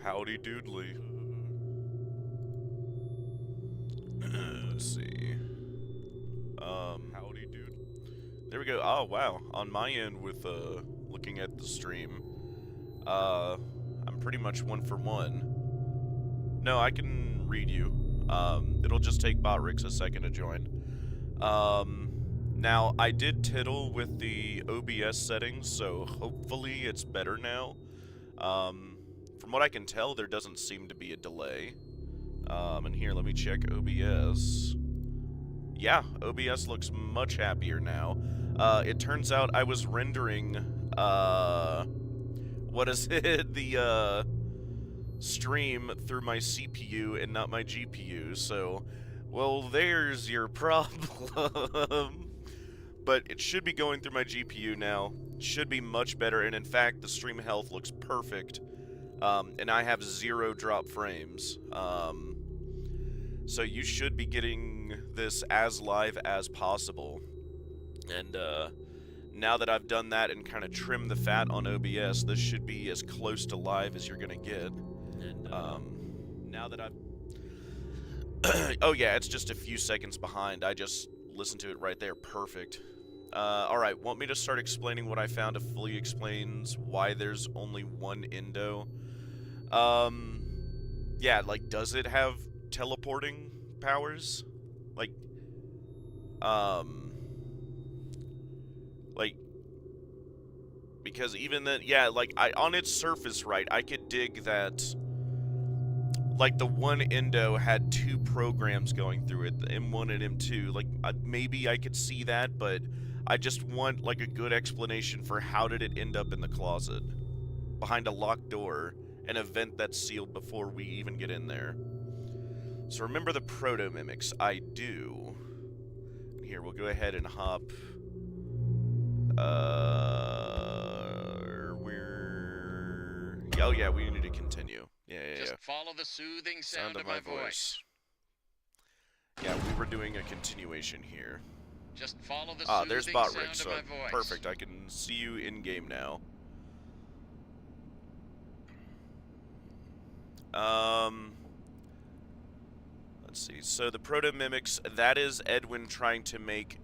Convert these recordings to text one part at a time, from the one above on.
Howdy doodly. Let's see. Howdy doodle. There we go. Oh wow. On my end with looking at the stream, I'm pretty much 1 for 1. No, I can read you. It'll just take Botrix a second to join. Now I did tittle with the OBS settings, so hopefully it's better now. From what I can tell, there doesn't seem to be a delay. And here, let me check OBS. Yeah, OBS looks much happier now. It turns out I was rendering, what is it? The, stream through my CPU and not my GPU, so, well, there's your problem. But it should be going through my GPU now. Should be much better, and in fact, the stream health looks perfect. And I have 0 drop frames. So you should be getting this as live as possible. And now that I've done that and kind of trimmed the fat on OBS, this should be as close to live as you're gonna get. And now that I've oh yeah, it's just a few seconds behind. I just listened to it right there. Perfect. Alright, want me to start explaining what I found? It fully explains why there's only one Indo. Yeah, like, does it have teleporting powers? Like, because even then, yeah, like, on its surface, right, I could dig that, like, the one Indo had 2 programs going through it, the M1 and M2, like, maybe I could see that, but I just want, like, a good explanation for how did it end up in the closet, behind a locked door, an event that's sealed before we even get in there. So remember the proto-mimics? I do. Here, we'll go ahead and hop. Oh yeah, we need to continue. Yeah. Just follow the soothing sound of my voice. Yeah, we were doing a continuation here. Just follow the soothing there's sound Botrix, of my voice. Perfect, I can see you in-game now. Let's see. So the proto-mimics, that is Edwin trying to make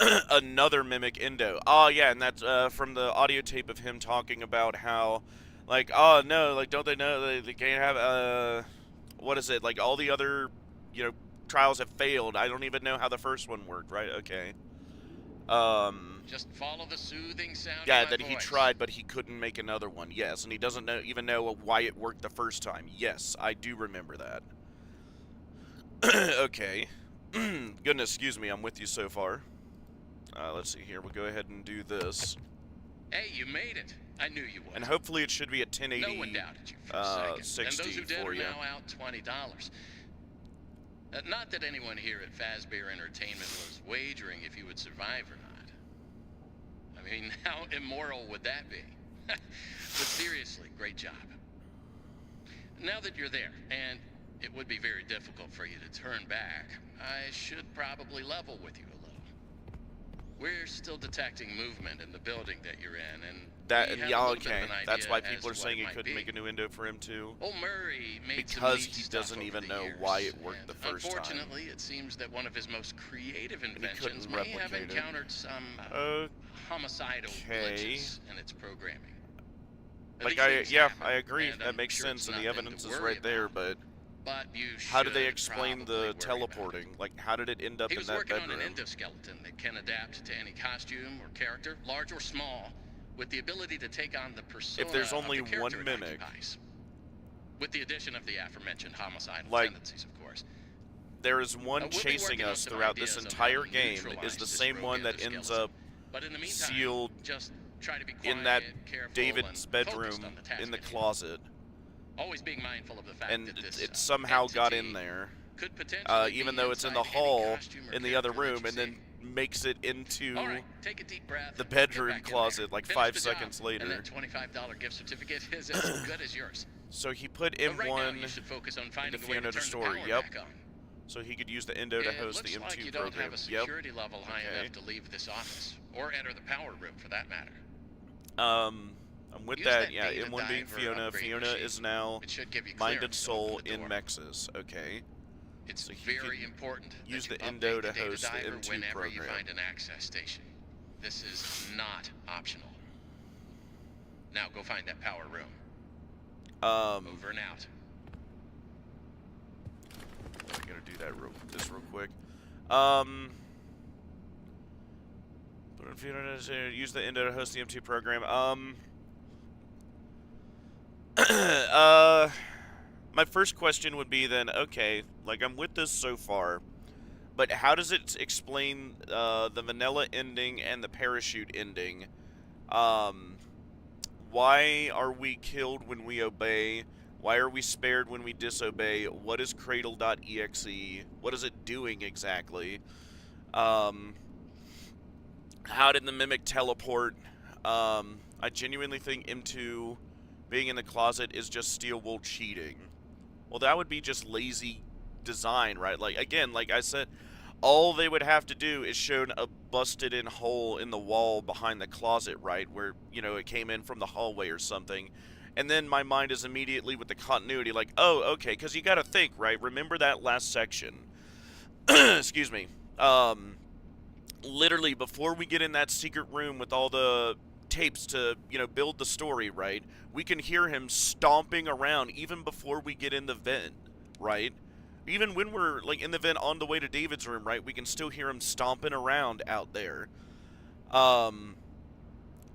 another mimic Indo. Oh, yeah, and that's from the audio tape of him talking about how, like, oh, no, like, don't they know they can't have, what is it? Like, all the other, you know, trials have failed. I don't even know how the first one worked, right? Okay. Just follow the soothing sound yeah, of my that voice. he tried, but he couldn't make another one. Yes, and he doesn't even know why it worked the first time. Yes, I do remember that. Okay. Goodness, excuse me, I'm with you so far. Let's see here. We'll go ahead and do this. Hey, you made it. I knew you would. And hopefully it should be at 1080, no one doubted you for a second. 60 and those who did for are you. now out $20. Not that anyone here at Fazbear Entertainment was wagering if you would survive or not. I mean, how immoral would that be? But seriously, great job. Now that you're there, and it would be very difficult for you to turn back, I should probably level with you a little. We're still detecting movement in the building that you're in, and okay. That's why people are saying he couldn't make a new Indo for him too. Old Murray made because he doesn't even know why it worked the first time. Unfortunately, it seems that one of his most creative inventions may have encountered some homicidal glitches in its programming. Like I agree. That makes sense, and the evidence is right there. But how do they explain the teleporting? Like, how did it end up in that bedroom? He was working on an endoskeleton that can adapt to any costume or character, large or small, with the ability to take on the persona if there's only of the one mimic. With the addition of the aforementioned homicidal tendencies, of course. There is one chasing us throughout this entire game. Is the same one that ends up sealed in that David's bedroom in the closet. Always being mindful of the fact and that this it somehow got in there, even though it's in the hall in the other room, and then makes it into the bedroom closet like 5 seconds later. And that $25 gift certificate is as good as yours. So he put M1 right now, you should focus on finding a way to turn the power back on. So he could use the endo to host the It looks M2 like you program. don't have a security level high enough to leave this office, or enter the power room for that matter. I'm with Use that. that Yeah, data M1 being diver Fiona. upgrade Fiona machine. is now It should give you mind and clearance to soul open the in door. Mexus. Okay. It's So he very could important use that you the endo update to the data host the diver M2 whenever you program. find an access station. This is not optional. Now go find that power room. Over and out. I gotta do that real quick. But if you don't use the endo to host the M2 program. My first question would be then, okay, like I'm with this so far, but how does it explain the vanilla ending and the parachute ending? Why are we killed when we obey? Why are we spared when we disobey? What is Cradle.exe? What is it doing exactly? How did the Mimic teleport? I genuinely think M2 being in the closet is just Steel Wool cheating. Well, that would be just lazy design, right? Like, again, like I said, all they would have to do is show a busted-in hole in the wall behind the closet, right? Where, you know, it came in from the hallway or something. And then my mind is immediately with the continuity, like, oh, okay, because you gotta think, right? Remember that last section. Excuse me. Literally, before we get in that secret room with all the tapes to, you know, build the story, right? We can hear him stomping around even before we get in the vent, right? Even when we're, like, in the vent on the way to David's room, right? We can still hear him stomping around out there. And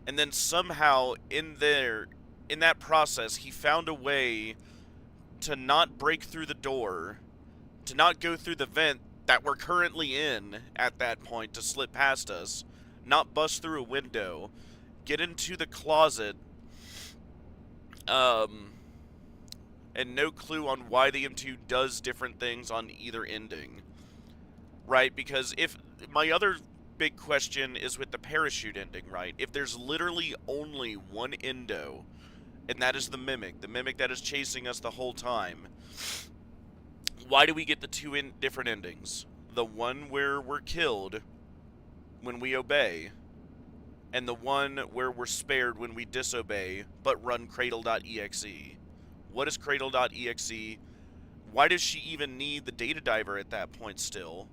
then somehow in that process, he found a way to not break through the door, to not go through the vent that we're currently in at that point to slip past us, not bust through a window, get into the closet, and no clue on why the M2 does different things on either ending. Right? Because if my other big question is with the parachute ending, right? If there's literally only one endo, and that is the mimic that is chasing us the whole time, why do we get the two different endings? The one where we're killed when we obey, and the one where we're spared when we disobey, but run Cradle.exe. What is Cradle.exe? Why does she even need the data diver at that point still?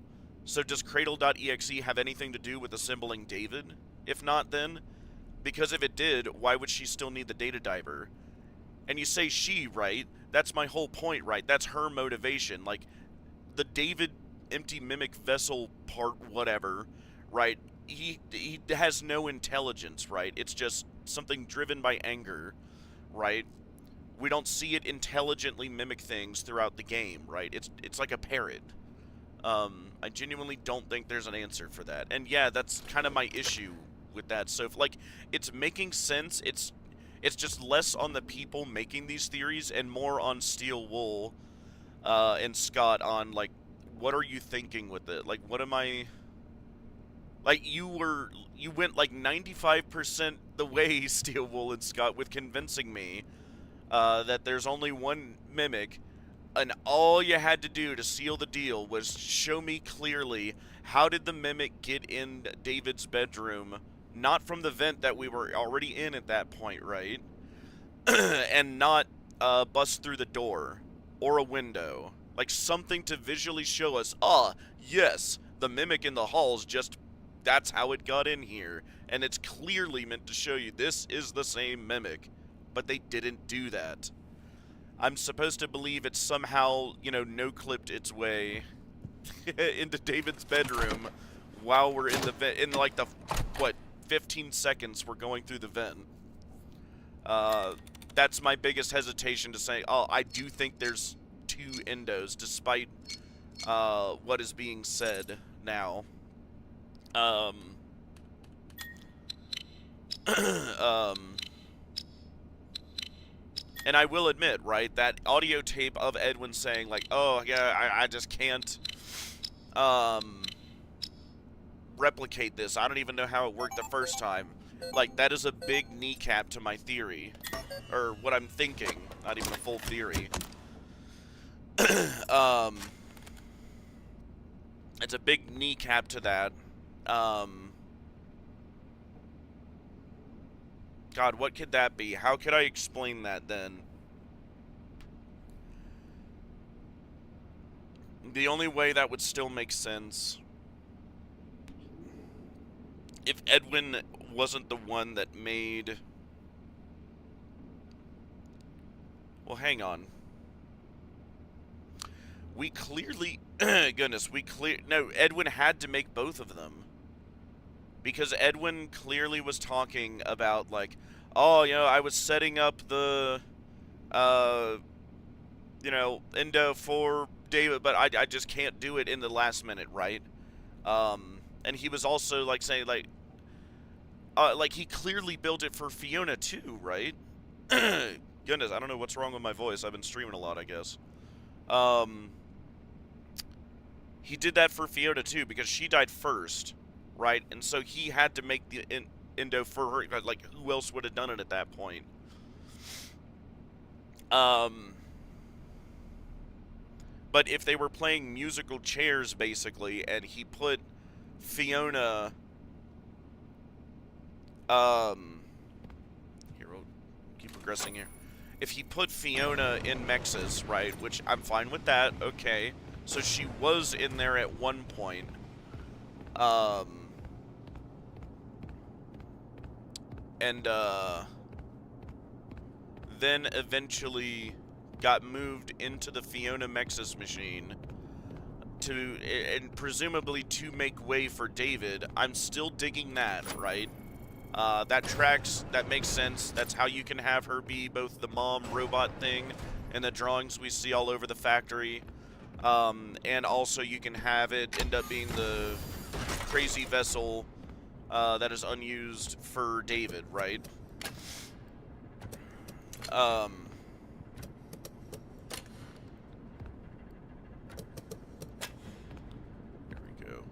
So does Cradle.exe have anything to do with assembling David? If not, then? Because if it did, why would she still need the data diver? And you say she, right? That's my whole point, right? That's her motivation. Like, the David empty mimic vessel part, whatever, right? He has no intelligence, right? It's just something driven by anger, right? We don't see it intelligently mimic things throughout the game, right? It's like a parrot. I genuinely don't think there's an answer for that. And yeah, that's kind of my issue with that. So, if, like, it's making sense. It's just less on the people making these theories and more on Steel Wool and Scott on, like, what are you thinking with it? Like, what am I... Like, you went, like, 95% the way, Steel Wool and Scott, with convincing me that there's only one mimic, and all you had to do to seal the deal was show me clearly how did the mimic get in David's bedroom, not from the vent that we were already in at that point, right? And not bust through the door or a window. Like, something to visually show us, yes, the mimic in the halls just, that's how it got in here. And it's clearly meant to show you this is the same mimic. But they didn't do that. I'm supposed to believe it somehow, you know, no-clipped its way into David's bedroom while we're in the vent, in like the, 15 seconds we're going through the vent. That's my biggest hesitation to say, I do think there's two endos, despite what is being said now. And I will admit, right, that audio tape of Edwin saying, like, oh, yeah, I just can't, replicate this. I don't even know how it worked the first time. Like, that is a big kneecap to my theory. Or what I'm thinking. Not even a full theory. It's a big kneecap to that. God, what could that be? How could I explain that then? The only way that would still make sense, if Edwin wasn't the one that made... Well, hang on. We clearly... Goodness, no, Edwin had to make both of them. Because Edwin clearly was talking about, like, oh, you know, I was setting up the, you know, endo for David, but I just can't do it in the last minute, right? And he was also, like, saying, like, he clearly built it for Fiona, too, right? Goodness, I don't know what's wrong with my voice. I've been streaming a lot, I guess. He did that for Fiona, too, because she died first, right? And so he had to make the endo for her. Like, who else would have done it at that point? But if they were playing musical chairs, basically, and he put Fiona... Here, we'll keep progressing here. If he put Fiona in Mexes, right, which I'm fine with that, okay. So she was in there at one point. And then eventually got moved into the Fiona Mexes machine to, and presumably to make way for David. I'm still digging that, right? That tracks, that makes sense. That's how you can have her be both the mom robot thing and the drawings we see all over the factory. And also you can have it end up being the crazy vessel that is unused for David, right? There we go.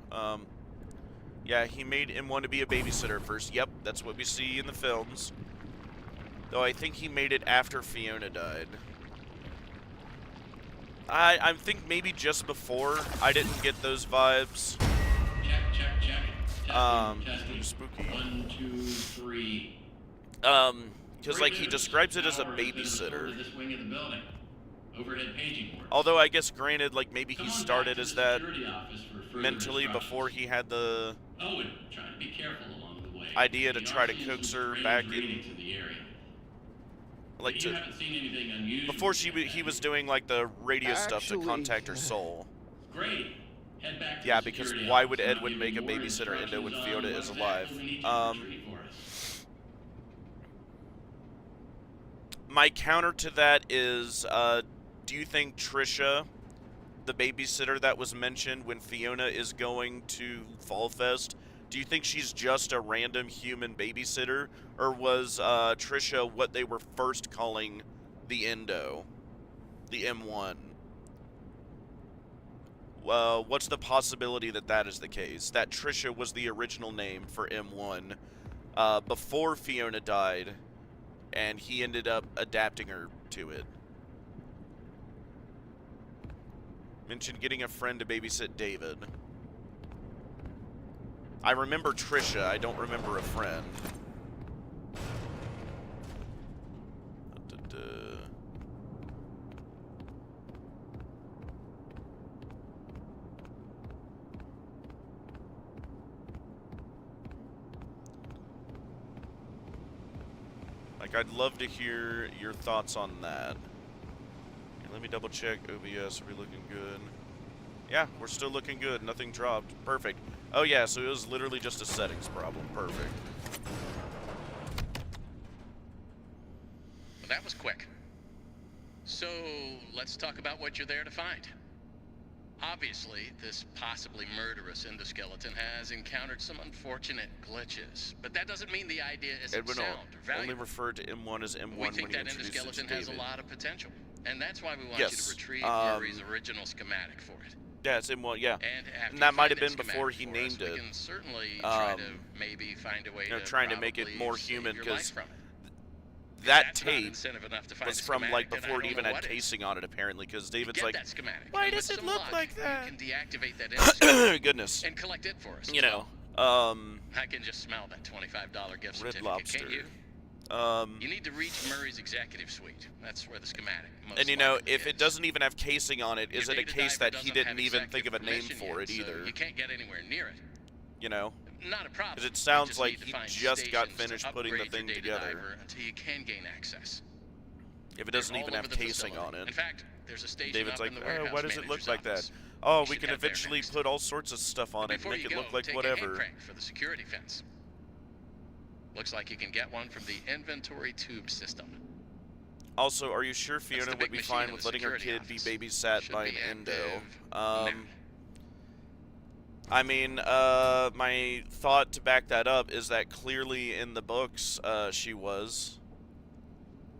Yeah, he made M1 to be a babysitter first. Yep, that's what we see in the films. Though I think he made it after Fiona died. I think maybe just before. I didn't get those vibes. Check. Testing. Spooky. 1, 2, 3. Because like he describes it as a babysitter. This wing of the building. Overhead paging works. Although I guess granted, like maybe he started as that for mentally before he had the Owen, trying to be careful along the way. idea to try to coax her back in. To the area. Like you haven't seen anything unusual before he was doing like the radio stuff to contact her soul. Great. Head back to yeah, because why would Edwin make a babysitter endo when Fiona is alive? My counter to that is, do you think Trisha, the babysitter that was mentioned when Fiona is going to Fall Fest, do you think she's just a random human babysitter? Or was Trisha what they were first calling the endo? The M1? What's the possibility that that is the case? That Trisha was the original name for M1 before Fiona died, and he ended up adapting her to it. Mentioned getting a friend to babysit David. I remember Trisha, I don't remember a friend. Like, I'd love to hear your thoughts on that. Okay, let me double check OBS. Are we looking good? Yeah, we're still looking good. Nothing dropped. Perfect. Oh yeah, so it was literally just a settings problem. Perfect. Well, that was quick. So, let's talk about what you're there to find. Obviously, this possibly murderous endoskeleton has encountered some unfortunate glitches, but that doesn't mean the idea isn't sound or valuable. Only referred to M1 as M1 we think when that endoskeleton has a lot of potential, and that's why we want you to retrieve Murray's original schematic for it. Yeah, it's M1, yeah. And that might have been before he named it. We can certainly try to maybe find a way to trying to make it more human, because that That's not tape incentive enough to find was a from like schematic, then I before it don't even know had what is. casing on it, apparently, because David's Get like, that schematic. why and does with it some look luck, like that? You can deactivate that image Goodness. and collect it for us. You know, I can just smell that $25 gift Red certificate, Lobster. can't you? You need to reach Murray's executive suite. That's where the schematic most and you know, likely if it is. doesn't even have casing on it, is Your it a data case diver that he doesn't have didn't even think of a name executive for it permission yet, either? so you can't get anywhere near it. You know? Not a problem. Because it You sounds just like need to he find just got stations to finished putting the upgrade your thing data together. diver until you can gain access. If it They're doesn't all even over have the casing facility. on it. In fact, there's a station David's up like, in the warehouse why does it look manager's like that? office. Oh, You we should can head there eventually next. put all sorts of stuff on But it, before make you it go, look like take a whatever. hand crank for the security fence. Looks like you can get one from the inventory tube system. Also, are you sure the Fiona big would be machine fine in with the letting her security kid be office. babysat Should by be an endo? active now. I mean, my thought to back that up is that clearly in the books, she was.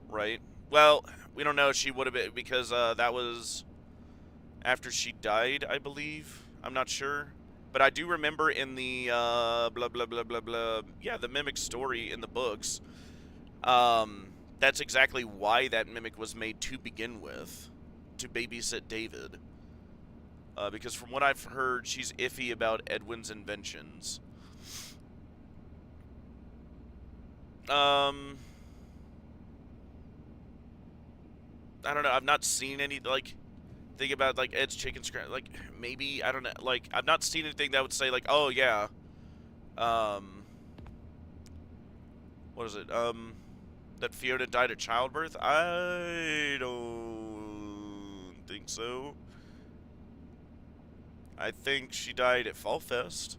Right? Well, we don't know if she would have been, because, that was after she died, I believe. I'm not sure. But I do remember in the, blah, blah, blah, blah, blah, yeah, the Mimic story in the books, that's exactly why that Mimic was made to begin with, to babysit David. Because from what I've heard, she's iffy about Edwin's inventions. I don't know, I've not seen any, like, think about, like, Ed's chicken scratch, like, maybe, I don't know, like, I've not seen anything that would say, like, oh, yeah, what is it, that Fiona died at childbirth? I don't think so. I think she died at Fall Fest.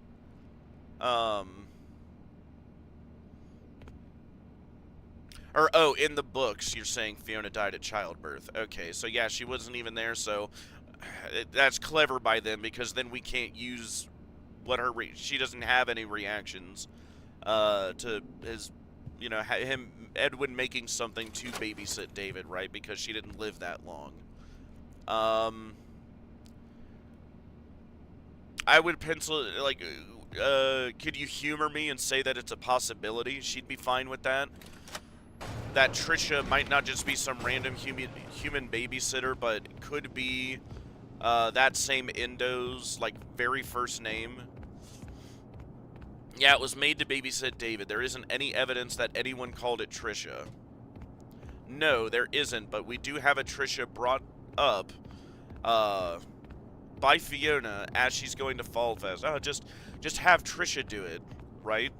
Or, oh, in the books, you're saying Fiona died at childbirth. Okay, so yeah, she wasn't even there, so that's clever by them, because then we can't use what her she doesn't have any reactions to his, you know, Edwin making something to babysit David, right? Because she didn't live that long. I would pencil it, like, could you humor me and say that it's a possibility? She'd be fine with that. That Trisha might not just be some random human babysitter, but could be that same Endo's, like, very first name. Yeah, it was made to babysit David. There isn't any evidence that anyone called it Trisha. No, there isn't, but we do have a Trisha brought up by Fiona as she's going to Fall Fest. Oh, just have Trisha do it, right?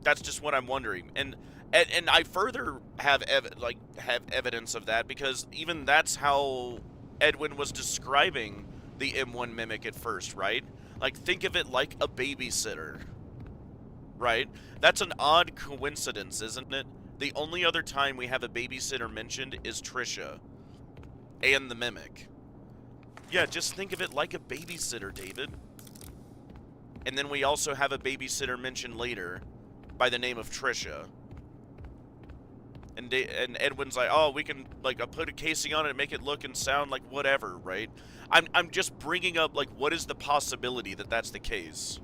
That's just what I'm wondering. And I further have evidence of that, because even that's how Edwin was describing the M1 Mimic at first, right? Like, think of it like a babysitter, right? That's an odd coincidence, isn't it? The only other time we have a babysitter mentioned is Trisha and the Mimic. Yeah, just think of it like a babysitter, David. And then we also have a babysitter mentioned later by the name of Trisha. And Edwin's like, oh, we can, like, put a casing on it and make it look and sound like whatever, right? I'm just bringing up, like, what is the possibility that that's the case?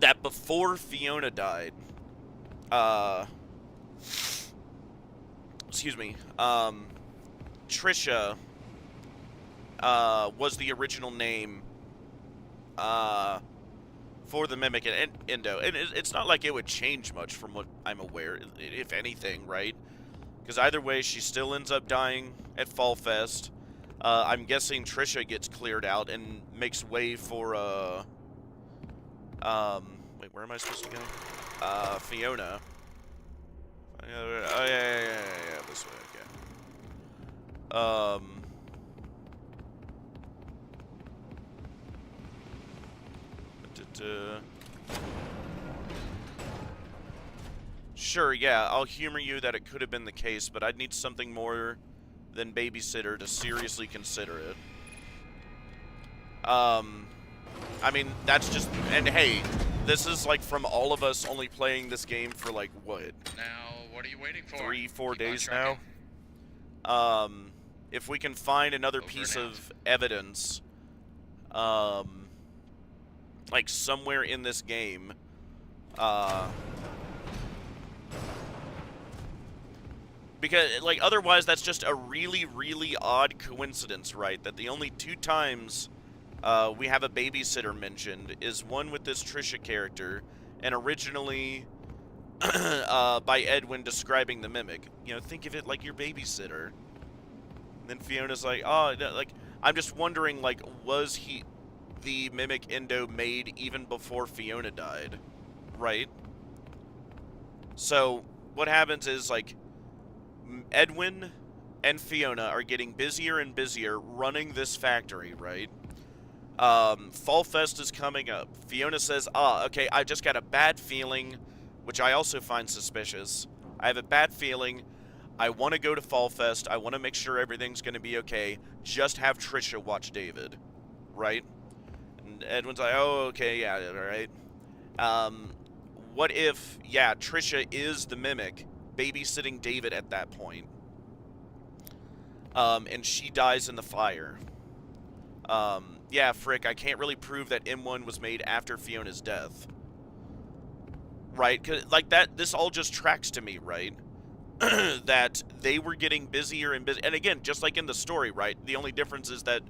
That before Fiona died, excuse me, Trisha, was the original name, for the Mimic and Endo. And it's not like it would change much from what I'm aware, if anything, right? Because either way, she still ends up dying at Fall Fest. I'm guessing Trisha gets cleared out and makes way for, wait, where am I supposed to go? Fiona. Oh, yeah, this way, okay. Sure, yeah, I'll humor you that it could have been the case, but I'd need something more than babysitter to seriously consider it. I mean, that's just, and hey, this is like from all of us only playing this game for like, what? Now, what are you waiting for? 3-4 Keep on days now? trucking. If we can find another Over piece and of evidence, like somewhere in this game, Because, like, otherwise that's just a really, really odd coincidence, right? That the only 2 times we have a babysitter mentioned is one with this Trisha character, and originally by Edwin describing the Mimic. You know, think of it like your babysitter. And then Fiona's like, oh, like, I'm just wondering, like, was the Mimic Endo made even before Fiona died, right? So what happens is, like, Edwin and Fiona are getting busier and busier running this factory, right? Fall Fest is coming up. Fiona says, okay, I just got a bad feeling, which I also find suspicious. I have a bad feeling. I want to go to Fall Fest. I want to make sure everything's going to be okay. Just have Trisha watch David, right? And Edwin's like, oh, okay, yeah, all right. What if, yeah, Trisha is the Mimic babysitting David at that point, and she dies in the fire? Yeah, frick, I can't really prove that M1 was made after Fiona's death. Right? 'Cause, like, this all just tracks to me, right? That they were getting busier and busier. And again, just like in the story, right? The only difference is that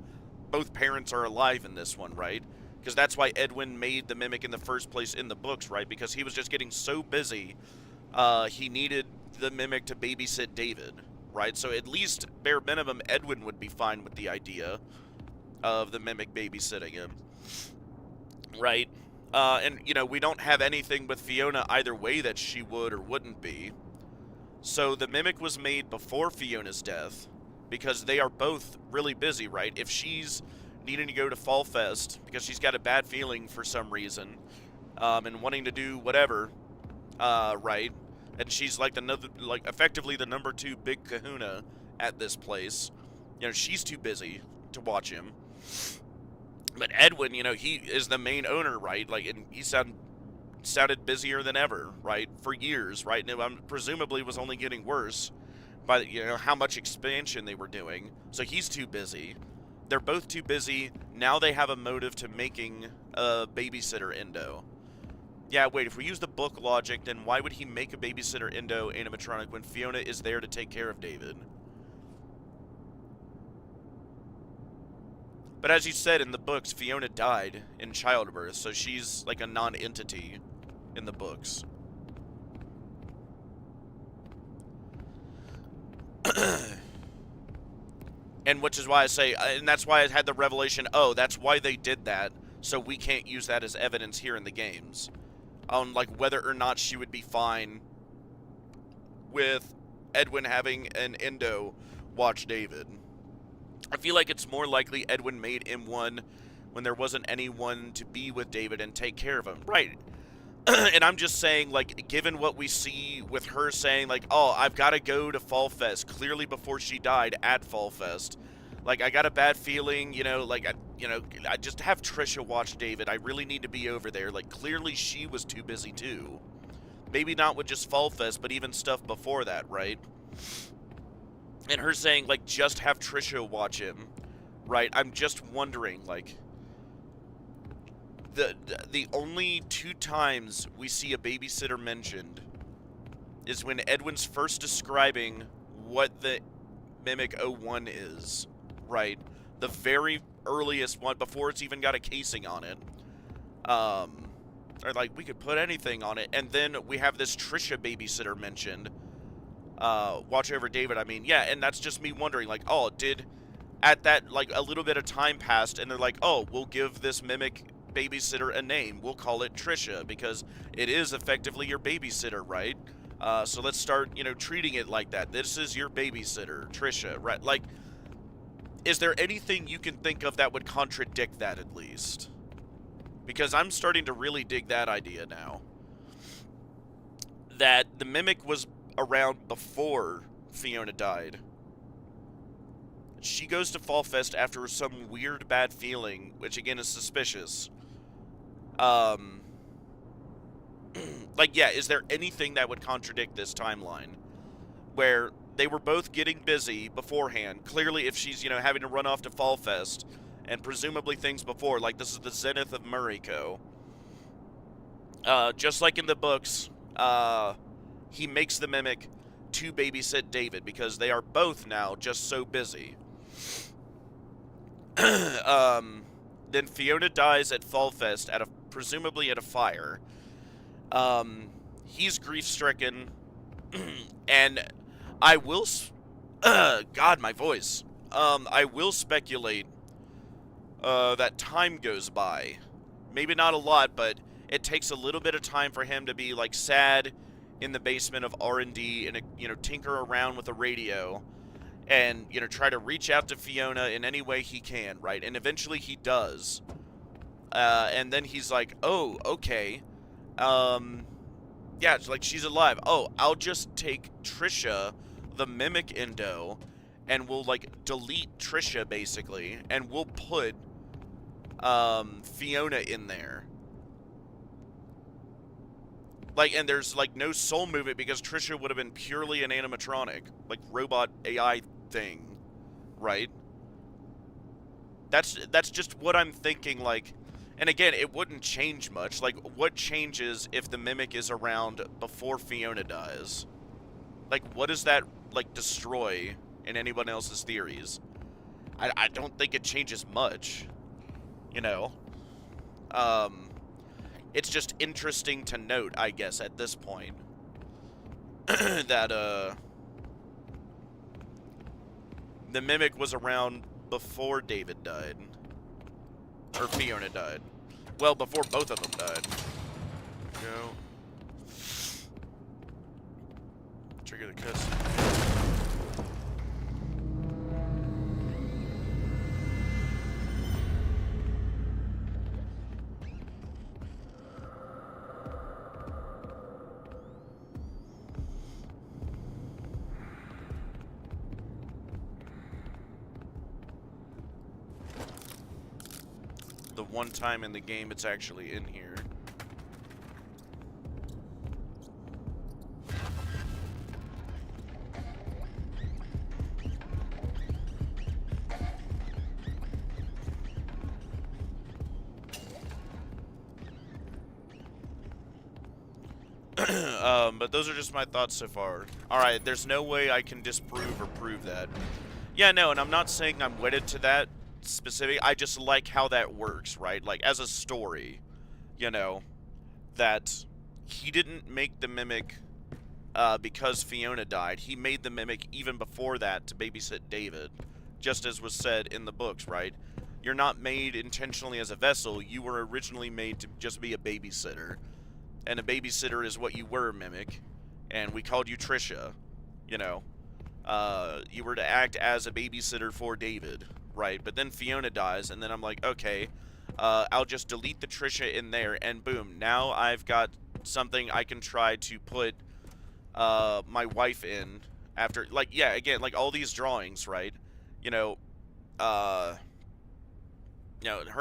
both parents are alive in this one, right? Because that's why Edwin made the Mimic in the first place in the books, right? Because he was just getting so busy, he needed the Mimic to babysit David, right? So at least, bare minimum, Edwin would be fine with the idea of the Mimic babysitting him, right? And, you know, we don't have anything with Fiona either way that she would or wouldn't be. So the Mimic was made before Fiona's death, because they are both really busy, right? If she's needing to go to Fall Fest because she's got a bad feeling for some reason, and wanting to do whatever, right? And she's like effectively the number 2 big kahuna at this place. You know, she's too busy to watch him. But Edwin, you know, he is the main owner, right? Like, and he sounded busier than ever, right? For years, right? And presumably was only getting worse by, you know, how much expansion they were doing. So he's too busy. They're both too busy. Now they have a motive to making a babysitter Endo. Yeah, wait, if we use the book logic, then why would he make a babysitter Endo animatronic when Fiona is there to take care of David? But as you said in the books, Fiona died in childbirth, so she's like a non-entity in the books. And which is why I say, and that's why I had the revelation, oh, that's why they did that, so we can't use that as evidence here in the games. On, like, whether or not she would be fine with Edwin having an Endo watch David. I feel like it's more likely Edwin made M1 when there wasn't anyone to be with David and take care of him. Right. And I'm just saying, like, given what we see with her saying, like, oh, I've got to go to Fall Fest, clearly before she died at Fall Fest. Like, I got a bad feeling, you know, like, I just have Trisha watch David. I really need to be over there. Like, clearly she was too busy, too. Maybe not with just Fall Fest, but even stuff before that, right? And her saying, like, just have Trisha watch him, right? I'm just wondering, like, the only 2 times we see a babysitter mentioned is when Edwin's first describing what the Mimic 01 is, right? The very earliest one, before it's even got a casing on it. Or, like, we could put anything on it. And then we have this Trisha babysitter mentioned. Watch over David, I mean. Yeah, and that's just me wondering, like, oh, did, at that, like, a little bit of time passed, and they're like, oh, we'll give this Mimic babysitter a name. We'll call it Trisha, because it is effectively your babysitter, right? So let's start, you know, treating it like that. This is your babysitter, Trisha, right? Like, is there anything you can think of that would contradict that, at least? Because I'm starting to really dig that idea now. That the Mimic was around before Fiona died. She goes to Fall Fest after some weird bad feeling, which again is suspicious. Like, yeah, is there anything that would contradict this timeline? Where they were both getting busy beforehand. Clearly, if she's, you know, having to run off to Fall Fest, and presumably things before, like this is the zenith of Muriko. Just like in the books, he makes the Mimic to babysit David because they are both now just so busy. Then Fiona dies at Fall Fest presumably at a fire. He's grief-stricken, and I will, God, my voice. I will speculate that time goes by. Maybe not a lot, but it takes a little bit of time for him to be like sad in the basement of R&D and tinker around with the radio and try to reach out to Fiona in any way he can, right? And eventually he does. And then he's like, "Oh, okay. Yeah, it's like she's alive. Oh, I'll just take Trisha, the mimic Endo, and we'll like delete Trisha basically, and we'll put Fiona in there." Like, and there's like no soul movement because Trisha would have been purely an animatronic, like robot AI thing, right? That's just what I'm thinking, like, and again, it wouldn't change much. Like, what changes if the mimic is around before Fiona dies? Like, what does that, like, destroy in anyone else's theories? I don't think it changes much, you know? It's just interesting to note, I guess, at this point, that, the mimic was around before David died. Or Fiona died. Well, before both of them died. Go. Trigger the cutscene. The one time in the game it's actually in here. But those are just my thoughts so far. Alright, there's no way I can disprove or prove that. Yeah, no, and I'm not saying I'm wedded to that specific. I just like how that works, right? Like, as a story, that he didn't make the mimic because Fiona died. He made the mimic even before that to babysit David, just as was said in the books, right? You're not made intentionally as a vessel. You were originally made to just be a babysitter. And a babysitter is what you were, mimic. And we called you Trisha, you were to act as a babysitter for David, right? But then Fiona dies, and then I'm like, okay, I'll just delete the Trisha in there, and boom, now I've got something I can try to put my wife in after, like, yeah, again, like all these drawings, right? Her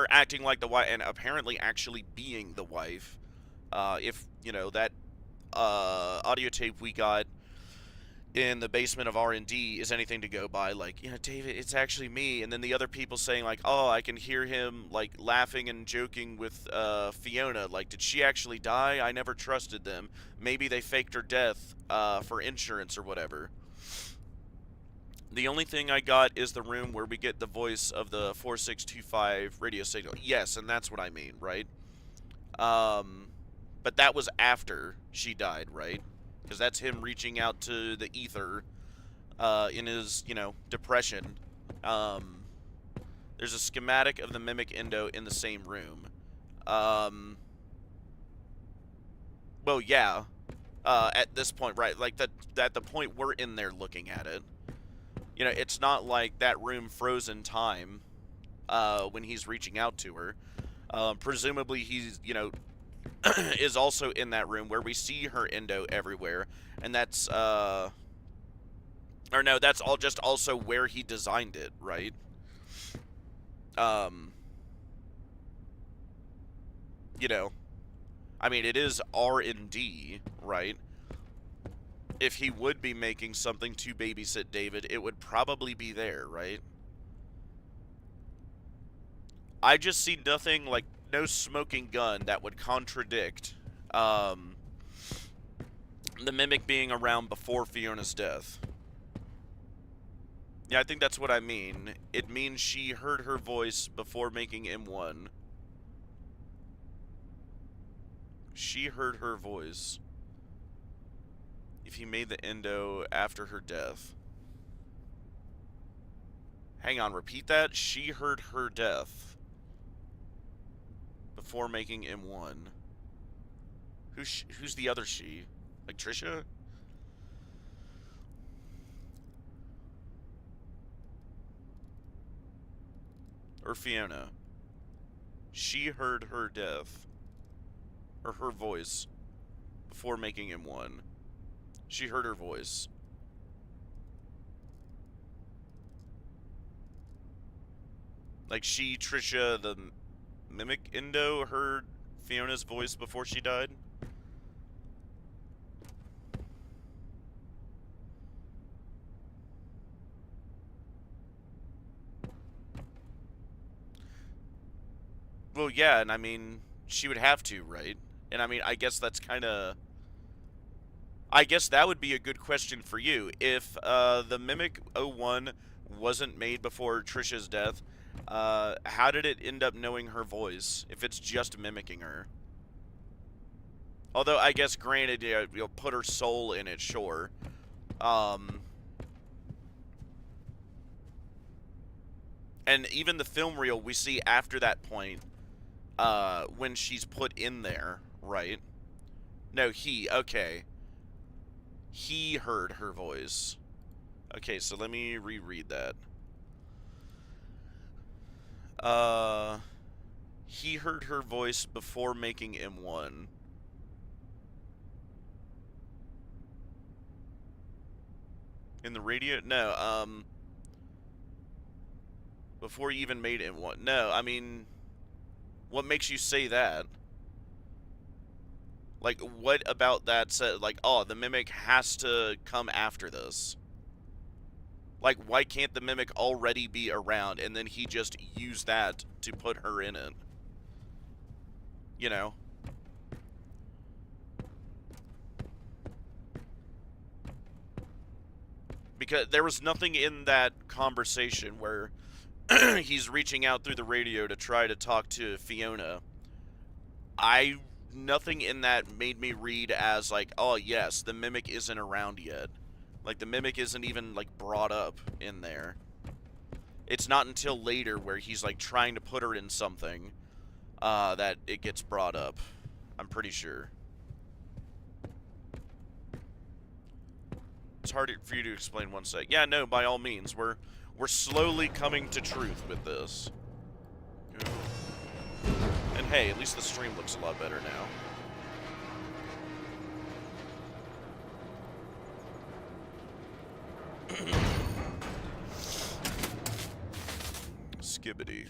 acting like the wife and apparently actually being the wife. If, that audio tape we got in the basement of R&D is anything to go by, like, David, it's actually me, and then the other people saying, like, oh, I can hear him, like, laughing and joking with, Fiona, like, did she actually die? I never trusted them. Maybe they faked her death, for insurance or whatever. The only thing I got is the room where we get the voice of the 4625 radio signal. Yes, and that's what I mean, right? But that was after she died, right? Because that's him reaching out to the ether in his, depression. There's a schematic of the mimic Endo in the same room. Well, yeah. At this point, right? Like, at the point we're in there looking at it. It's not like that room froze in time when he's reaching out to her. Presumably he's, is also in that room where we see her Endo everywhere, and that's or no, that's all just also where he designed it, right? I mean, it is R&D, right? If he would be making something to babysit David, it would probably be there, right? I just see nothing, like, no smoking gun that would contradict the The mimic being around before Fiona's death. Yeah, I think that's what I mean. It means she heard her voice before making M1. She heard her voice. If he made the endo after her death. Hang on, repeat that? She heard her death before making M1. Who's the other she? Like Trisha? Or Fiona? She heard her death. Or her voice. Before making M1. She heard her voice. Like she, Trisha, the mimic endo, heard Fiona's voice before she died? Well, yeah, and I mean, she would have to, right? And I mean, I guess that's kind of... I guess that would be a good question for you. If the Mimic 01 wasn't made before Trisha's death, how did it end up knowing her voice, if it's just mimicking her? Although, I guess, granted, you'll put her soul in it, sure. And even the film reel we see after that point, when she's put in there, right? No, okay. He heard her voice. Okay, so let me reread that. He heard her voice before making M1. In the radio? No, before he even made M1. No, I mean, what makes you say that? Like, what about that said, like, oh, the Mimic has to come after this? Like, why can't the Mimic already be around, and then he just use that to put her in it? You know? Because there was nothing in that conversation where he's reaching out through the radio to try to talk to Fiona. Nothing in that made me read as like, oh yes, the Mimic isn't around yet. Like, the Mimic isn't even, like, brought up in there. It's not until later where he's, like, trying to put her in something, that it gets brought up. I'm pretty sure. It's hard for you to explain one sec. Yeah, no, by all means. We're slowly coming to truth with this. And hey, at least the stream looks a lot better now. Skibbity.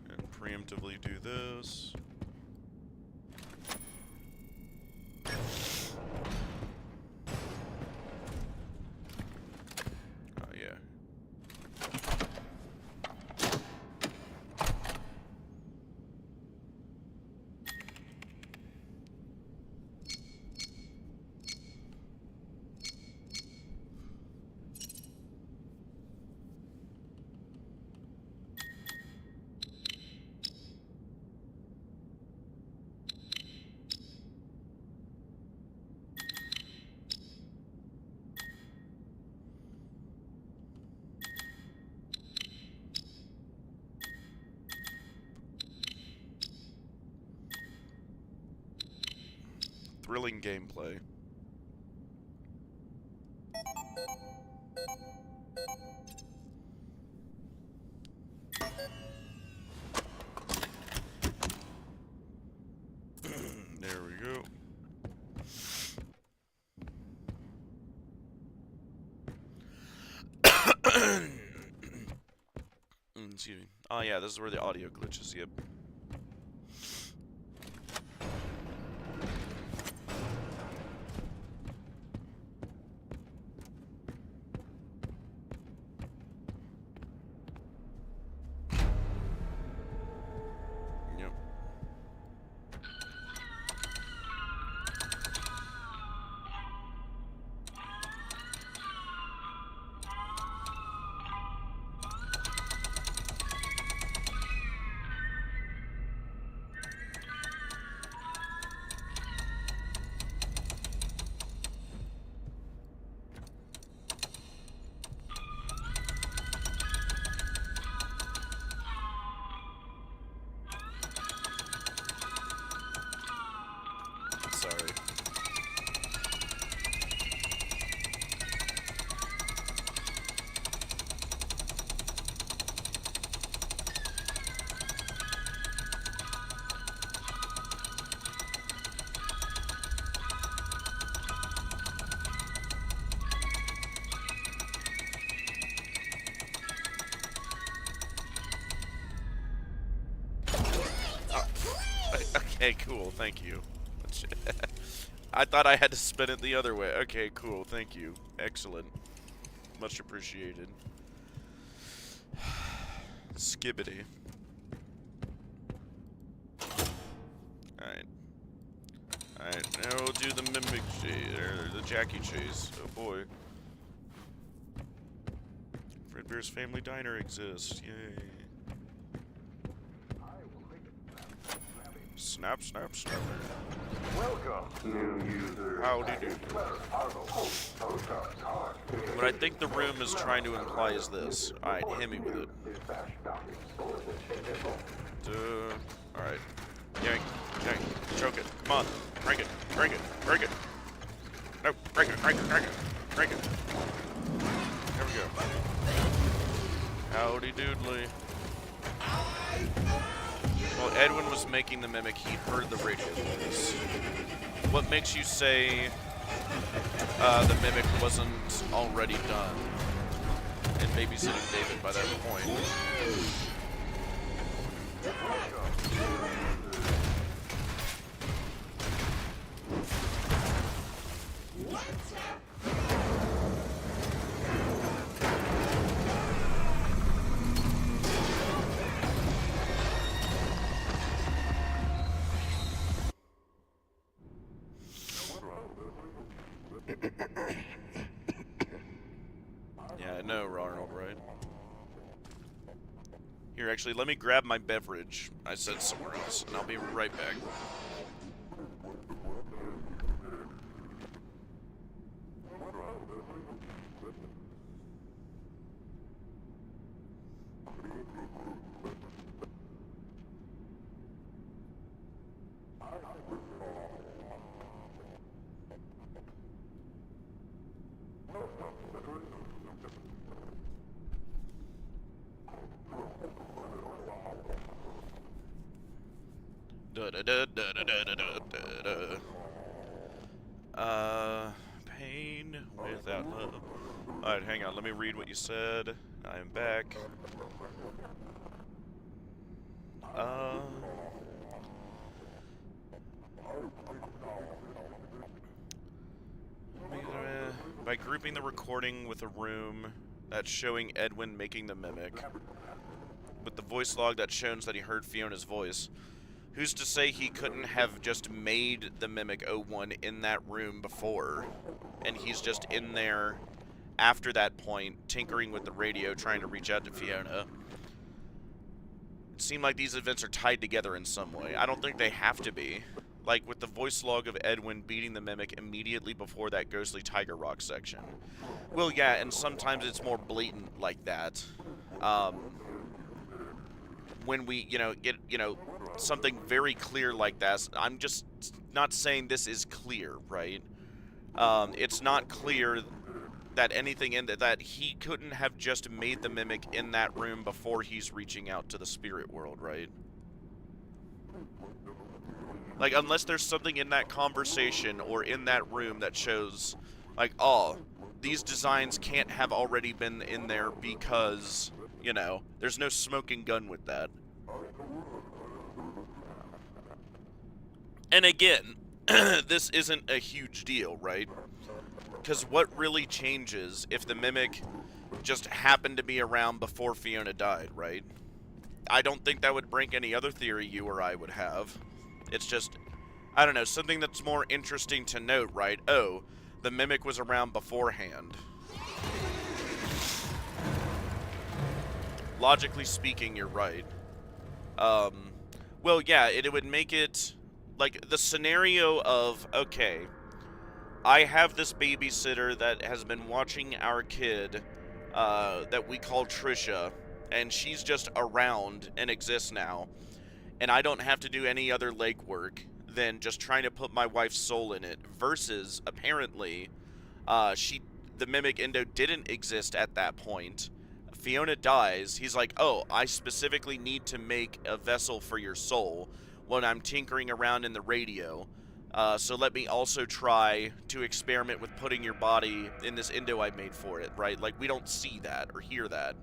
And preemptively do this. Oh, yeah. Thrilling gameplay. There we go. Excuse me. Oh yeah, this is where the audio glitches, yep. Okay, cool, thank you. I thought I had to spin it the other way. Okay, cool, thank you. Excellent. Much appreciated. Skibbity. Alright. Alright, now we'll do the mimic chase, or the Jackie chase. Oh boy. Fredbear's Family Diner exists. Yay. Snap, snap, snap. Welcome, new user. Howdy do. What I think the room is trying to imply is this. Alright, hit me with it. Alright. Yank, yank, choke it. Come on. Break it, break it, break it. No, break it, break it, break it, break it. There we go. Howdy doodly. Well, Edwin was making the mimic. He heard the radio voice. What makes you say the mimic wasn't already done and babysitting David by that point? Yeah, I know, Ronald, right? Here, actually, let me grab my beverage. I said somewhere else, and I'll be right back. Pain without love. Alright, hang on, let me read what you said. I am back. By grouping the recording with a room that's showing Edwin making the mimic, with the voice log that shows that he heard Fiona's voice, who's to say he couldn't have just made the Mimic 01 in that room before, and he's just in there after that point, tinkering with the radio, trying to reach out to Fiona? It seemed like these events are tied together in some way. I don't think they have to be. Like with the voice log of Edwin beating the Mimic immediately before that ghostly Tiger Rock section. Well, yeah, and sometimes it's more blatant like that. When we, get, something very clear like that. I'm just not saying this is clear, right? It's not clear that anything in that he couldn't have just made the mimic in that room before he's reaching out to the spirit world, right? Like, unless there's something in that conversation or in that room that shows, like, oh, these designs can't have already been in there because, there's no smoking gun with that. And again, this isn't a huge deal, right? Because what really changes if the Mimic just happened to be around before Fiona died, right? I don't think that would break any other theory you or I would have. It's just, I don't know, something that's more interesting to note, right? Oh, the Mimic was around beforehand. Logically speaking, you're right. Well, yeah, it would make it, like, the scenario of, okay, I have this babysitter that has been watching our kid, that we call Trisha, and she's just around and exists now, and I don't have to do any other legwork than just trying to put my wife's soul in it, versus, apparently, the Mimic Endo didn't exist at that point. Fiona dies, he's like, oh, I specifically need to make a vessel for your soul when I'm tinkering around in the radio. So let me also try to experiment with putting your body in this endo I made for it, right? Like, we don't see that or hear that.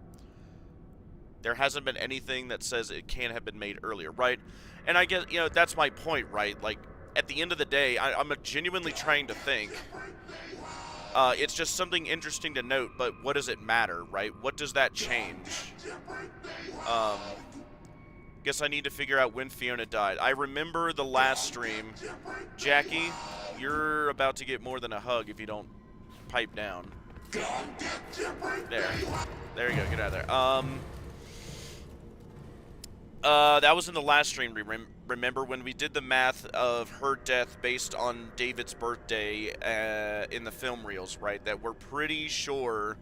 There hasn't been anything that says it can't have been made earlier, right? And I guess, that's my point, right? Like, at the end of the day, I'm genuinely trying to think. It's just something interesting to note, but what does it matter, right? What does that change? Guess I need to figure out when Fiona died. I remember the last stream. Jackie, you're about to get more than a hug if you don't pipe down. There. There you go. Get out of there. That was in the last stream. Remember when we did the math of her death based on David's birthday in the film reels, right? That we're pretty sure.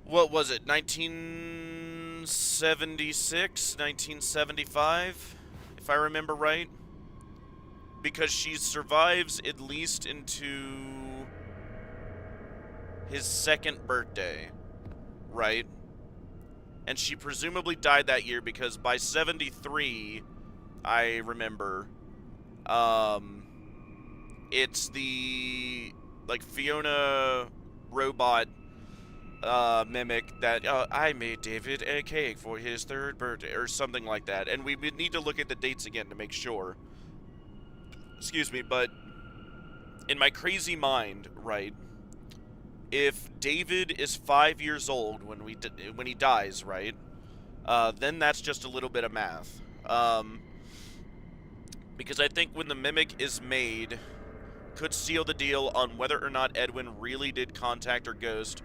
What was it? 1976, 1975, if I remember right. Because she survives at least into his second birthday, right? And she presumably died that year because by 73, I remember, it's the, like, Fiona robot mimic that, I made David a cake for his third birthday, or something like that. And we would need to look at the dates again to make sure. Excuse me, but in my crazy mind, right, if David is 5 years old when he dies, right, then that's just a little bit of math. Because I think when the mimic is made, could seal the deal on whether or not Edwin really did contact or ghost,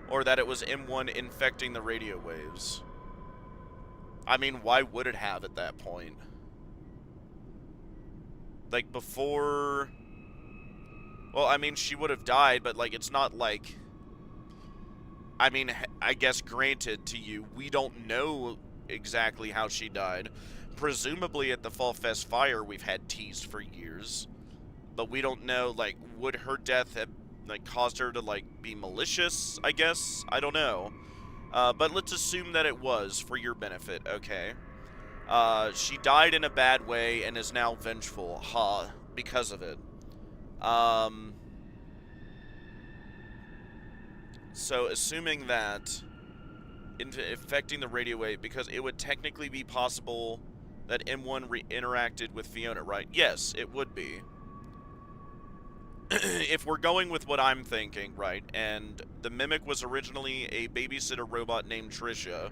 or that it was M1 infecting the radio waves. I mean, why would it have at that point? Like, before... Well, I mean, she would have died, but, like, it's not like... I mean, I guess granted to you, we don't know exactly how she died. Presumably at the Fall Fest fire, we've had teased for years. But we don't know, like, would her death have, like, caused her to, like, be malicious, I guess? I don't know. But let's assume that it was, for your benefit, okay? She died in a bad way and is now vengeful, because of it. So, assuming that, affecting the radio wave, because it would technically be possible that M1 interacted with Fiona, right? Yes, it would be. If we're going with what I'm thinking, right, and the Mimic was originally a babysitter robot named Trisha,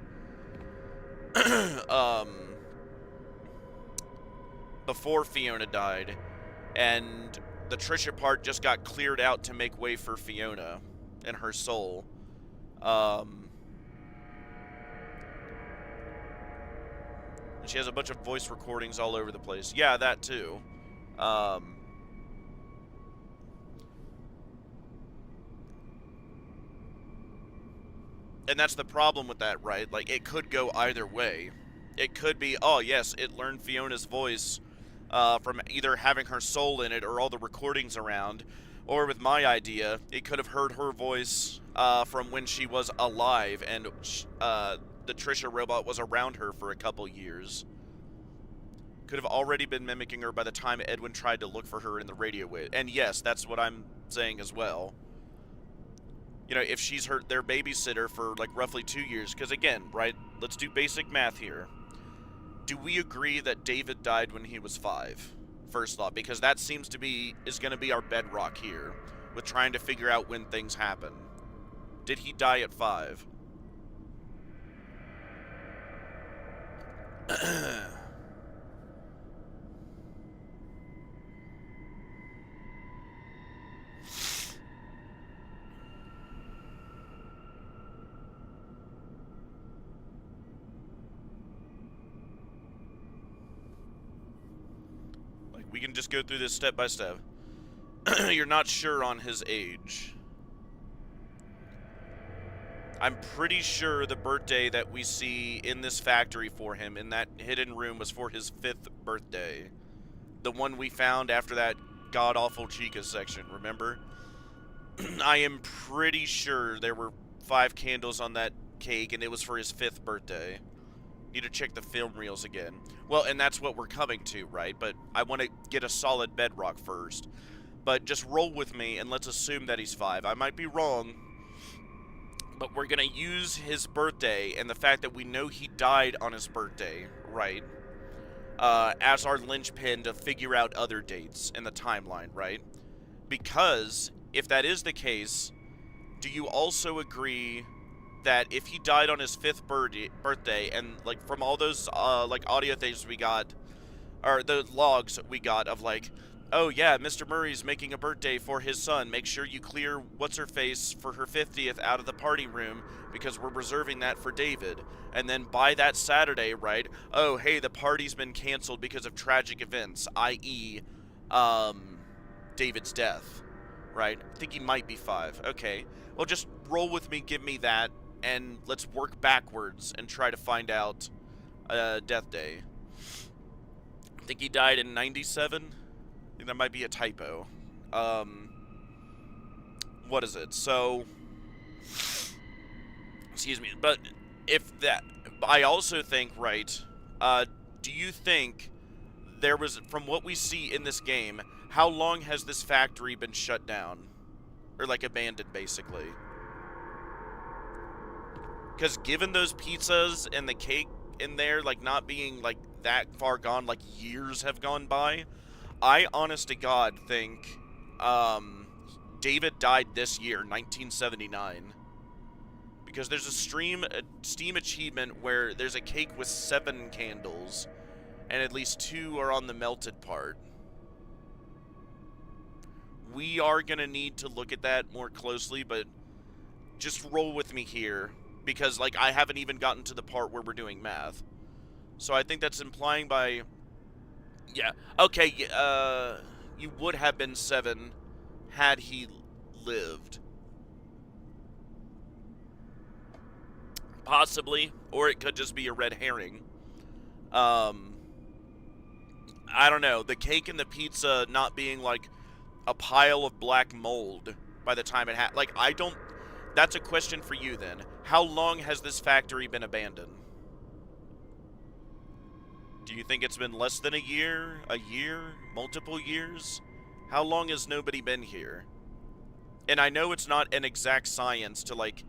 before Fiona died, and the Trisha part just got cleared out to make way for Fiona and her soul. She has a bunch of voice recordings all over the place. Yeah, that too. And that's the problem with that, right? Like, it could go either way. It could be, oh, yes, it learned Fiona's voice from either having her soul in it or all the recordings around. Or with my idea, it could have heard her voice from when she was alive and the Trisha robot was around her for a couple years. Could have already been mimicking her by the time Edwin tried to look for her in the radio wave. And yes, that's what I'm saying as well. You know, if she's their babysitter for, like, roughly 2 years, because again, right, let's do basic math here. Do we agree that David died when he was 5? First off, because that seems to be, is going to be our bedrock here, with trying to figure out when things happen. Did he die at 5? We can just go through this step by step. You're not sure on his age. I'm pretty sure the birthday that we see in this factory for him, in that hidden room, was for his 5th birthday. The one we found after that god-awful Chica section, remember? I am pretty sure there were 5 candles on that cake, and it was for his 5th birthday. Need to check the film reels again. Well, and that's what we're coming to, right? But I want to get a solid bedrock first. But just roll with me, and let's assume that he's 5. I might be wrong, but we're gonna use his birthday and the fact that we know he died on his birthday, right, as our linchpin to figure out other dates in the timeline, right? Because if that is the case, do you also agree that if he died on his 5th birthday, and like from all those like audio things we got, or the logs we got of like, oh yeah, Mr. Murray's making a birthday for his son, make sure you clear what's-her-face for her 50th out of the party room because we're reserving that for David. And then by that Saturday, right, oh hey, the party's been canceled because of tragic events, i.e. David's death, right? I think he might be 5. Okay, well just roll with me, give me that, and let's work backwards and try to find out death day. I think he died in 97. I think that might be a typo. What is it? So, excuse me. But if that, I also think, right, do you think there was, from what we see in this game, how long has this factory been shut down? Or, like, abandoned, basically? Because given those pizzas and the cake in there, like, not being, like, that far gone, like, years have gone by, I, honest to God, think, David died this year, 1979. Because there's a Steam achievement where there's a cake with 7 candles, and at least 2 are on the melted part. We are going to need to look at that more closely, but just roll with me here, because, like, I haven't even gotten to the part where we're doing math. So I think that's implying by... Yeah, okay, you would have been 7 had he lived. Possibly, or it could just be a red herring. I don't know, the cake and the pizza not being, like, a pile of black mold by the time it had... Like, I don't... That's a question for you, then. How long has this factory been abandoned? Do you think it's been less than a year, multiple years? How long has nobody been here? And I know it's not an exact science to, like,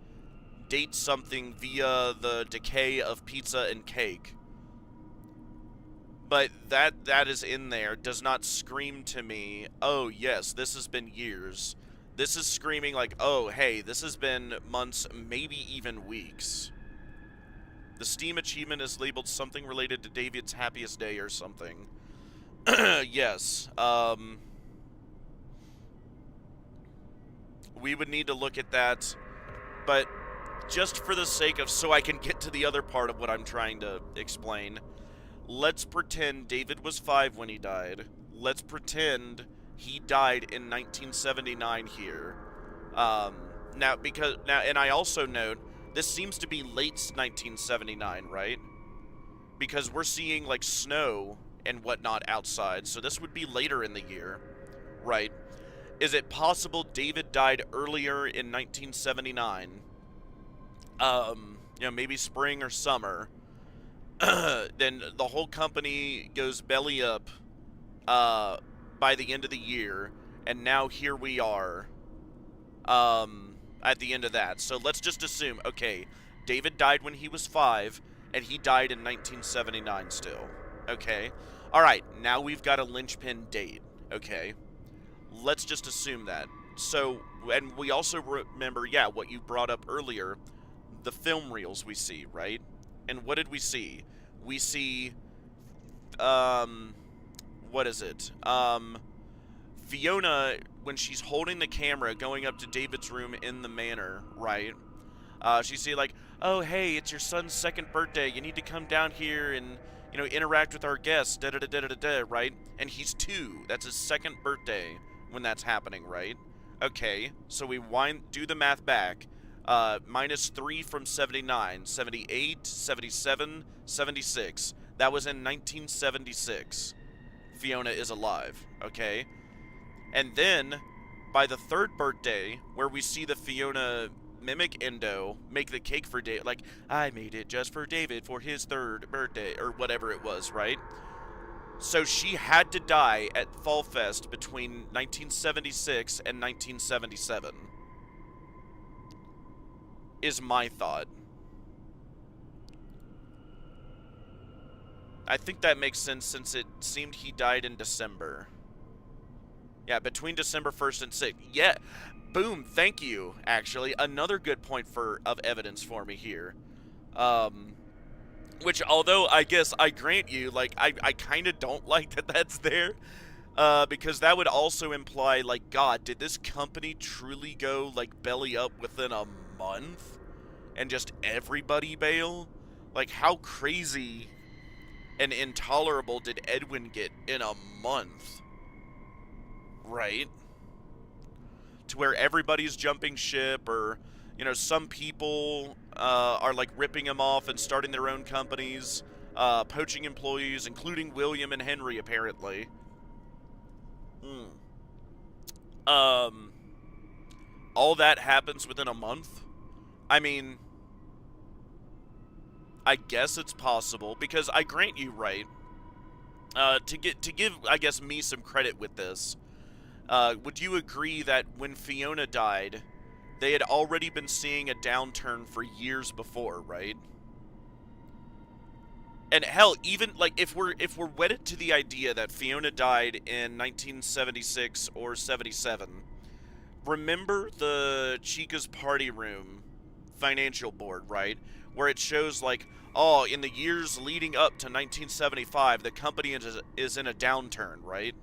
date something via the decay of pizza and cake. But that is in there does not scream to me, oh yes, this has been years. This is screaming like, oh hey, this has been months, maybe even weeks. The Steam achievement is labeled something related to David's happiest day or something. Yes. We would need to look at that, but just for the sake of, so I can get to the other part of what I'm trying to explain, let's pretend David was 5 when he died. Let's pretend he died in 1979 here. Now, and I also note, this seems to be late 1979, right? Because we're seeing, like, snow and whatnot outside, so this would be later in the year, right? Is it possible David died earlier in 1979? You know, maybe spring or summer. Then the whole company goes belly up by the end of the year, and now here we are at the end of that. So let's just assume, okay, David died when he was 5, and he died in 1979 still. Okay? Alright, now we've got a linchpin date. Okay? Let's just assume that. So, and we also remember, yeah, what you brought up earlier, the film reels we see, right? And what did we see? We see, what is it? Fiona, when she's holding the camera going up to David's room in the manor, right? She see like, oh, hey, it's your son's 2nd birthday. You need to come down here and, you know, interact with our guests, da-da-da-da-da-da, right? And he's 2. That's his 2nd birthday when that's happening, right? Okay, so we do the math back. Minus 3 from 79, 78, 77, 76. That was in 1976. Fiona is alive, okay? And then, by the 3rd birthday, where we see the Fiona mimic Endo make the cake for David, like, I made it just for David for his 3rd birthday, or whatever it was, right? So she had to die at Fall Fest between 1976 and 1977. is my thought. I think that makes sense since it seemed he died in December. Yeah, between December 1st and 6th. Yeah, boom, thank you, actually. Another good point of evidence for me here. Which, although I guess I grant you, like, I kind of don't like that that's there. Because that would also imply, like, God, did this company truly go, like, belly up within a month? And just everybody bail? Like, how crazy and intolerable did Edwin get in a month? Right? To where everybody's jumping ship, or, you know, some people are, like, ripping him off and starting their own companies, poaching employees, including William and Henry, apparently. All that happens within a month? I mean, I guess it's possible, because I grant you, right, to give, I guess, me some credit with this, would you agree that when Fiona died, they had already been seeing a downturn for years before, right? And hell, even, like, if we're wedded to the idea that Fiona died in 1976 or 77, remember the Chica's Party Room financial board, right? Where it shows, like, oh, in the years leading up to 1975, the company is in a downturn, right?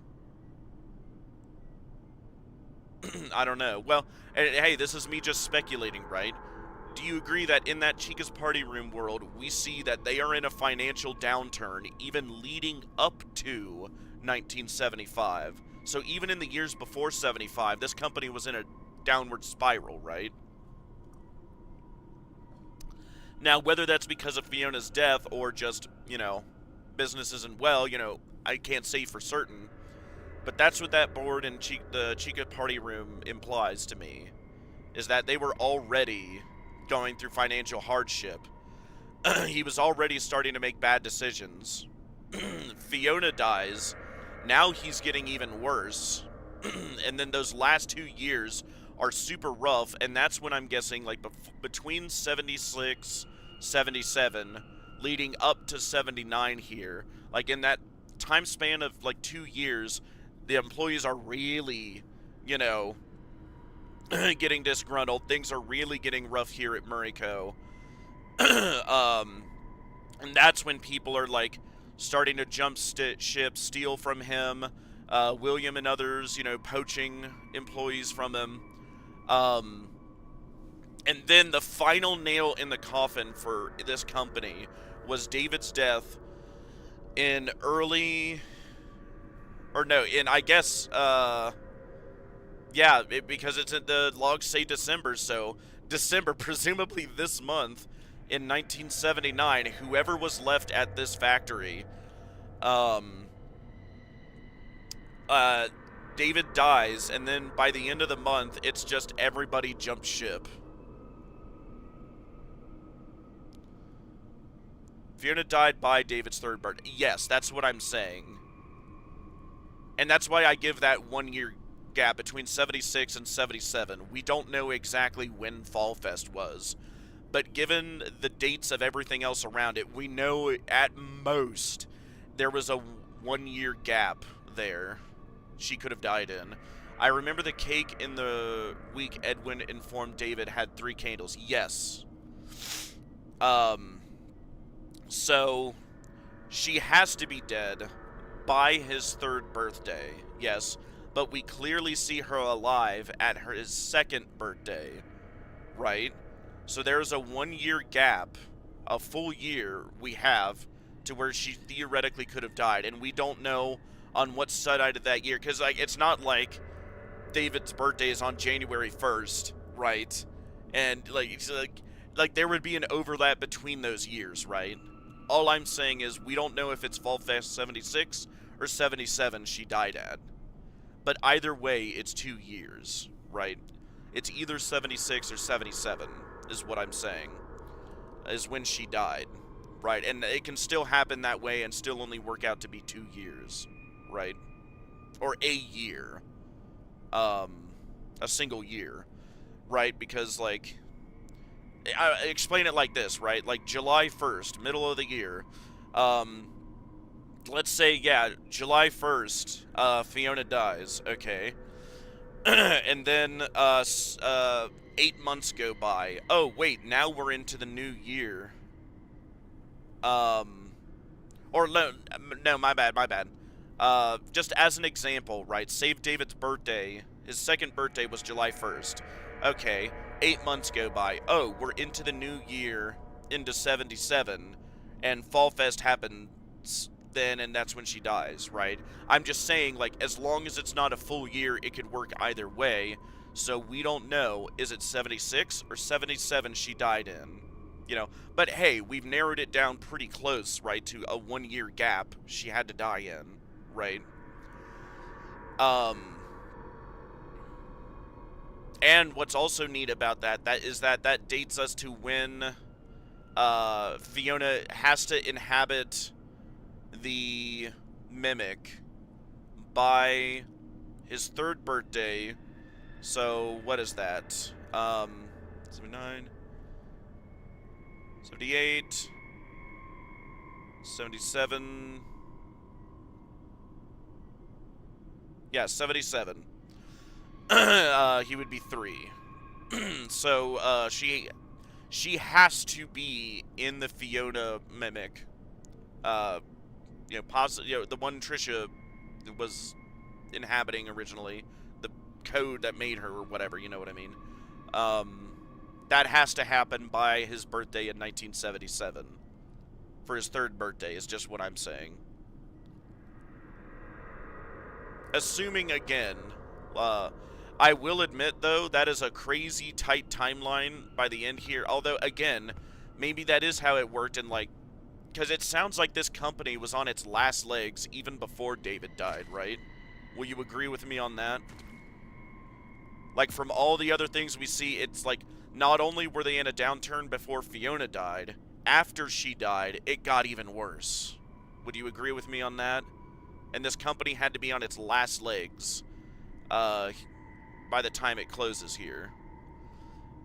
I don't know. Well, hey, this is me just speculating, right? Do you agree that in that Chica's Party Room world, we see that they are in a financial downturn even leading up to 1975? So even in the years before 75, this company was in a downward spiral, right? Now, whether that's because of Fiona's death or just, you know, business isn't well, you know, I can't say for certain. But that's what that board in the Chica Party Room implies to me, is that they were already going through financial hardship. He was already starting to make bad decisions. Fiona dies. Now he's getting even worse. And then those last 2 years are super rough, and that's when I'm guessing, like, between 76, 77, leading up to 79 here, like, in that time span of, like, 2 years, the employees are really, you know, getting disgruntled. Things are really getting rough here at Murray Co. And that's when people are, like, starting to jump ship, steal from him. William and others, you know, poaching employees from him. And then the final nail in the coffin for this company was David's death in I guess, yeah, because the logs say December, so December, presumably this month, in 1979, whoever was left at this factory, David dies, and then by the end of the month, it's just everybody jumps ship. Fiona died by David's third birthday. Yes, that's what I'm saying. And that's why I give that 1 year gap between 76 and 77. We don't know exactly when Fall Fest was. But given the dates of everything else around it, we know at most there was a 1 year gap there she could have died in. I remember the cake in the week Edwin informed David had 3 candles. Yes. So she has to be dead by his 3rd birthday. Yes. But we clearly see her alive at his 2nd birthday. Right? So there's a 1 year gap, a full year we have, to where she theoretically could have died. And we don't know on what side of that year. Because, like, it's not like David's birthday is on January 1st, right? And, like there would be an overlap between those years, right? All I'm saying is we don't know if it's Fall Fest 76 or 77 she died at. But either way, it's 2 years, right? It's either 76 or 77, is what I'm saying, is when she died, right? And it can still happen that way and still only work out to be 2 years, right? Or a year. A single year, right? Because, like, I explain it like this, right? Like July 1st, middle of the year. Um, let's say, yeah, July 1st, Fiona dies, okay. And then 8 months go by. Oh, wait, now we're into the new year. Or no, my bad. Just as an example, right? Save David's birthday. His second birthday was July 1st. Okay, 8 months go by. Oh, we're into the new year, into 77, and Fall Fest happens then, and that's when she dies, right? I'm just saying, like, as long as it's not a full year, it could work either way. So we don't know, is it 76 or 77 she died in? You know, but hey, we've narrowed it down pretty close, right, to a 1 year gap she had to die in, right? And what's also neat about that is that dates us to when Fiona has to inhabit the mimic by his third birthday. So what is that? 79, 78, 77. Yeah, 77. He would be 3. So she has to be in the Fiona mimic. The one Trisha was inhabiting originally, the code that made her or whatever, you know what I mean. That has to happen by his birthday in 1977. For his third birthday is just what I'm saying. Assuming again, I will admit though, that is a crazy tight timeline by the end here. Although again, maybe that is how it worked, and like, because it sounds like this company was on its last legs even before David died, right? Will you agree with me on that? Like, from all the other things we see, it's like, not only were they in a downturn before Fiona died, after she died, it got even worse. Would you agree with me on that? And this company had to be on its last legs by the time it closes here.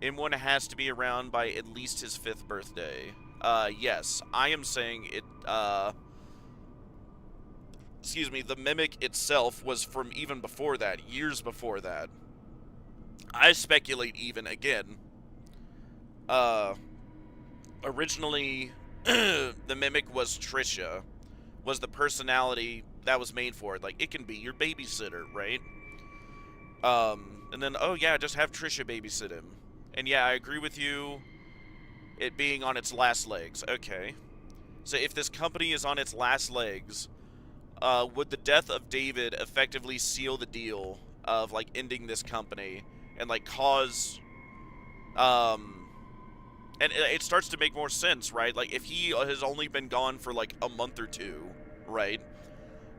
M1 has to be around by at least his 5th birthday. Yes, I am saying it, excuse me, the Mimic itself was from even before that, years before that. I speculate even, again, originally, the Mimic was Trisha, was the personality that was made for it. Like, it can be your babysitter, right? And then, oh yeah, just have Trisha babysit him. And yeah, I agree with you, it being on its last legs. Okay. So if this company is on its last legs, would the death of David effectively seal the deal of, like, ending this company and, like, cause, and it starts to make more sense, right? Like, if he has only been gone for, like, a month or two, right?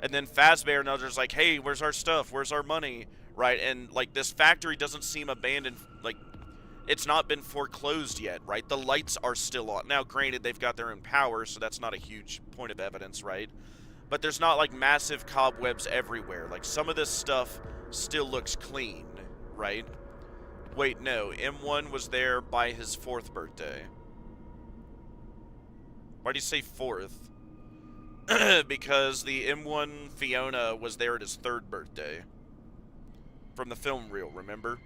And then Fazbear and others like, hey, where's our stuff? Where's our money? Right? And, like, this factory doesn't seem abandoned. Like, it's not been foreclosed yet, right? The lights are still on. Now, granted, they've got their own power, so that's not a huge point of evidence, right? But there's not, like, massive cobwebs everywhere. Like, some of this stuff still looks clean, right? Wait, no. M1 was there by his 4th birthday. Why do you say 4th? Because the M1 Fiona was there at his 3rd birthday. From the film reel, remember?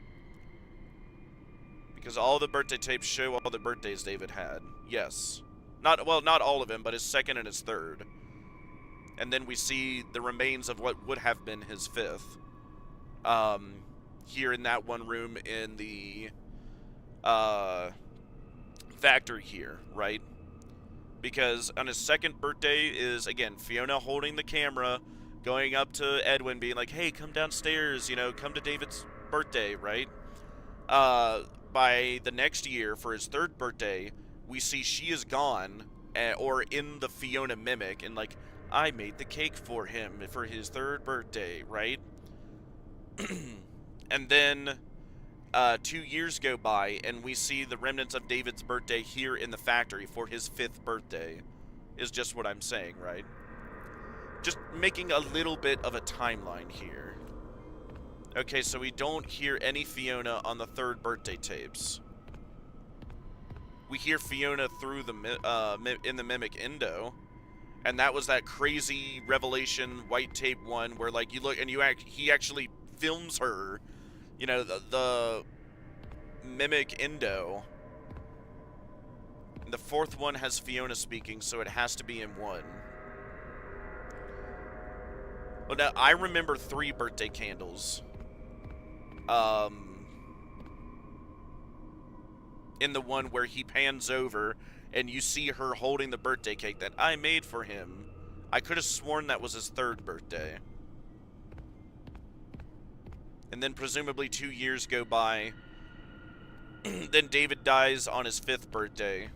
Because all the birthday tapes show all the birthdays David had. Yes. Not all of them, but his 2nd and his 3rd. And then we see the remains of what would have been his 5th. Here in that one room in the factory here, right? Because on his 2nd birthday is, again, Fiona holding the camera, going up to Edwin, being like, hey, come downstairs, you know, come to David's birthday, right? By the next year, for his 3rd birthday, we see she is gone, or in the Fiona mimic, and like, I made the cake for him for his 3rd birthday, right? And then 2 years go by, and we see the remnants of David's birthday here in the factory for his 5th birthday, is just what I'm saying, right? Just making a little bit of a timeline here. Okay, so we don't hear any Fiona on the 3rd birthday tapes. we hear Fiona through the in the mimic endo, and that was that crazy revelation white tape one where like you look and he actually films her, you know, the mimic endo. The fourth one has Fiona speaking, so it has to be in one. Well, now I remember 3 birthday candles. In the one where he pans over and you see her holding the birthday cake that I made for him. I could have sworn that was his 3rd birthday. And then presumably 2 years go by. Then David dies on his 5th birthday.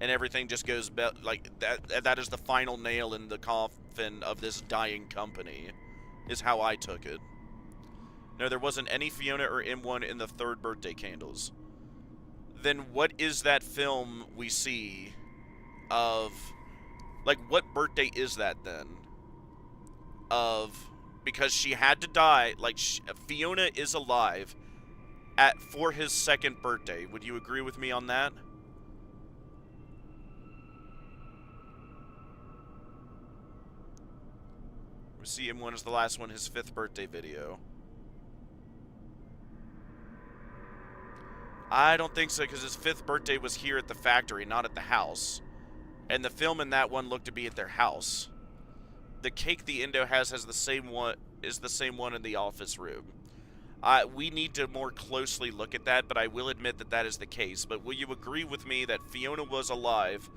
And everything just goes like that. That is the final nail in the coffin of this dying company, is how I took it. No, there wasn't any Fiona or M1 in the 3rd birthday candles. Then what is that film we see of, like, what birthday is that then? Because she had to die, like, Fiona is alive for his 2nd birthday. Would you agree with me on that? We see M1 as the last one, his 5th birthday video. I don't think so, because his 5th birthday was here at the factory, not at the house. And the film in that one looked to be at their house. The cake the endo has the same one in the office room. We need to more closely look at that, but I will admit that that is the case. But will you agree with me that Fiona was alive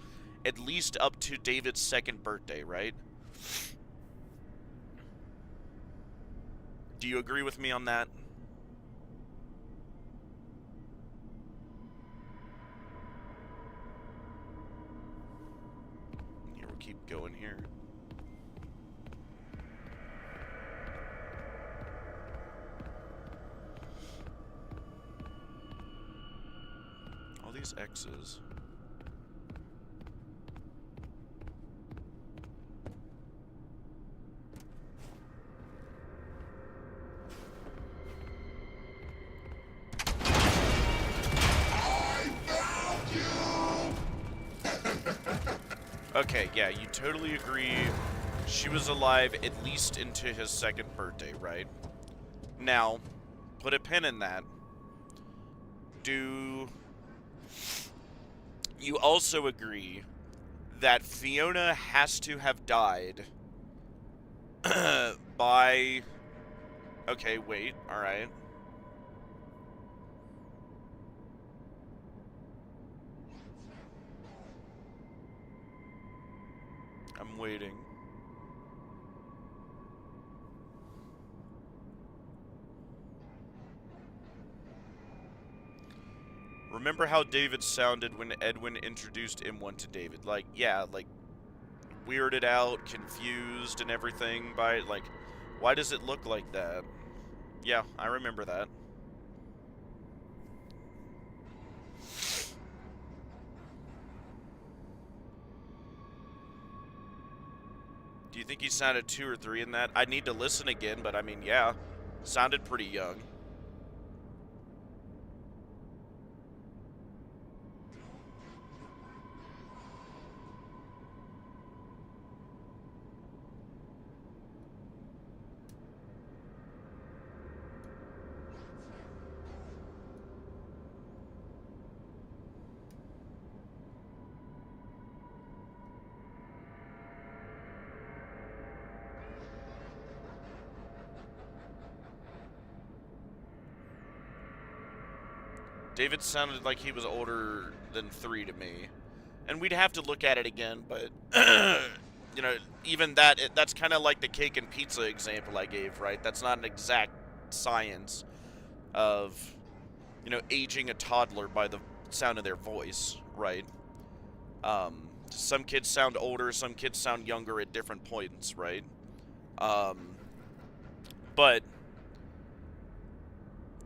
at least up to David's 2nd birthday, right? Do you agree with me on that? Here, we'll keep going here. All these X's. Okay, yeah, you totally agree. She was alive at least into his 2nd birthday, right? Now, put a pin in that. Do you also agree that Fiona has to have died by... Okay, wait, alright. I'm waiting. Remember how David sounded when Edwin introduced M1 to David? Like, yeah, like, weirded out, confused, and everything by, like, why does it look like that? Yeah, I remember that. Do you think he sounded 2 or 3 in that? I'd need to listen again, but I mean, yeah. Sounded pretty young. David sounded like he was older than 3 to me. And we'd have to look at it again, but, you know, even that, that's kind of like the cake and pizza example I gave, right? That's not an exact science of, you know, aging a toddler by the sound of their voice, right? Some kids sound older, some kids sound younger at different points, right? But...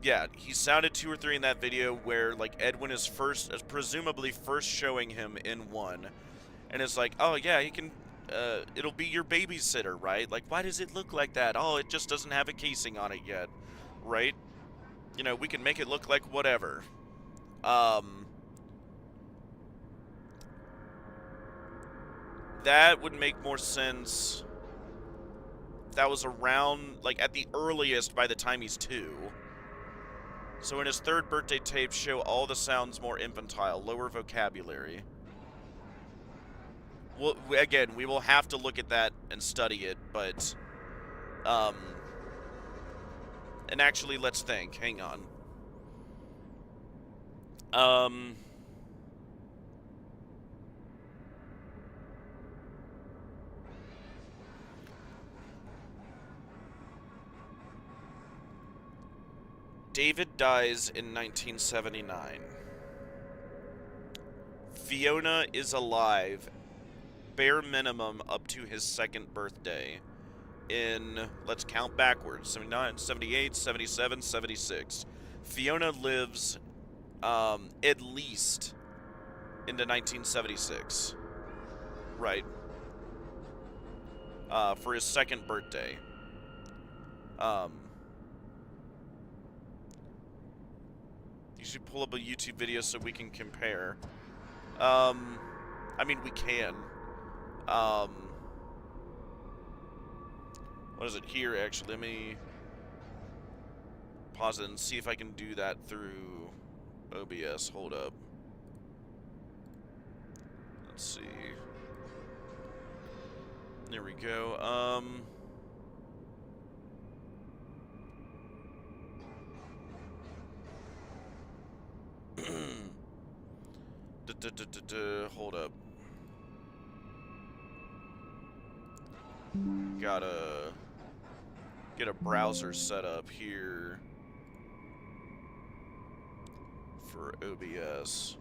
yeah, he sounded 2 or 3 in that video where, like, Edwin is presumably first showing him in 1. And it's like, oh, yeah, he can, it'll be your babysitter, right? Like, why does it look like that? Oh, it just doesn't have a casing on it yet, right? You know, we can make it look like whatever. that would make more sense. That was around, like, at the earliest by the time he's 2. So in his 3rd birthday tape, show all the sounds more infantile, lower vocabulary. Well, again, we will have to look at that and study it, but, and actually, let's think. Hang on. David dies in 1979. Fiona is alive, bare minimum, up to his 2nd birthday. In, let's count backwards, 79, 78, 77, 76. Fiona lives, at least into 1976. Right. For his 2nd birthday. You should pull up a YouTube video so we can compare. I mean, we can. What is it here, actually? Let me pause it and see if I can do that through OBS. Hold up. Let's see. There we go. Hold up. Gotta get a browser set up here for OBS.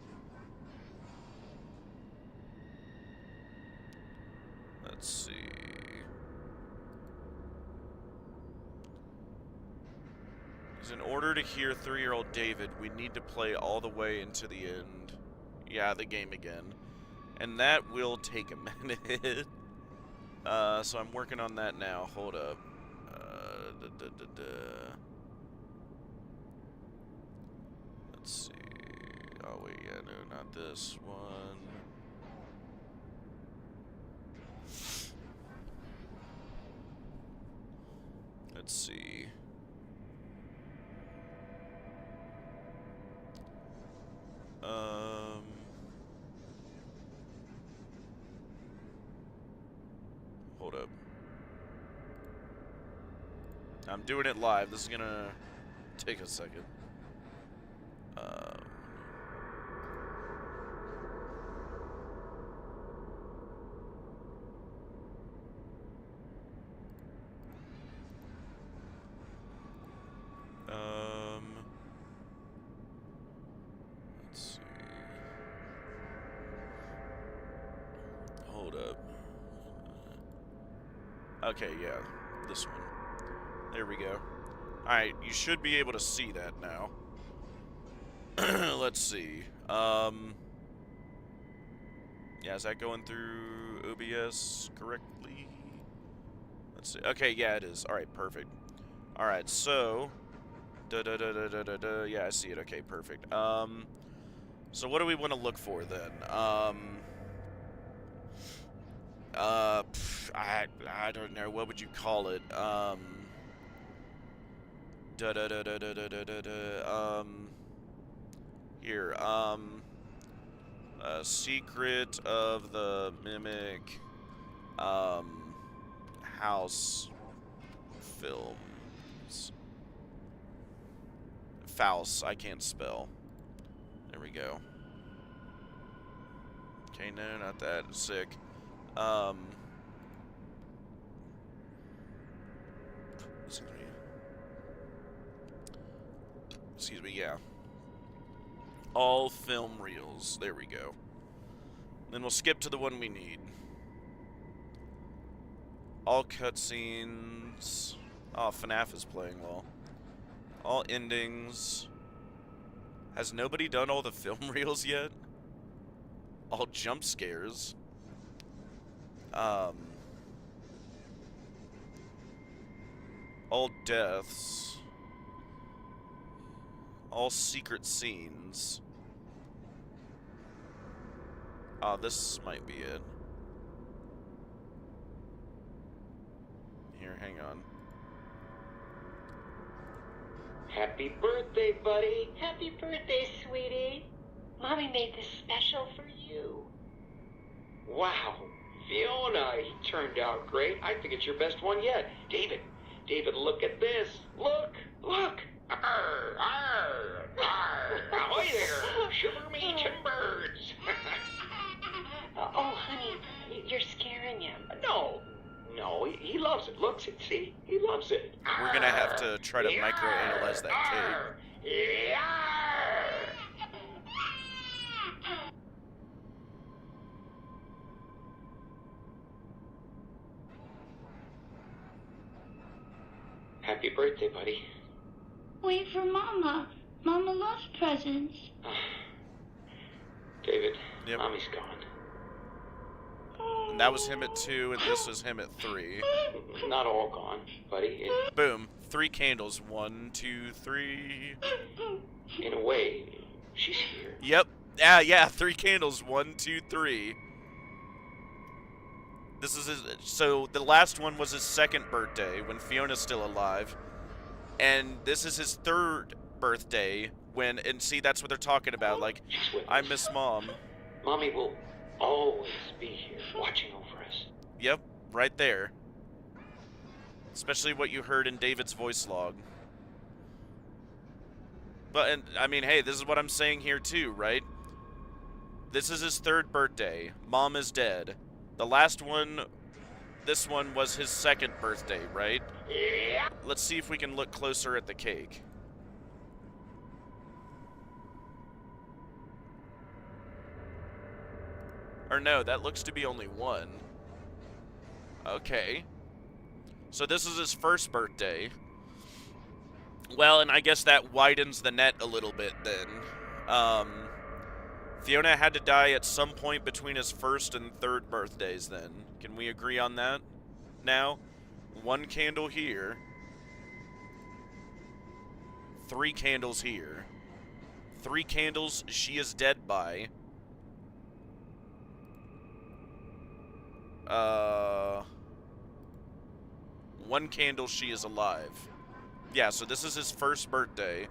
Let's see. Because in order to hear 3-year-old David, we need to play all the way into the end. Yeah, the game again. And that will take a minute. So I'm working on that now. Hold up. Let's see. Oh, wait, yeah, no, not this one. Let's see. Hold up. I'm doing it live. This is gonna take a second. Let's see. Hold up. Okay, yeah, this one. There we go. Alright, you should be able to see that now. Let's see. Yeah, is that going through OBS correctly? Let's see. Okay, yeah, it is. Alright, perfect. Alright, so... Yeah, I see it. Okay, perfect. So what do we want to look for, then? I don't know. What would you call it? Here, Secret of the Mimic, House Films. Faust, I can't spell. There we go. Okay, no, not that. Sick. Excuse me, yeah. All film reels. There we go. Then we'll skip to the one we need. All cutscenes. Oh, FNAF is playing well. All endings. Has nobody done all the film reels yet? All jump scares. All deaths. All secret scenes. Oh, this might be it. Hang on. Happy birthday, buddy. Happy birthday, sweetie. Mommy made this special for you. Wow. Fiona, he turned out great. I think it's your best one yet. David, look at this. Look. Arr, arr, arr. Ahoy there, shiver me timbers. Oh, honey, you're scaring him. No, he loves it. Look, see, he loves it. We're gonna have to try to microanalyze that cake. Happy birthday, buddy. Wait for Mama. Mama loves presents. David, Yep. Mommy's gone. And that was him at 2, and this is him at 3. Not all gone, buddy. Boom. 3 candles. 1, 2, 3. In a way, she's here. Yep. Yeah, 3 candles. 1, 2, 3. This is his, so the last one was his 2nd birthday when Fiona's still alive. And this is his 3rd birthday when, and see, that's what they're talking about. Like, She's with I us. miss Mom. Mommy will always be here, watching over us. Yep, right there. Especially what you heard in David's voice log. But, and I mean, hey, this is what I'm saying here too, right? This is his 3rd birthday. Mom is dead. The last one, this one was his 2nd birthday, right? Yeah. Let's see if we can look closer at the cake. Or no, that looks to be only 1. Okay. So this is his 1st birthday. Well, and I guess that widens the net a little bit then. Fiona had to die at some point between his 1st and 3rd birthdays then. Can we agree on that now? 1 candle here. 3 candles here. 3 candles she is dead by. 1 candle she is alive. Yeah, so this is his 1st birthday.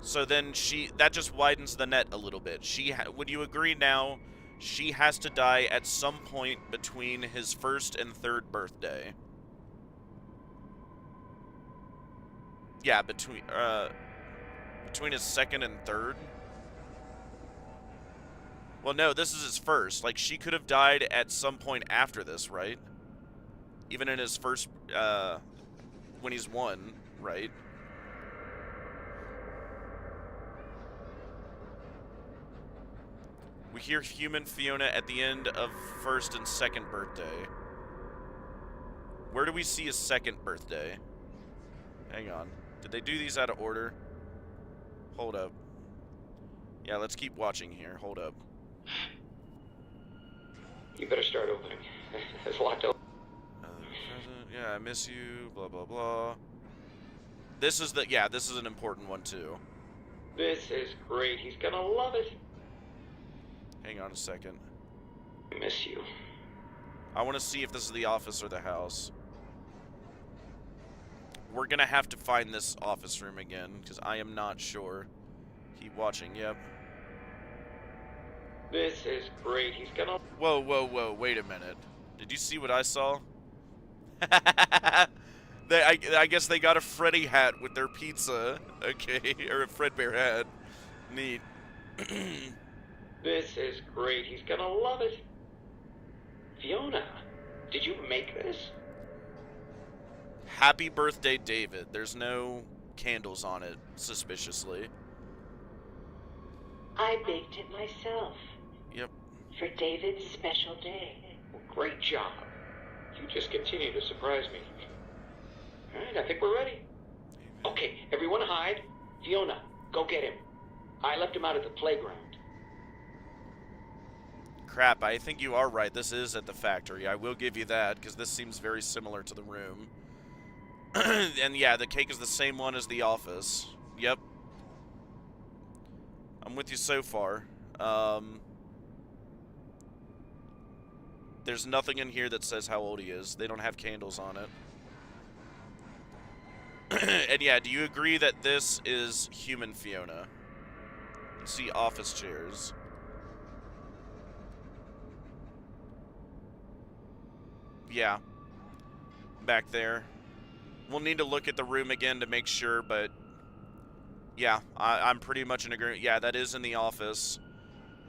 So then that just widens the net a little bit. Would you agree now she has to die at some point between his 1st and 3rd birthday? Yeah, between his 2nd and 3rd? Well, no, this is his 1st. Like, she could have died at some point after this, right? Even in his 1st, when he's 1, right? We hear human Fiona at the end of 1st and 2nd birthday. Where do we see his 2nd birthday? Hang on. Did they do these out of order? Hold up. Yeah, let's keep watching here. Hold up. You better start opening. There's a lot to open. Yeah, I miss you, blah, blah, blah. This is an important one, too. This is great. He's gonna love it. Hang on a second. I miss you. I want to see if this is the office or the house. We're gonna have to find this office room again, because I am not sure. Keep watching, yep. This is great. He's gonna... Whoa, whoa, whoa, wait a minute. Did you see what I saw? I guess they got a Freddy hat with their pizza. Okay, or a Fredbear hat. Neat. This is great. He's gonna love it. Fiona, did you make this? Happy birthday, David. There's no candles on it, suspiciously. I baked it myself. Yep. For David's special day. Well, great job. You just continue to surprise me. All right, I think we're ready. Okay, everyone hide. Fiona, go get him. I left him out at the playground. Crap, I think you are right. This is at the factory. I will give you that, because this seems very similar to the room. And yeah, the cake is the same one as the office. Yep. I'm with you so far. There's nothing in here that says how old he is. They don't have candles on it. And yeah, do you agree that this is human Fiona? See office chairs. Yeah. Back there. We'll need to look at the room again to make sure, but yeah, I'm pretty much in agreement. Yeah, that is in the office.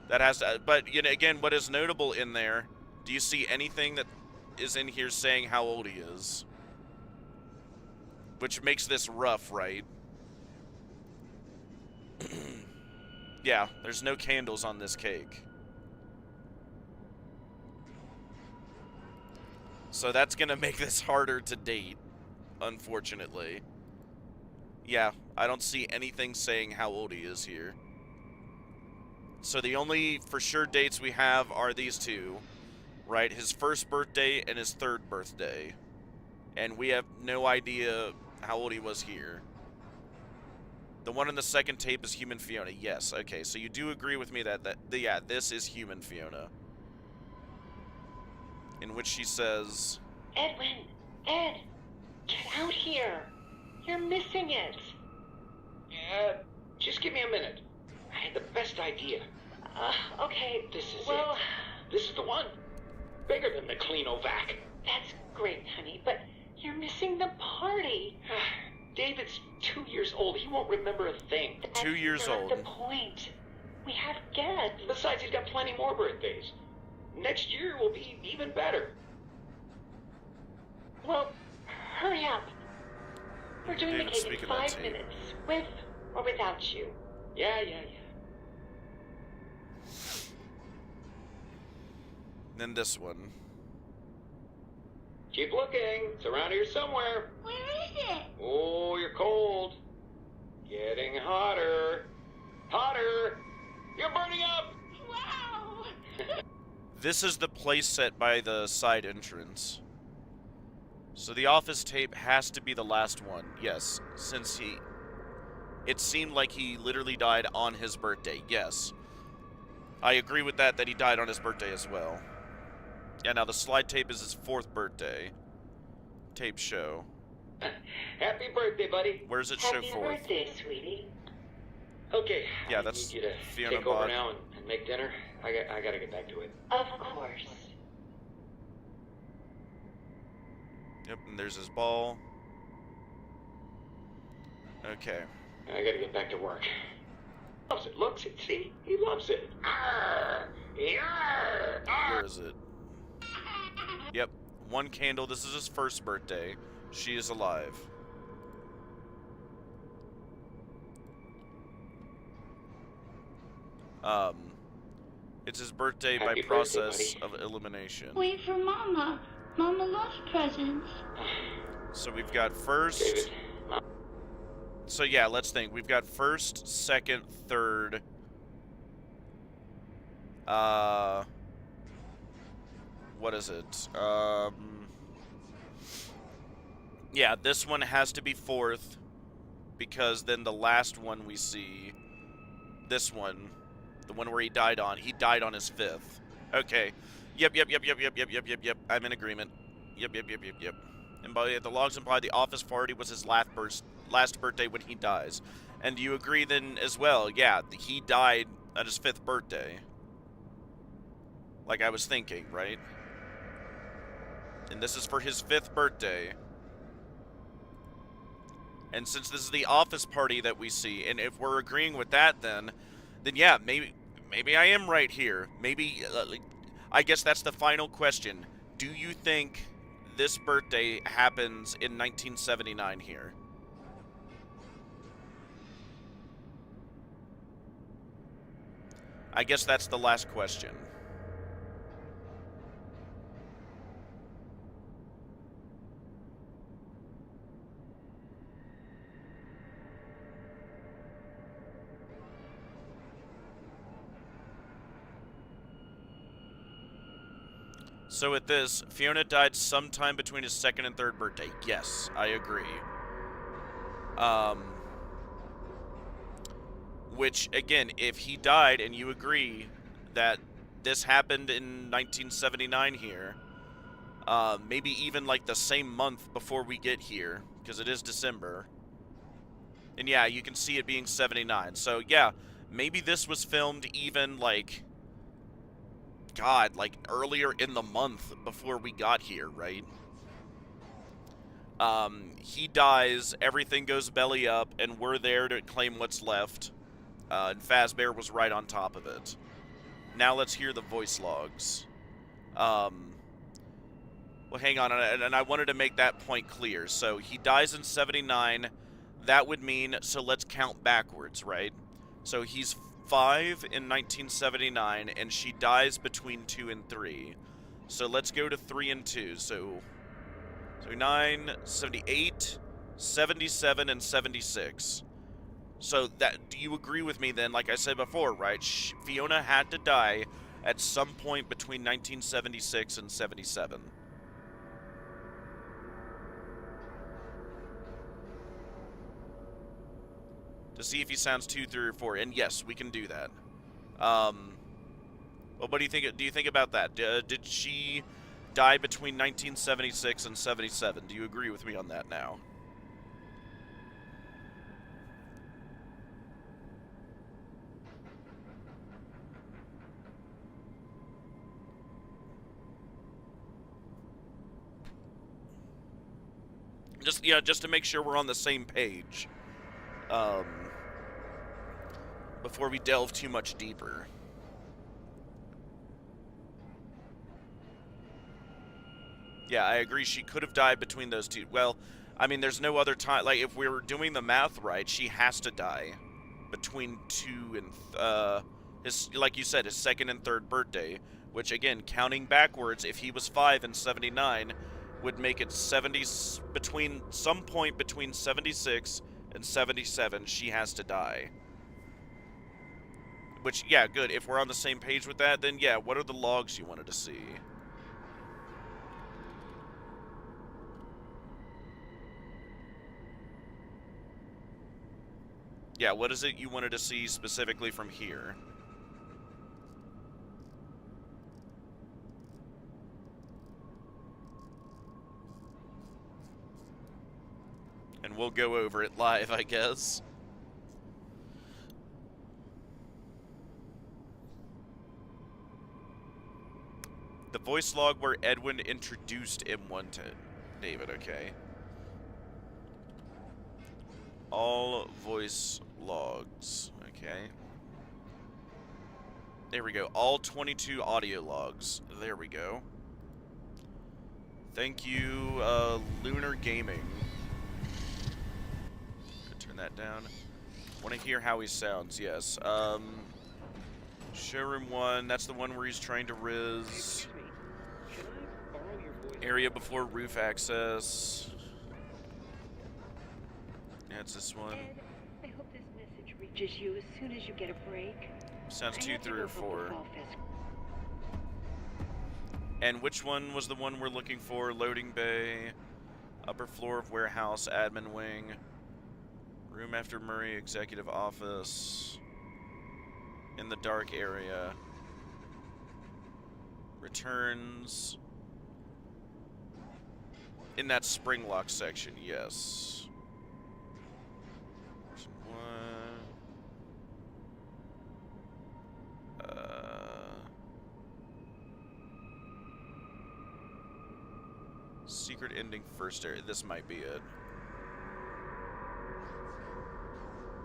That has to, but you know, again, what is notable in there, do you see anything that is in here saying how old he is? Which makes this rough, right? Yeah, there's no candles on this cake. So that's gonna make this harder to date, unfortunately. Yeah, I don't see anything saying how old he is here. So the only for sure dates we have are these two, right? His first birthday and his third birthday. And we have no idea how old he was here. The one in the second tape is human Fiona. Yes, okay, so you do agree with me that, yeah, this is human Fiona. In which she says... Edwin! Ed! Get out here! You're missing it! Just give me a minute. I had the best idea. Okay, This is well, it. This is the one. Bigger than the Cleanovac. that's great, honey, but you're missing the party. David's 2 years old. He won't remember a thing. That's 2 years not old. the point. We have guests. Besides, he's got plenty more birthdays. Next year will be even better. Well, hurry up. We're doing the David, cake speak in of that 5 tape. minutes, with or without you. Yeah. Then this one. Keep looking. It's around here somewhere. Where is it? Oh, you're cold. Getting hotter. Hotter. You're burning up. Wow! This is the place set by the side entrance. So the office tape has to be the last one, yes, since it seemed like he literally died on his birthday, yes. I agree with that he died on his birthday as well. Yeah, now the slide tape is his 4th birthday. Tape show. Happy birthday, buddy. Where's it show Happy 4th? birthday, sweetie. Okay. Yeah, I that's need you to Fiona take over Bond. now and make dinner. I gotta get back to it. Of course. Yep, and there's his ball. Okay. I gotta get back to work. Loves it. Looks it. See? He loves it. Arr! Yarr! Arr! Where is it? Yep, 1 candle. This is his 1st birthday. She is alive. It's his birthday by Happy process birthday, of elimination. Wait for Mama. Mama loves presents. So we've got first. David. So yeah, let's think. We've got 1st, 2nd, 3rd. What is it? Yeah, this one has to be 4th because then the last one we see, this one, the one where he died on his 5th. Okay. Yep. I'm in agreement. Yep. And by the logs imply the office party was his last birthday when he dies. And do you agree then as well? Yeah, he died at his 5th birthday. Like I was thinking, right? And this is for his 5th birthday. And since this is the office party that we see, and if we're agreeing with that, then yeah, maybe I am right here. Maybe, I guess that's the final question. Do you think this birthday happens in 1979 here? I guess that's the last question. So with this, Fiona died sometime between his 2nd and 3rd birthday. Yes, I agree. Which, again, if he died and you agree that this happened in 1979 here, maybe even like the same month before we get here, because it is December, And yeah, you can see it being 79. So yeah, maybe this was filmed even like, God, like earlier in the month before we got here, right? He dies, everything goes belly up, and we're there to claim what's left. And Fazbear was right on top of it. Now let's hear the voice logs. Well, hang on, and I wanted to make that point clear. So he dies in 79. That would mean, so let's count backwards, right? So he's 5 in 1979, and she dies between 2 and 3. So let's go to 3 and 2. So 9, 78, 77, and 76. So that, do you agree with me then, like I said before, right? Fiona had to die at some point between 1976 and 77. To see if he sounds 2, 3, or 4. And yes, we can do that. Well, what do you think? Do you think about that? Did she die between 1976 and 77? Do you agree with me on that now? Just to make sure we're on the same page. Before we delve too much deeper. Yeah, I agree. She could have died between those two. Well, I mean, there's no other time. Like, if we were doing the math right, she has to die between 2 and his, like you said, his 2nd and 3rd birthday. Which, again, counting backwards, if he was 5 and 79, would make it 70 between some point between 76 and 77. She has to die. Which, yeah, good. If we're on the same page with that, then yeah. What are the logs you wanted to see? Yeah, what is it you wanted to see specifically from here? And we'll go over it live, I guess. The voice log where Edwin introduced M1 to David, okay. All voice logs, okay. There we go, all 22 audio logs. There we go. Thank you, Lunar Gaming. Turn that down. Want to hear how he sounds, yes. Showroom 1, that's the one where he's trying to riz. Area before roof access. Yeah, it's this one. Ed, I hope this message reaches you as soon as you get a break. Sounds 2, I have to 3, go or help the 4. Fall Fest. And which one was the one we're looking for? Loading bay, upper floor of warehouse, admin wing, room after Murray, executive office, in the dark area, returns, in that spring lock section, yes. Secret ending first area. This might be it.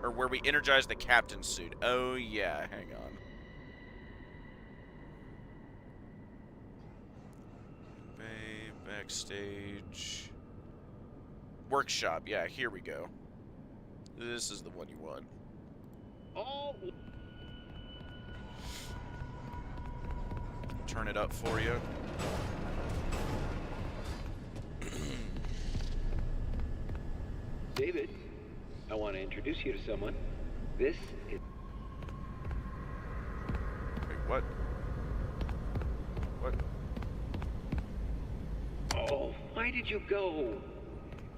Or where we energize the captain's suit. Oh, yeah. Hang on. Bay, backstage. Workshop. Yeah, here we go. This is the one you want. Oh. Turn it up for you. David, I want to introduce you to someone. This is... Wait, what? What? Oh, why did you go?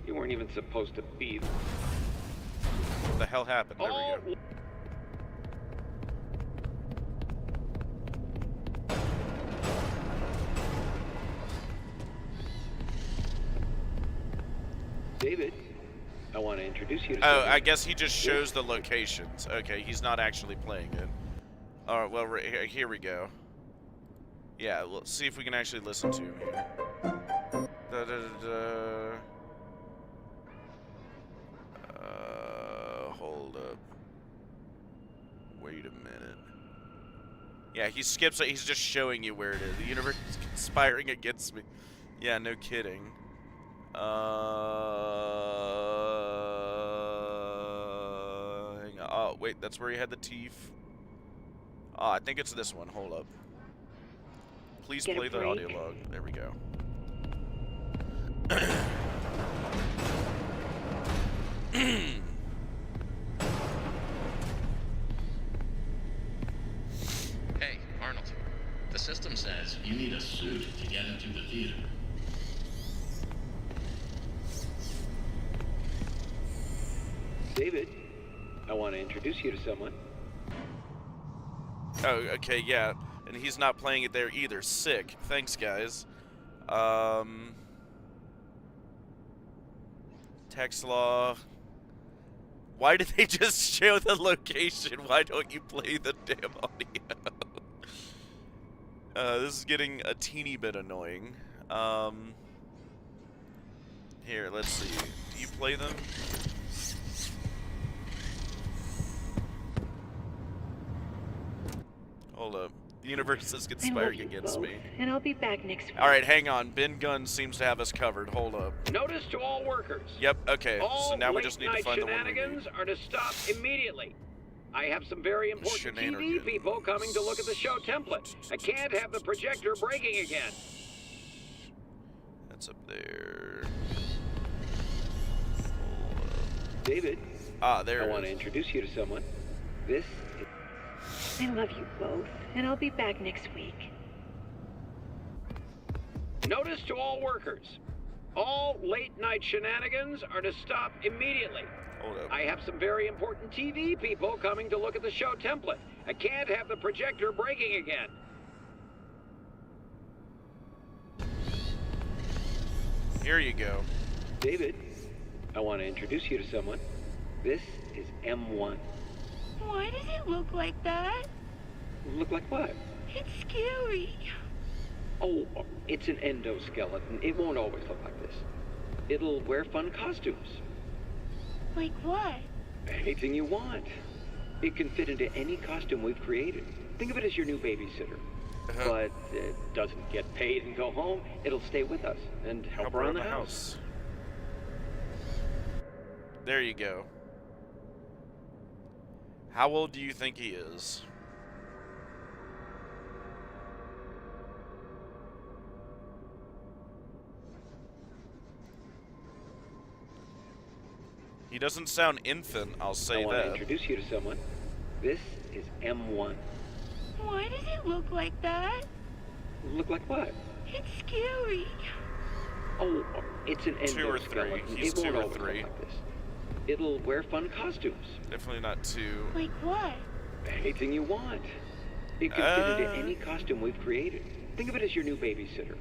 You weren't even supposed to be there. What the hell happened? There we go. David, I want to introduce you to Oh, someone. I guess he just shows the locations. Okay, he's not actually playing it. All right, well, here we go. Yeah, let's see if we can actually listen to him here. Da, da, da, da. Hold up. Wait a minute. Yeah, he skips it. He's just showing you where it is. The universe is conspiring against me. Yeah, no kidding. Hang on. Oh, wait, that's where he had the teeth. Oh, I think it's this one. Hold up. Please Get a play the break. audio log. There we go. Hey, Arnold. The system says You need a suit to get into the theater. David, I want to introduce you to someone. Oh, okay, yeah. And he's not playing it there either. Sick. Thanks, guys. Text law. Why did they just show the location? Why don't you play the damn audio? This is getting a teeny bit annoying. Here, let's see. Do you play them? Hold up. The universe is I love conspiring you against both, me. and I'll be back next week. Alright, hang on. Ben Gunn seems to have us covered. Hold up. Notice to all workers. Yep, okay. All So now we just need to late-night find the one we shenanigans need. are to stop immediately. I have some very important TV Shenanigans. people coming to look at the show template. I can't have the projector breaking again. That's up there. David, Ah, there I it want to is. introduce you to someone. This is... I love you both, and I'll be back next week. Notice to all workers. All late-night shenanigans are to stop immediately. Hold up. I have some very important TV people coming to look at the show template. I can't have the projector breaking again. Here you go. David, I want to introduce you to someone. This is M1. Why does it look like that? Look like what? It's scary. Oh, it's an endoskeleton. It won't always look like this. It'll wear fun costumes. Like what? Anything you want. It can fit into any costume we've created. Think of it as your new babysitter. But it doesn't get paid and go home. It'll stay with us and help around the house. There you go. How old do you think he is? He doesn't sound infant, I'll say I want to that. introduce you to someone. This is M1. Why does it look like that? Look like what? It's scary. Oh, it's an 2 or 3. endoskeleton. He's It won't 2 or always 3. look like this. It'll wear fun costumes. Definitely not 2. Like what? Anything you want. It can fit into any costume we've created. Think of it as your new babysitter.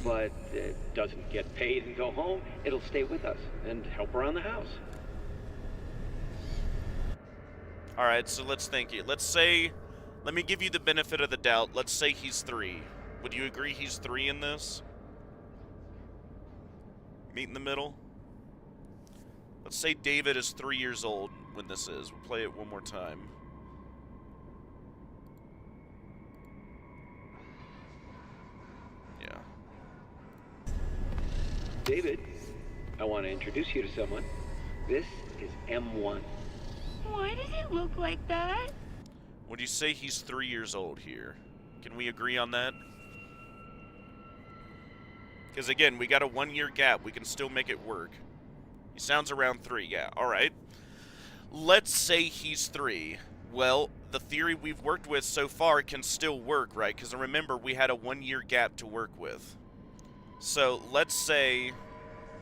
But it doesn't get paid and go home. It'll stay with us and help around the house. Alright, so let's think. Let's say, let me give you the benefit of the doubt. Let's say he's 3. Would you agree he's 3 in this? Meet in the middle? Let's say David is 3 years old when this is. We'll play it one more time. Yeah. David, I want to introduce you to someone. This is M1. Why does it look like that? Would you say he's 3 years old here? Can we agree on that? Because again, we got a 1-year gap. We can still make it work. He sounds around 3, yeah. Alright. Let's say he's 3. Well, the theory we've worked with so far can still work, right? Because remember, we had a 1-year gap to work with. So, let's say...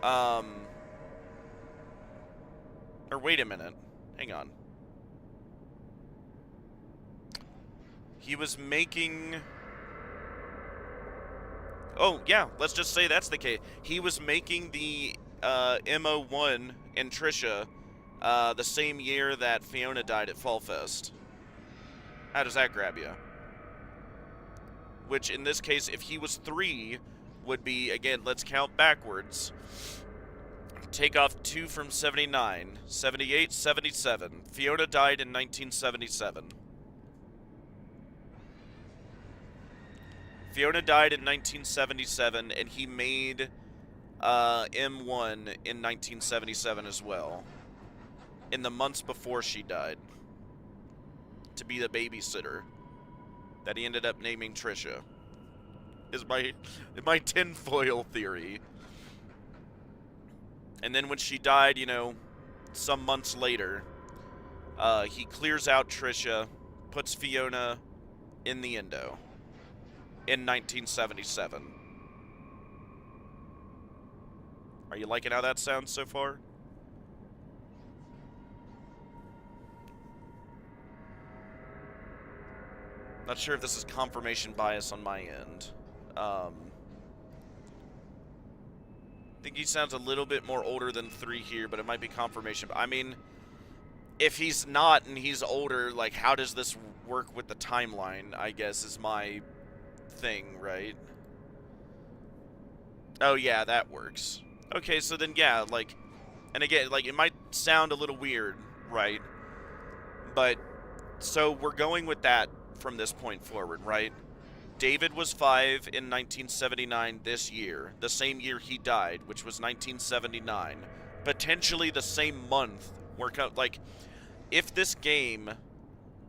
Or wait a minute. Hang on. He was making... Oh, yeah, let's just say that's the case. He was making the MO1 and Trisha the same year that Fiona died at Fall Fest. How does that grab you? Which, in this case, if he was 3, would be, again, let's count backwards. Take off 2 from 79. 78, 77. Fiona died in 1977. Fiona died in 1977, and he made M1 in 1977 as well. In the months before she died. To be the babysitter. That he ended up naming Trisha. Is my tinfoil theory. And then when she died, you know, some months later, he clears out Trisha, puts Fiona in the endo. In 1977. Are you liking how that sounds so far? Not sure if this is confirmation bias on my end. I think he sounds a little bit more older than 3 here, but it might be confirmation. I mean, if he's not and he's older, like, how does this work with the timeline, I guess, is my thing, right? Oh, yeah, that works. Okay, so then, yeah, like, and again, like, it might sound a little weird, right? But, so we're going with that from this point forward, right? David was 5 in 1979 this year, the same year he died, which was 1979. Potentially the same month. Like, if this game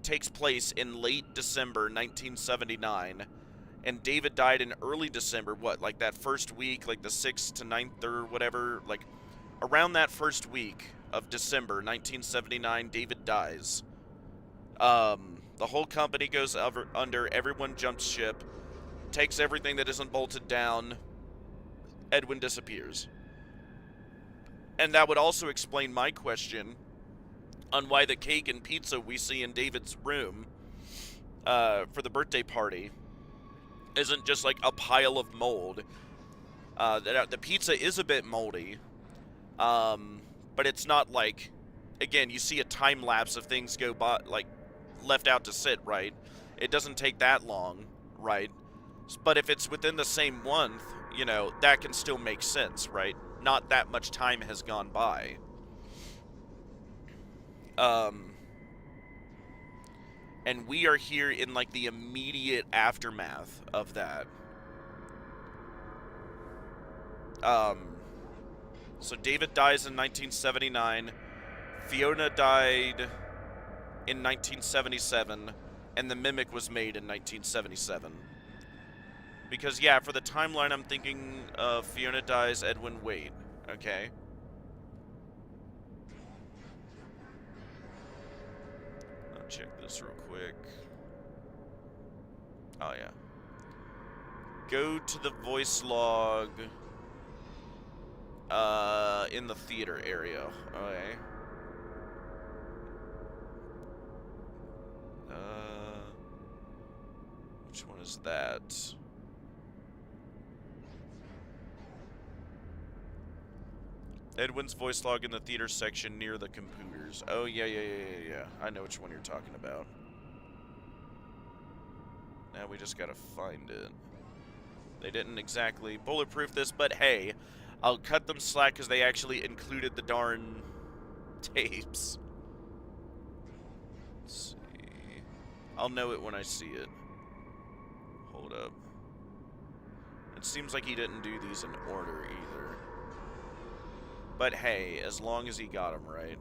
takes place in late December 1979, and David died in early December, what, like that first week, like the 6th to 9th or whatever, like around that first week of December 1979, David dies. The whole company goes under, everyone jumps ship, takes everything that isn't bolted down, Edwin disappears. And that would also explain my question on why the cake and pizza we see in David's room for the birthday party isn't just like a pile of mold. The pizza is a bit moldy, but it's not like, again, you see a time lapse of things go by, like, left out to sit, right? It doesn't take that long, right? But if it's within the same month, you know, that can still make sense, right? Not that much time has gone by. And we are here in, like, the immediate aftermath of that. So David dies in 1979. Fiona died in 1977, and the Mimic was made in 1977. Because, yeah, for the timeline, I'm thinking Fiona dies, Edwin wait. Okay. I'll check this real quick. Oh, yeah. Go to the voice log in the theater area. Okay. Which one is that? Edwin's voice log in the theater section near the computers. Oh, yeah. I know which one you're talking about. Now we just gotta find it. They didn't exactly bulletproof this, but hey, I'll cut them slack because they actually included the darn tapes. Let's see. I'll know it when I see it. Hold up. It seems like he didn't do these in order either. But hey, as long as he got them right.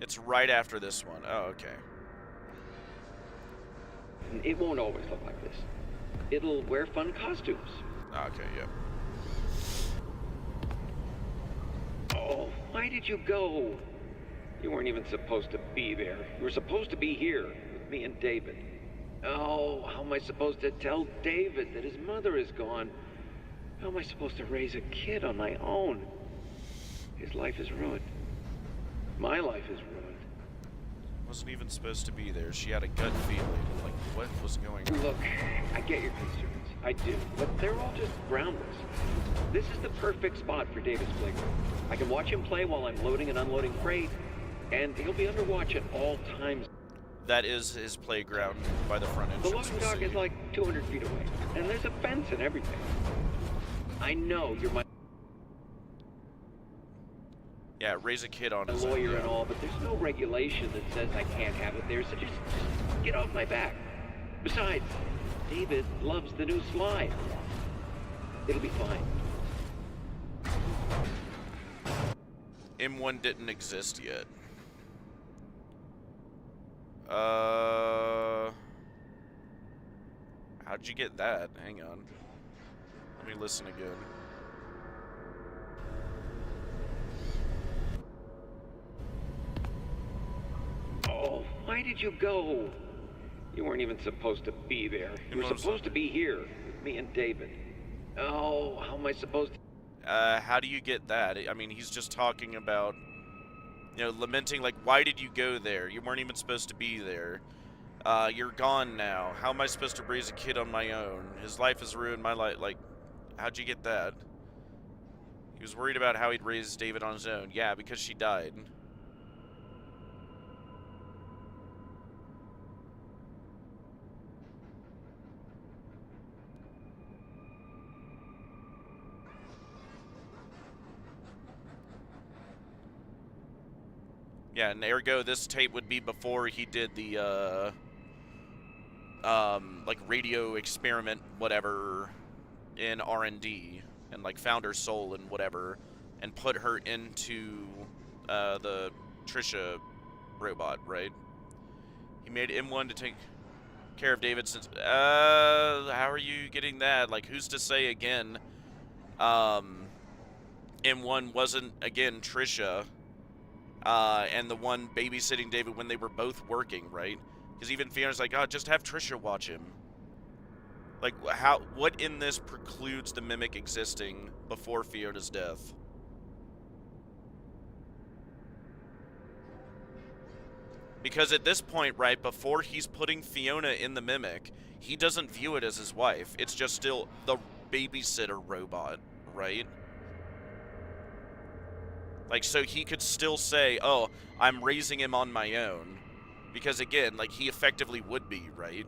It's right after this one. Oh, okay. It won't always look like this. It'll wear fun costumes. Okay, yep. Oh, why did you go? You weren't even supposed to be there. You were supposed to be here with me and David. Oh, how am I supposed to tell David that his mother is gone? How am I supposed to raise a kid on my own? His life is ruined. My life is ruined. Wasn't even supposed to be there. She had a gut feeling. Like, what was going on? Look, I get your concerns. I do. But they're all just groundless. This is the perfect spot for David's playground. I can watch him play while I'm loading and unloading freight, and he'll be under watch at all times. That is his playground by the front The entrance. loading dock is like 200 feet away, and there's a fence and everything. I know you're my Yeah, raise a kid on his own, lawyer yeah. and all, but there's no regulation that says I can't have it there, so just get off my back. Besides, David loves the new slide. It'll be fine. M1 didn't exist yet. How'd you get that? Hang on. Let me listen again. Oh, why did you go? You weren't even supposed to be there. You were supposed to be here with me and David. Oh, how am I supposed to... How do you get that? I mean, he's just talking about, you know, lamenting, like, why did you go there? You weren't even supposed to be there. You're gone now. How am I supposed to raise a kid on my own? His life has ruined my life. Like, how'd you get that? He was worried about how he'd raise David on his own. Yeah, because she died. Yeah, and ergo, this tape would be before he did the, like, radio experiment, whatever, in R&D, and, like, found her soul and whatever, and put her into, the Trisha robot, right? He made M1 to take care of David since, how are you getting that? Like, who's to say, again, M1 wasn't, again, Trisha, and the one babysitting David when they were both working, right? Because even Fiona's like, oh, just have Trisha watch him. Like, what in this precludes the Mimic existing before Fiona's death? Because at this point, right, before he's putting Fiona in the Mimic, he doesn't view it as his wife. It's just still the babysitter robot, right? Like, so he could still say, oh, I'm raising him on my own. Because, again, like, he effectively would be, right?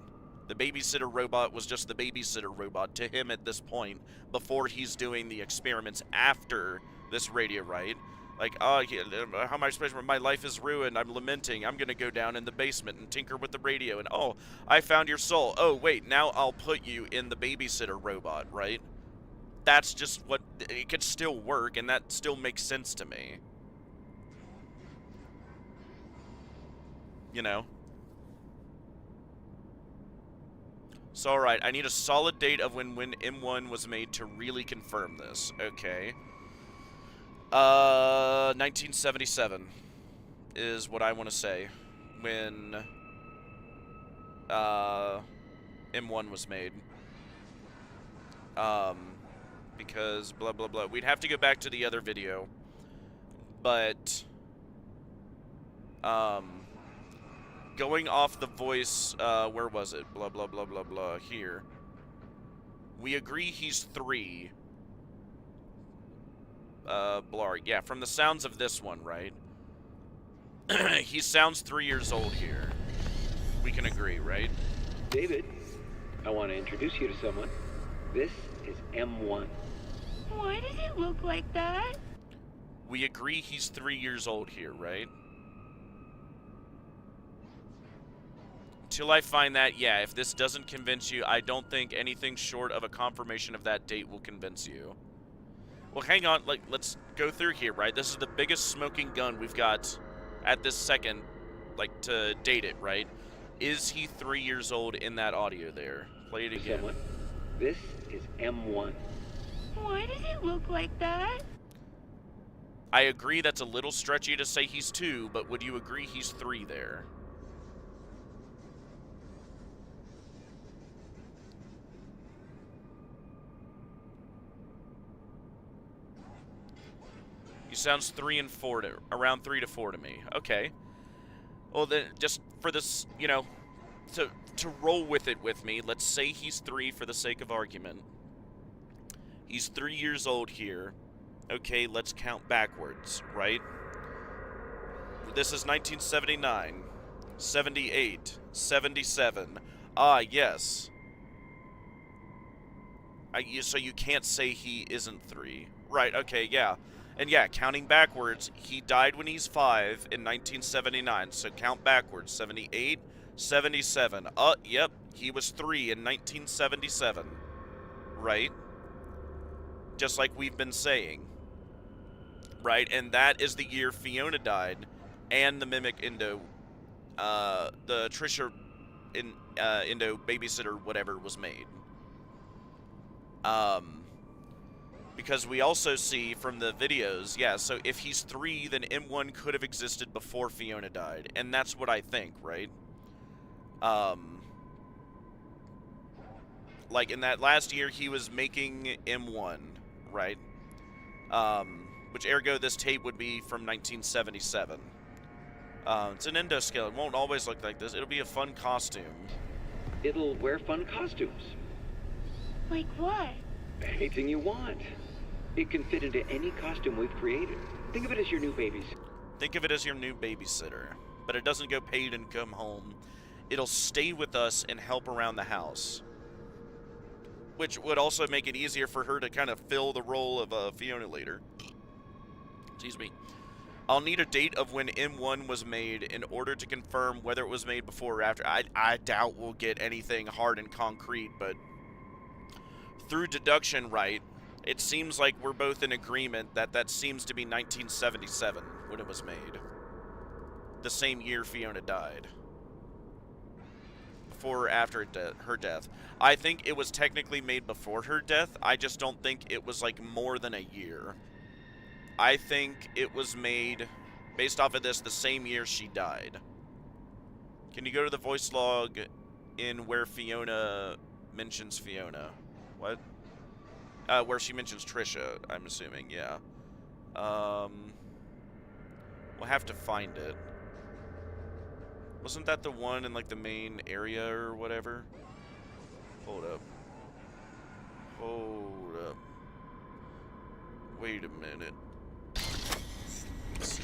The babysitter robot was just the babysitter robot to him at this point, before he's doing the experiments after this radio, right? Like, oh, how am I supposed to... My life is ruined. I'm lamenting. I'm going to go down in the basement and tinker with the radio. And, oh, I found your soul. Oh, wait, now I'll put you in the babysitter robot, right? That's just what... It could still work, and that still makes sense to me. You know? So, alright, I need a solid date of when M1 was made to really confirm this. Okay. 1977 is what I want to say when M1 was made. Because blah blah blah. We'd have to go back to the other video, but going off the voice, where was it? Blah blah blah blah blah. Here, we agree he's 3. Blarg. Yeah, from the sounds of this one, right? He sounds 3 years old here. We can agree, right? David, I want to introduce you to someone. This is M1. Why does it look like that? We agree he's 3 years old here, right? Till I find that, yeah, if this doesn't convince you, I don't think anything short of a confirmation of that date will convince you. Well, hang on, like, let's go through here, right? This is the biggest smoking gun we've got at this second, like, to date it, right? Is he 3 years old in that audio there? Play it again. Someone. This is M1. Why does it look like that? I agree that's a little stretchy to say he's 2, but would you agree he's 3 there? You sounds around 3 to 4 to me. Okay. Well, then, just for this, you know, to roll with it with me, let's say he's 3 for the sake of argument. He's 3 years old here. Okay, let's count backwards, right? This is 1979, 78, 77. Ah, yes. So you can't say he isn't 3. Right, okay, yeah. And yeah, counting backwards, he died when he's 5 in 1979. So count backwards, 78, 77. Yep, he was 3 in 1977. Right? Just like we've been saying. Right, and that is the year Fiona died, and the Mimic Indo, the Trisha Indo babysitter whatever was made. Because we also see from the videos, yeah, so if he's 3, then M1 could have existed before Fiona died, and that's what I think, right? Like, in that last year, he was making M1, right? Which, ergo, this tape would be from 1977. It's an endoscale. It won't always look like this. It'll be a fun costume. It'll wear fun costumes. Like what? Anything you want. It can fit into any costume we've created. Think of it as your new babysitter. Think of it as your new babysitter. But it doesn't go paid and come home. It'll stay with us and help around the house. Which would also make it easier for her to kind of fill the role of Fiona later. Excuse me. I'll need a date of when M1 was made in order to confirm whether it was made before or after. I doubt we'll get anything hard and concrete, but through deduction, right, it seems like we're both in agreement that that seems to be 1977 when it was made. The same year Fiona died. Before or after her death. I think it was technically made before her death. I just don't think it was like more than a year. I think it was made, based off of this, the same year she died. Can you go to the voice log in where Fiona mentions Fiona? What? Where she mentions Trisha, I'm assuming, yeah. We'll have to find it. Wasn't that the one in, like, the main area or whatever? Hold up. Hold up. Wait a minute. Let's see.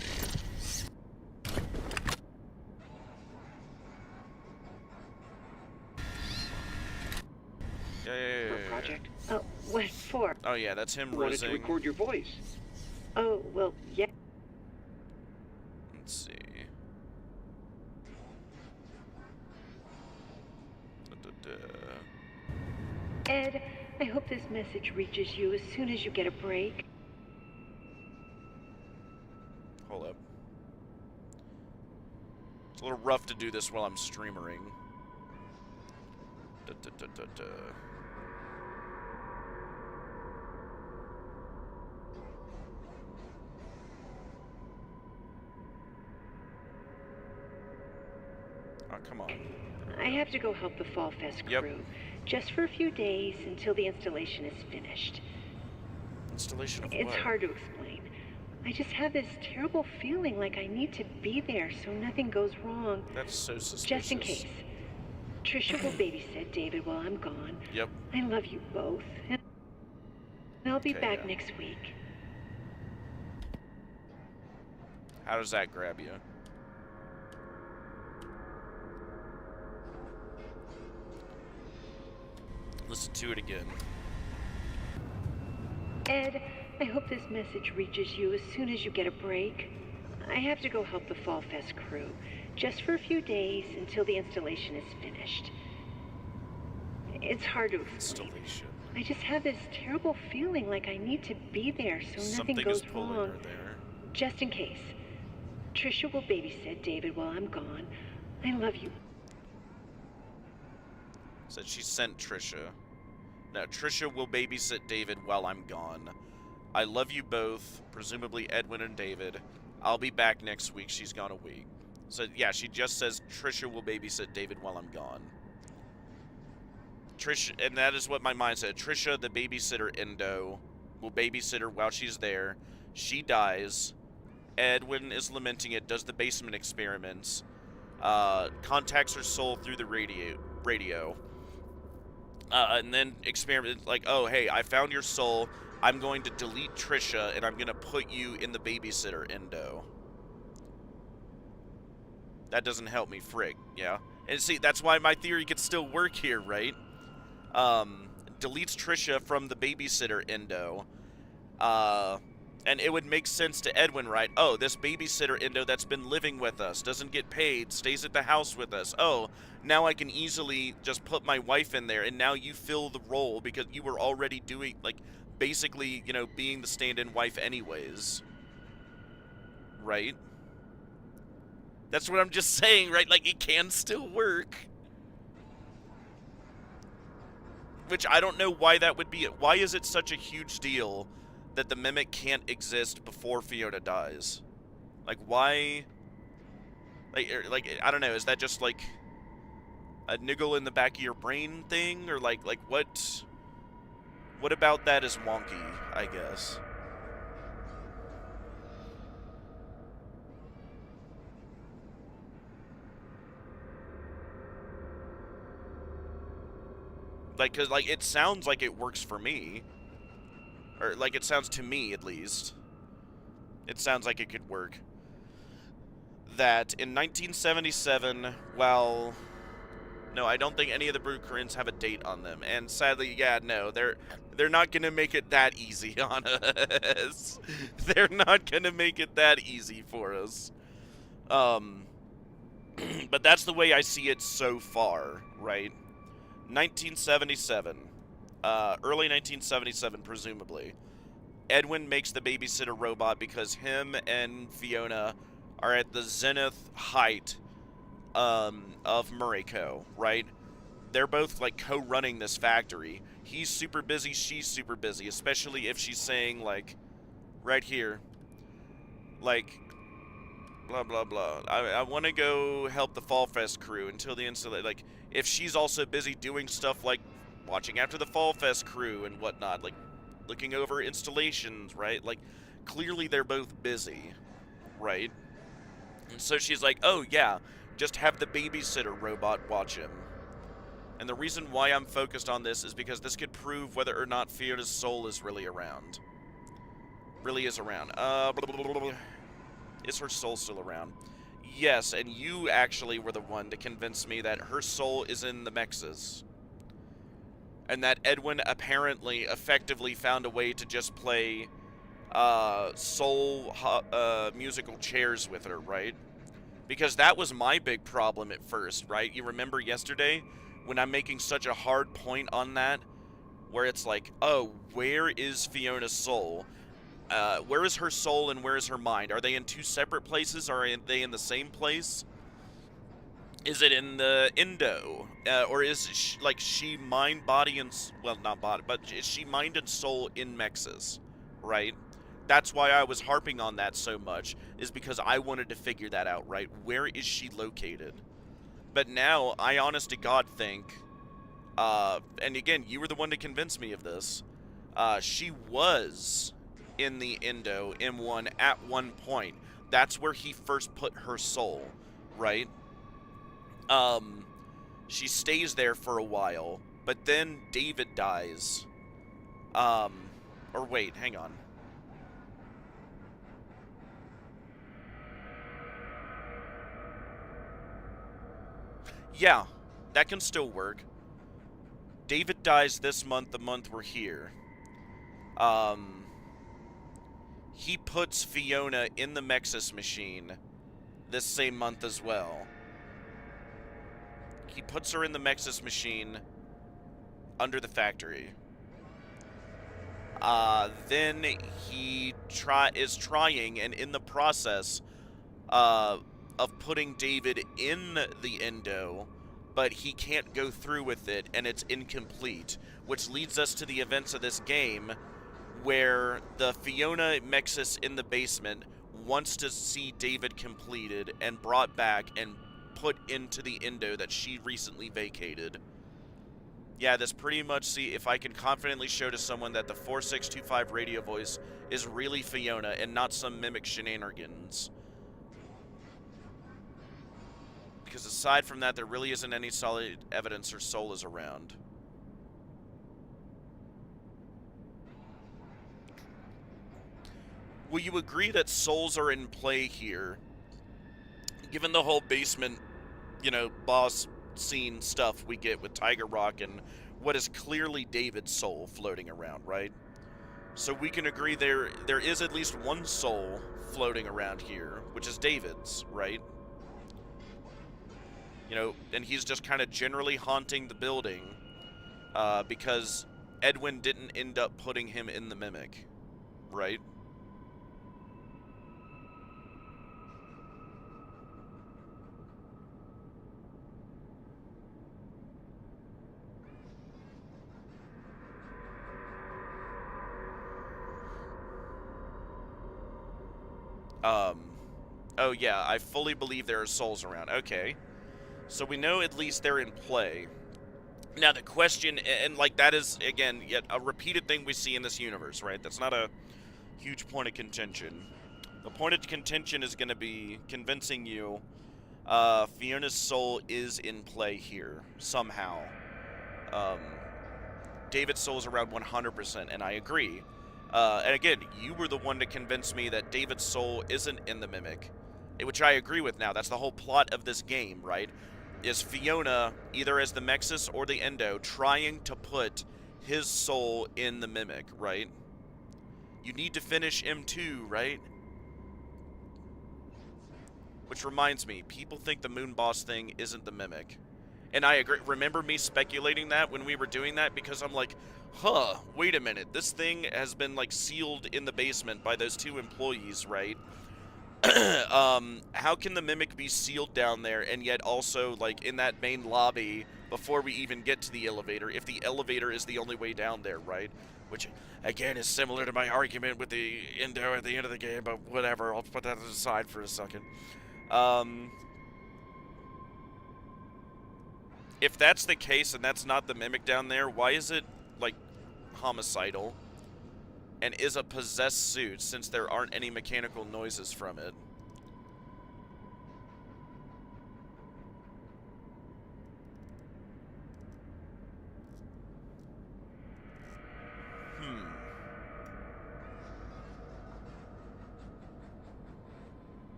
Yeah. For a project? Oh, what for? Oh yeah, that's him I wanted to rizzing. record your voice. Oh, well, yeah. Let's see. Ed, I hope this message reaches you as soon as you get a break. Hold up. It's a little rough to do this while I'm streamering. Oh, come on. I have to go help the Fall Fest crew. Yep. Just for a few days until the installation is finished. Installation of It's what? hard to explain. I just have this terrible feeling like I need to be there so nothing goes wrong. That's so suspicious. Just in case. Trisha will babysit David while I'm gone. Yep. I love you both. And I'll be Okay, back yeah. next week. How does that grab you? Listen to it again. Ed, I hope this message reaches you as soon as you get a break. I have to go help the Fall Fest crew. Just for a few days until the installation is finished. It's hard to explain. Installation. I just have this terrible feeling like I need to be there so nothing Something goes is pulling wrong. her there. Just in case. Trisha will babysit David while I'm gone. I love you. Said she sent Trisha. Now, Trisha will babysit David while I'm gone. I love you both, presumably Edwin and David. I'll be back next week. She's gone a week. So, yeah, she just says Trisha will babysit David while I'm gone. Trisha, and that is what my mind said. Trisha, the babysitter Endo, will babysit her while she's there. She dies. Edwin is lamenting it, does the basement experiments, contacts her soul through the radio, and then experiment like, oh, hey, I found your soul. I'm going to delete Trisha, and I'm going to put you in the babysitter endo. That doesn't help me, frig, yeah? And see, that's why my theory could still work here, right? Deletes Trisha from the babysitter endo, and it would make sense to Edwin, right? Oh, this babysitter endo that's been living with us, doesn't get paid, stays at the house with us. Oh, now I can easily just put my wife in there, and now you fill the role because you were already doing, like, basically, you know, being the stand-in wife anyways. Right? That's what I'm just saying, right? Like, it can still work. Which I don't know why that would be. Why is it such a huge deal that the Mimic can't exist before Fiona dies? Like, why? Like, I don't know. Is that just, like, a niggle in the back of your brain thing? Or, like what? What about that is wonky, I guess? Like, 'cause, like, it sounds like it works for me. Or, like, it sounds to me, at least. It sounds like it could work. That in 1977, well... No, I don't think any of the Bruckerins have a date on them. And sadly, yeah, no, they're not gonna make it that easy on us. They're not gonna make it that easy for us. But that's the way I see it so far, right? 1977, early 1977, presumably. Edwin makes the babysitter robot because him and Fiona are at the zenith height of Murrayco, right? They're both, like, co-running this factory. He's super busy, she's super busy, especially if she's saying, like, right here, like, blah, blah, blah. I want to go help the Fall Fest crew until the installation. Like, if she's also busy doing stuff like watching after the Fall Fest crew and whatnot, like, looking over installations, right? Like, clearly they're both busy, right? And so she's like, oh, yeah, just have the babysitter robot watch him. And the reason why I'm focused on this is because this could prove whether or not Fiona's soul is really around. Really is around. Is her soul still around? Yes, and you actually were the one to convince me that her soul is in the mexes. And that Edwin apparently effectively found a way to just play soul musical chairs with her, right? Because that was my big problem at first, right? You remember yesterday when I'm making such a hard point on that, where it's like, oh, where is Fiona's soul? Where is her soul and where is her mind? Are they in two separate places, or are they in the same place? Is it in the endo? Or is it she mind, body, and... Well, not body, but is she mind and soul in mexes, right? That's why I was harping on that so much, is because I wanted to figure that out, right? Where is she located? But now, I honest to God think, and again, you were the one to convince me of this, she was in the endo M1 at one point. That's where he first put her soul, right? She stays there for a while, but then David dies. Or wait, hang on. Yeah, that can still work. David dies this month, the month we're here. He puts Fiona in the Mexus machine this same month as well. He puts her in the Mexus machine under the factory. Then he is trying and in the process of putting David in the endo, but he can't go through with it, and it's incomplete, which leads us to the events of this game, where the Fiona Mexus in the basement wants to see David completed and brought back and put into the endo that she recently vacated. Yeah, this pretty much, see, if I can confidently show to someone that the 4625 radio voice is really Fiona and not some mimic shenanigans. Because aside from that, there really isn't any solid evidence her soul is around. Will you agree that souls are in play here? Given the whole basement, you know, boss scene stuff we get with Tiger Rock and what is clearly David's soul floating around, right? So we can agree there is at least one soul floating around here, which is David's, right? You know, and he's just kind of generally haunting the building because Edwin didn't end up putting him in the mimic, right? Oh yeah, I fully believe there are souls around. Okay. So we know at least they're in play. Now the question, and like that is, again, yet a repeated thing we see in this universe, right? That's not a huge point of contention. The point of contention is going to be convincing you Fiona's soul is in play here, somehow. David's soul is around 100%, and I agree. And again, you were the one to convince me that David's soul isn't in the mimic, which I agree with now. That's the whole plot of this game, right? Is Fiona, either as the Mexis or the Endo, trying to put his soul in the mimic, right? You need to finish M2, right? Which reminds me, people think the Moon Boss thing isn't the mimic. And I agree. Remember me speculating that when we were doing that? Because I'm like, huh, wait a minute. This thing has been, like, sealed in the basement by those two employees, right? How can the mimic be sealed down there and yet also, like, in that main lobby before we even get to the elevator, if the elevator is the only way down there, right? Which, again, is similar to my argument with the Endo at the end of the game, but whatever. I'll put that aside for a second. If that's the case and that's not the mimic down there, why is it, like, homicidal? And is a possessed suit, since there aren't any mechanical noises from it?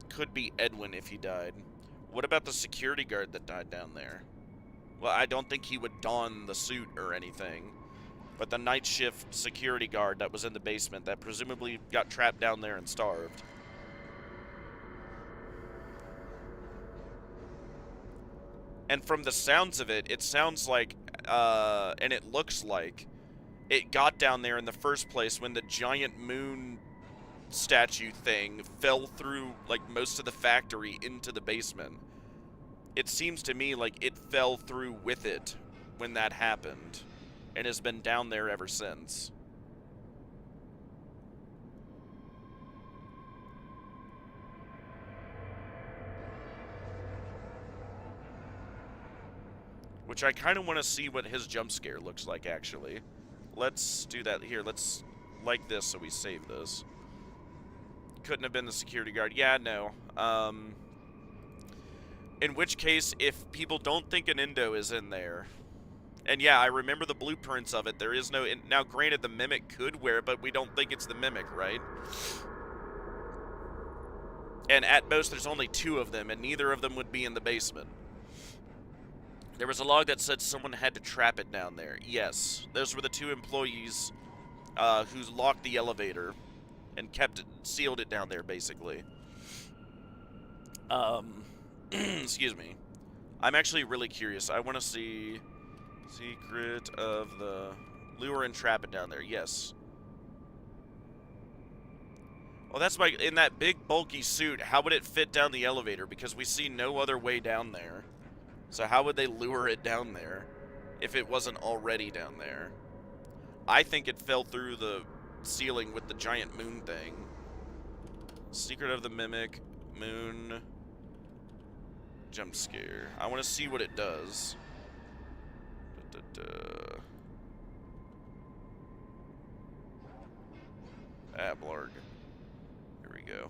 Could be Edwin if he died. What about the security guard that died down there? Well, I don't think he would don the suit or anything. But the night shift security guard that was in the basement that presumably got trapped down there and starved. And from the sounds of it, it sounds like, and it looks like, it got down there in the first place when the giant moon statue thing fell through, like, most of the factory into the basement. It seems to me like it fell through with it when that happened, and has been down there ever since. Which I kind of want to see what his jump scare looks like, actually. Let's do that here. Let's like this so we save this. Couldn't have been the security guard. Yeah, no. In which case, if people don't think an Endo is in there, and yeah, I remember the blueprints of it, there is no... Now, granted, the Mimic could wear it, but we don't think it's the Mimic, right? And at most, there's only 2 of them, and neither of them would be in the basement. There was a log that said someone had to trap it down there. Yes, those were the 2 employees who locked the elevator and kept it, sealed it down there, basically. Excuse me. I'm actually really curious. I want to see... Secret of the... Lure and trap it down there. Yes. Well, that's my... In that big, bulky suit, how would it fit down the elevator? Because we see no other way down there. So how would they lure it down there if it wasn't already down there? I think it fell through the ceiling with the giant moon thing. Secret of the Mimic, moon, jump scare. I want to see what it does. Ablarg. Here we go.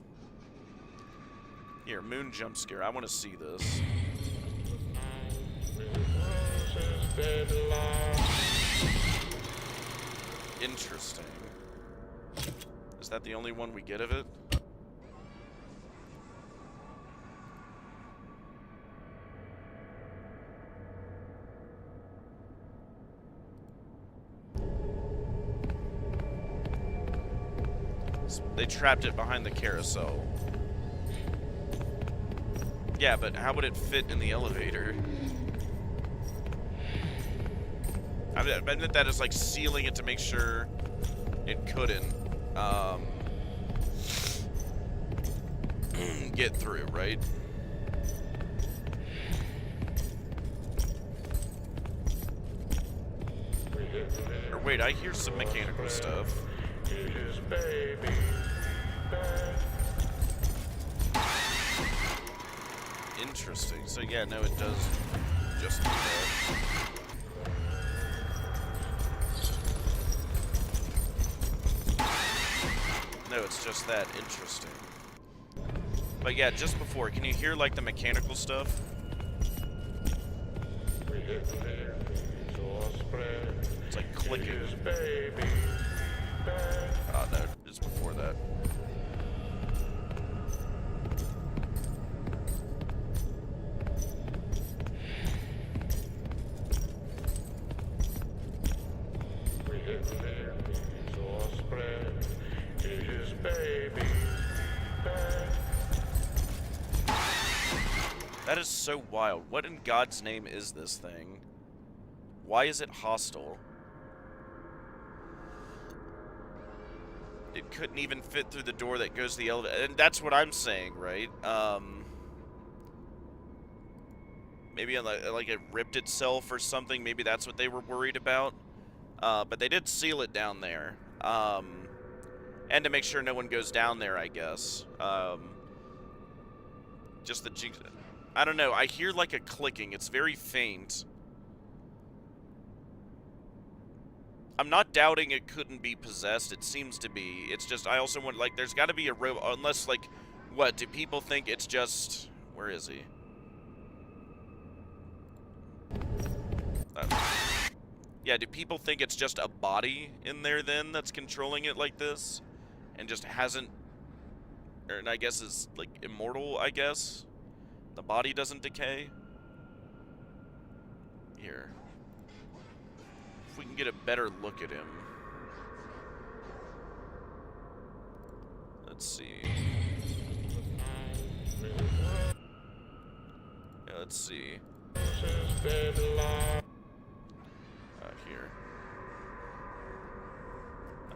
Here, moon jump scare. I want to see this. Interesting. Is that the only one we get of it? They trapped it behind the carousel. Yeah, but how would it fit in the elevator? I meant that as like sealing it to make sure it couldn't get through, right? Or wait, I hear some mechanical stuff. Interesting. So yeah, no, it does just do that. No, it's just that. Interesting. But yeah, just before, can you hear like the mechanical stuff? It's like clicking. Oh no, it's before that. That is so wild. What in God's name is this thing? Why is it hostile? It couldn't even fit through the door that goes to the elevator. And that's what I'm saying, right? Maybe like it ripped itself or something. Maybe that's what they were worried about. But they did seal it down there. And to make sure no one goes down there, I guess. Just the jinx. I don't know. I hear like a clicking. It's very faint. I'm not doubting it couldn't be possessed. It seems to be. It's just, I also want, like, there's got to be a robot. Unless, like, what? Do people think it's just... Where is he? Yeah, do people think it's just a body in there then that's controlling it like this? And just hasn't... And I guess is, like, immortal, I guess? The body doesn't decay? Here. If we can get a better look at him. Let's see. Yeah, let's see. Here.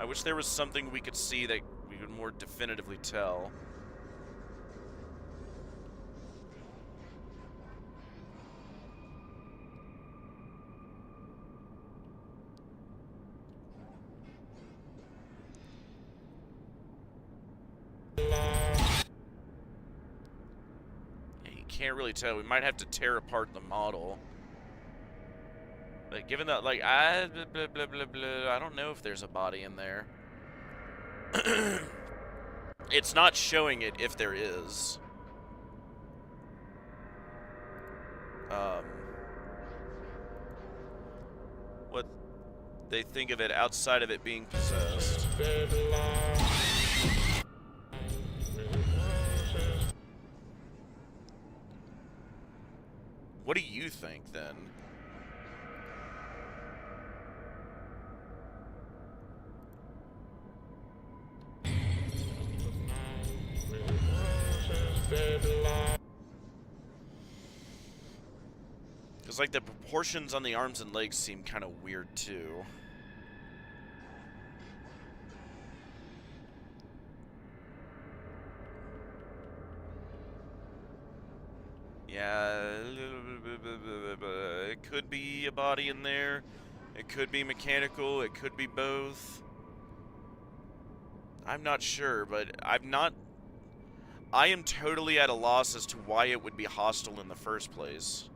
I wish there was something we could see that we could more definitively tell. Can't really tell. We might have to tear apart the model. But given that, like, I don't know if there's a body in there. It's not showing it if there is. What they think of it outside of it being possessed. What do you think, then? Because, like, the proportions on the arms and legs seem kind of weird, too. Yeah, it could be a body in there. It could be mechanical. It could be both. I'm not sure, but I am totally at a loss as to why it would be hostile in the first place.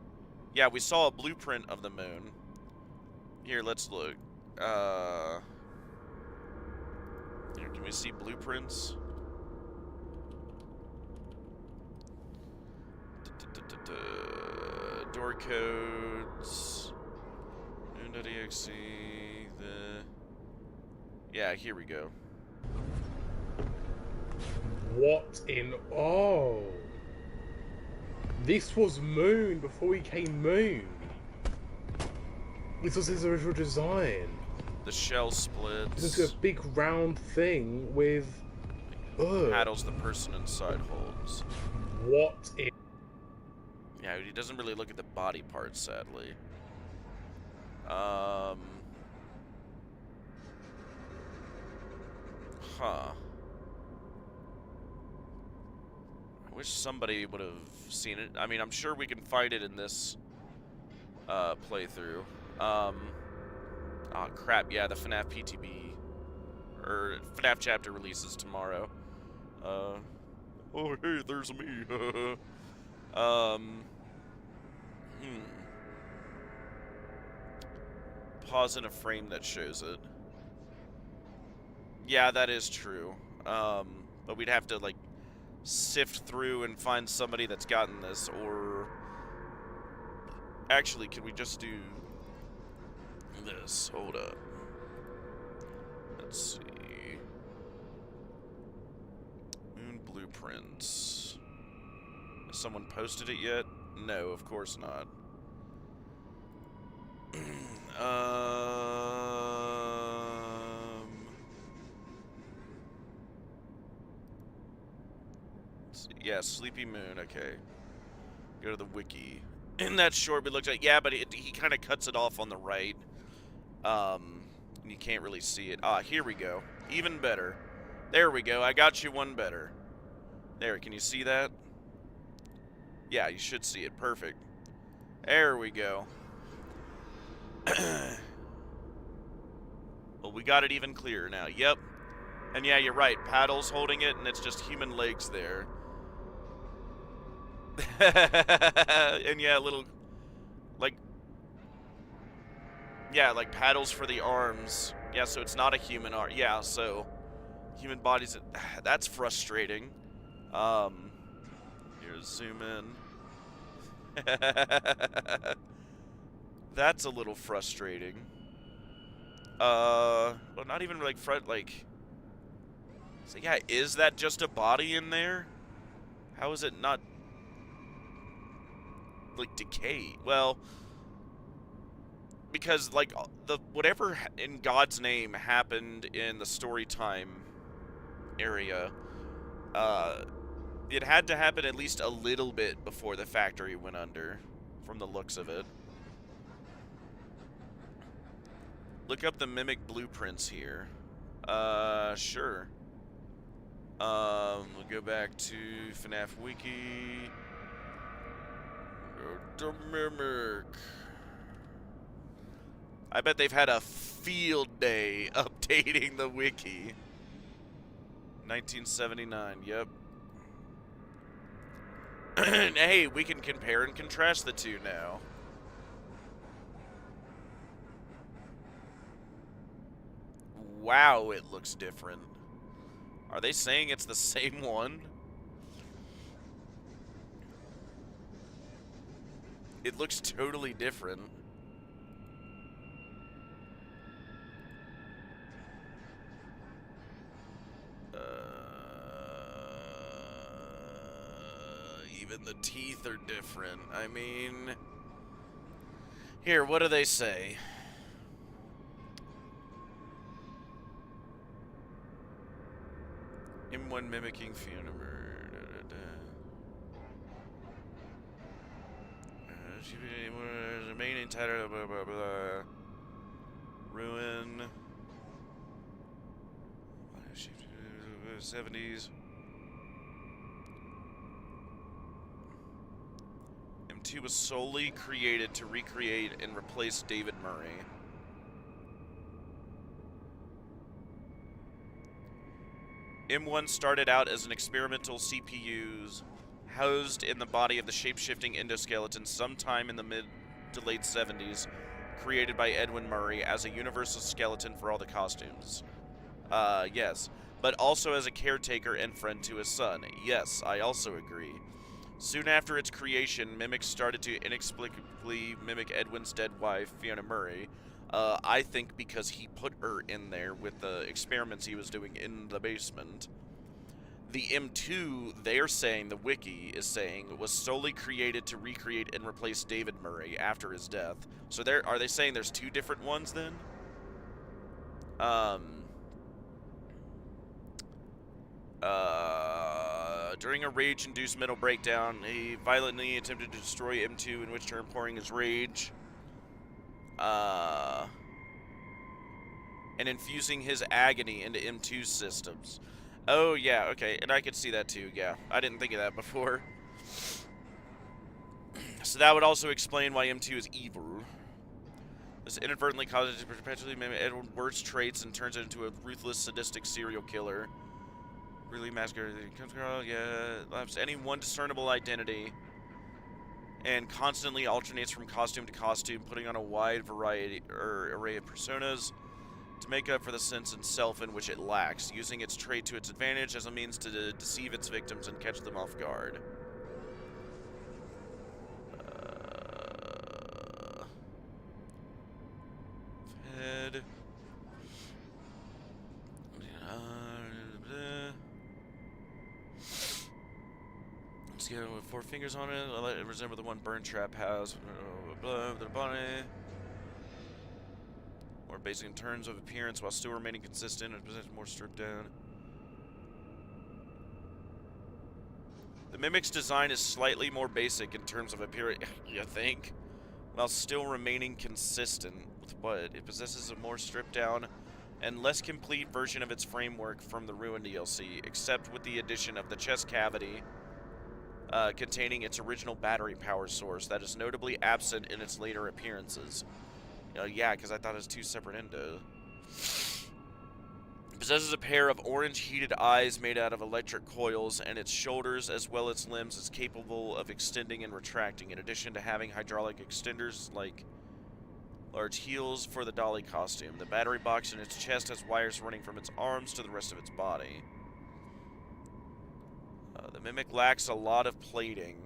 Yeah, we saw a blueprint of the moon. Here, let's look. Here, can we see blueprints? Door codes. Moon.exe. Yeah, here we go. What in... Oh. This was Moon before he came Moon. This was his original design. The shell splits. This is a big round thing with... Ugh. Paddles the person inside holds. What in... Yeah, he doesn't really look at the body parts, sadly. Huh. I wish somebody would have seen it. I mean, I'm sure we can find it in this playthrough. Oh crap, yeah, the FNAF PTB or FNAF chapter releases tomorrow. Oh hey, there's me. Pause in a frame that shows it. Yeah, that is true. But we'd have to like sift through and find somebody that's gotten this, or actually, can we just do this? Hold up. Let's see. Moon blueprints. Has someone posted it yet? No, of course not. Yeah, Sleepy Moon, okay. Go to the wiki. In that short we looked at, yeah, but he kind of cuts it off on the right. And you can't really see it. Ah, here we go. Even better. There we go, I got you one better. There, can you see that? Yeah, you should see it, perfect. There we go. Well, we got it even clearer now, yep. And yeah, you're right, paddles holding it, and it's just human legs there. And yeah, little, like, yeah, like paddles for the arms. Yeah, so it's not a human arm. Yeah, so human bodies. That's frustrating. Here, zoom in. That's a little frustrating. Well, not even like front. Like, so yeah, is that just a body in there? How is it not? Like decay. Well, because like the whatever in God's name happened in the story time area, it had to happen at least a little bit before the factory went under, from the looks of it. Look up the mimic blueprints here. Sure. We'll go back to FNAF Wiki. The mimic. I bet they've had a field day updating the wiki. 1979, yep. Hey, we can compare and contrast the two now. Wow, it looks different. Are they saying it's the same one? It looks totally different. Even the teeth are different. I mean... Here, what do they say? M1 mimicking funeral. Remaining title, blah blah blah. Ruin. 70s. M2 was solely created to recreate and replace David Murray. M1 started out as an experimental CPU housed in the body of the shape-shifting endoskeleton sometime in the mid to late 70s, created by Edwin Murray as a universal skeleton for all the costumes. Yes. But also as a caretaker and friend to his son. Yes, I also agree. Soon after its creation, mimics started to inexplicably mimic Edwin's dead wife, Fiona Murray. I think because he put her in there with the experiments he was doing in the basement. The M2, they're saying, the wiki is saying, was solely created to recreate and replace David Murray after his death. So are they saying there's two different ones then? During a rage-induced mental breakdown, he violently attempted to destroy M2, in which turn pouring his rage, and infusing his agony into M2's systems. Oh, yeah, okay, and I could see that too, yeah. I didn't think of that before. So that would also explain why M2 is evil. This inadvertently causes it to perpetually mimic Edward's worst traits and turns it into a ruthless, sadistic serial killer. Really massacre, lacks any one discernible identity, and constantly alternates from costume to costume, putting on a wide variety or array of personas to make up for the sense of self in which it lacks, using its trait to its advantage as a means to deceive its victims and catch them off guard. Head. Skin with 4 fingers on it. I'll let it resemble the one Burn Trap has. The body. More basic in terms of appearance while still remaining consistent and possessing more stripped down. The Mimic's design is slightly more basic in terms of appearance, you think? While still remaining consistent with what? It possesses a more stripped down and less complete version of its framework from the Ruin DLC, except with the addition of the chest cavity containing its original battery power source that is notably absent in its later appearances. Yeah, because I thought it was 2 separate endos. It possesses a pair of orange heated eyes made out of electric coils, and its shoulders as well as limbs is capable of extending and retracting, in addition to having hydraulic extenders like large heels for the dolly costume. The battery box in its chest has wires running from its arms to the rest of its body. The Mimic lacks a lot of plating,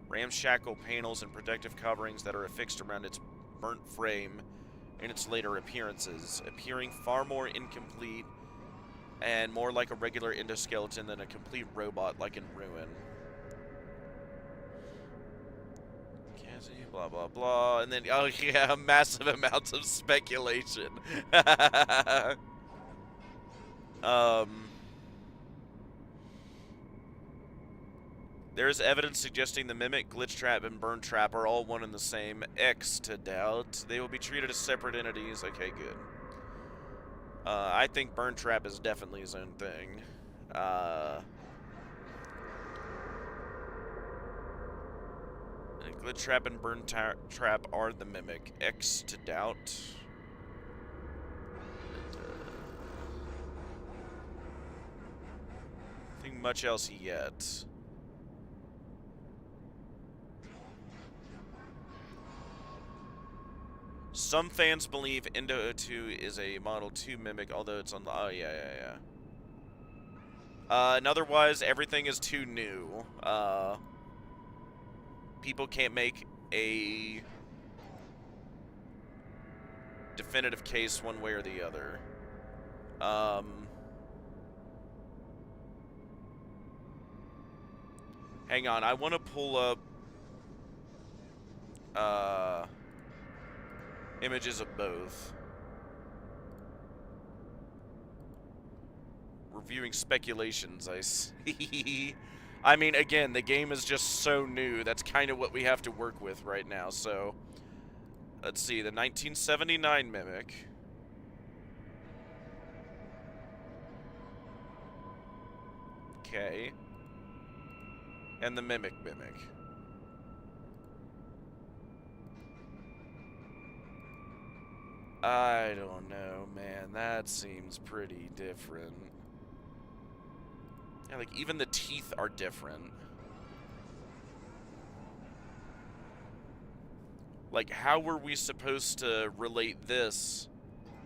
ramshackle panels, and protective coverings that are affixed around its burnt frame in its later appearances, appearing far more incomplete and more like a regular endoskeleton than a complete robot like in Ruin. Blah, blah, blah. And then, oh yeah, massive amounts of speculation. There is evidence suggesting the Mimic, Glitch Trap, and Burn Trap are all one and the same. X to doubt. They will be treated as separate entities. Okay, good. I think Burn Trap is definitely his own thing. Glitch Trap and Burn Trap are the Mimic. X to doubt. Nothing much else yet. Some fans believe Endo 2 is a Model 2 Mimic, although it's on the... Oh, yeah. And otherwise, everything is too new. People can't make a definitive case one way or the other. Hang on, I want to pull up images of both. Reviewing speculations, I see. I mean, again, the game is just so new. That's kind of what we have to work with right now. So, let's see. The 1979 Mimic. Okay. And the Mimic. I don't know, man. That seems pretty different. Yeah, like, even the teeth are different. Like, how were we supposed to relate this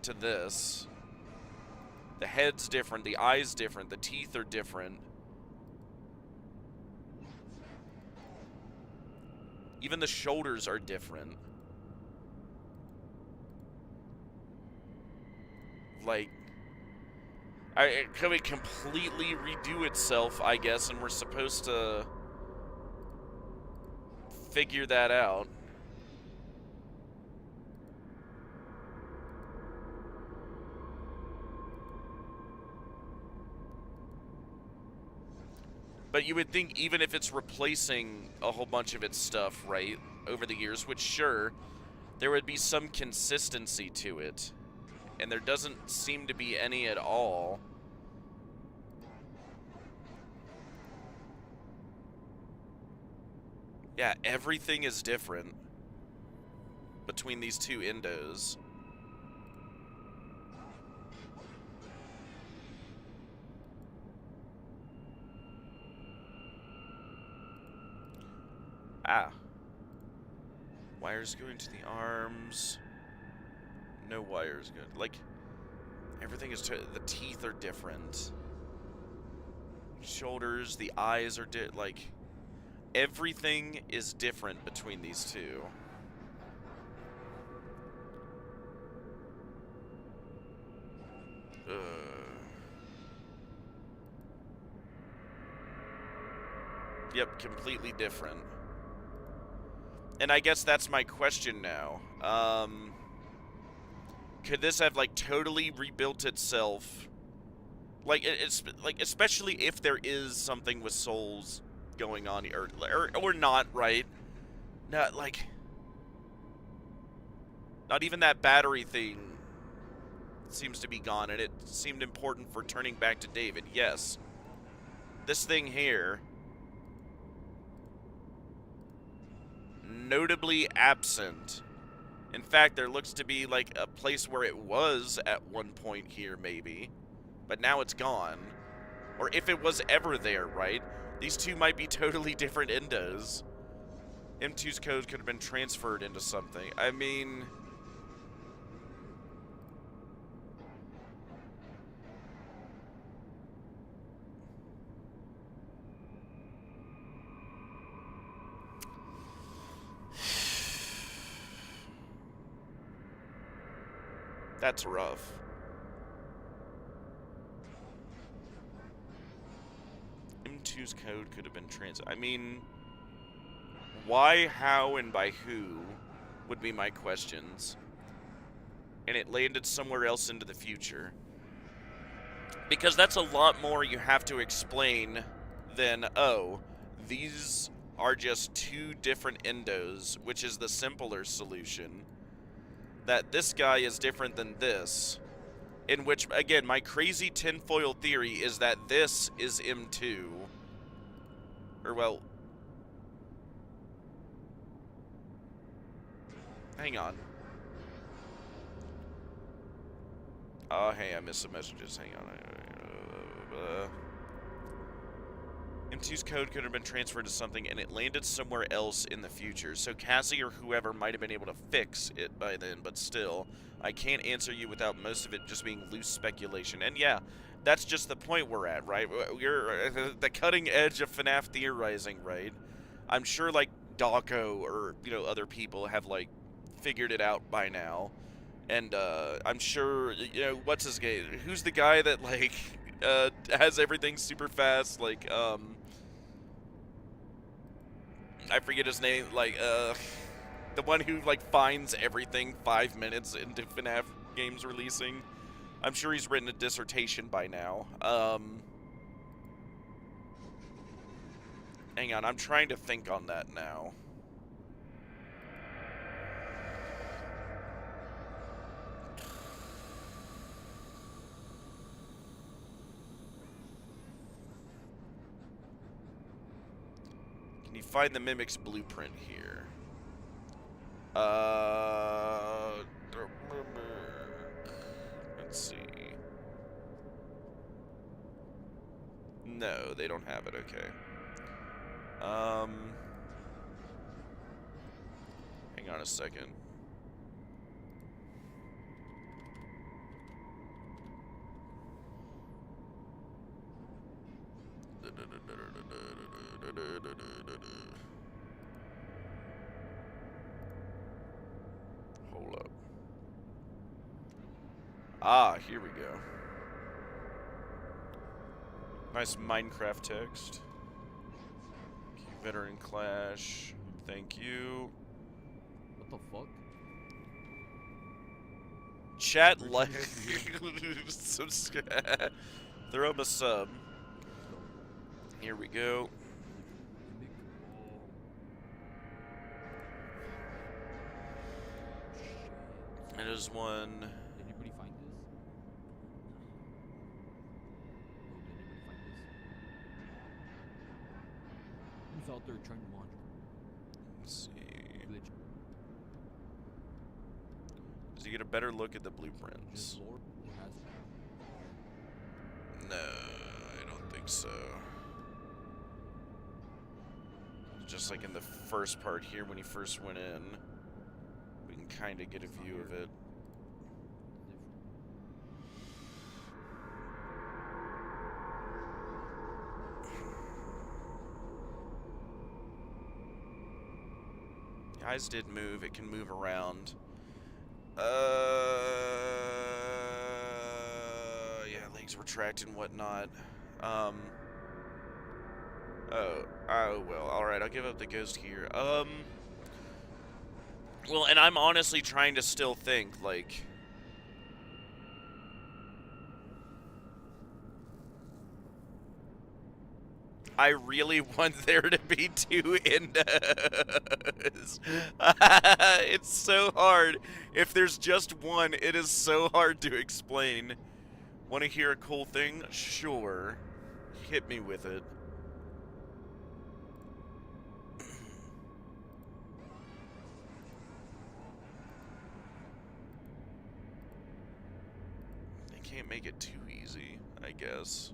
to this? The head's different, the eye's different, the teeth are different. Even the shoulders are different. Like, it could completely redo itself, I guess, and we're supposed to figure that out. But you would think even if it's replacing a whole bunch of its stuff, right, over the years, which sure, there would be some consistency to it. And there doesn't seem to be any at all. Yeah, everything is different between these two endos. Ah. Wires going to the arms. No wires good. Like, everything is... the teeth are different. Shoulders, the eyes are like... Everything is different between these two. Yep, completely different. And I guess that's my question now. Could this have, like, totally rebuilt itself? Like, it's like, especially if there is something with souls going on, or not, right? Not, like... Not even that battery thing seems to be gone, and it seemed important for turning back to David. Yes. This thing here... notably absent. In fact, there looks to be like a place where it was at one point here, maybe. But now it's gone. Or if it was ever there, right? These two might be totally different endos. M2's code could have been transferred into something. I mean... That's rough. M2's code could have been I mean, why, how, and by who would be my questions. And it landed somewhere else into the future. Because that's a lot more you have to explain than, oh, these are just two different endos, which is the simpler solution. That this guy is different than this, in which, again, my crazy tinfoil theory is that this is M2, or, well, hang on. Oh, hey, I missed some messages, hang on. M2's code could have been transferred to something, and it landed somewhere else in the future. So Cassie or whoever might have been able to fix it by then, but still, I can't answer you without most of it just being loose speculation. And yeah, that's just the point we're at, right? We're the cutting edge of FNAF theorizing, right? I'm sure, like, Dawko or, you know, other people have, like, figured it out by now. And, I'm sure, you know, what's his name? Who's the guy that, like, has everything super fast, like, I forget his name, like, the one who, like, finds everything 5 minutes into FNAF games releasing. I'm sure he's written a dissertation by now. Hang on, I'm trying to think on that now. Can you find the Mimic's blueprint here? Let's see. No, they don't have it, okay. Hang on a second. Hold up. Ah, here we go. Nice Minecraft text. Veteran Clash. Thank you. What the fuck? Chat like. Throw him a sub. Here we go. It is one. Did anybody find this? Did anybody find this? Who's out there trying to launch? Let's see. Glitch. Does he get a better look at the blueprints? Just lore or has No, I don't think so. Just like in the first part here when he first went in, we can kind of get a view of it. The eyes did move. It can move around. Yeah, legs retract and whatnot. Oh, well, alright, I'll give up the ghost here. Well, and I'm honestly trying to still think, like... I really want there to be 2 Endas. It's so hard. If there's just one, it is so hard to explain. Want to hear a cool thing? Sure. Hit me with it. They can't make it too easy, I guess.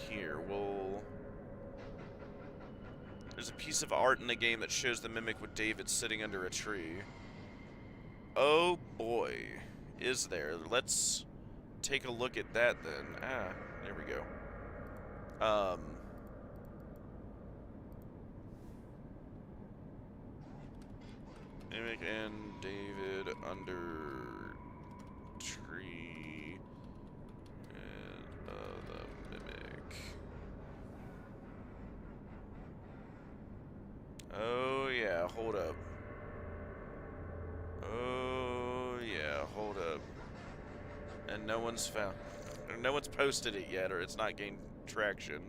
Here, there's a piece of art in the game that shows the mimic with David sitting under a tree. Oh boy, is there. Let's take a look at that then. Ah, there we go. Mimic and David under tree. The mimic. Oh yeah, hold up. Oh yeah, hold up. And no one's posted it yet, or it's not gained traction.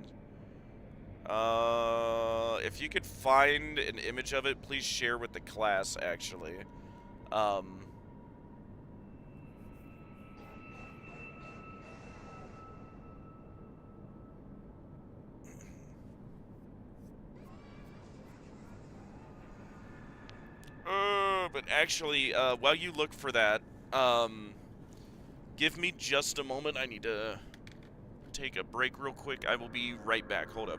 If you could find an image of it, please share with the class, actually. But actually, while you look for that, give me just a moment. I need to take a break real quick. I will be right back. Hold up.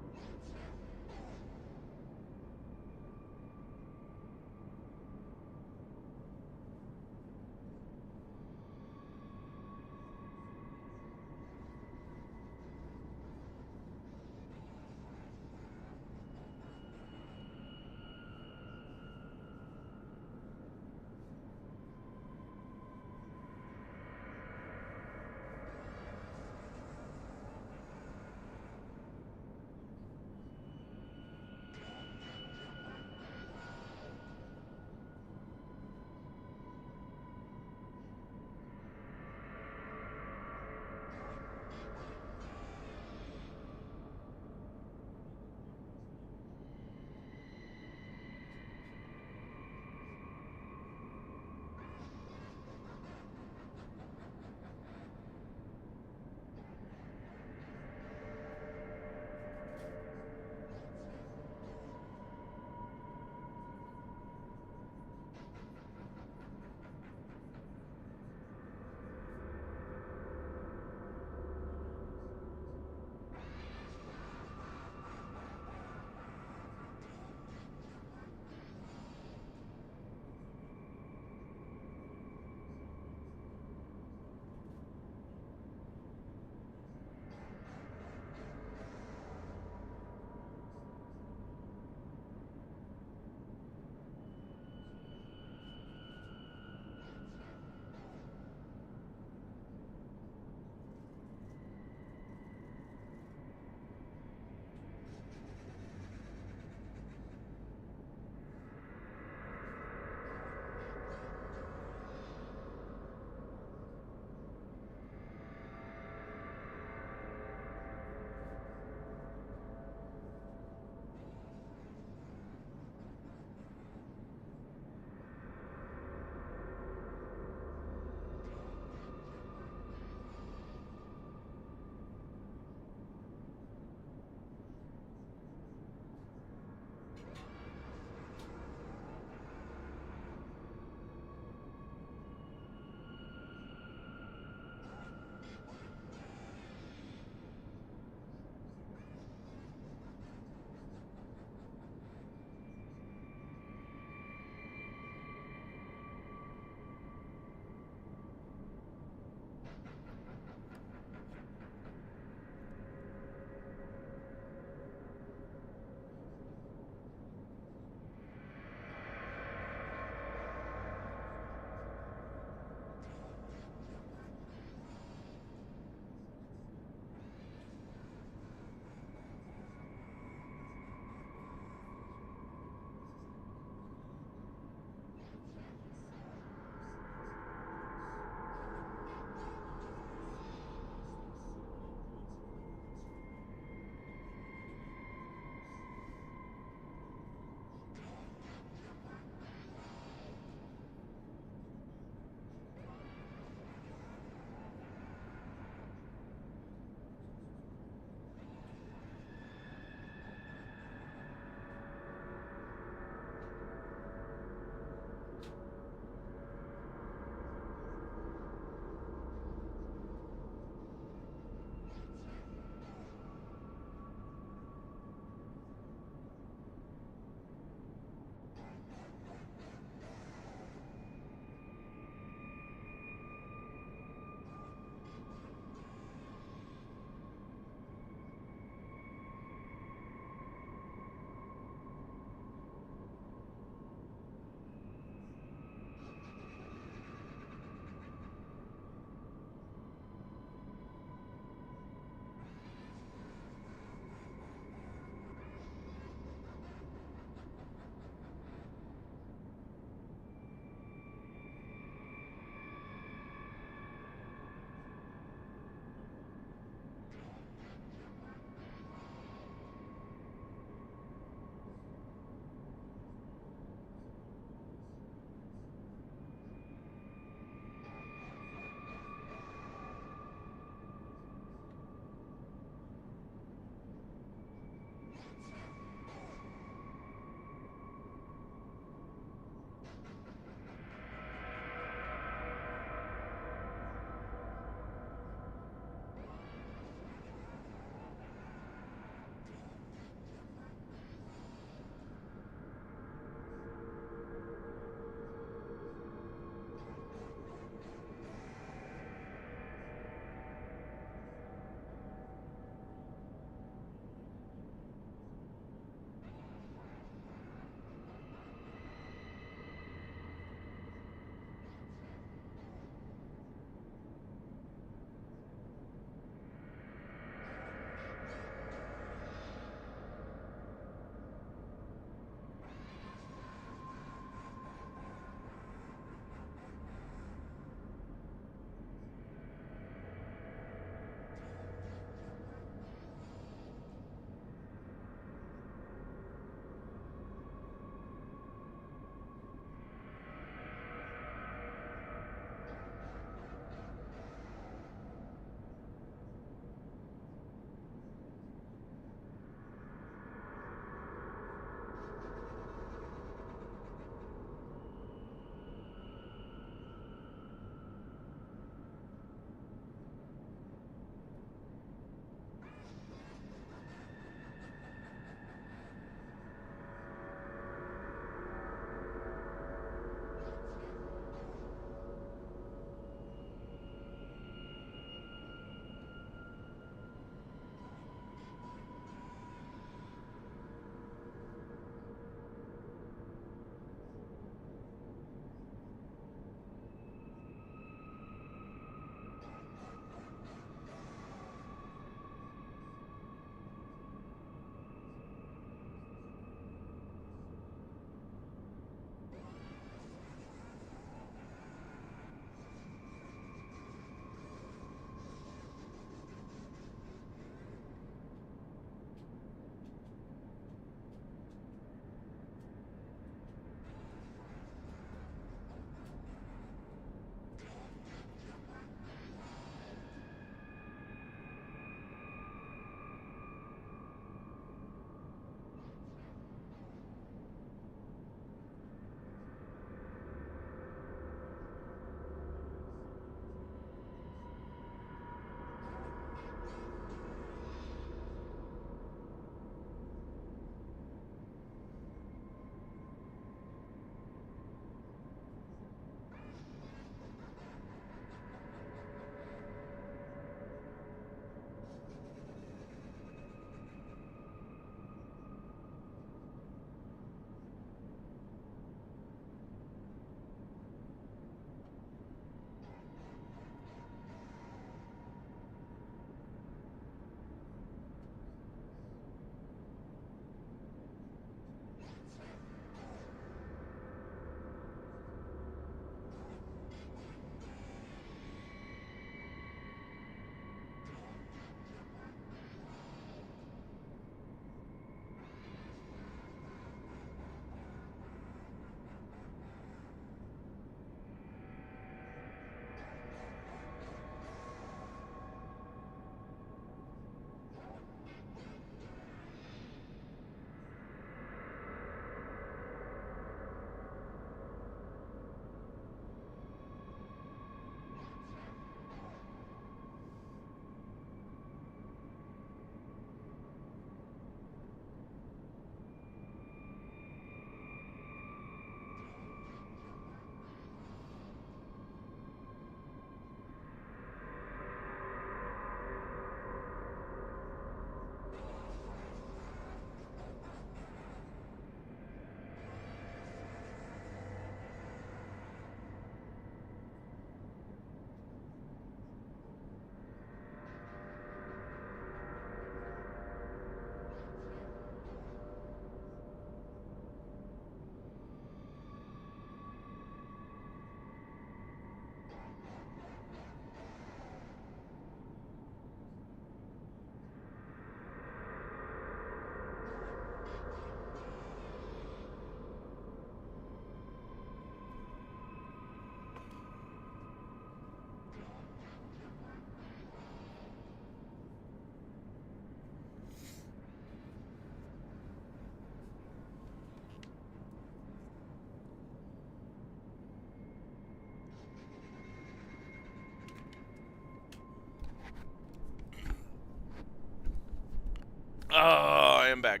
I am back.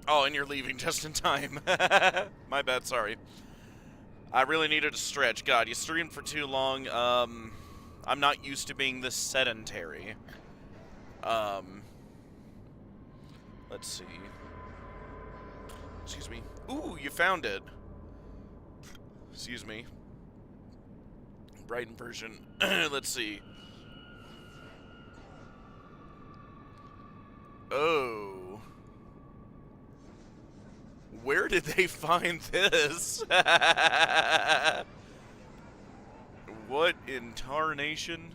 Oh, and you're leaving just in time. My bad, sorry. I really needed a stretch. God, you streamed for too long. I'm not used to being this sedentary. Let's see. Excuse me. Ooh, you found it. Excuse me. Brighton version. Let's see. Oh. Where did they find this? What in tarnation?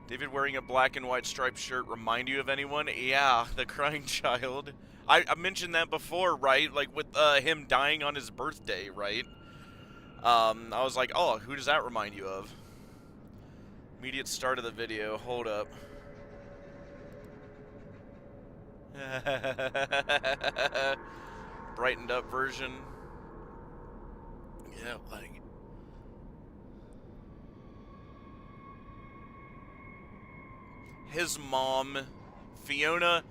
David wearing a black and white striped shirt remind you of anyone? Yeah, the crying child. I mentioned that before, right? Like with him dying on his birthday, right? I was like, oh, who does that remind you of? Immediate start of the video. Hold up. Brightened up version. Yeah, like. His mom, Fiona,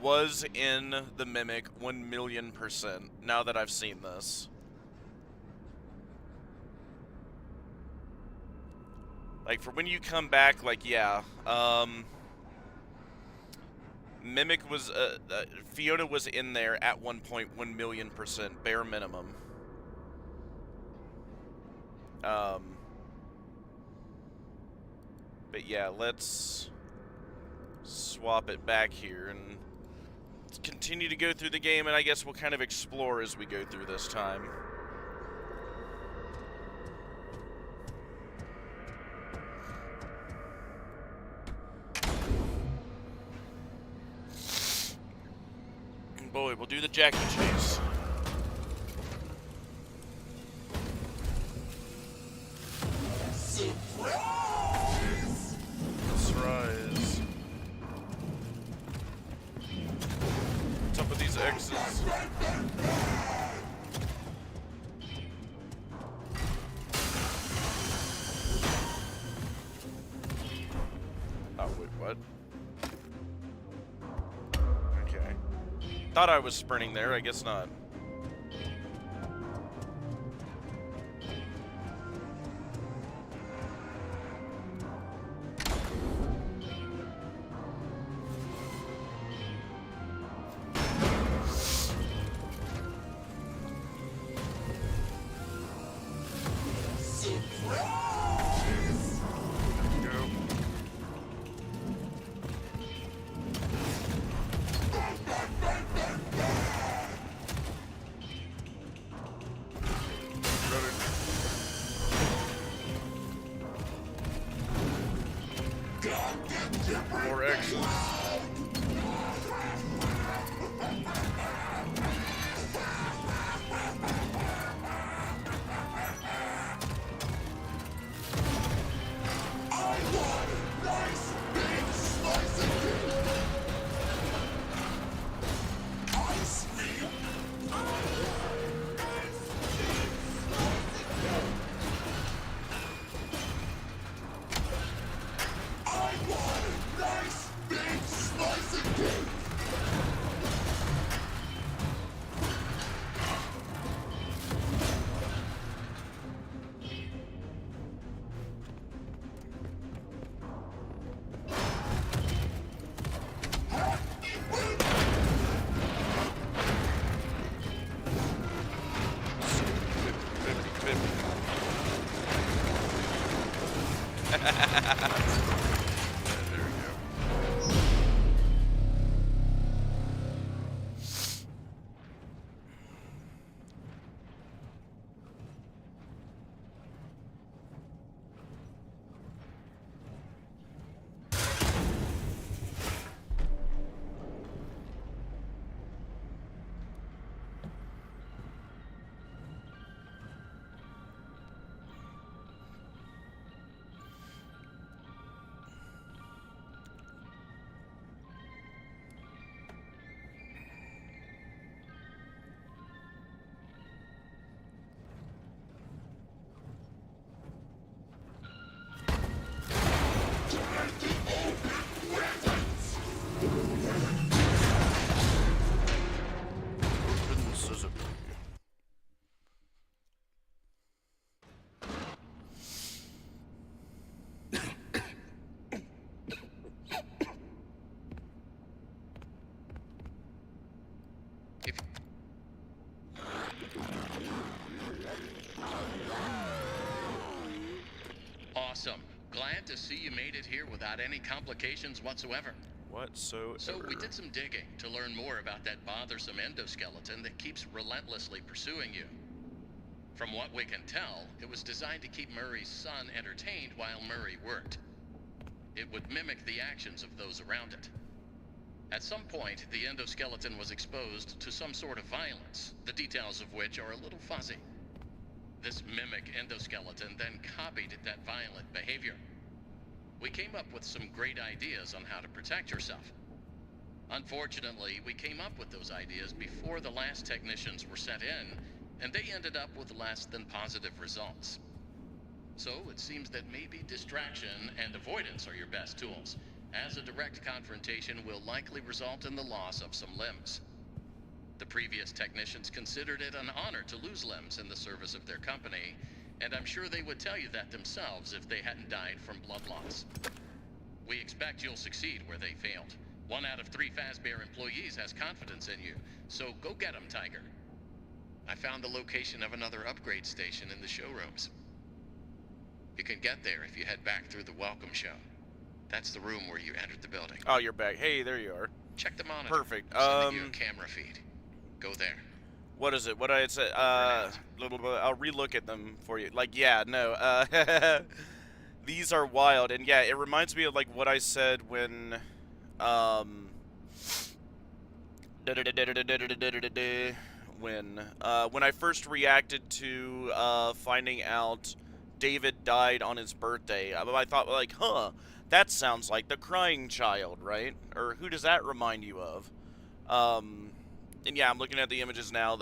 was in the Mimic 1,000,000%, now that I've seen this. Like, for when you come back, like, yeah, Mimic was, Fiona was in there at 1,000,000%, bare minimum. But yeah, let's swap it back here and continue to go through the game, and I guess we'll kind of explore as we go through this time. Boy, we'll do the Jackie chase. Surprise! What's up with these X's? Oh, wait, what? Okay. Thought I was sprinting there, I guess not. More X's. Awesome. Glad to see you made it here without any complications whatsoever. Whatsoever. So we did some digging to learn more about that bothersome endoskeleton that keeps relentlessly pursuing you. From what we can tell, it was designed to keep Murray's son entertained while Murray worked. It would mimic the actions of those around it. At some point, the endoskeleton was exposed to some sort of violence, the details of which are a little fuzzy. This mimic endoskeleton then copied that violent behavior. We came up with some great ideas on how to protect yourself. Unfortunately, we came up with those ideas before the last technicians were sent in, and they ended up with less than positive results. So it seems that maybe distraction and avoidance are your best tools, as a direct confrontation will likely result in the loss of some limbs. The previous technicians considered it an honor to lose limbs in the service of their company, and I'm sure they would tell you that themselves if they hadn't died from blood loss. We expect you'll succeed where they failed. 1 out of 3 Fazbear employees has confidence in you, so go get 'em, Tiger. I found the location of another upgrade station in the showrooms. You can get there if you head back through the welcome show. That's the room where you entered the building. Oh, you're back. Hey, there you are. Check the monitor. Perfect. Sending you a camera feed. Go there. What is it? What I had said? I'll relook at them for you. Like, yeah, no. These are wild, and yeah, it reminds me of like what I said when, when I first reacted to finding out David died on his birthday. I thought like, huh, that sounds like the crying child, right? Or who does that remind you of? And yeah, I'm looking at the images now.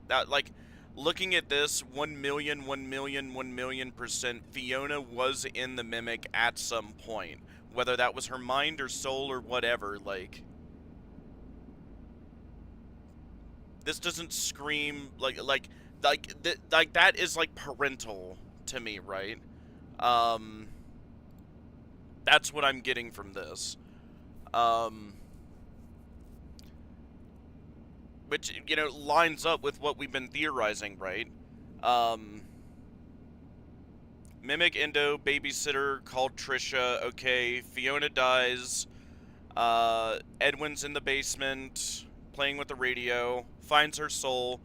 That like, looking at this, 1,000,000% Fiona was in the Mimic at some point. Whether that was her mind or soul or whatever, like... This doesn't scream, like that is like parental to me, right? That's what I'm getting from this. Which, you know, lines up with what we've been theorizing, right? Mimic Endo, babysitter, called Trisha, okay, Fiona dies, Edwin's in the basement, playing with the radio, finds her soul,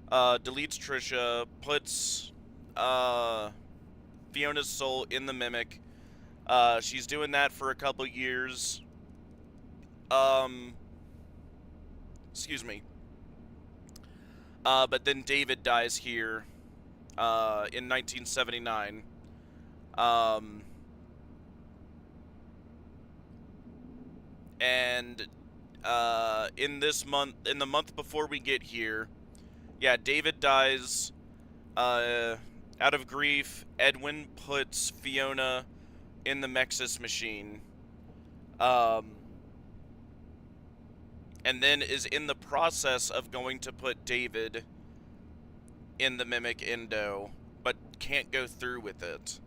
deletes Trisha, puts, Fiona's soul in the Mimic. She's doing that for a couple years. Excuse me. But then David dies here, in 1979. And, in the month before we get here, yeah, David dies, out of grief. Edwin puts Fiona in the Mexis machine, and then is in the process of going to put David in the Mimic Endo, but can't go through with it.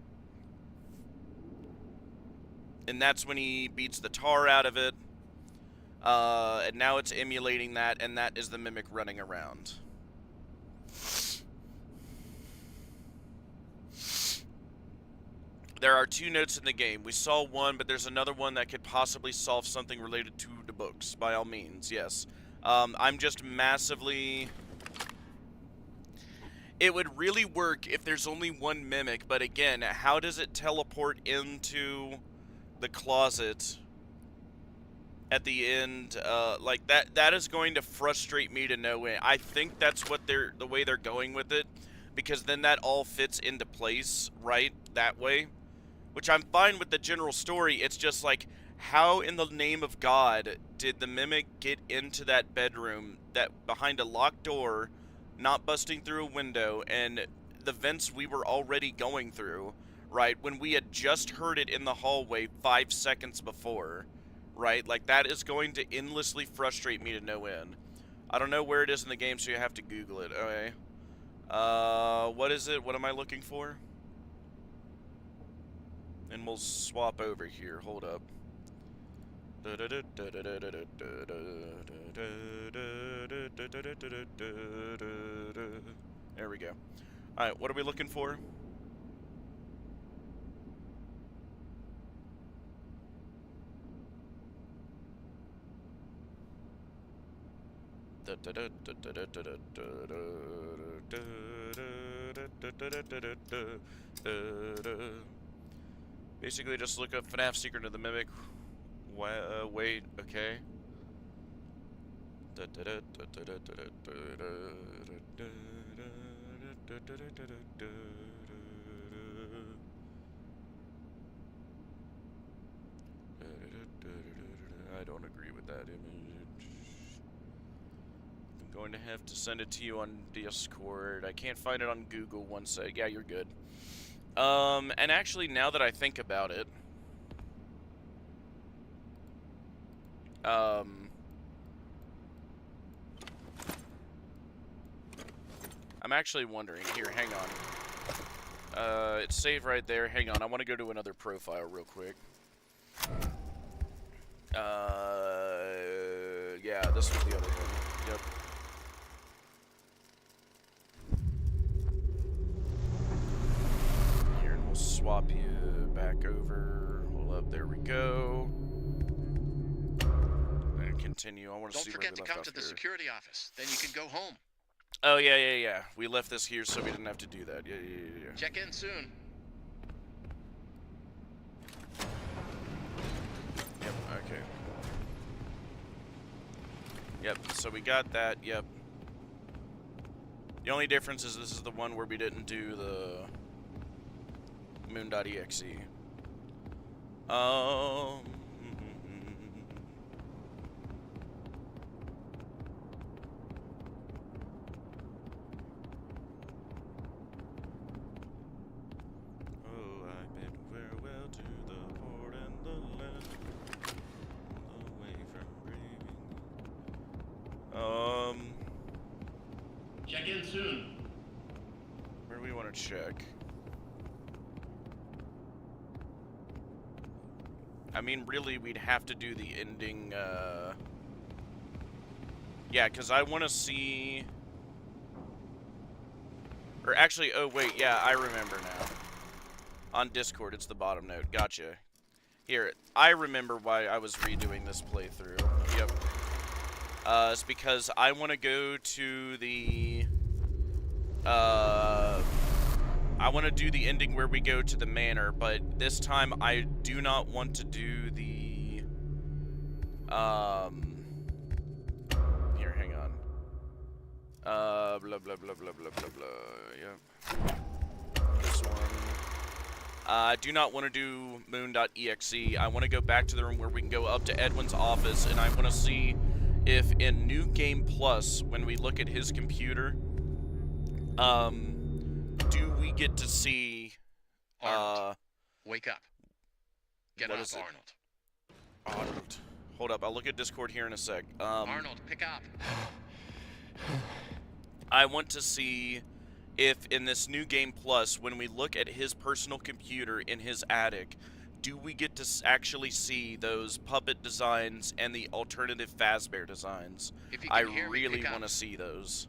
And that's when he beats the tar out of it, and now it's emulating that, and that is the Mimic running around. There are 2 notes in the game. We saw one, but there's another one that could possibly solve something related to the books, by all means, yes. I'm just massively... It would really work if there's only one Mimic, but again, how does it teleport into the closet at the end? Like, that is going to frustrate me to no end. I think that's what the way they're going with it, because then that all fits into place, right, that way. Which I'm fine with the general story. It's just like, how in the name of God did the Mimic get into that bedroom that behind a locked door, not busting through a window, and the vents we were already going through, right, when we had just heard it in the hallway 5 seconds before, right? Like, that is going to endlessly frustrate me to no end. I don't know where it is in the game, so you have to Google it, okay? What is it? What am I looking for? And we'll swap over here. Hold up. There we go. Alright, what are we looking for? Basically, just look up FNAF Secret of the Mimic. Wait, okay. I don't agree with that image. I'm going to have to send it to you on Discord. I can't find it on Google one sec. Yeah, you're good. And actually, now that I think about it, I'm actually wondering. Here, hang on. It's saved right there. Hang on, I want to go to another profile real quick. Yeah, this was the other one. Yep. Here, and we'll swap you back over. Hold up, there we go. And continue. I want to see where we left off here. Don't forget to come to the security office. Then you can go home. Oh, yeah. We left this here so we didn't have to do that. Yeah. Check in soon. Yep, okay. Yep, so we got that, yep. The only difference is this is the one where we didn't do the moon.exe. Check in soon. Where do we want to check? I mean, really, we'd have to do the ending, yeah, because I want to see... Or actually, oh wait, yeah, I remember now. On Discord, it's the bottom note. Gotcha. Here, I remember why I was redoing this playthrough. Yep. It's because I want to go to the... I want to do the ending where we go to the manor, but this time I do not want to do the... Here, hang on. Blah, blah, blah, blah, blah, blah, blah. Yep. This one. I do not want to do moon.exe. I want to go back to the room where we can go up to Edwin's office, and I want to see if in New Game Plus, when we look at his computer, do we get to see, Arnold, wake up. Get what up, is it? Arnold. Arnold. Hold up, I'll look at Discord here in a sec. Arnold, pick up. I want to see if in this New Game Plus, when we look at his personal computer in his attic, do we get to actually see those puppet designs and the alternative Fazbear designs? I really want to see those.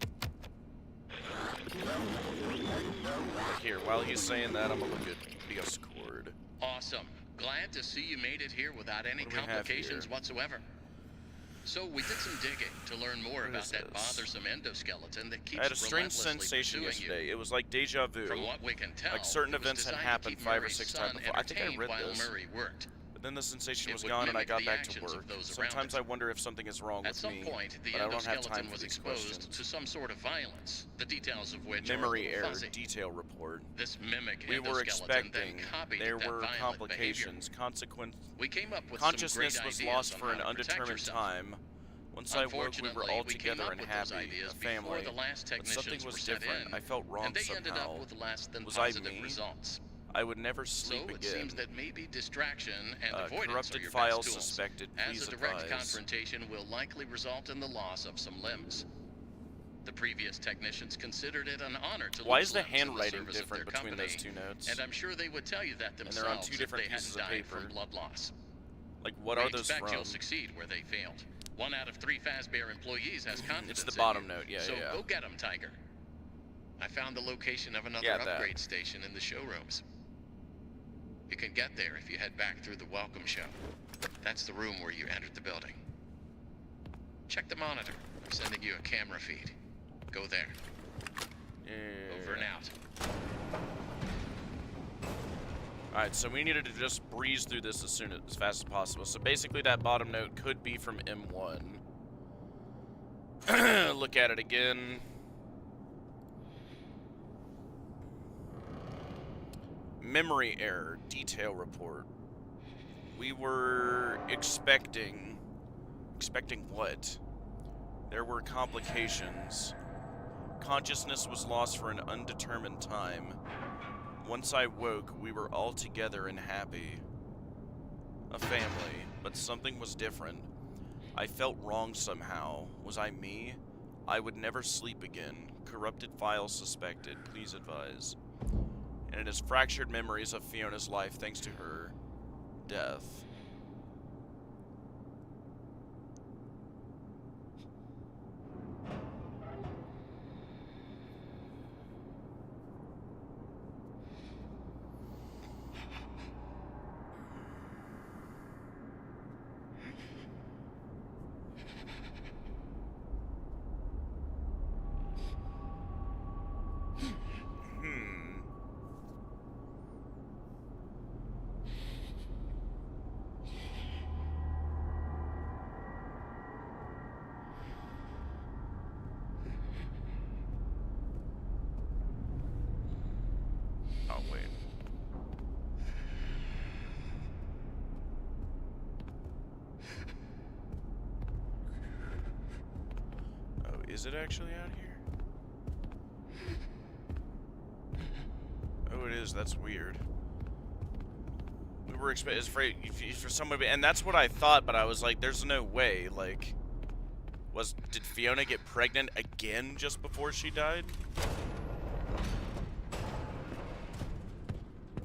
Here, while he's saying that, I'm gonna look at Discord. Awesome. Glad to see you made it here without any What do we have complications here? whatsoever. So we did some digging to learn more about that bothersome endoskeleton that keeps I had a strange relentlessly sensation pursuing yesterday. you. It was like deja vu. From what we can tell, like certain it was events had designed to happened keep 5 or Murray's 6 son times before. I think I entertained read while this. Murray worked. But then the sensation It was would gone and I mimic got the back to actions work. of those around Sometimes it. I wonder if something is wrong At with some me, point, the but I don't have time endoskeleton for was these exposed questions. to some sort of violence, the details of which are a Memory little error fuzzy. detail report. This mimic We were endoskeleton expecting. then copied There that were violent complications. behavior. We came up with Consciousness some great was ideas lost on for how an to protect undetermined yourself. time. Once I woke, we were all Unfortunately, we came together up and with those happy, ideas a before family. the last But something technicians was were sent different. in, I felt wrong and they ended somehow. up with less than Was I positive me? results. I would never sleep So it again. seems that maybe distraction and avoidance are corrupted your files best tools. suspected. As Please a direct advise. confrontation will likely result in the loss of some limbs. The previous technicians considered it an honor to Why lose is the limbs in handwriting service of different their between company, those two notes? and I'm sure they would tell you that And themselves they're on two different if they pieces hadn't of died paper. from blood loss. Like, what We are those expect from? you'll succeed where they failed. 1 out of 3 Fazbear employees has confidence It's the in bottom you. note, yeah, So yeah. go get 'em, Tiger. I found the location of another Yeah, that. upgrade station in the showrooms. You can get there if you head back through the welcome show. That's the room where you entered the building. Check the monitor. I'm sending you a camera feed. Go there. Over and out. Alright, so we needed to just breeze through this as fast as possible. So basically that bottom note could be from M1. Look at it again. Memory error, detail report. We were expecting what? There were complications. Consciousness was lost for an undetermined time. Once I woke, we were all together and happy. A family, but something was different. I felt wrong somehow. Was I me? I would never sleep again. Corrupted files suspected. Please advise. And it is fractured memories of Fiona's life thanks to her death. Oh, wait. Oh, is it actually out here? Oh, it is. That's weird. We were expecting for somebody, and that's what I thought, but I was like, there's no way. Like, did Fiona get pregnant again just before she died?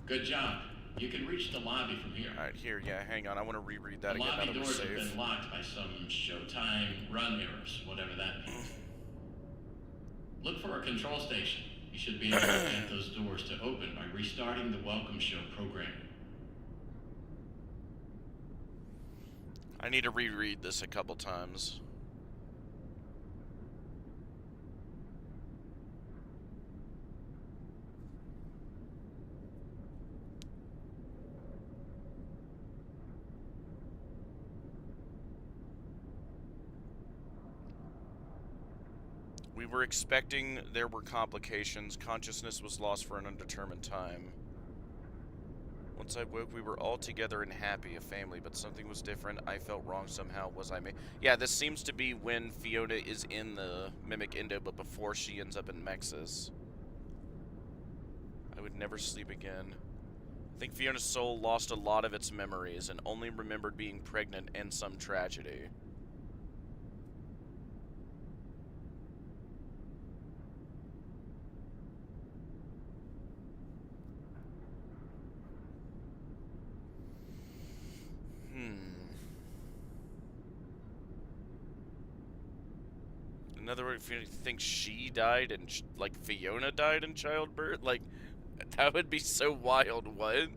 Good job. You can reach the lobby from here. Alright, here, yeah, hang on. I want to reread that The again now lobby that we're doors have safe. been locked by some Showtime run errors, whatever that means. Look for a control station. You should be able to get those doors to open by restarting the Welcome Show program. I need to reread this a couple times. We were expecting there were complications. Consciousness was lost for an undetermined time. Once I woke, we were all together and happy, a family, but something was different. I felt wrong somehow. Was I me? Yeah, this seems to be when Fiona is in the Mimic Indo, but before she ends up in Mexis. I would never sleep again. I think Fiona's soul lost a lot of its memories and only remembered being pregnant and some tragedy. In other words, if you think she died and, like, Fiona died in childbirth, like, that would be so wild. What?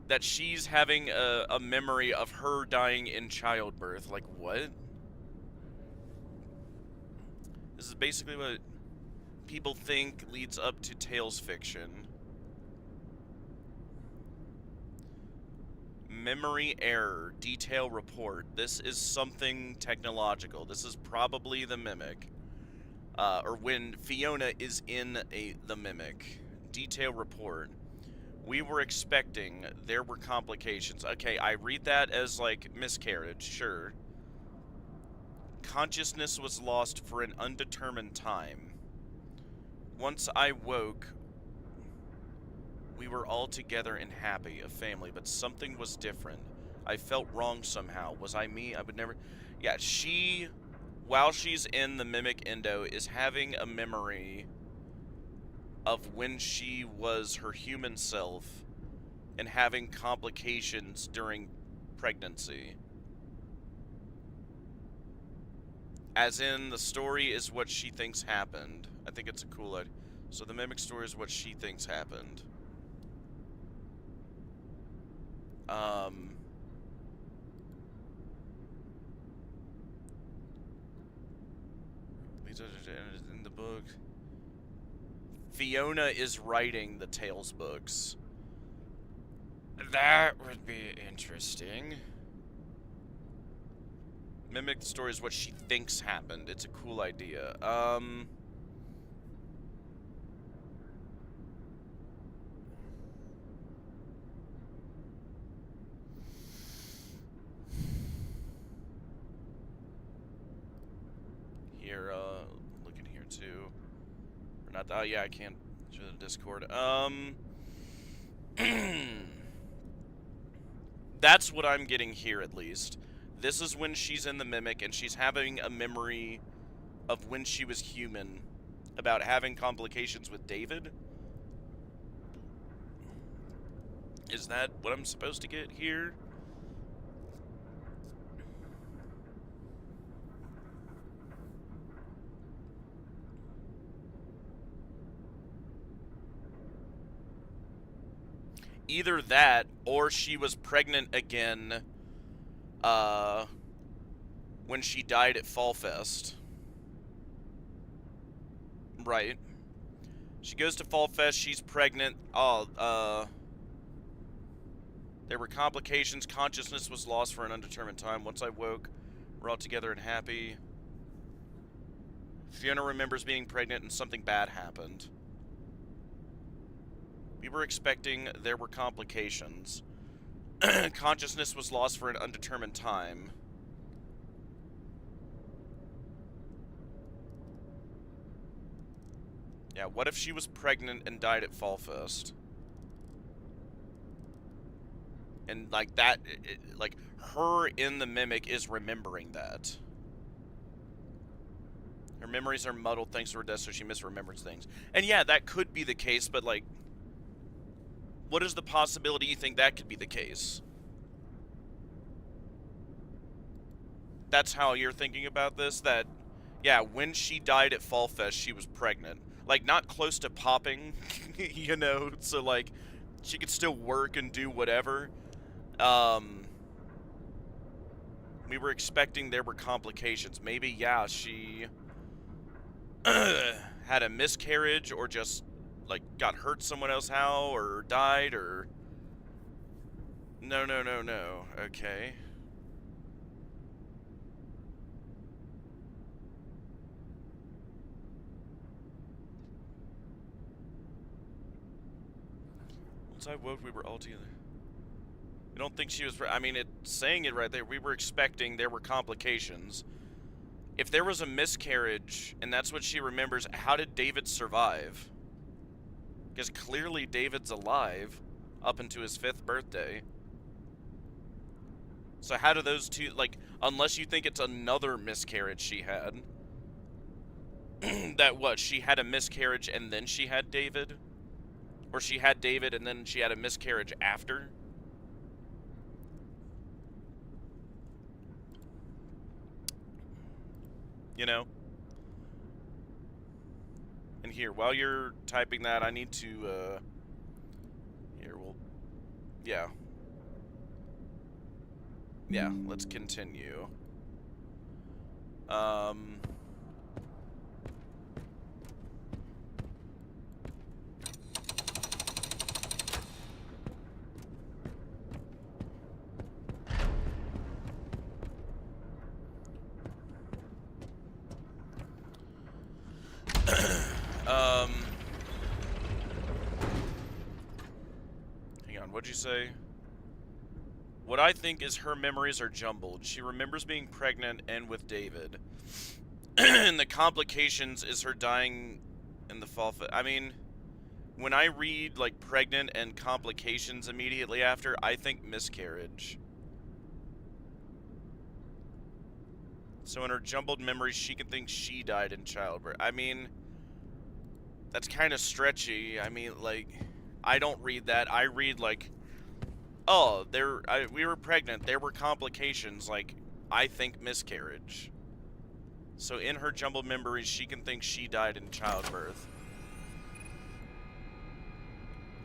That she's having a memory of her dying in childbirth. Like, what? This is basically what people think leads up to Tales fiction. Memory error, detail report. This is something technological. This is probably the Mimic. Or when Fiona is in the Mimic. Detail report. We were expecting there were complications. Okay, I read that as, like, miscarriage, sure. Consciousness was lost for an undetermined time. Once I woke, we were all together and happy, a family, but something was different. I felt wrong somehow. Was I me? I would never... Yeah, she, while she's in the Mimic Indo, is having a memory of when she was her human self and having complications during pregnancy. As in, the story is what she thinks happened. I think it's a cool idea. So the Mimic story is what she thinks happened. in the book. Fiona is writing the Tales books. That would be interesting. Mimic the story is what she thinks happened. It's a cool idea. Here, looking here too. Or not. Oh yeah, I can't show the Discord. That's what I'm getting here, at least. This is when she's in the Mimic, and she's having a memory of when she was human, about having complications with David. Is that what I'm supposed to get here? Either that, or she was pregnant again when she died at Fall Fest. Right. She goes to Fall Fest, she's pregnant. There were complications, consciousness was lost for an undetermined time. Once I woke, we're all together and happy. Fiona remembers being pregnant and something bad happened. We were expecting there were complications. Consciousness was lost for an undetermined time. Yeah, what if she was pregnant and died at Fall Fest? And, like, that, like, her in the Mimic is remembering that. Her memories are muddled thanks to her death, so she misremembers things. And yeah, that could be the case, but, like, what is the possibility you think that could be the case? That's how you're thinking about this? That, yeah, when she died at Fall Fest, she was pregnant. Like, not close to popping, you know? So, like, she could still work and do whatever. We were expecting there were complications. Maybe, yeah, she had a miscarriage, or just, like, got hurt someone else how, or died, or... No. Okay. Once I woke, we were all together. I don't think she was... I mean, it's saying it right there. We were expecting there were complications. If there was a miscarriage, and that's what she remembers, how did David survive? Because clearly David's alive up into his 5th birthday. So how do those two... Like, unless you think it's another miscarriage she had. That what? She had a miscarriage and then she had David? Or she had David and then she had a miscarriage after? You know? And here, while you're typing that, I need to, here, we'll... Yeah. Yeah, let's continue. Hang on, what'd you say? What I think is her memories are jumbled. She remembers being pregnant and with David. And the complications is her dying in the fall. I mean, when I read, like, pregnant and complications immediately after, I think miscarriage. So in her jumbled memories, she can think she died in childbirth. I mean, that's kind of stretchy. I mean, like, I don't read that. I read, like, oh, we were pregnant. There were complications. Like, I think miscarriage. So in her jumbled memories, she can think she died in childbirth.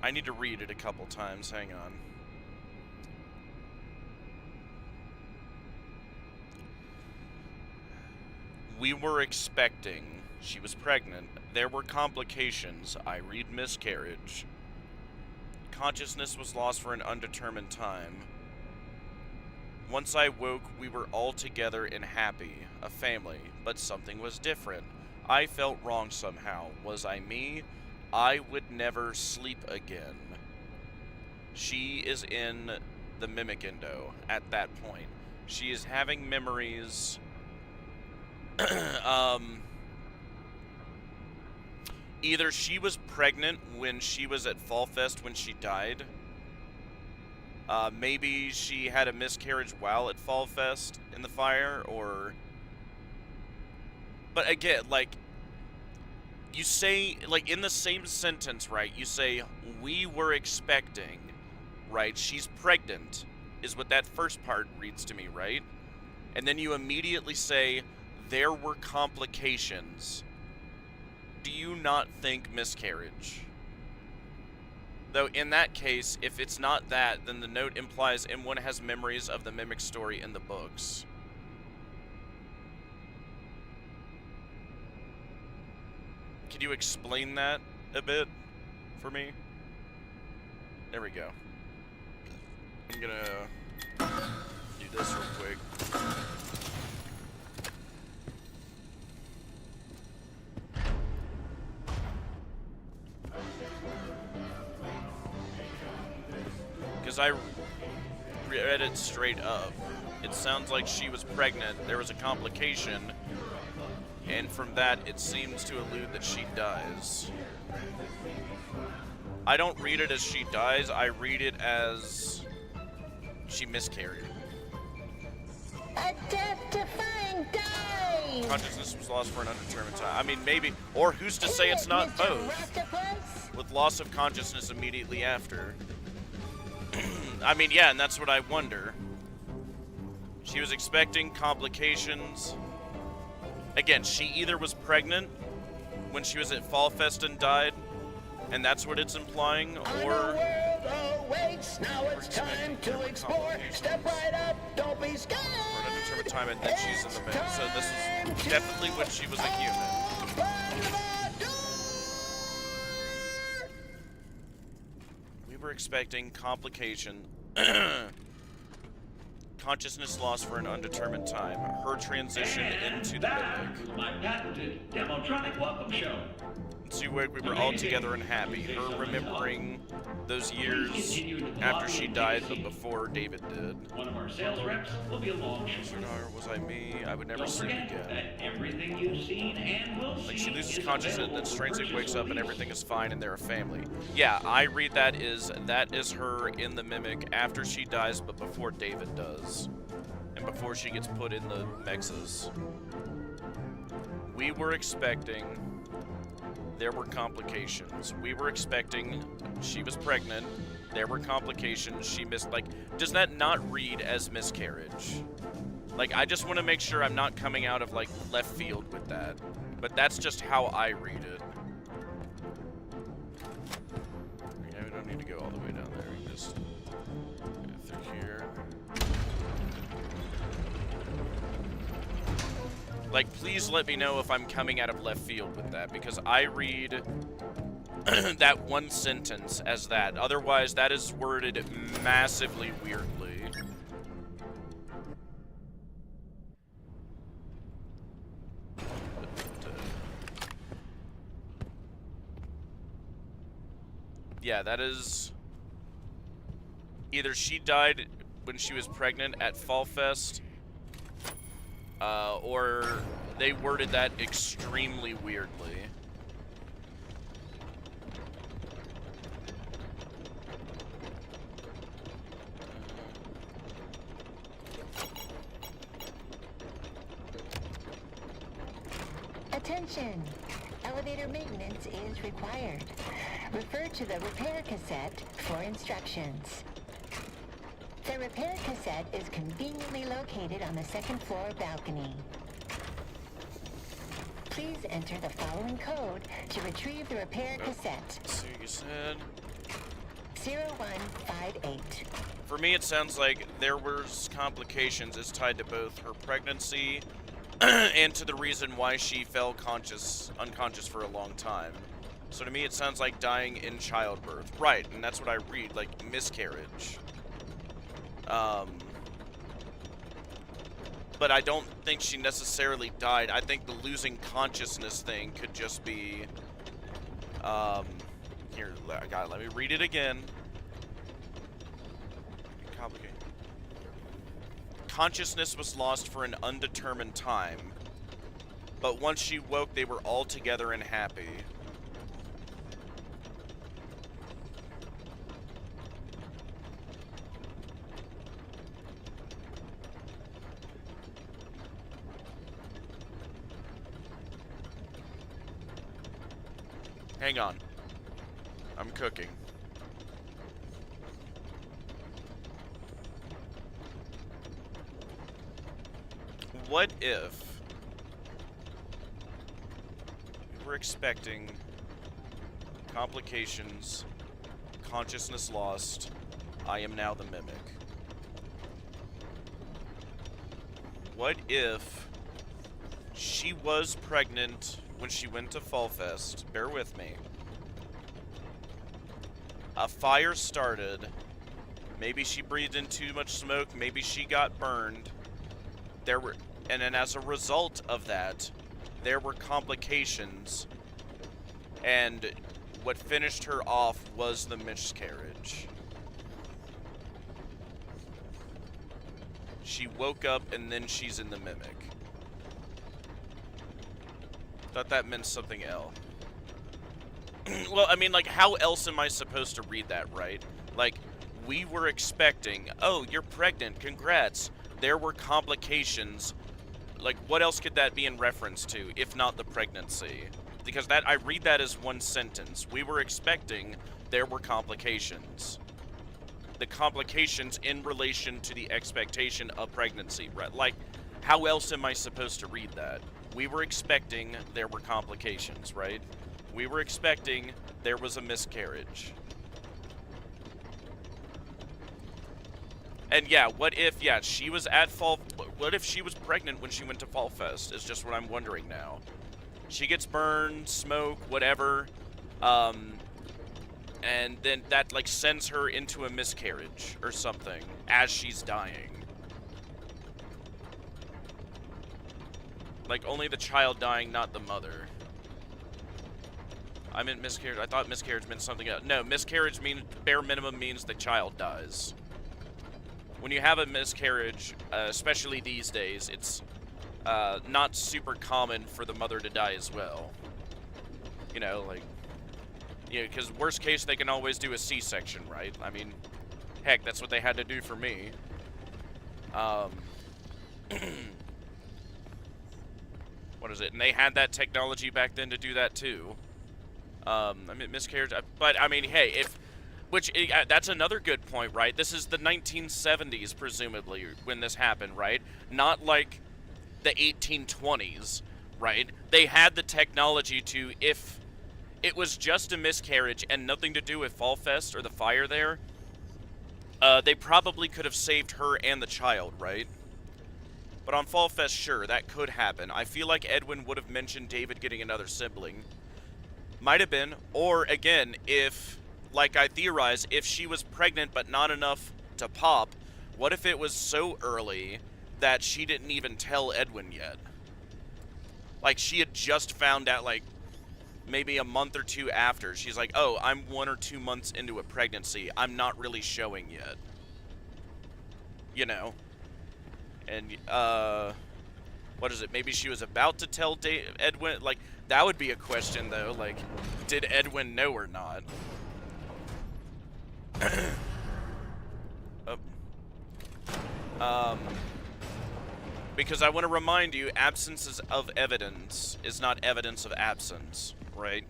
I need to read it a couple times. Hang on. We were expecting She was pregnant. There were complications. I read miscarriage. Consciousness was lost for an undetermined time. Once I woke, we were all together and happy, a family, but something was different. I felt wrong somehow. Was I me? I would never sleep again. She is in the mimic endo at that point. She is having memories. Either she was pregnant when she was at Fall Fest when she died. Maybe she had a miscarriage while at Fall Fest in the fire, or... But again, like, you say, like, in the same sentence, right, you say, we were expecting, right, she's pregnant, is what that first part reads to me, right? And then you immediately say, there were complications. Do you not think miscarriage? Though in that case, if it's not that, then the note implies M1 has memories of the mimic story in the books. Can you explain that a bit for me? There we go. I'm gonna do this real quick. Because I read it straight up. It sounds like she was pregnant, there was a complication, and from that it seems to allude that she dies. I don't read it as she dies, I read it as she miscarried. A death-defying dive! Consciousness was lost for an undetermined time. I mean, maybe, or who's to say it's not both? With loss of consciousness immediately after. I mean, yeah, and that's what I wonder. She was expecting complications. Again, she either was pregnant when she was at Fall Fest and died, and that's what it's implying, or... Now it's time to explore. Step right up, don't be scared. For an undetermined time, and then she's in the mix. So this is definitely when she was a human. We were expecting complication. Consciousness lost for an undetermined time. Her transition into the mimic. My patented Demotronic welcome show. We were all together and happy. Her remembering those years after she died, but before David did. One of our sales reps will be along shortly. Was I me? I would never sleep again. Everything you've seen and will see. Like, she loses consciousness and then strangely wakes up and everything is fine and they're a family. Yeah, I read that is her in the mimic after she dies, but before David does. And before she gets put in the mexes. We were expecting... There were complications. We were expecting... She was pregnant. There were complications. She missed... Like, does that not read as miscarriage? Like, I just want to make sure I'm not coming out of, like, left field with that. But that's just how I read it. Yeah, we don't need to go all the way down there. We can just go through here. Like, please let me know if I'm coming out of left field with that, because I read that one sentence as that. Otherwise, that is worded massively weirdly. Yeah, that is... Either she died when she was pregnant at Fall Fest, or they worded that extremely weirdly. Attention! Elevator maintenance is required. Refer to the repair cassette for instructions. The repair cassette is conveniently located on the second floor balcony. Please enter the following code to retrieve the repair cassette. So you said... 0158. For me, it sounds like there was complications is tied to both her pregnancy and to the reason why she fell unconscious for a long time. So to me, it sounds like dying in childbirth. Right, and that's what I read, like miscarriage. But I don't think she necessarily died. I think the losing consciousness thing could just be, here, let me read it again. Complicated. Consciousness was lost for an undetermined time, but once she woke, they were all together and happy. Hang on. I'm cooking. What if we were expecting complications, consciousness lost, I am now the mimic? What if she was pregnant when she went to Fall Fest? Bear with me. A fire started. Maybe she breathed in too much smoke. Maybe she got burned. And then as a result of that, there were complications. And what finished her off was the miscarriage. She woke up and then she's in the mimic. Thought that meant something else. Well, I mean, like, how else am I supposed to read that, right? Like, we were expecting, oh, you're pregnant, congrats. There were complications. Like, what else could that be in reference to, if not the pregnancy? Because I read that as one sentence. We were expecting, there were complications. The complications in relation to the expectation of pregnancy, right? Like, how else am I supposed to read that? We were expecting, there were complications, right? We were expecting, there was a miscarriage. And yeah, what if, she was at what if she was pregnant when she went to Fall Fest, is just what I'm wondering now. She gets burned, smoke, whatever, and then that, like, sends her into a miscarriage or something as she's dying. Like, only the child dying, not the mother. I meant miscarriage. I thought miscarriage meant something else. No, miscarriage means, bare minimum means the child dies. When you have a miscarriage, especially these days, it's not super common for the mother to die as well. You know, like, because worst case, they can always do a C-section, right? I mean, heck, that's what they had to do for me. What is it? And they had that technology back then to do that too. I mean, miscarriage, but I mean, hey, that's another good point, right? This is the 1970s, presumably, when this happened, right? Not like the 1820s, right? They had the technology to, if it was just a miscarriage and nothing to do with Fall Fest or the fire there, they probably could have saved her and the child, right? But on Fall Fest, sure, that could happen. I feel like Edwin would have mentioned David getting another sibling. Might have been. Or, again, if, like I theorize, if she was pregnant but not enough to pop, what if it was so early that she didn't even tell Edwin yet? Like, she had just found out, like, maybe a month or two after. She's like, oh, I'm 1 or 2 months into a pregnancy. I'm not really showing yet. You know? And, what is it? Maybe she was about to tell Edwin. Like, that would be a question, though. Like, did Edwin know or not? Because I want to remind you, absence of evidence is not evidence of absence, right?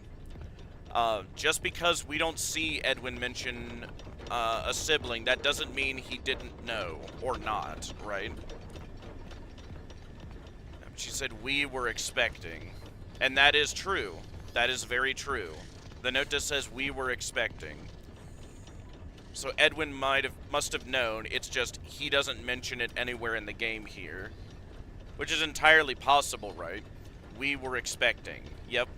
Just because we don't see Edwin mention a sibling, that doesn't mean he didn't know or not, right? She said, we were expecting. And that is true. That is very true. The note just says, we were expecting. So Edwin must have known. It's just, he doesn't mention it anywhere in the game here. Which is entirely possible, right? We were expecting. Yep.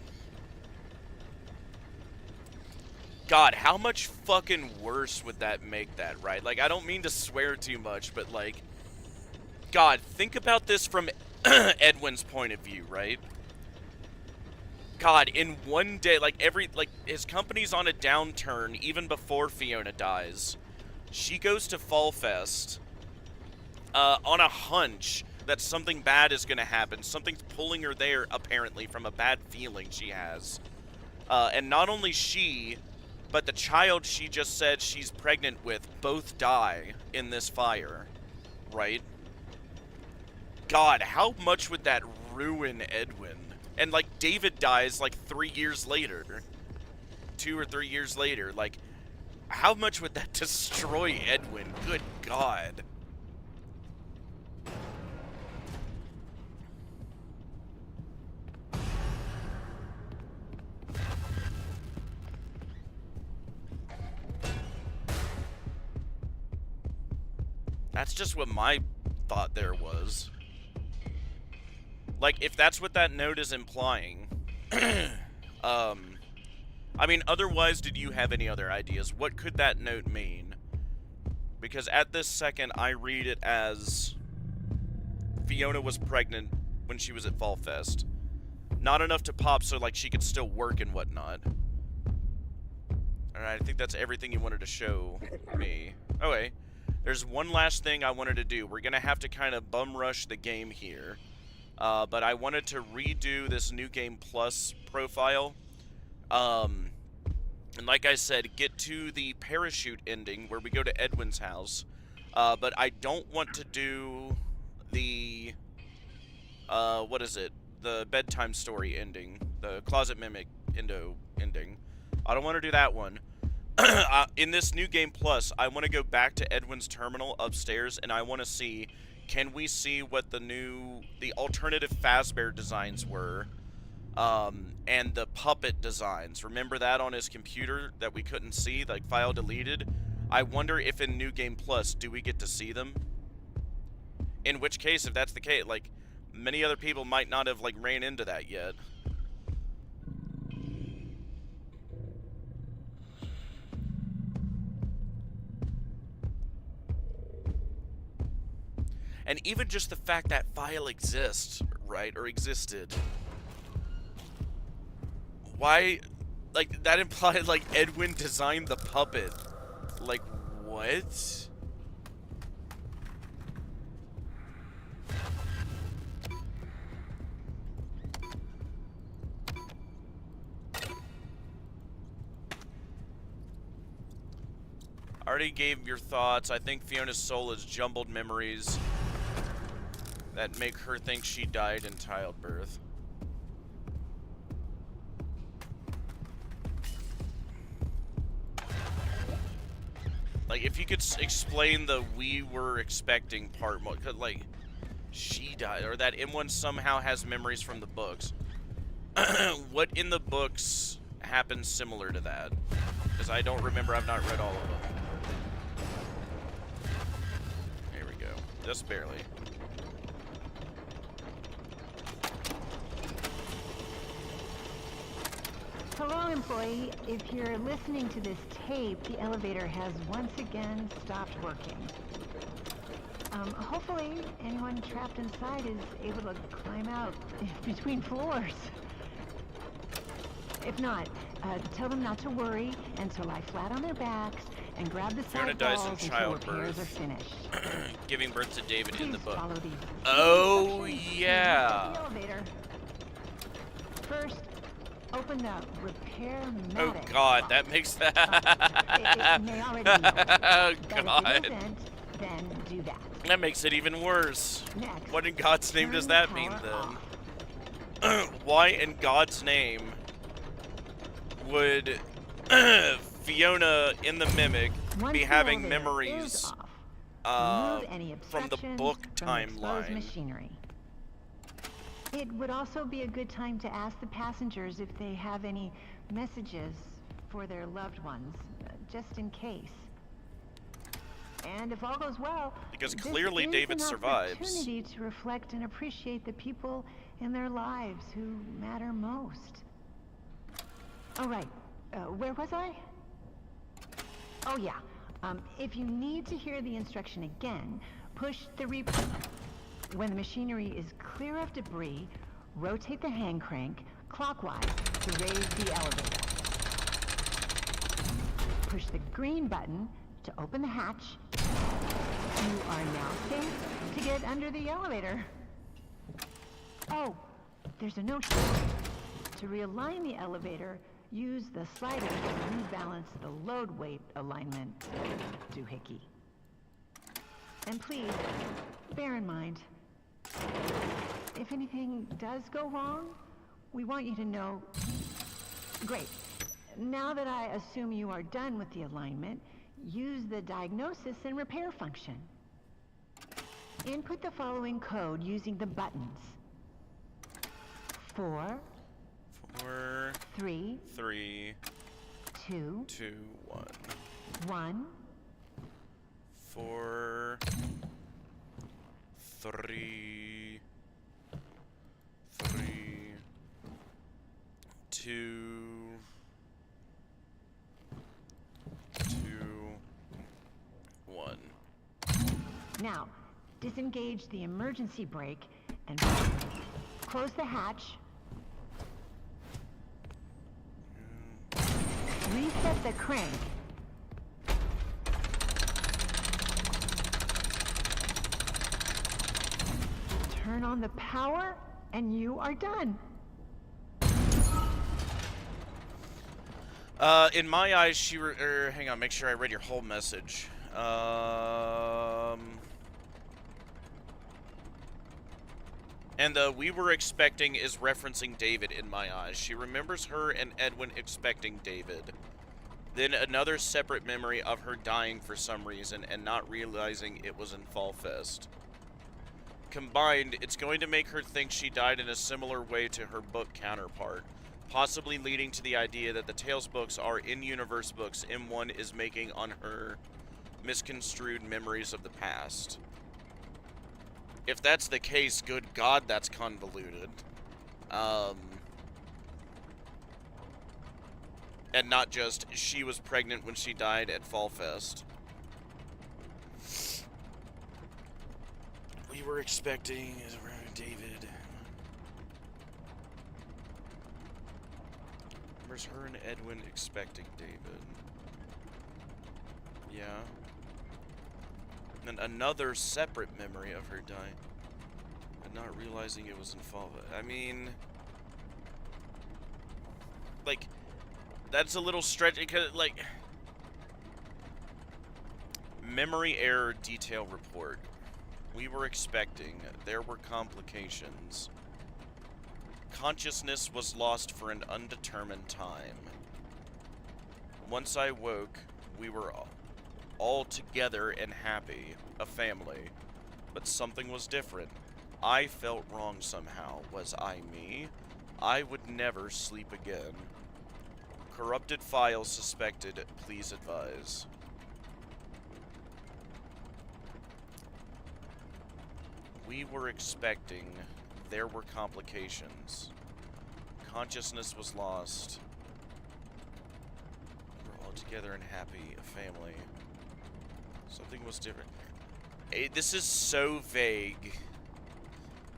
God, how much fucking worse would that make that, right? Like, I don't mean to swear too much, but, like, God, think about this from Edwin's point of view, right? God, in one day, like, his company's on a downturn even before Fiona dies. She goes to Fall Fest on a hunch that something bad is going to happen. Something's pulling her there, apparently, from a bad feeling she has. And not only she, but the child she just said she's pregnant with both die in this fire, right? God, how much would that ruin Edwin? And, like, David dies, like, 3 years later. 2 or 3 years later. Like, how much would that destroy Edwin? Good God. That's just what my thought there was. Like, if that's what that note is implying, I mean, otherwise, did you have any other ideas? What could that note mean? Because at this second, I read it as Fiona was pregnant when she was at Fall Fest. Not enough to pop so, like, she could still work and whatnot. Alright, I think that's everything you wanted to show me. Okay. There's one last thing I wanted to do. We're gonna have to kind of bum rush the game here. But I wanted to redo this New Game Plus profile. And like I said, get to the parachute ending where we go to Edwin's house. But I don't want to do the, what is it? The bedtime story ending. The Closet Mimic ending. I don't want to do that one. In this New Game Plus, I want to go back to Edwin's terminal upstairs, and I want to see, can we see what the alternative Fazbear designs were, and the puppet designs. Remember that on his computer that we couldn't see, like file deleted? I wonder if in New Game Plus, do we get to see them? In which case, if that's the case, like, many other people might not have, like, ran into that yet. And even just the fact that file exists, right, or existed. Why, like, that implied, like, Edwin designed the puppet. Like, what? Already gave your thoughts. I think Fiona's soul is jumbled memories that make her think she died in childbirth. Like, if you could explain the "we were expecting" part more, like, she died, or that M1 somehow has memories from the books. What in the books happens similar to that? Because I don't remember, I've not read all of them. Here we go. Just barely. Hello, employee. If you're listening to this tape, the elevator has once again stopped working. Hopefully, anyone trapped inside is able to climb out between floors. If not, tell them not to worry and to lie flat on their backs and grab the Fiona side dies in walls until repairs are childbirth. finished. Giving birth to David in the Please book. follow these Oh, instructions yeah. to the elevator. First, open the repair Oh matic God, box. that makes that. It may already be open, Oh but God. if it isn't, then do that. That makes it even worse. Next, What in God's name does turn that the mean power then? Why in God's name would Fiona in the Mimic Once be the having elevator memories is off, remove any from the obstructions book from the exposed timeline? machinery. It would also be a good time to ask the passengers if they have any messages for their loved ones, just in case. And if all goes well, Because this clearly is David an survives. opportunity to reflect and appreciate the people in their lives who matter most. All right, where was I? Oh yeah. If you need to hear the instruction again, push the replay. When the machinery is clear of debris, rotate the hand crank clockwise to raise the elevator. Push the green button to open the hatch. You are now safe to get under the elevator. Oh, there's a note here. To realign the elevator, use the slider to rebalance the load weight alignment, doohickey. And please, bear in mind, if anything does go wrong, we want you to know... Great. Now that I assume you are done with the alignment, use the diagnosis and repair function. Input the following code using the buttons. 4, 3, 2, 1. 4, 3, 2, 1. Now, disengage the emergency brake and close the hatch. Reset the crank. Turn on the power, and you are done. In my eyes, hang on, make sure I read your whole message. And the "we were expecting" is referencing David in my eyes. She remembers her and Edwin expecting David. Then another separate memory of her dying for some reason and not realizing it was in Fall Fest. Combined, it's going to make her think she died in a similar way to her book counterpart, possibly leading to the idea that the Tales books are in-universe books M1 is making on her misconstrued memories of the past. If that's the case, good God, that's convoluted. And not just, she was pregnant when she died at Fall Fest. We were expecting David. Where's her and Edwin expecting David? Yeah. And another separate memory of her dying, and not realizing it was in Fall Fest. I mean, like, that's a little stretch, because, like, memory error detail report. We were expecting. There were complications. Consciousness was lost for an undetermined time. Once I woke, we were all together and happy, a family. But something was different. I felt wrong somehow. Was I me? I would never sleep again. Corrupted files suspected. Please advise. We were expecting. There were complications. Consciousness was lost. We're all together and happy, a family. Something was different. This is so vague.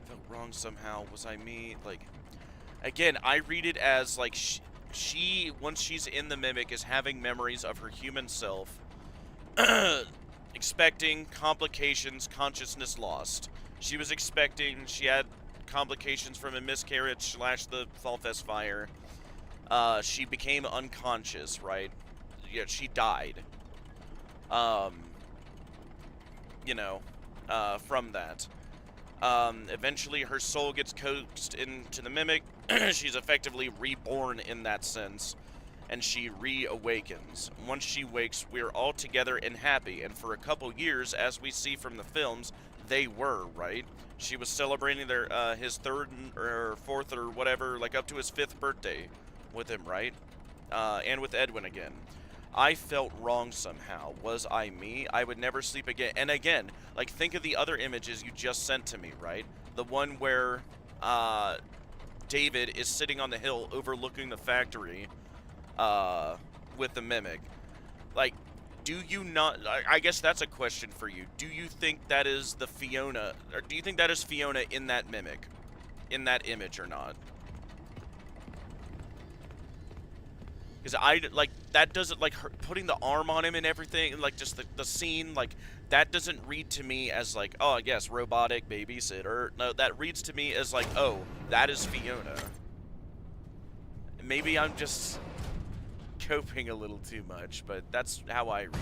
I felt wrong somehow. Was I me? Like, again, I read it as, like, she, once she's in the mimic, is having memories of her human self. Expecting, complications, consciousness lost. She was expecting, she had complications from a miscarriage / the Fall Fest fire. She became unconscious, right? Yeah, she died. You know, from that. Eventually her soul gets coaxed into the mimic. She's effectively reborn in that sense. And she reawakens. Once she wakes, we're all together and happy. And for a couple years, as we see from the films, they were, right? She was celebrating his 3rd or 4th or whatever, like up to his 5th birthday with him, right? And with Edwin again. I felt wrong somehow. Was I me? I would never sleep again. And again, like, think of the other images you just sent to me, right? The one where David is sitting on the hill overlooking the factory with the mimic. Like, do you not... I guess that's a question for you. Do you think that is the Fiona... Or do you think that is Fiona in that mimic? In that image or not? Because like, that doesn't, like, her putting the arm on him and everything, like, just the scene, like, that doesn't read to me as, like, oh, I guess, robotic babysitter. No, that reads to me as, like, oh, that is Fiona. Maybe I'm just coping a little too much, but that's how I read it.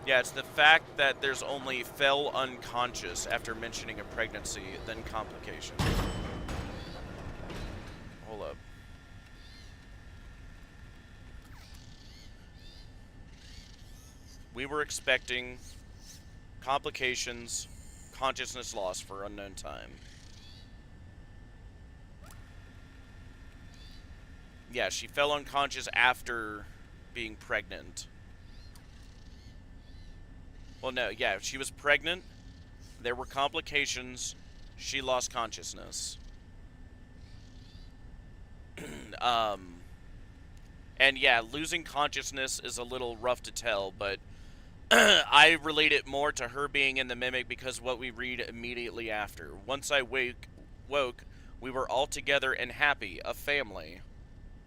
Yeah, it's the fact that there's only fell unconscious after mentioning a pregnancy, then complications. Hold up. We were expecting complications, consciousness loss for unknown time. Yeah, she fell unconscious after being pregnant. Well, no, yeah, she was pregnant. There were complications. She lost consciousness. And yeah, losing consciousness is a little rough to tell, but I relate it more to her being in the mimic because what we read immediately after. Once I woke, we were all together and happy, a family.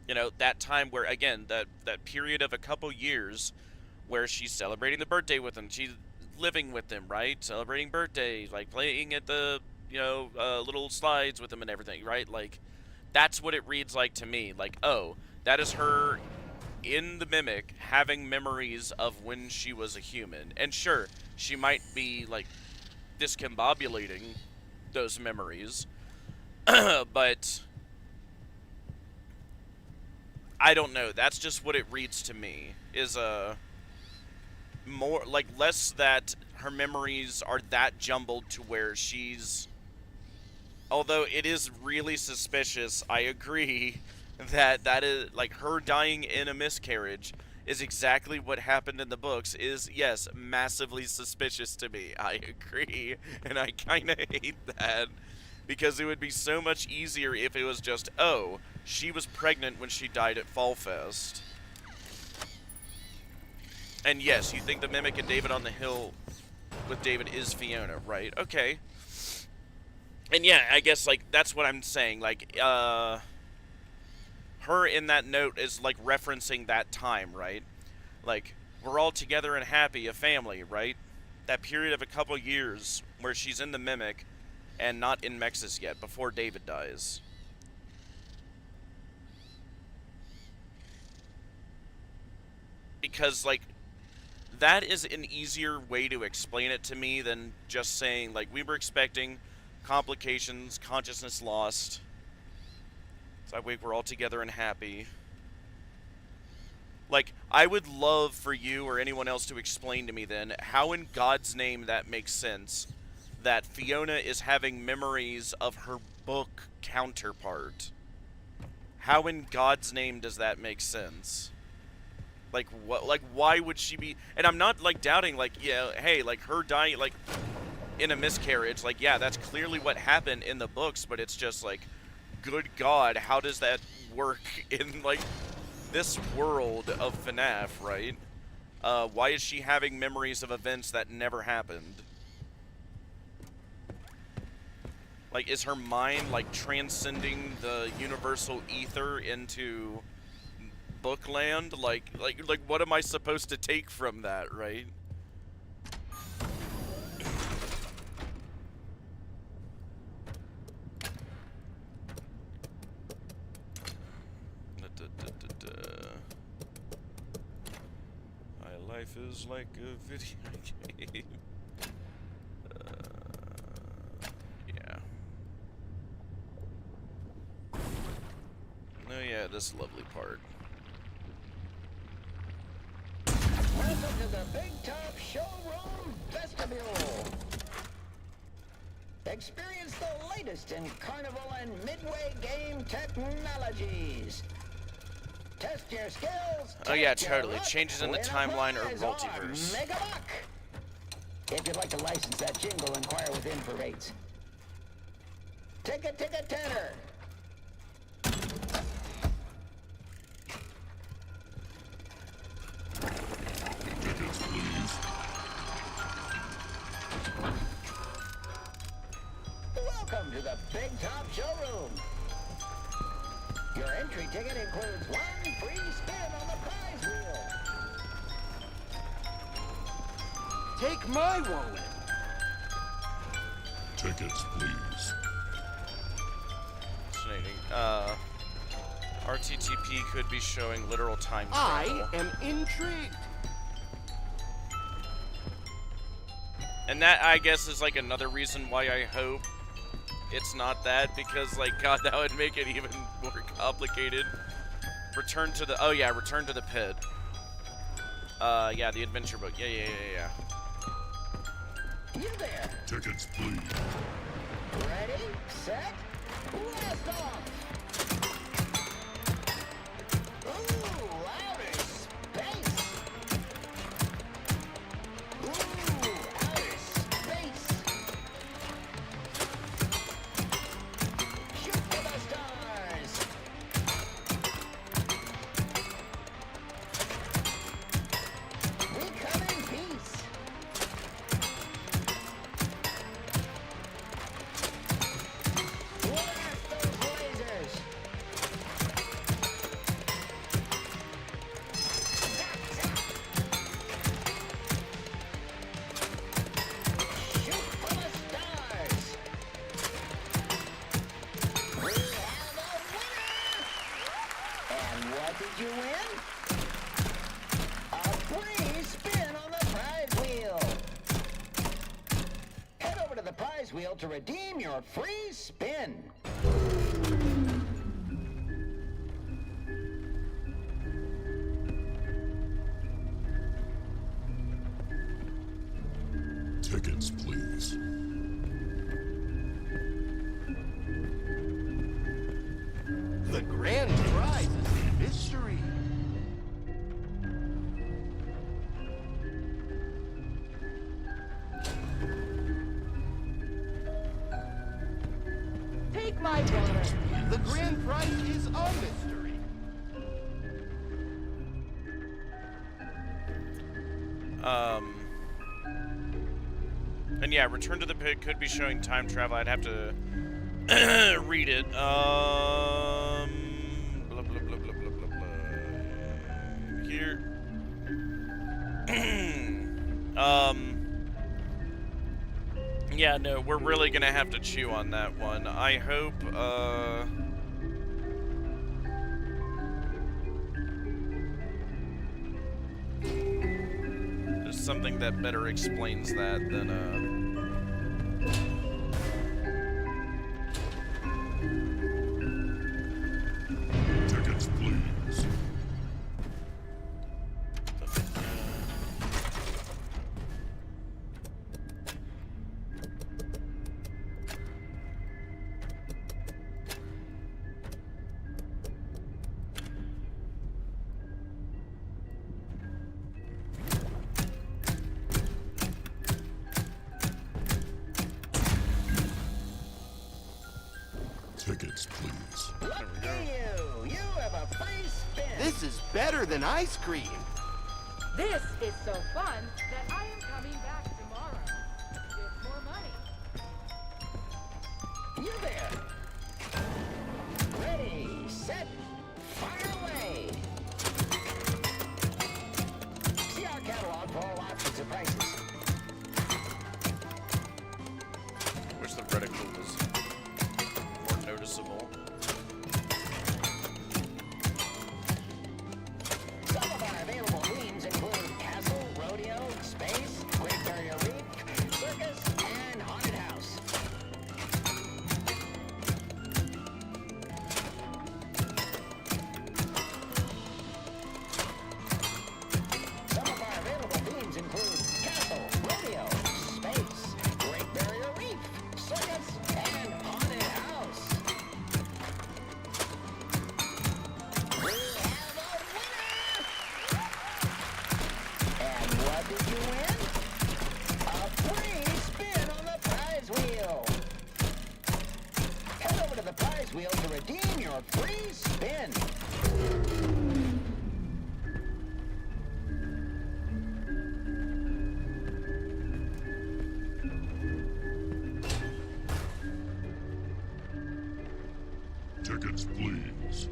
You know, that time where, again, that period of a couple years where she's celebrating the birthday with him. She's living with them, right? Celebrating birthdays, like playing at the, you know, little slides with him and everything, right? Like, that's what it reads like to me. Like, oh, that is her in the mimic having memories of when she was a human. And sure, she might be, like, discombobulating those memories. But I don't know. That's just what it reads to me. Is more like less that her memories are that jumbled to where she's, although it is really suspicious, I agree that is like her dying in a miscarriage is exactly what happened in the books is, yes, massively suspicious to me. I agree, and I kind of hate that because it would be so much easier if it was just, oh, she was pregnant when she died at Fall Fest. And yes, you think the mimic and David on the hill with David is Fiona, right? Okay. And yeah, I guess, like, that's what I'm saying. Like, her in that note is, like, referencing that time, right? Like, we're all together and happy, a family, right? That period of a couple years where she's in the mimic and not in Mexis yet, before David dies. Because, like, that is an easier way to explain it to me than just saying, like, we were expecting complications, consciousness lost. So I wake, we're all together and happy. Like, I would love for you or anyone else to explain to me then how in God's name that makes sense that Fiona is having memories of her book counterpart. How in God's name does that make sense? Like, what, like, why would she be, and I'm not, like, doubting, like, yeah, hey, like, her dying, like, in a miscarriage, like, yeah, that's clearly what happened in the books, but it's just, like, good God, how does that work in, like, this world of FNAF, right? Why is she having memories of events that never happened? Like, is her mind, like, transcending the universal ether into Bookland? Like, what am I supposed to take from that, right? My life is like a video game. Yeah. Oh yeah, this lovely part. Welcome to the Big Top Showroom Vestibule. Experience the latest in carnival and midway game technologies. Test your skills. Oh yeah, test your totally. luck, Changes in the win a timeline or prize, multiverse. Make a buck. If you'd like to license that jingle, inquire within for rates. Ticket, tenner. Tickets, please. Welcome to the Big Top Showroom. Your entry ticket includes one free spin on the prize wheel. Take my wallet. Tickets, please. Fascinating. RTTP could be showing literal time travel. I am intrigued. And that, I guess, is like another reason why I hope it's not that, because, like, God, that would make it even more complicated. Return to the, oh yeah, Return to the Pit. Yeah, the adventure book. Yeah. You there. Tickets, please. Ready, set, blast off. Ooh, outer space. Ooh, outer space. Shoot for the stars. We come in peace. Blast those lasers. Shoot for the stars. We have a winner. And what did you win? A free spin on the prize wheel. Head over to the prize wheel to redeem your free spin. Tickets, please. The grand prize is a mystery. Take my wallet. The grand prize is a mystery. And yeah, Return to the Pit could be showing time travel. I'd have to read it. Blah, blah, blah, blah, blah, blah, blah. Here. Yeah, no, we're really gonna have to chew on that one. I hope, there's something that better explains that than, Tickets, please. Tickets, please. Look at you. You have a free spin. This is better than ice cream. This is so fun that I am coming back tomorrow with more money. You there. Ready, set, fire away. See our catalog for all options and prices. wish the reticle was more noticeable. Some of our available themes include castle, rodeo, space, Great Barrier Reef, circus, and haunted house. wheel to redeem your free spin. Tickets, please.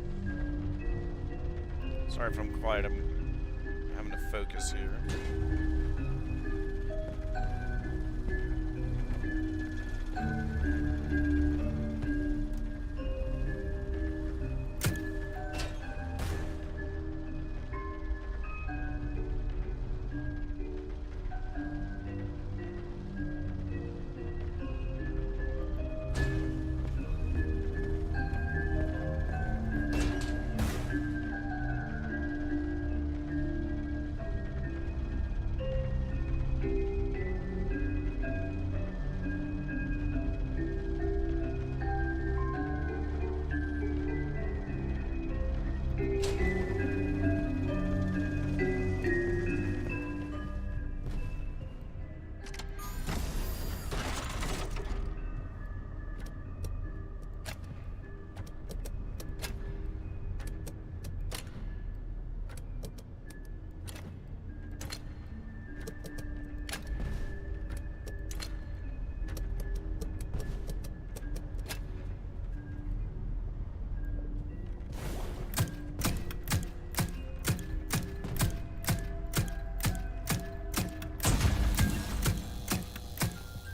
Sorry if I'm quiet. I'm having to focus here.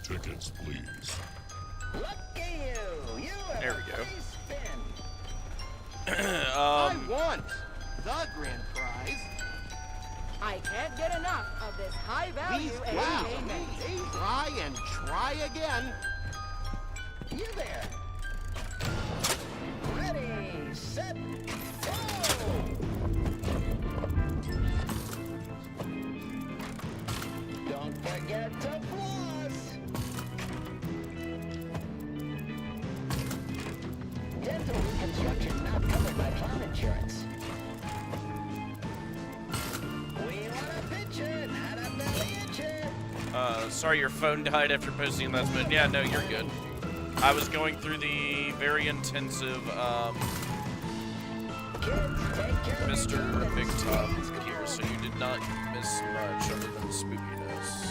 Tickets, please. Lucky you! You have There a we go. free spin. I want the grand prize. I can't get enough of this high-value Please, wow. entertainment. Try and try again. You there. Ready, set, go! Don't forget to floss. Dental reconstruction not covered by farm insurance. We want a picture, not a belly itcher. Sorry your phone died after posting that, but yeah, no, you're good. I was going through the very intensive, Mr. Big Top here, so you did not miss much other than spookiness.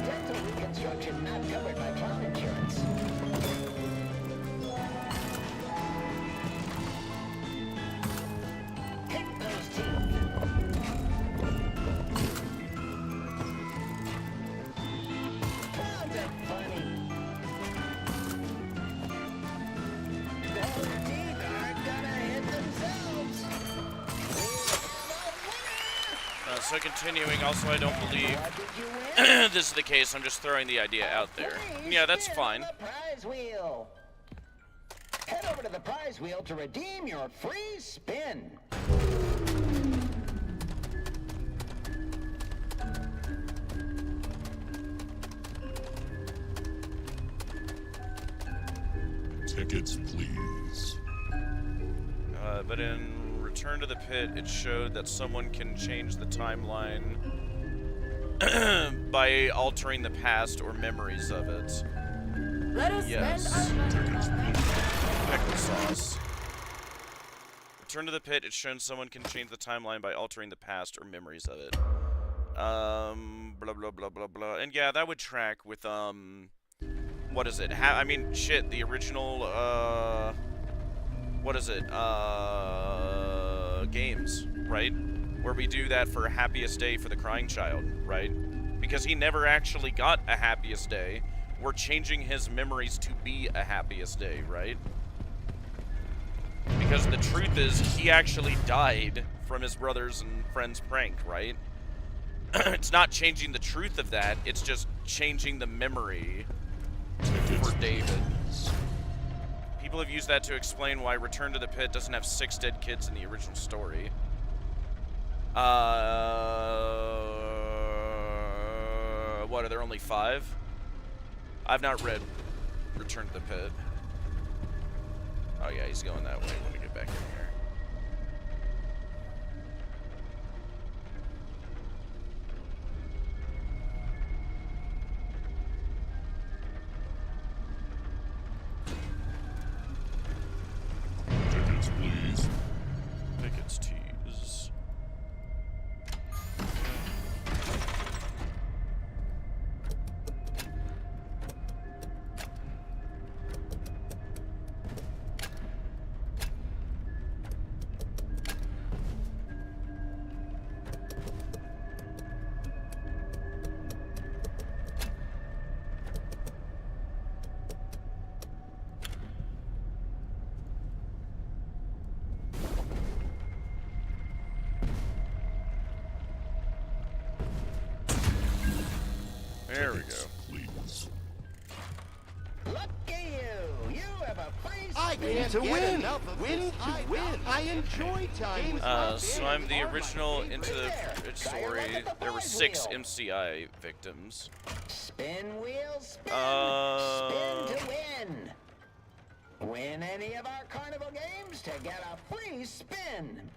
Dental reconstruction not covered by farm insurance. Pick those teeth. Found it funny. Those teeth aren't gonna hit themselves. So continuing, also I don't believe this is the case, I'm just throwing the idea out there. Yeah, that's fine. Prize wheel. Head over to the prize wheel to redeem your free spin. Tickets, please. But in Return to the Pit, it showed that someone can change the timeline by altering the past or memories of it. Let us Yes. spend Pickle sauce. Return to the Pit, it's shown someone can change the timeline by altering the past or memories of it. Blah, blah, blah, blah, blah. And yeah, that would track with, what is it? I mean, shit, the original, what is it? Games, right? Where we do that for Happiest Day for the Crying Child, right? Because he never actually got a Happiest Day. We're changing his memories to be a Happiest Day, right? Because the truth is, he actually died from his brothers and friends' prank, right? It's not changing the truth of that, it's just changing the memory for David. People have used that to explain why Return to the Pit doesn't have 6 dead kids in the original story. What, are there only 5? I've not read Return to the Pit. Oh yeah, he's going that way when we get back in here. There we go. Please. Look at you! You have a free I spin can't to get win! enough of win to win. I enjoy time with my So I'm the original Into the Pit story. There were 6 MCI victims. Spin wheel, spin! Uh, Spin to win! Win any of our carnival games to get a free spin!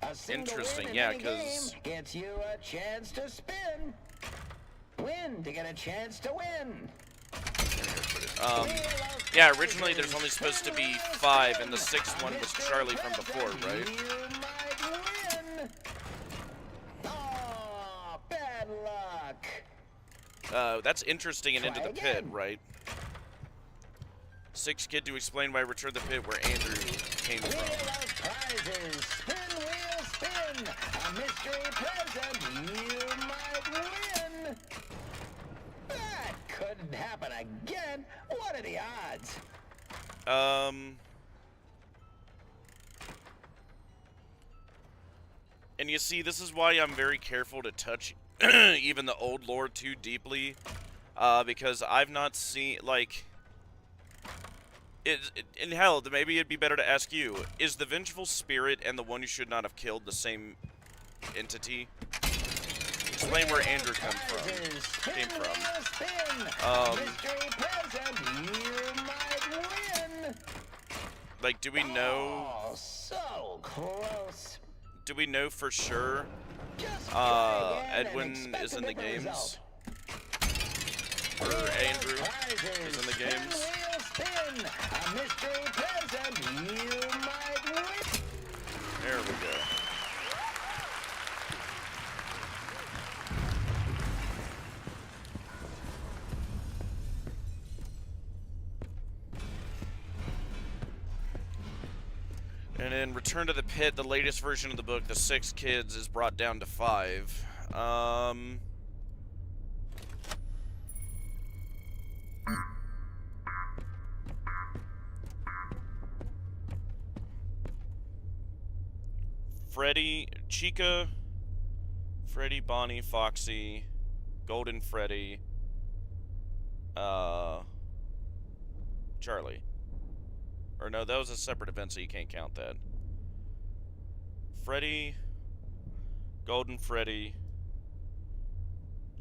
A single Interesting, win in yeah, any 'cause- game gets you a chance to spin. Win to get a chance to win. Yeah, originally there's only supposed to be 5, and the 6th one was Charlie from before, right? You might win. Oh, bad luck. That's interesting and Into the Pit, right? 6th kid to explain why Return to the Pit, where Andrew came Wheel from. of prizes. Spin, wheel, spin. A mystery present. You might win. That couldn't happen again. What are the odds? And you see, this is why I'm very careful to touch even the old lore too deeply, because I've not seen, like, in hell, maybe it'd be better to ask you, is the Vengeful Spirit and the one you should not have killed the same entity? Explain where Andrew came from. Mystery present. You might win. Like, do we know? Oh, so close. Do we know for sure? Edwin is in the games, or Andrew is in the games. Spin. A mystery present. You might win. There we go. And in Return to the Pit, the latest version of the book, the 6 kids is brought down to 5. Freddy, Chica, Freddy, Bonnie, Foxy, Golden Freddy, Charlie. Or no, that was a separate event, so you can't count that. Freddy, Golden Freddy,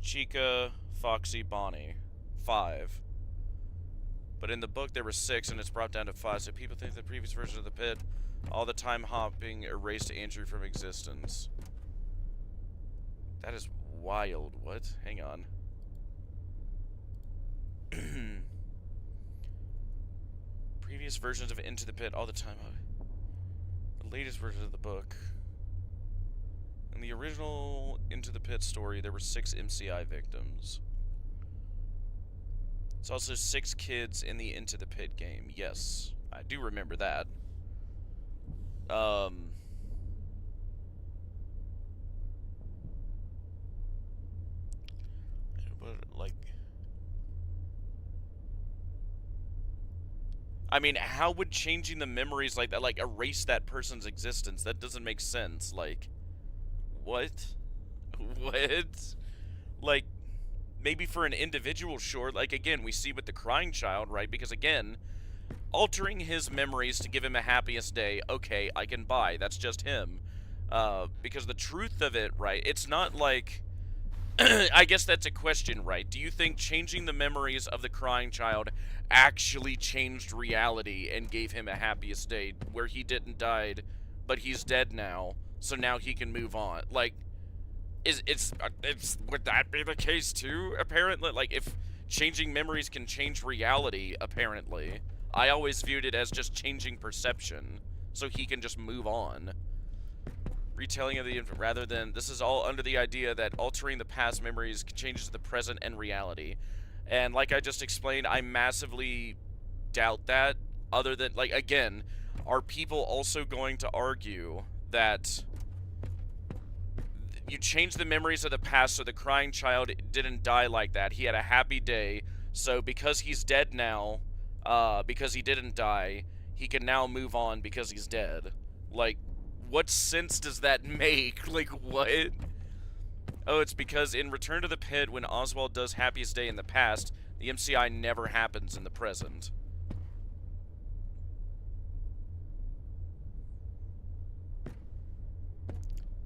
Chica, Foxy, Bonnie. 5. But in the book there were 6, and it's brought down to 5, so people think the previous version of the Pit, all the time hopping, erased Andrew from existence. That is wild. What? Hang on. Previous versions of Into the Pit all the time. The latest version of the book. In the original Into the Pit story, there were 6 MCI victims. It's also 6 kids in the Into the Pit game. Yes, I do remember that. Like, I mean, how would changing the memories like that, like, erase that person's existence? That doesn't make sense. Like, what? What? Like, maybe for an individual, sure. Like, again, we see with the crying child, right? Because, again, altering his memories to give him a happiest day, okay, I can buy. That's just him. Because the truth of it, right, it's not like... I guess that's a question, right? Do you think changing the memories of the crying child actually changed reality and gave him a happiest day where he didn't die, but he's dead now, so now he can move on? Like, would that be the case too? Apparently, like, if changing memories can change reality, apparently, I always viewed it as just changing perception, so he can just move on. Retelling of the rather than this is all under the idea that altering the past memories changes the present and reality. And like I just explained, I massively doubt that. Other than, like, again, are people also going to argue that you change the memories of the past so the crying child didn't die like that? He had a happy day, so because he's dead now, because he didn't die, he can now move on because he's dead. Like, what sense does that make? Like, what? Oh, it's because in Return to the Pit, when Oswald does Happiest Day in the past, the MCI never happens in the present.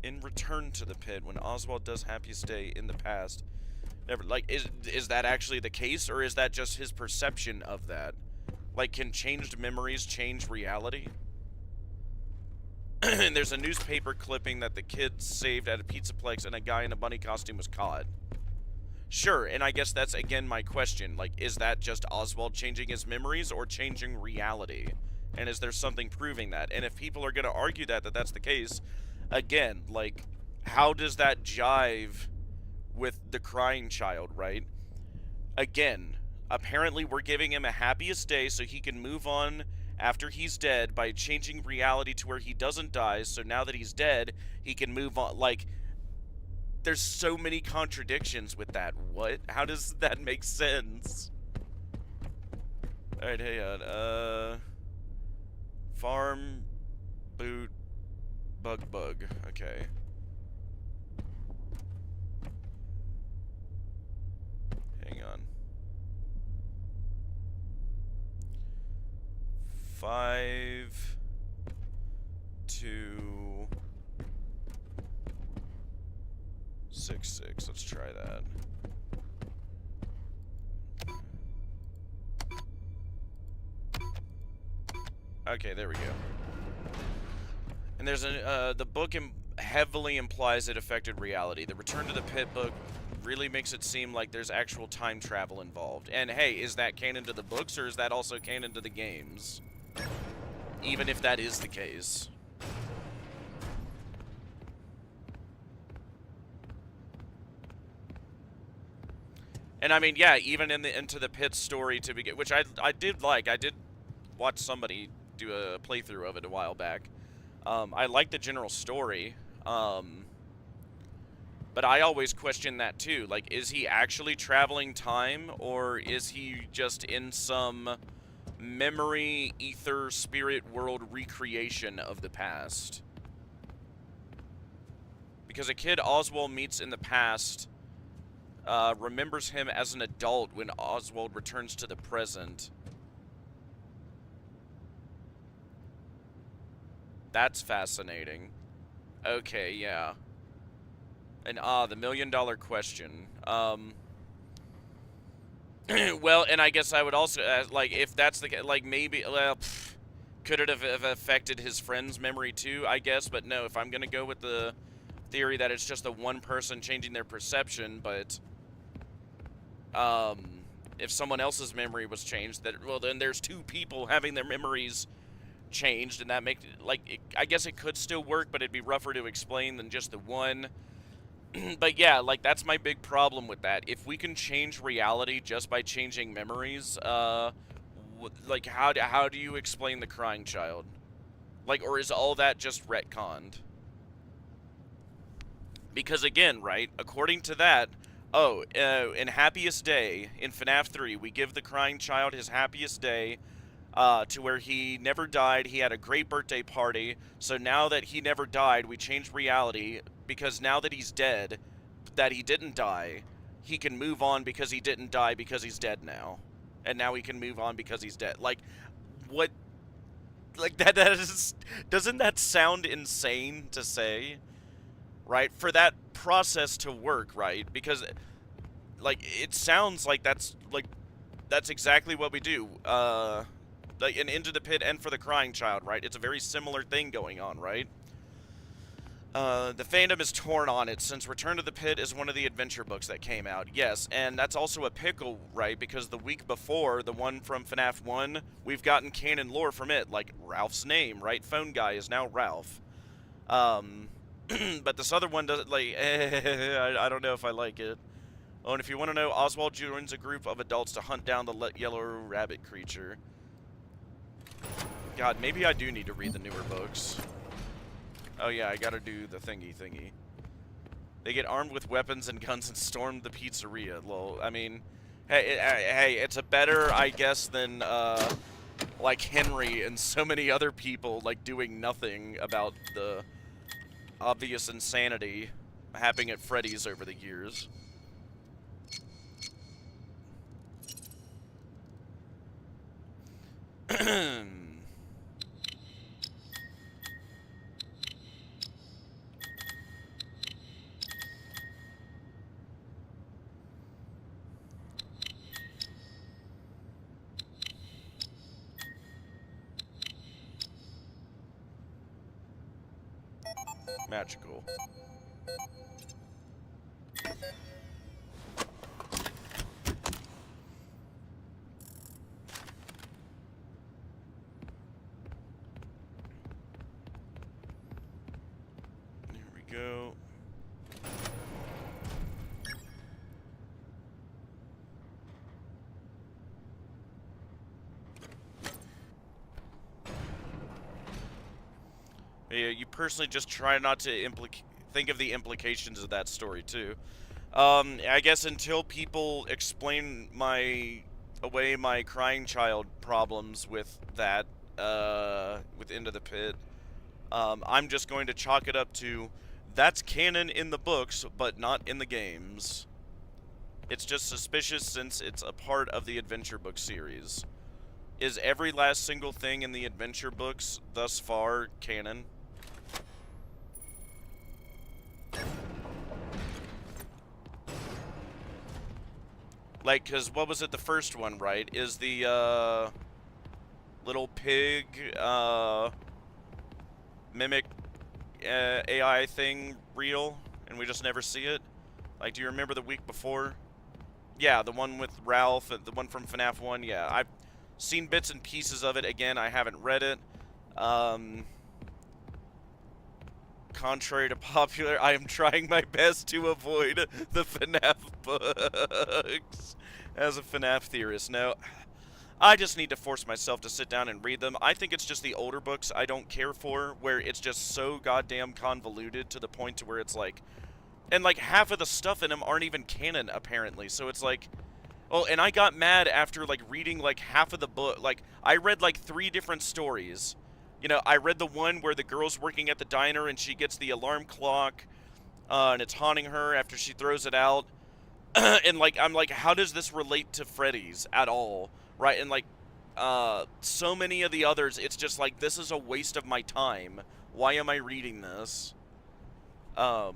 In Return to the Pit, when Oswald does Happiest Day in the past, never, like, is that actually the case, or is that just his perception of that? Like, can changed memories change reality? And there's a newspaper clipping that the kids saved at a Pizzaplex and a guy in a bunny costume was caught. Sure, and I guess that's again my question. Like, is that just Oswald changing his memories or changing reality? And is there something proving that? And if people are going to argue that that's the case, again, like, how does that jive with the crying child, right? Again, apparently we're giving him a happiest day so he can move on after he's dead by changing reality to where he doesn't die, so now that he's dead, he can move on. Like, there's so many contradictions with that. What? How does that make sense? Alright, hang on. Farm, boot, bug. Okay. Hang on. 5, 2, 6, 6. Let's try that. Okay, there we go. And there's the book heavily implies it affected reality. The Return to the Pit book really makes it seem like there's actual time travel involved. And hey, is that canon to the books, or is that also canon to the games? Even if that is the case. And I mean, yeah, even in the Into the Pit story to begin, which I did like. I did watch somebody do a playthrough of it a while back. I like the general story. But I always question that too. Like, is he actually traveling time, or is he just in some memory, ether, spirit world recreation of the past? Because a kid Oswald meets in the past remembers him as an adult when Oswald returns to the present. That's fascinating. Okay, yeah. And the $1 million question. Well, and I guess I would also like, if that's the like, maybe could it have affected his friend's memory too? I guess, but no. If I'm gonna go with the theory that it's just the one person changing their perception, but if someone else's memory was changed, then there's two people having their memories changed, and that makes like I guess it could still work, but it'd be rougher to explain than just the one. But yeah, like, that's my big problem with that. If we can change reality just by changing memories, like, how do you explain the crying child? Like, or is all that just retconned? Because again, right, according to that, in Happiest Day, in FNAF 3, we give the crying child his happiest day, to where he never died, he had a great birthday party, so now that he never died, we changed reality, because now that he's dead, that he didn't die, he can move on because he didn't die because he's dead now. And now he can move on because he's dead. Like, what? Like, that is... Doesn't that sound insane to say? Right? For that process to work, right? Because, like, it sounds like that's exactly what we do. Like, in Into the Pit and for the crying child, right? It's a very similar thing going on, right? The fandom is torn on it, since Return to the Pit is one of the adventure books that came out. Yes, and that's also a pickle, right? Because the week before, the one from FNAF 1, we've gotten canon lore from it, like Ralph's name, right? Phone guy is now Ralph. But this other one doesn't, like, I don't know if I like it. Oh, and if you want to know, Oswald joins a group of adults to hunt down the yellow rabbit creature. God, maybe I do need to read the newer books. Oh yeah, I gotta do the thingy. They get armed with weapons and guns and storm the pizzeria. Lol. I mean, hey, it's a better, I guess, than like Henry and so many other people like doing nothing about the obvious insanity happening at Freddy's over the years. Magical. There we go. Yeah, you personally just try not to think of the implications of that story too. I guess until people explain away my crying child problems with that, with Into the Pit, I'm just going to chalk it up to that's canon in the books, but not in the games. It's just suspicious since it's a part of the adventure book series. Is every last single thing in the adventure books thus far canon? Like, because what was it, the first one, right? Is the, little pig, mimic, AI thing real? And we just never see it? Like, do you remember the week before? Yeah, the one with Ralph, the one from FNAF 1, yeah. I've seen bits and pieces of it. Again, I haven't read it. Contrary to popular, I am trying my best to avoid the FNAF books. As a FNAF theorist, no. I just need to force myself to sit down and read them. I think it's just the older books I don't care for, where it's just so goddamn convoluted to the point to where it's like... And, like, half of the stuff in them aren't even canon, apparently. So it's like... Oh, and I got mad after, like, reading, like, half of the book. Like, I read, like, 3 different stories. You know, I read the one where the girl's working at the diner and she gets the alarm clock, and it's haunting her after she throws it out. And, like, I'm like, how does this relate to Freddy's at all? Right? And, like, so many of the others, it's just like, this is a waste of my time. Why am I reading this? And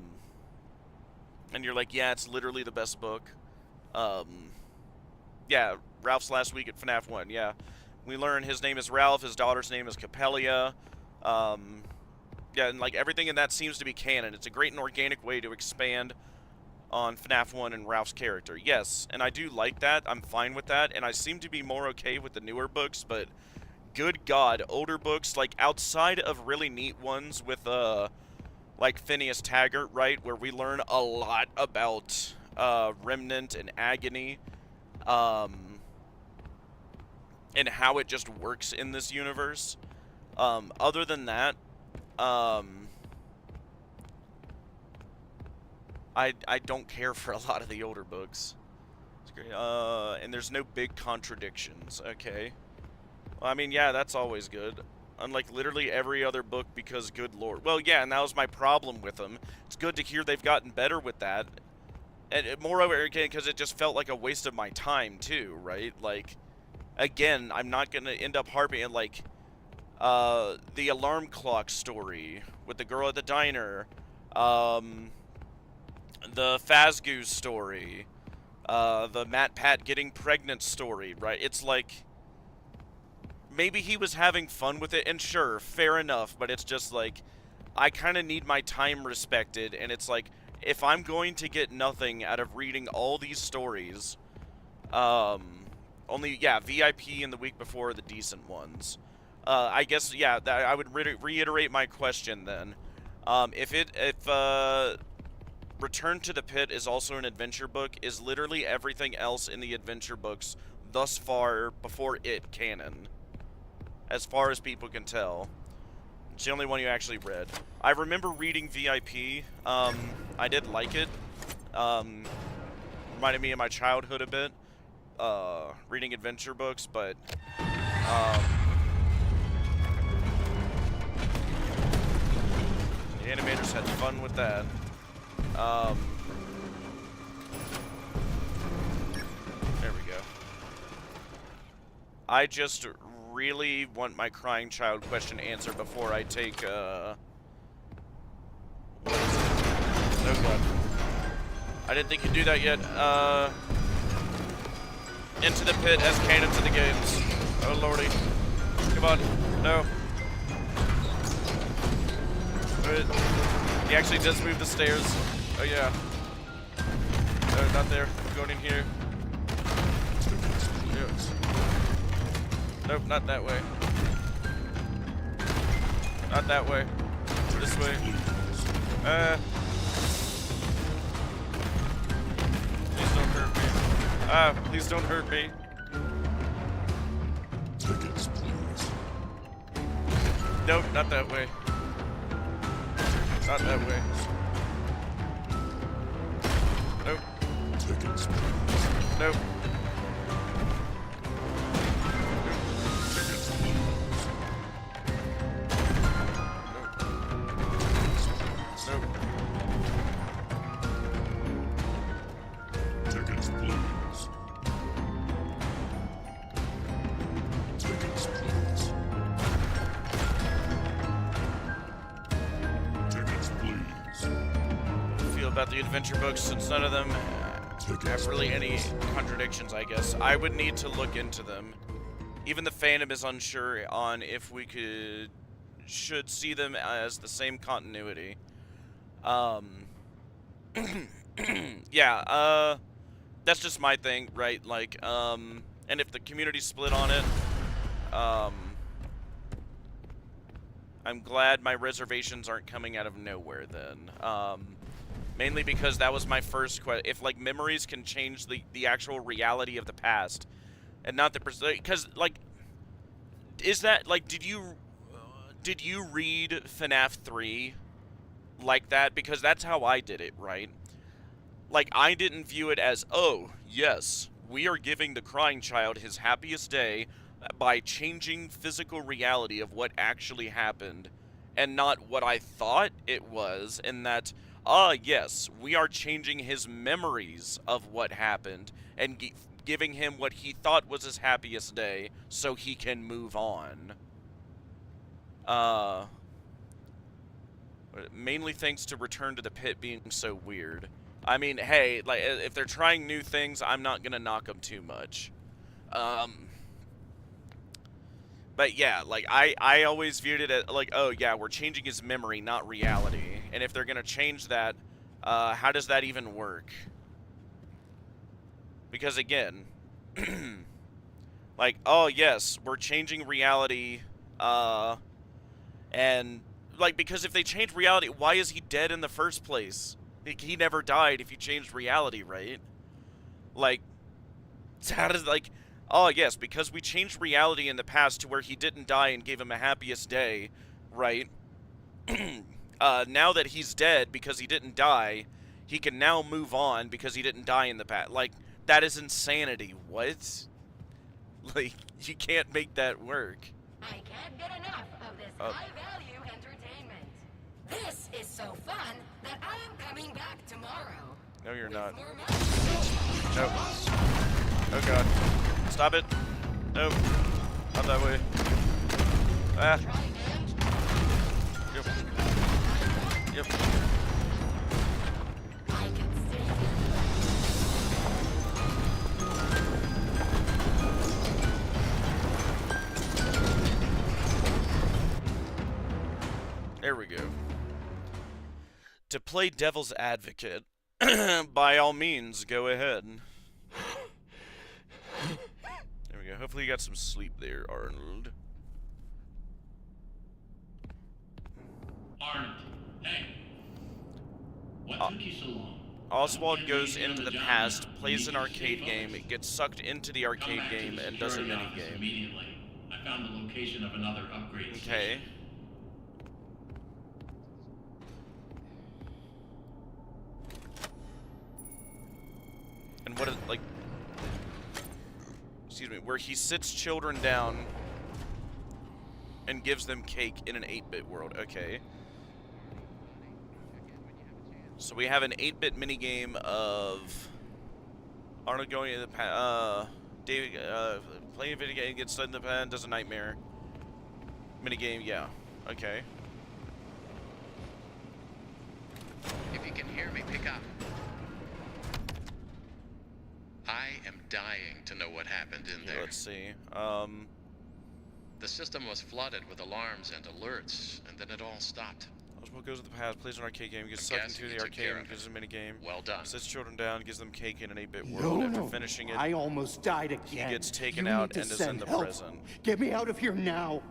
you're like, yeah, it's literally the best book. Yeah, Ralph's last week at FNAF 1, yeah. We learn his name is Ralph, his daughter's name is Capelia. Yeah, and, like, everything in that seems to be canon. It's a great and organic way to expand on FNAF 1 and Ralph's character. Yes, and I do like that. I'm fine with that, and I seem to be more okay with the newer books, but good God, older books, like, outside of really neat ones with, like Phineas Taggart, right, where we learn a lot about, Remnant and Agony, and how it just works in this universe. Other than that, I don't care for a lot of the older books. It's great. And there's no big contradictions. Okay. Well, I mean, yeah, that's always good. Unlike literally every other book, because good lord. Well, yeah, and that was my problem with them. It's good to hear they've gotten better with that. And moreover, again, because it just felt like a waste of my time, too, right? Like, again, I'm not going to end up harping on, like, the alarm clock story with the girl at the diner, the Fazgoose story, the Matt Pat getting pregnant story, right? It's like, maybe he was having fun with it, and sure, fair enough, but it's just like, I kind of need my time respected, and it's like, if I'm going to get nothing out of reading all these stories, only, yeah, VIP and the week before are the decent ones. I guess, yeah, I would reiterate my question then. If Return to the Pit is also an adventure book, is literally everything else in the adventure books thus far before it canon? As far as people can tell. It's the only one you actually read. I remember reading VIP. I did like it. Reminded me of my childhood a bit. Reading adventure books, but... the animators had fun with that. There we go. I just really want my crying child question answered before I take, what is it? Oh god. I didn't think you'd do that yet. Into the pit as canon to the games. Oh lordy. Come on. No. But he actually does move the stairs. Oh yeah. No, not there. I'm going in here. Yes. Nope, not that way. Not that way. This way. Please don't hurt me. Please don't hurt me. Tickets, please. Nope, not that way. Not that way. Nope. Tickets, please. Nope. Tickets, please. Nope. Tickets, please. Tickets, please. Tickets, please. Feel about the adventure books since none of them have really any contradictions, I guess. I would need to look into them. Even the fandom is unsure on if we should see them as the same continuity. Yeah, that's just my thing, right? Like, and if the community's split on it, I'm glad my reservations aren't coming out of nowhere then. Mainly because that was my first question. If, like, memories can change the actual reality of the past, and not the... Because, like, is that, like, did you read FNAF 3 like that? Because that's how I did it, right? Like, I didn't view it as, oh, yes, we are giving the crying child his happiest day by changing physical reality of what actually happened, and not what I thought it was, in that, yes, we are changing his memories of what happened, and giving him what he thought was his happiest day, so he can move on. Mainly thanks to Return to the Pit being so weird. I mean, hey, like, if they're trying new things, I'm not gonna knock them too much. But yeah, like, I always viewed it as, like, oh yeah, we're changing his memory, not reality. And if they're gonna change that, how does that even work? Because again, like, oh yes, we're changing reality, and, like, because if they change reality, why is he dead in the first place? Like, he never died if you changed reality, right? Like, how does, like, oh yes, because we changed reality in the past to where he didn't die and gave him a happiest day, right? Now that he's dead because he didn't die, he can now move on because he didn't die in the past. Like, that is insanity. What? Like, you can't make that work. I can't get enough of this high-value entertainment. This is so fun that I am coming back tomorrow. No, you're not. Nope. Oh god. Stop it. Nope. Not that way. Ah. Yep. Yep. There we go. To play devil's advocate, by all means, go ahead. There we go. Hopefully you got some sleep there, Arnold. Arnold, hey. What took you so long? Oswald goes into the past, plays an arcade game, gets sucked into the arcade game, and does a minigame. Immediately. I found the location of another upgrade Okay. station. And what is, like... Excuse me, where he sits children down and gives them cake in an 8-bit world. Okay. So we have an 8-bit minigame of Arnold going to the David playing a video game, gets stuck in the pen, does a nightmare. Minigame, yeah. Okay. If you can hear me, pick up. I am dying to know what happened in there. Let's see. The system was flooded with alarms and alerts, and then it all stopped. Oswald goes to the past, plays an arcade game, gets I'm sucked guessing into you the took care arcade, of gives a minigame. Well done. Sits children down, gives them cake in an 8-bit No, world. After no, finishing it, I almost died again. he gets taken You out need to and is in send the help. present. Get me out of here now.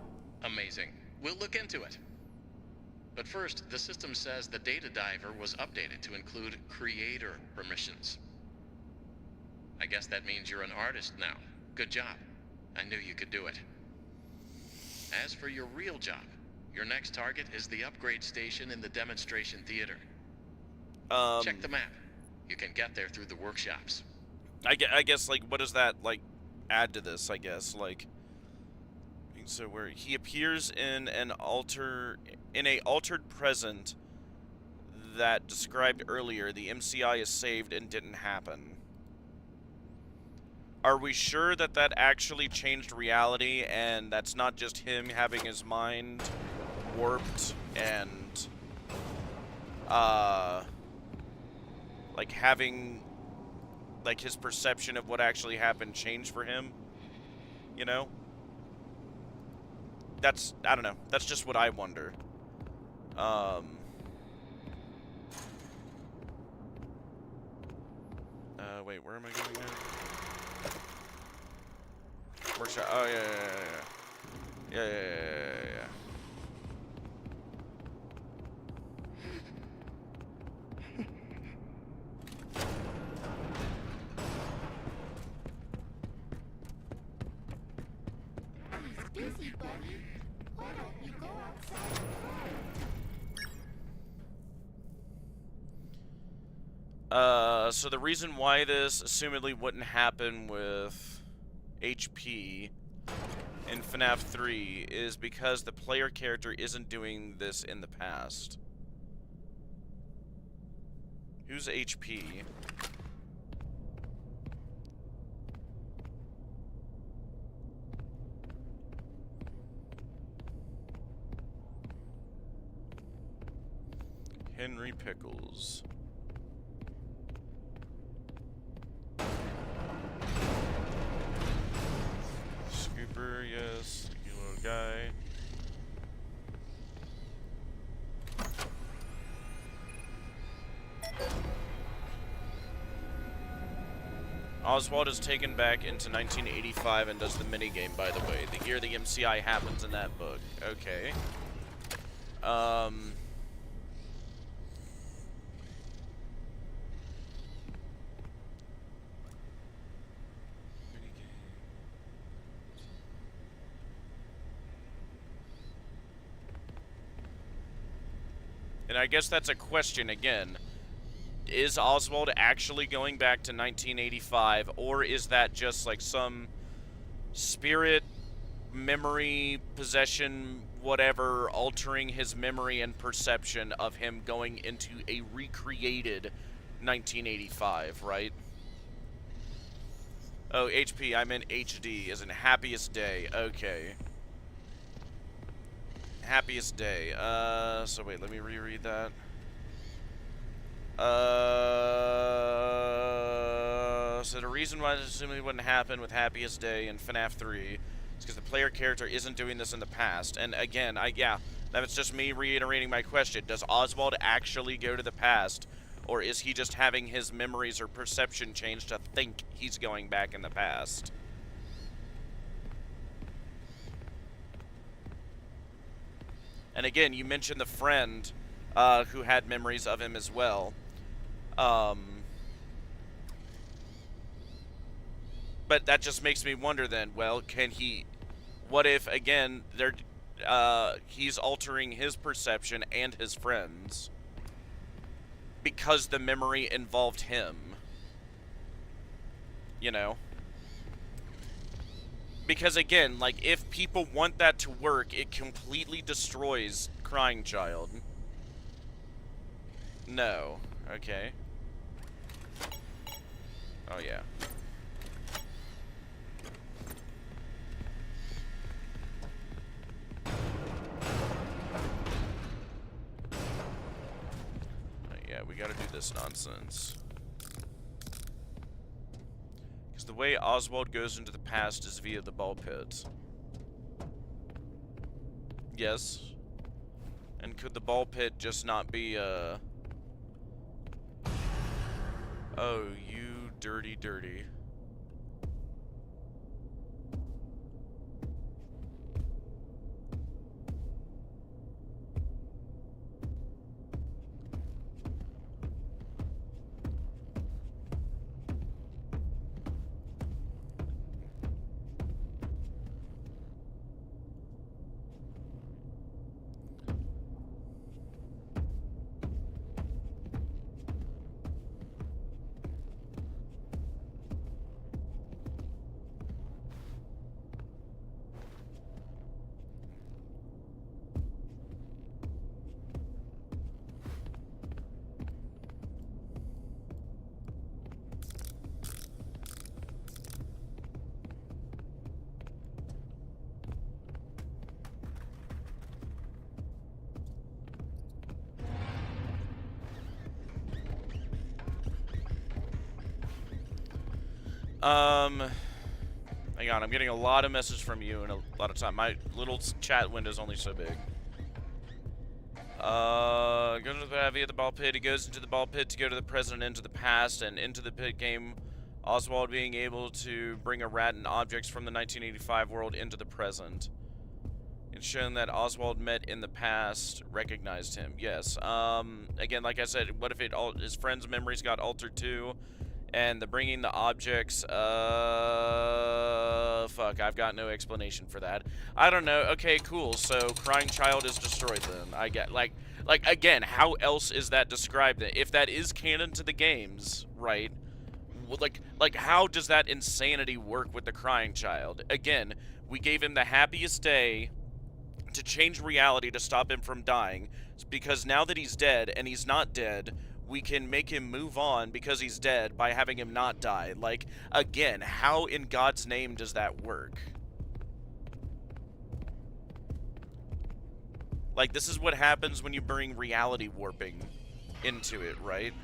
Amazing. We'll look into it. But first, the system says the data diver was updated to include creator permissions. I guess that means you're an artist now. Good job. I knew you could do it. As for your real job, your next target is the upgrade station in the demonstration theater. Check the map. You can get there through the workshops. I guess, like, what does that, like, add to this, I guess? Like, so where he appears in an altered present that described earlier, the MCI is saved and didn't happen. Are we sure that that actually changed reality and that's not just him having his mind warped and, like, having, like, his perception of what actually happened changed for him? You know? That's, I don't know. That's just what I wonder. Wait, where am I going now? Workshop. Oh, yeah. He's busy, buddy. Why don't you go outside and play? So the reason why this assumedly wouldn't happen with HP in FNAF 3 is because the player character isn't doing this in the past. Who's HP? Henry Pickles. Scooper, yes. You little guy. Oswald is taken back into 1985 and does the minigame, by the way. The year the MCI happens in that book. Okay. And I guess that's a question again. Is Oswald actually going back to 1985, or is that just like some spirit, memory, possession, whatever, altering his memory and perception of him going into a recreated 1985, right? Oh, HP, I meant HD, as in happiest day. Okay. Happiest day. So wait, let me reread that. So the reason why this assumably wouldn't happen with Happiest Day in FNAF 3 is because the player character isn't doing this in the past. And again, that's just me reiterating my question. Does Oswald actually go to the past, or is he just having his memories or perception change to think he's going back in the past? And again, you mentioned the friend who had memories of him as well. But that just makes me wonder then, well, can he... What if, again, he's altering his perception and his friends because the memory involved him? You know? Because again, like, if people want that to work, it completely destroys Crying Child. No. Okay. Oh, yeah. Yeah, we gotta do this nonsense. Because the way Oswald goes into the past is via the ball pit. Yes. And could the ball pit just not be, Oh, you dirty, dirty. Hang on, I'm getting a lot of messages from you and a lot of time. My little chat window's only so big. Go to the via the ball pit. He goes into the ball pit to go to the present, into the past, and into the pit game. Oswald being able to bring a rat and objects from the 1985 world into the present. It's shown that Oswald met in the past, recognized him. Yes. Again, like I said, what if his friend's memories got altered too? And the bringing the objects, fuck, I've got no explanation for that. I don't know. Okay, cool. So, crying child is destroyed then. I get, like, again, how else is that described? If that is canon to the games, right? Like, how does that insanity work with the crying child? Again, we gave him the happiest day to change reality to stop him from dying, because now that he's dead, and he's not dead, we can make him move on because he's dead by having him not die. Like, again, how in God's name does that work? Like, this is what happens when you bring reality warping into it, right?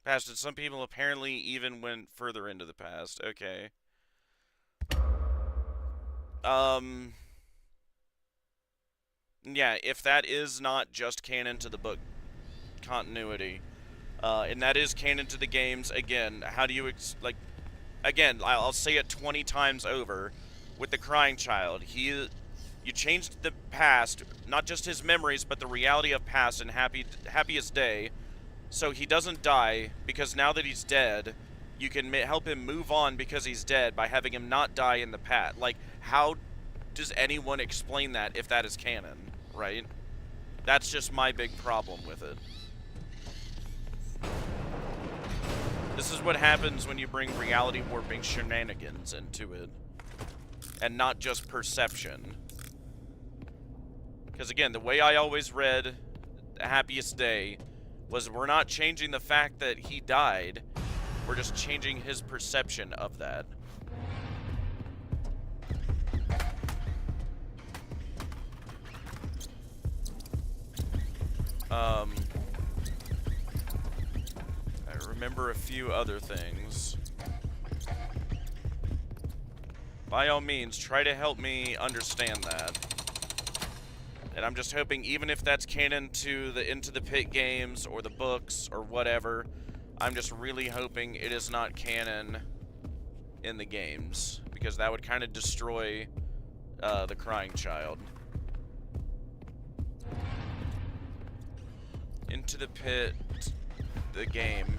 Past. Some people apparently even went further into the past. Okay. Yeah, if that is not just canon to the book continuity, and that is canon to the games, again, how do you, again, I'll say it 20 times over, with the crying child, you changed the past, not just his memories, but the reality of past and happiest day, so he doesn't die, because now that he's dead, you can help him move on because he's dead by having him not die in the past. Like, how does anyone explain that if that is canon, right? That's just my big problem with it. This is what happens when you bring reality warping shenanigans into it, and not just perception. Because again, the way I always read The Happiest Day was we're not changing the fact that he died, we're just changing his perception of that. I remember a few other things. By all means, try to help me understand that. And I'm just hoping, even if that's canon to the Into the Pit games or the books or whatever, I'm just really hoping it is not canon in the games, because that would kind of destroy the crying child. Into the Pit, the game.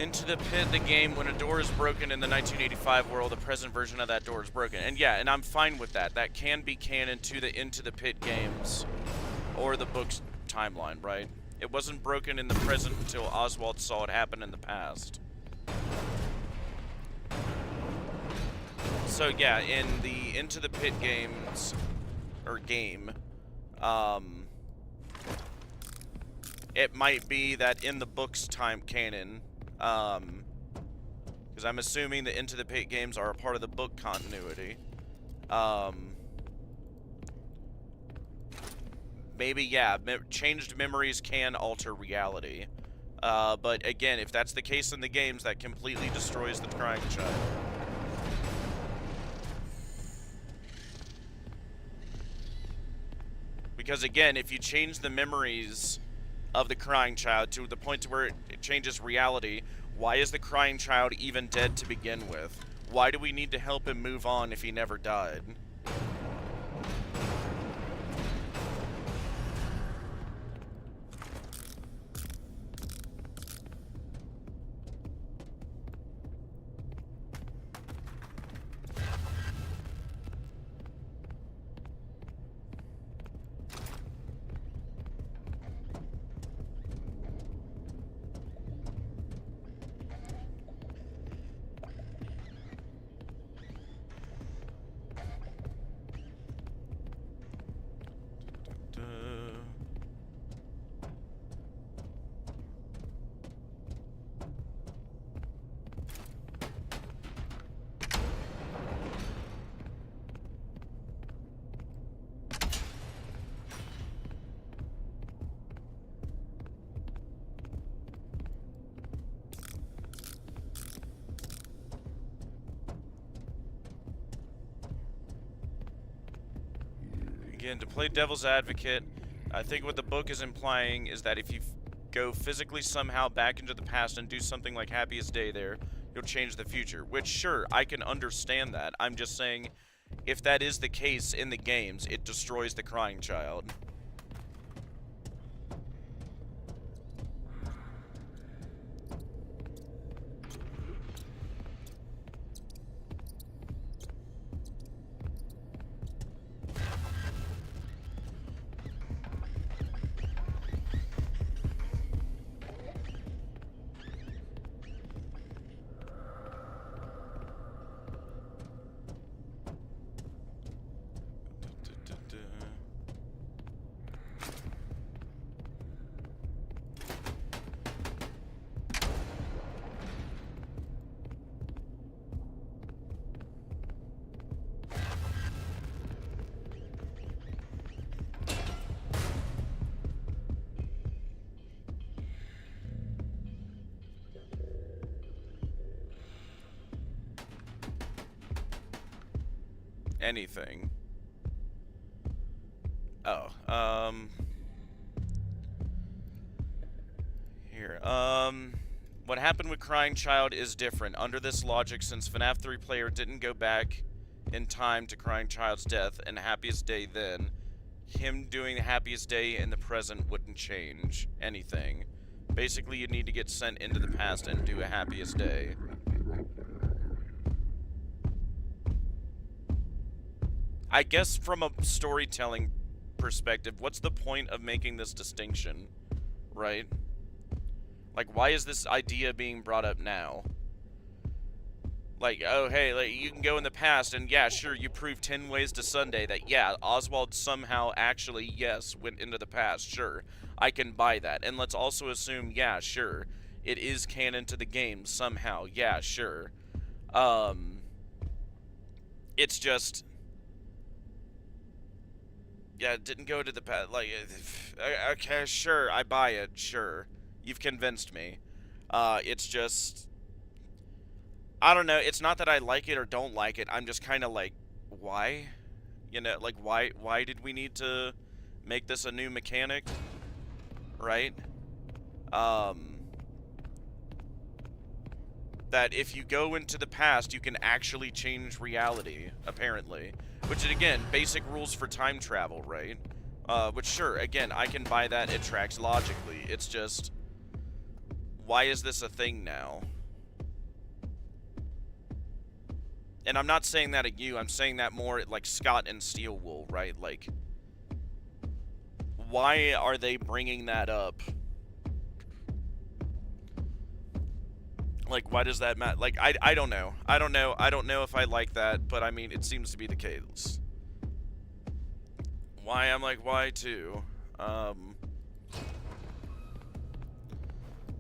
Into the Pit, the game, when a door is broken in the 1985 world, the present version of that door is broken. And yeah, and I'm fine with that. That can be canon to the Into the Pit games or the book's timeline, right? It wasn't broken in the present until Oswald saw it happen in the past. So yeah, in the Into the Pit games, or game, it might be that in the book's time canon, because I'm assuming the Into the Pit games are a part of the book continuity. Maybe, yeah, changed memories can alter reality. But again, if that's the case in the games, that completely destroys the crying child. Because again, if you change the memories of the crying child to the point to where it changes reality, why is the crying child even dead to begin with? Why do we need to help him move on if he never died? Again, to play devil's advocate, I think what the book is implying is that if you go physically somehow back into the past and do something like Happiest Day there, you'll change the future. Which, sure, I can understand that. I'm just saying, if that is the case in the games, it destroys the crying child. Anything. Oh, here, what happened with Crying Child is different. Under this logic, since FNAF 3 player didn't go back in time to Crying Child's death and Happiest Day then, him doing Happiest Day in the present wouldn't change anything. Basically, you need to get sent into the past and do a Happiest Day. I guess from a storytelling perspective, what's the point of making this distinction, right? Like, why is this idea being brought up now? Like, oh, hey, like, you can go in the past, and yeah, sure, you prove 10 ways to Sunday that, yeah, Oswald somehow actually, yes, went into the past, sure. I can buy that. And let's also assume, yeah, sure, it is canon to the game somehow, yeah, sure. It's just... yeah, it didn't go to the past, like, okay, sure, I buy it, sure. You've convinced me. It's just... I don't know, it's not that I like it or don't like it, I'm just kind of like, why? You know, like, why did we need to make this a new mechanic? Right? That if you go into the past, you can actually change reality, apparently. Which, again, basic rules for time travel, right? Which, sure, again, I can buy that, it tracks logically. It's just... why is this a thing now? And I'm not saying that at you, I'm saying that more at, like, Scott and Steelwool, right? Like, why are they bringing that up? Like, why does that matter? Like, I don't know. I don't know if I like that, but I mean, it seems to be the case. Why? I'm like, why too?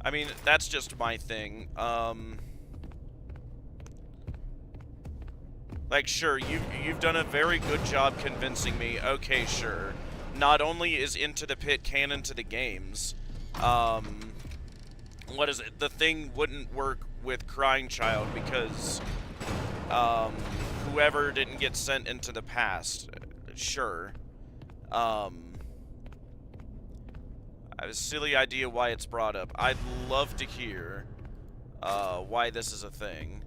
I mean, that's just my thing. Like, sure, you've done a very good job convincing me. Okay, sure. Not only is Into the Pit canon to the games, what is it? The thing wouldn't work with Crying Child because, whoever didn't get sent into the past. Sure. I have a silly idea why it's brought up. I'd love to hear, why this is a thing.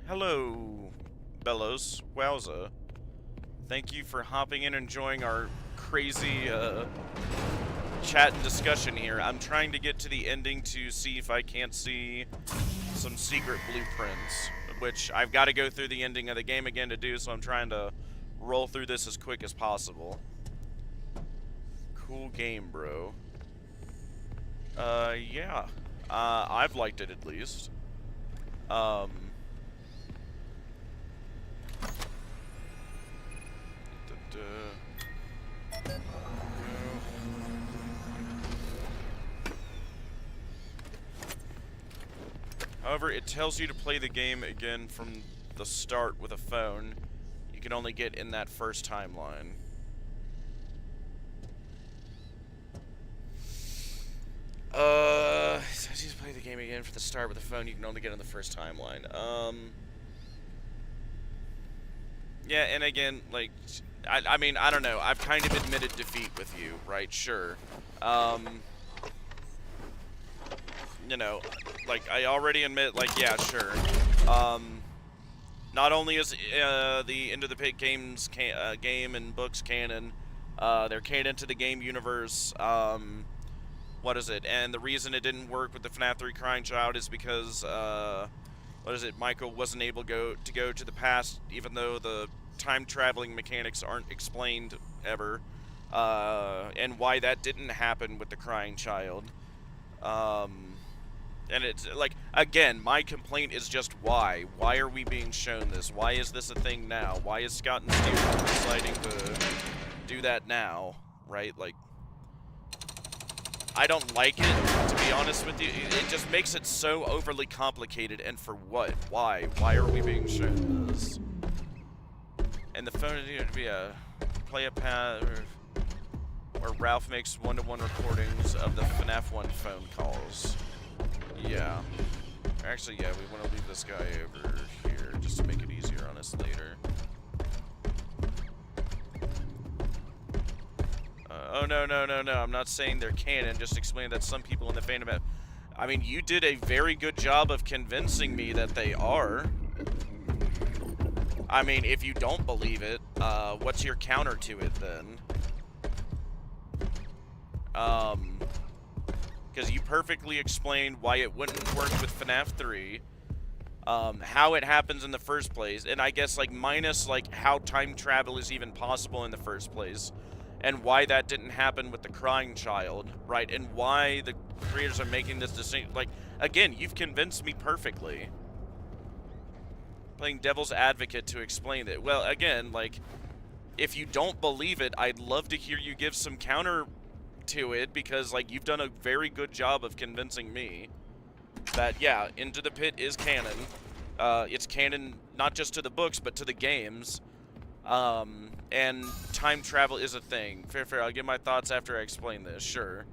Hello, Bellows. Wowza. Thank you for hopping in and enjoying our crazy, chat and discussion here. I'm trying to get to the ending to see if I can't see some secret blueprints, which I've got to go through the ending of the game again to do, so I'm trying to roll through this as quick as possible. Cool game, bro. Yeah. I've liked it at least. However, it tells you to play the game again from the start with a phone. You can only get in that first timeline. It tells you to play the game again from the start with a phone. You can only get in the first timeline. Yeah, and again, like, I mean, I don't know. I've kind of admitted defeat with you, right? Sure. You know, like, I already admit, like, yeah, sure. Not only is the Into the Pit games game and books canon, they're canon to the game universe. What is it? And the reason it didn't work with the FNAF 3 Crying Child is because, what is it? Michael wasn't able to go to the past, even though the time-traveling mechanics aren't explained ever. And why that didn't happen with the Crying Child. And it's, like, again, my complaint is just why. Why are we being shown this? Why is this a thing now? Why is Scott and Steve deciding to do that now? Right? Like, I don't like it, to be honest with you. It just makes it so overly complicated, and for what? Why? Why are we being shown this? And the phone is going to be a play-a-pad where Ralph makes one-to-one recordings of the FNAF 1 phone calls. Yeah. Actually, yeah, we want to leave this guy over here just to make it easier on us later. Oh, no, I'm not saying they're canon, just explaining that some people in the fandom have... I mean, you did a very good job of convincing me that they are. I mean, if you don't believe it, what's your counter to it then? Because you perfectly explained why it wouldn't work with FNAF 3, how it happens in the first place, and I guess, like, minus, like, how time travel is even possible in the first place, and why that didn't happen with the Crying Child, right, and why the creators are making this distinction. Like, again, you've convinced me perfectly. playing devil's advocate to explain it. Well, again, like, if you don't believe it, I'd love to hear you give some counter to it, because, like, you've done a very good job of convincing me that, yeah, Into the Pit is canon. It's canon not just to the books, but to the games. And time travel is a thing. Fair. I'll give my thoughts after I explain this, sure.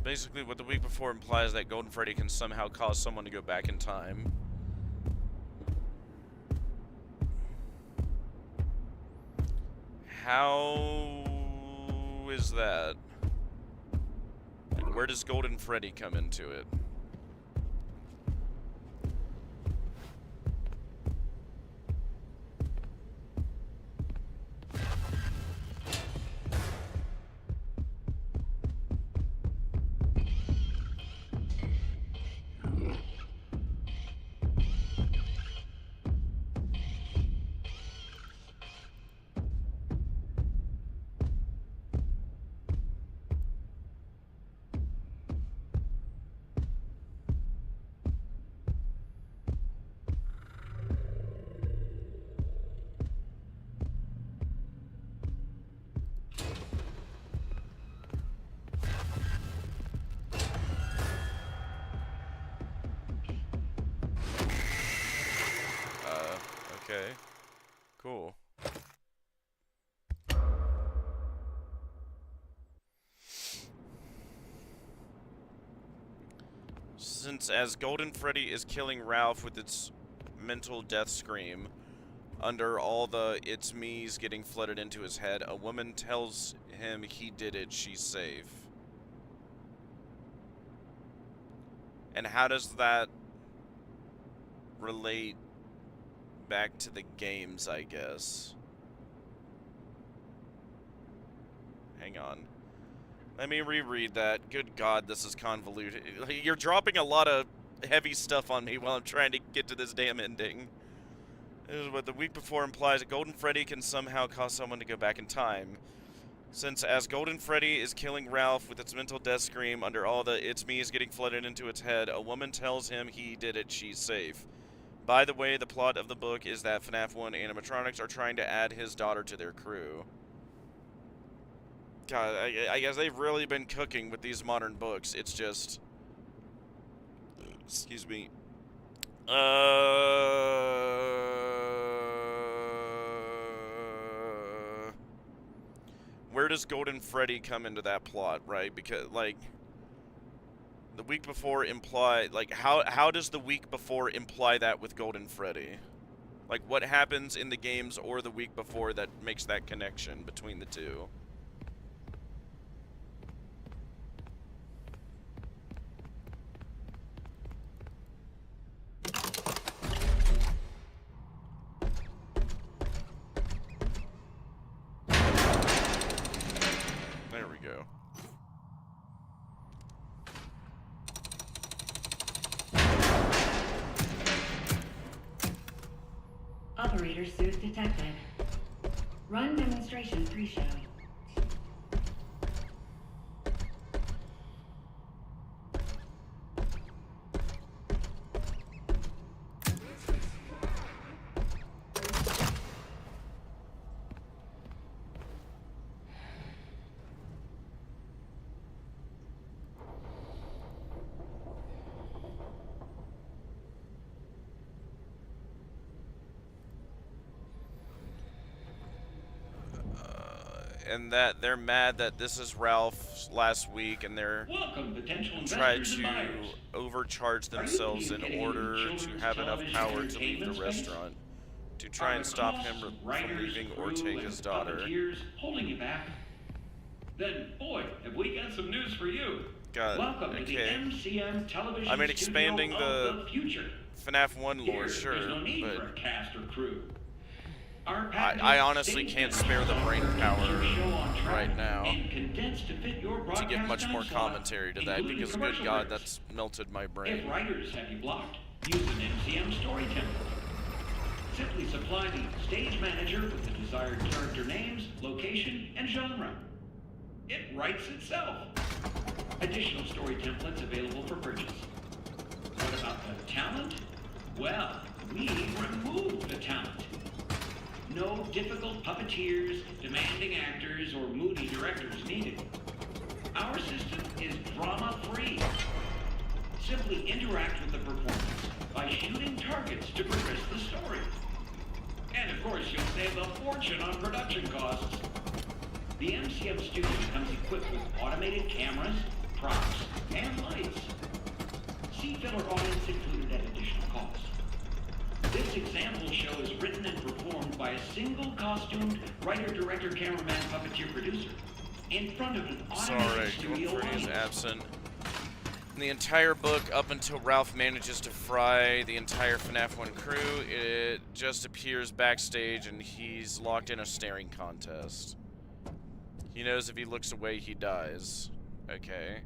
Basically, what the week before implies that Golden Freddy can somehow cause someone to go back in time. How is that? Like, where does Golden Freddy come into it? Okay. Cool. Since as Golden Freddy is killing Ralph with its mental death scream, under all the "it's me's" getting flooded into his head, a woman tells him he did it, she's safe. And how does that relate back to the games, I guess? Hang on. Let me reread that. Good God, this is convoluted. You're dropping a lot of heavy stuff on me while I'm trying to get to this damn ending. This is what the week before implies that Golden Freddy can somehow cause someone to go back in time. Since as Golden Freddy is killing Ralph with its mental death scream, under all the "it's me's" getting flooded into its head, a woman tells him he did it, she's safe. By the way, the plot of the book is that FNAF 1 animatronics are trying to add his daughter to their crew. God, I guess they've really been cooking with these modern books. It's just... Excuse me. Where does Golden Freddy come into that plot, right? Because, like... The week before imply... Like, how does the week before imply that with Golden Freddy? Like, what happens in the games or the week before that makes that connection between the two? There we go. Operator suit detected. Run demonstration pre-show. and that they're mad that this is Ralph's last week, and they're Welcome, potential try investors and to buyers. overcharge Are you themselves in getting into order to children's have enough television power to leave the entertainment space? restaurant, to try Are and the stop costs him of from writers, leaving or crew, take and his daughter. puppeteers holding you back? Then, boy, have we got some news for you. Welcome to the MCM television I mean, studio expanding of the future. FNAF 1 lore, Here, sure, there's no need but for a cast or crew. Our I honestly can't spare the brain power right now to give much more commentary to that, because good God, that's melted my brain. If writers have you blocked, use an MCM story template. Simply supply the stage manager with the desired character names, location, and genre. It writes itself. Additional story templates available for purchase. What about the talent? Well, we remove the talent. No difficult puppeteers, demanding actors, or moody directors needed. Our system is drama-free. Simply interact with the performance by shooting targets to progress the story. And of course, you'll save a fortune on production costs. The MCM studio comes equipped with automated cameras, props, and lights. See filler audience included at additional cost. This example show is written and performed by a single costumed writer, director, cameraman, puppeteer, producer in front of an automated studio audience. Is absent. In the entire book, up until Ralph manages to fry the entire FNAF 1 crew, it just appears backstage and he's locked in a staring contest. He knows if he looks away, he dies. Okay.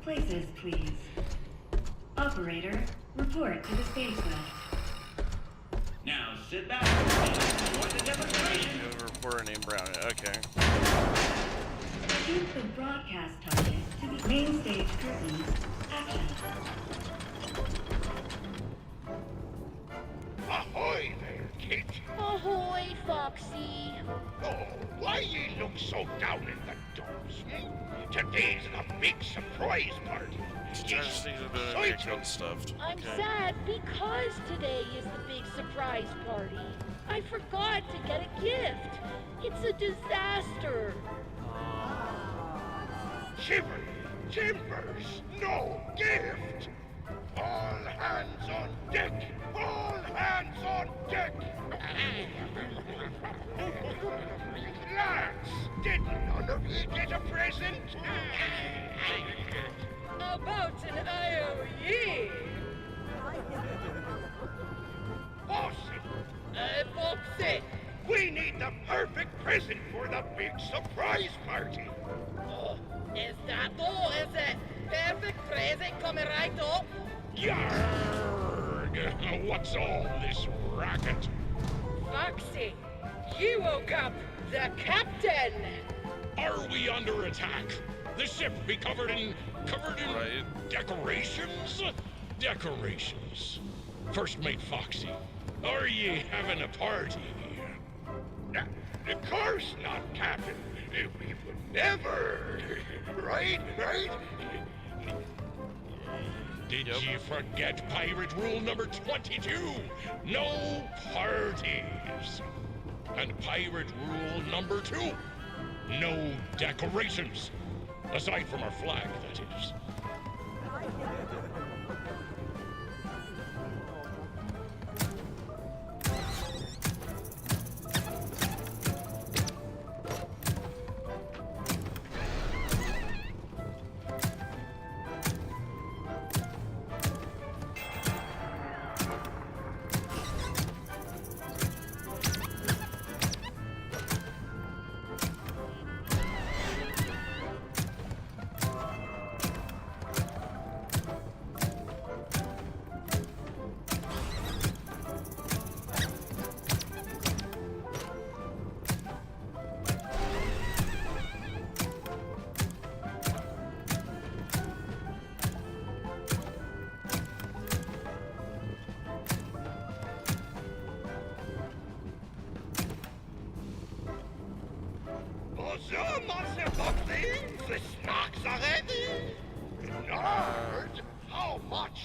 Places, please. Operator, report to the stage left. Now sit back and enjoy the demonstration. Reporter named Brown. Okay. Shoot the broadcast target to the main stage curtain. Action. Ahoy there, kid. Ahoy, Foxy. Oh, why ye look so down in the dumps, hmm? Today's the big surprise party. Stuffed. I'm sad because today is the big surprise party. I forgot to get a gift. It's a disaster. Shiver, timbers, no gift. All hands on deck. All hands on deck. Lads, did none of you get a present? About an IOE. Foxy. We need the perfect present for the big surprise party. Oh, is that all? Is it? Perfect present coming right up? Yarg! What's all this racket? Foxy, you woke up the captain. Are we under attack? The ship be covered in decorations? Decorations. First Mate Foxy, are ye having a party? Of course not, Captain. We would never. Right? Did you forget pirate rule number 22? No parties. And pirate rule number 2? No decorations. Aside from our flag, that is.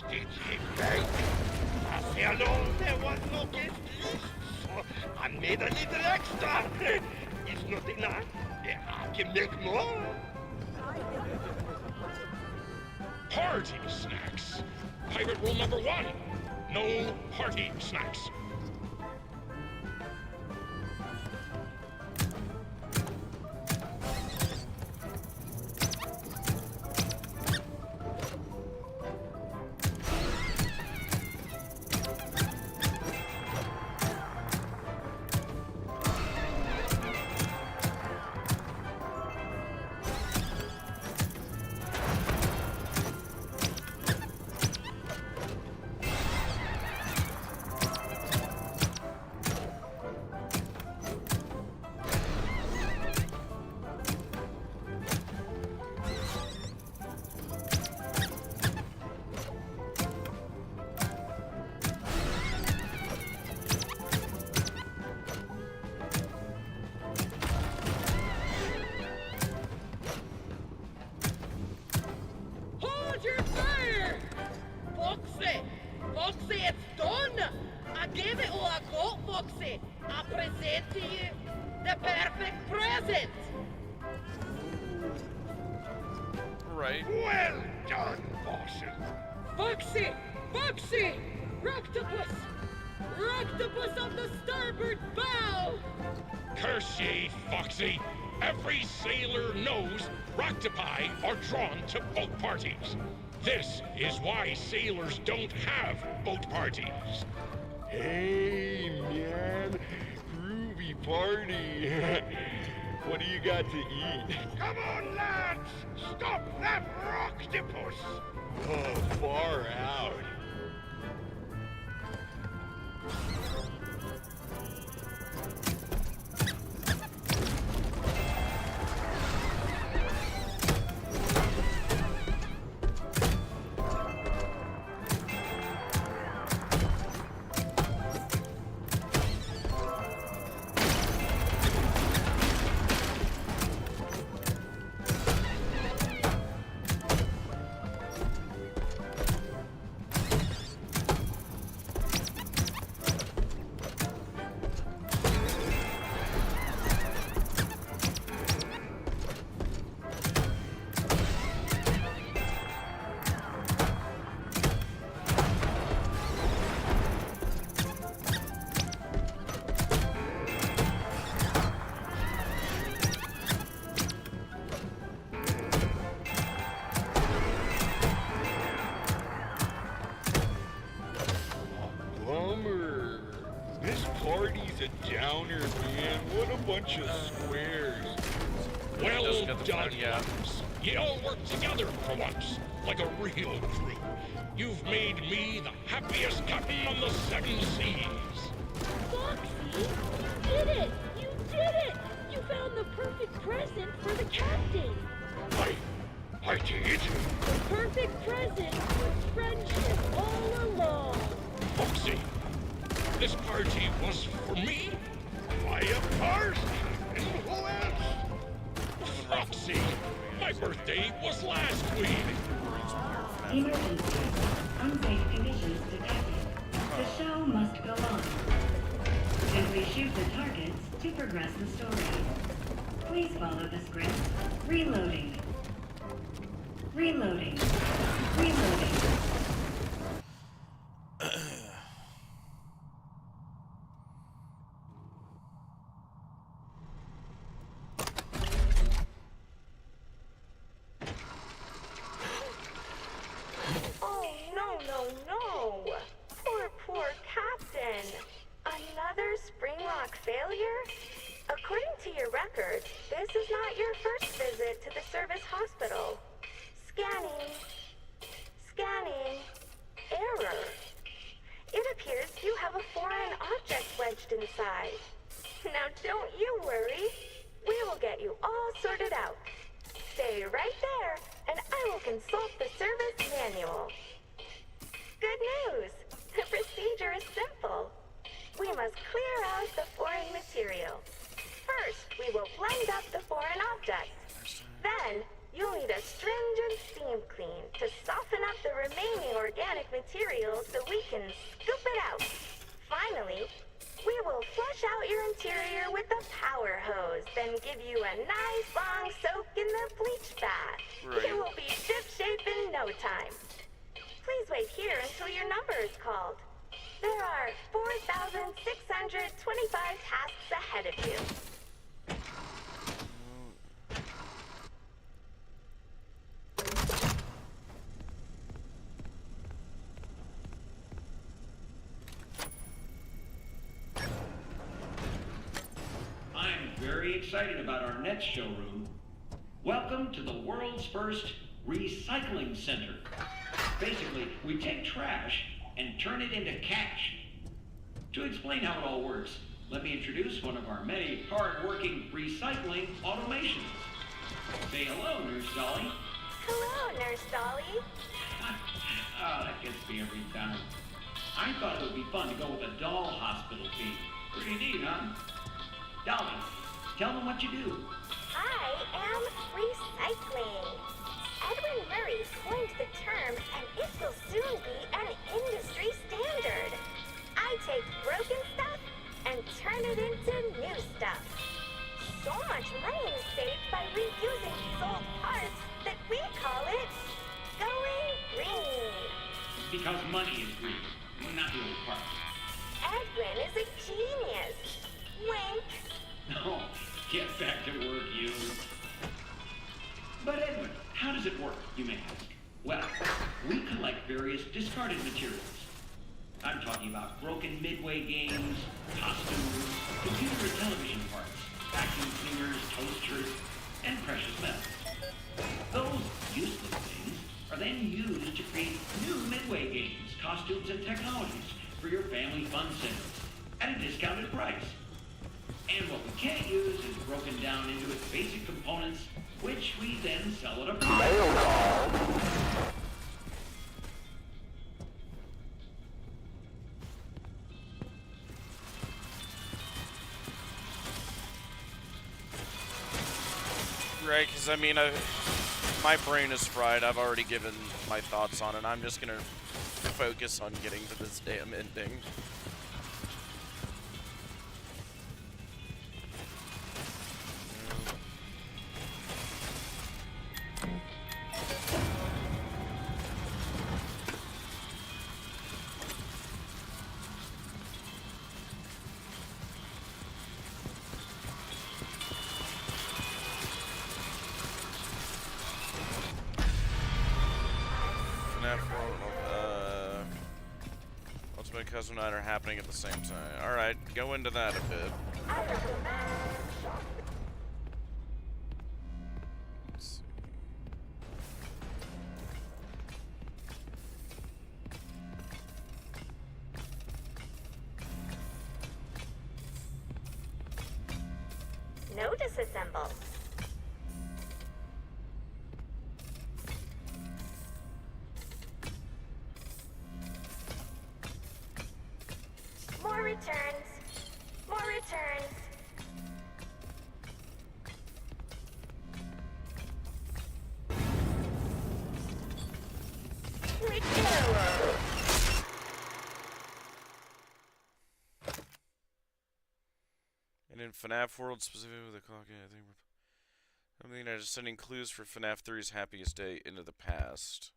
did you think? I say alone there was no guest list, so I made a little extra. It's not enough. I can make more. Party snacks. Pirate rule number 1. No party snacks. Hold your fire! Foxy! Foxy, it's done! I gave it all I got, Foxy! I present to you the perfect present! Right. Well done, bosses. Foxy! Foxy! Rocktopus! Rocktopus on the starboard bow! Curse ye, Foxy. Every sailor knows Roctopi are drawn to boat parties. This is why sailors don't have boat parties. Hey, man. Groovy party. What do you got to eat? Come on, lads! Stop that Rocktopus! Oh, far out. Bummer. This party's a downer, man. What a bunch of squares. Well done, Fox. You all work together for once, like a real crew. You've made me the happiest captain on the 7 seas. Foxy! You did it! You did it! You found the perfect present for the captain! I did? The perfect present was friendship all along! Foxy, this party was for me? Why, of course! And who else? Foxy, my birthday was last week. Emergency. Unsafe conditions detected. The show must go on. Simply shoot the targets to progress the story. Please follow the script. Reloading. Reloading. Reloading. Oh, no. Poor Captain. Another Springlock failure? According to your record, this is not your first visit to the service hospital. Scanning. Error. It appears you have a foreign object wedged inside. Now don't you worry. We will get you all sorted out. Stay right there, and I will consult the service manual. Good news! The procedure is simple. We must clear out the foreign material. First, we will blend up the foreign object. Then, you'll need a stringent steam clean to soften up the remaining organic material so we can scoop it out. Finally, we will flush out your interior with a power hose, then give you a nice long soak in the bleach bath. Right. You will be shipshape in no time. Please wait here until your number is called. There are 4,625 tasks ahead of you. I'm very excited about our next showroom. Welcome to the world's first recycling center. Basically, we take trash and turn it into cash. To explain how it all works, let me introduce one of our many hard-working recycling automations. Say hello, Nurse Dolly. Hello, Nurse Dolly. Oh, that gets me every time. I thought it would be fun to go with a doll hospital fee. Pretty neat, huh? Dolly, tell them what you do. I am recycling. Edwin Murray coined the term, and it will soon be an industry standard. I take broken stuff and turn it into new stuff. So much money is saved by reusing these old parts that we call it going green. Because money is green, not the old part. Edwin is a genius. Wink. No, get back to work, you. But Edwin, how does it work, you may ask? Well, we collect various discarded materials. I'm talking about broken Midway games, costumes, computer and television parts, vacuum cleaners, toasters, and precious metals. Those useless things are then used to create new Midway games, costumes, and technologies for your family fun centers at a discounted price. And what we can't use is broken down into its basic components, which we then sell at a profit. Right, because I mean, my brain is fried. I've already given my thoughts on it. I'm just gonna focus on getting to this damn ending. Ultimate Custom Night are happening at the same time. Alright, go into that a bit. Let's see. No disassemble. More returns. More returns. And in FNAF World, specifically with the clock, yeah, I think I'm just sending clues for FNAF 3's happiest day into the past.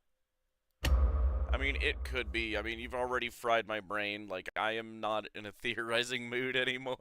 I mean, it could be. I mean, you've already fried my brain. Like, I am not in a theorizing mood anymore.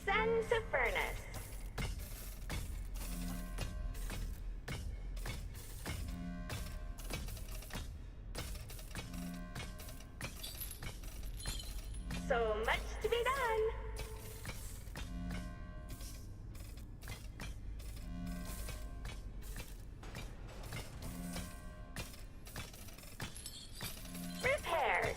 Send to furnace. So much to be done. Repaired.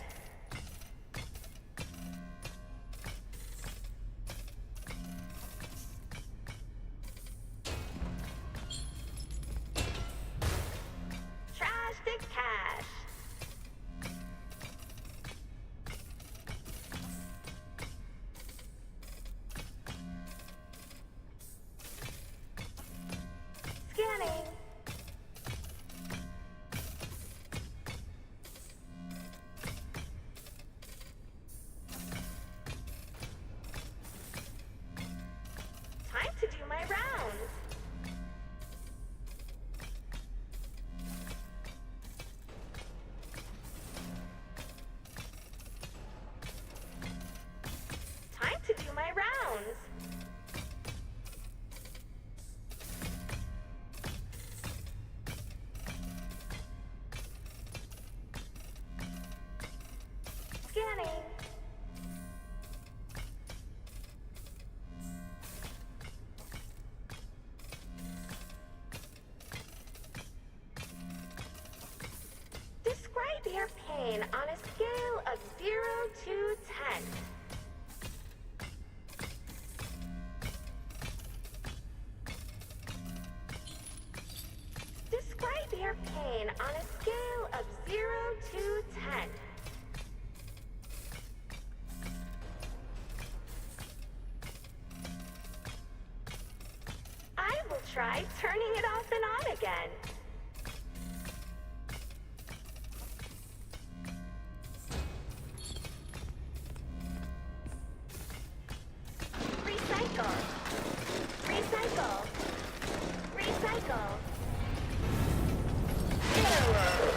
pain on a scale of 0 to 10. Describe your pain on a scale of 0 to 10. I will try turning it off and on again. Recycle. Recycle. Recycle. Error.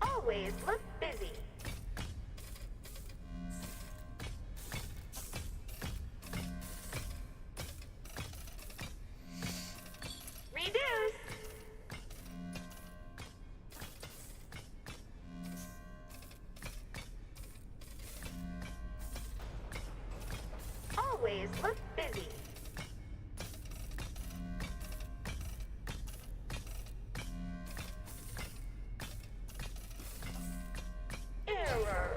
Always look busy. Reduce. Always look busy. Error.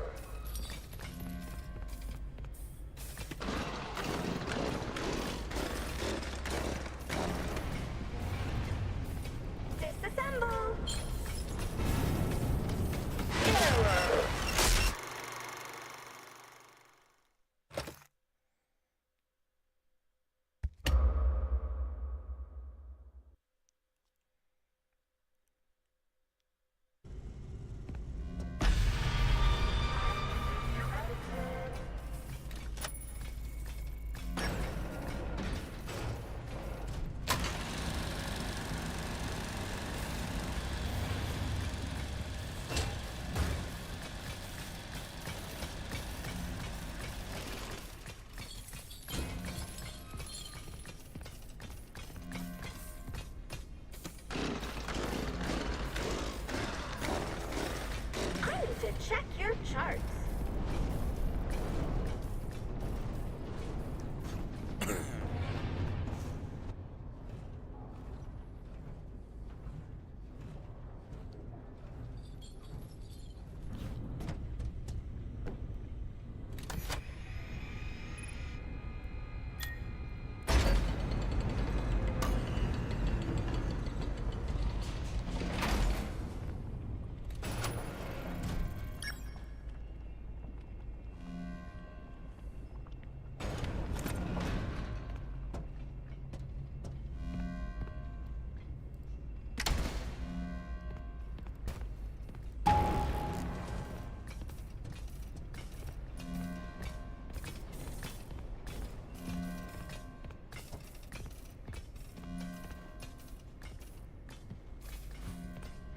Disassemble. Error. I need to check your charts.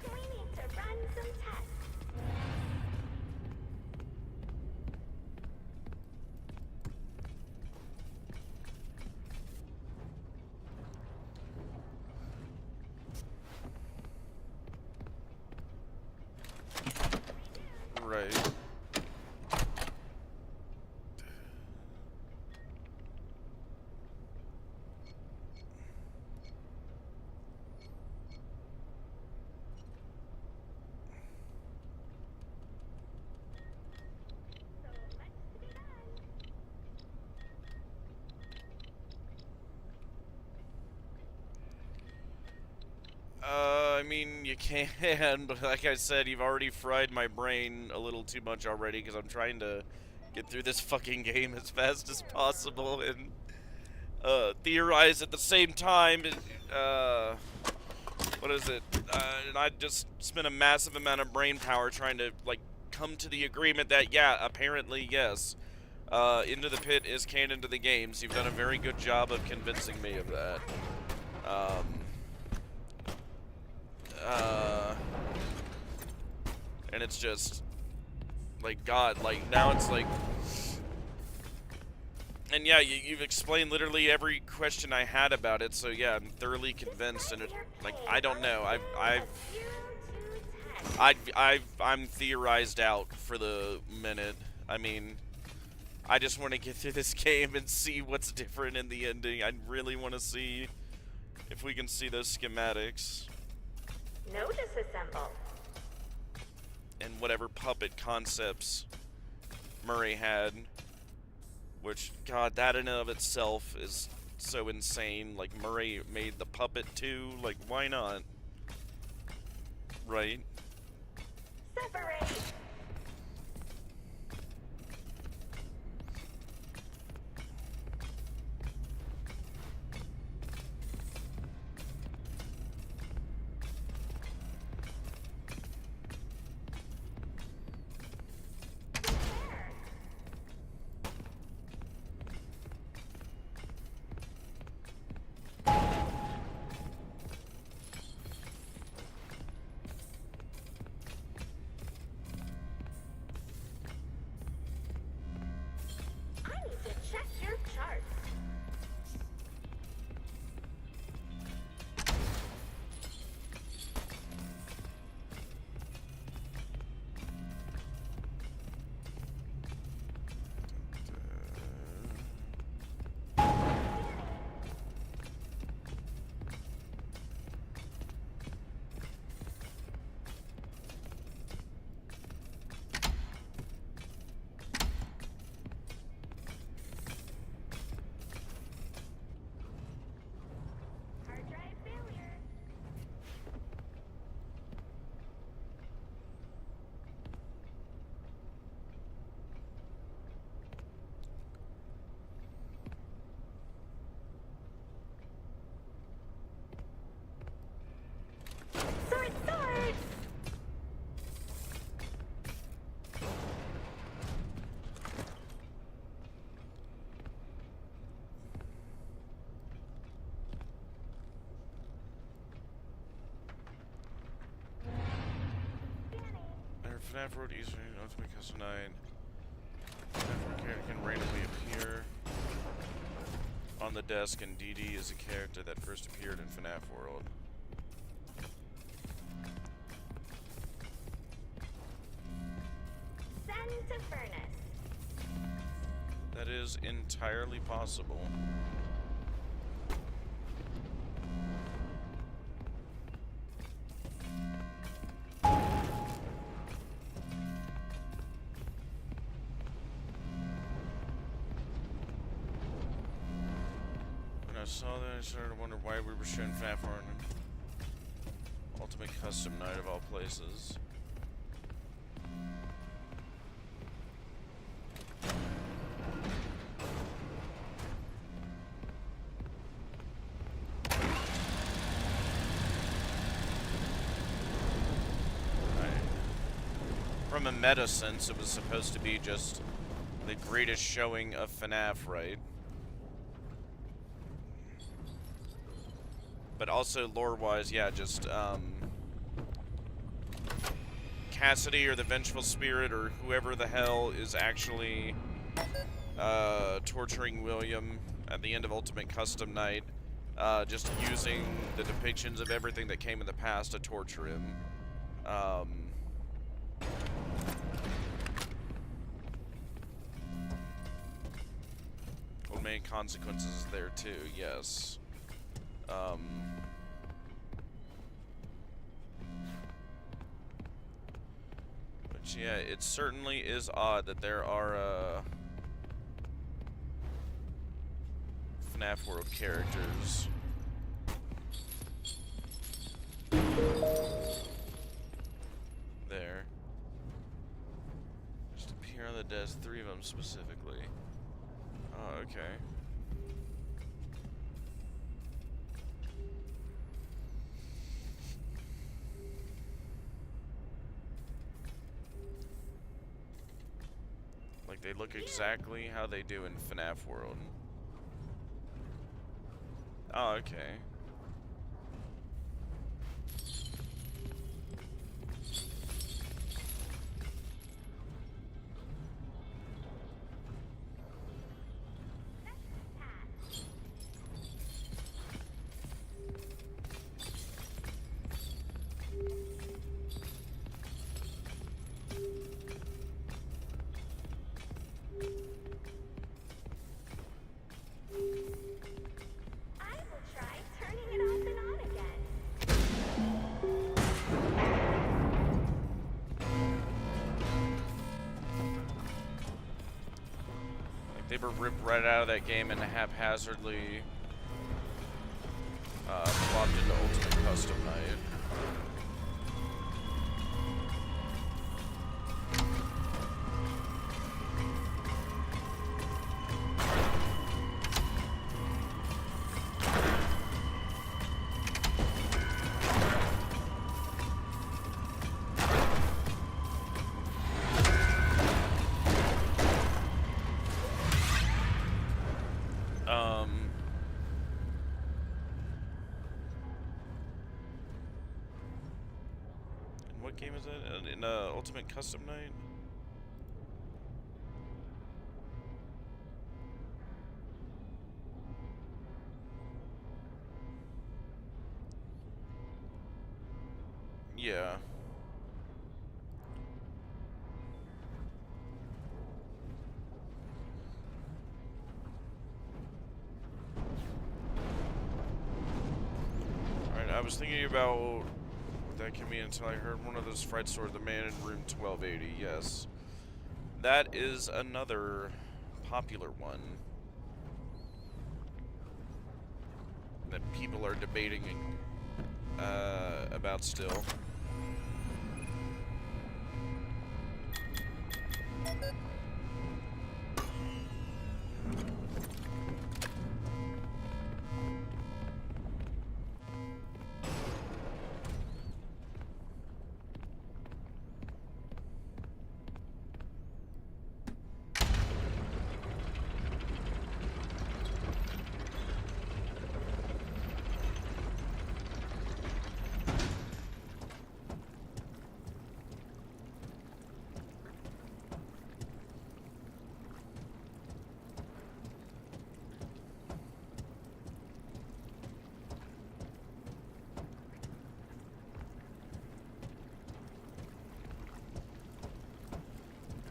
We need to run some tests. Right. I mean, you can, but like I said, you've already fried my brain a little too much already because I'm trying to get through this fucking game as fast as possible and theorize at the same time. What is it? And I just spent a massive amount of brain power trying to, like, come to the agreement that, yeah, apparently, yes, Into the Pit is canon to the games. You've done a very good job of convincing me of that. And it's just, like, God, like, now it's like, and yeah, you've explained literally every question I had about it, so yeah, I'm thoroughly convinced, and it, like, I don't know, I'm theorized out for the minute. I mean, I just want to get through this game and see what's different in the ending. I really want to see if we can see those schematics. No disassemble. And whatever puppet concepts Murray had. Which, God, that in and of itself is so insane. Like, Murray made the puppet too. Like, why not? Right? Separate. Check your charts. Hard drive failure. Sword, sword! FNAF Road Eastern Ultimate Custom 9. FNAF character can randomly appear on the desk, and DD is a character that first appeared in FNAF World. Send to furnace. That is entirely possible. When I saw that, I started to wonder why we were showing FNAF World Ultimate Custom Night of all places. From a meta sense, it was supposed to be just the greatest showing of FNAF, right? But also lore-wise, yeah, just Cassidy or the Vengeful Spirit or whoever the hell is actually torturing William at the end of Ultimate Custom Night, just using the depictions of everything that came in the past to torture him. Well, many consequences there too, yes. But yeah, it certainly is odd that there are FNAF World characters. There. Just appear on the desk, 3 of them specifically. Oh, okay. Like, they look exactly how they do in FNAF World. Oh, okay. They were ripped right out of that game and haphazardly plopped into Ultimate Custom Night. What game is that? In Ultimate Custom Night? Yeah. Alright, I was thinking about what that can mean until I heard one of those fright stores, the man in room 1280, yes. That is another popular one that people are debating about still.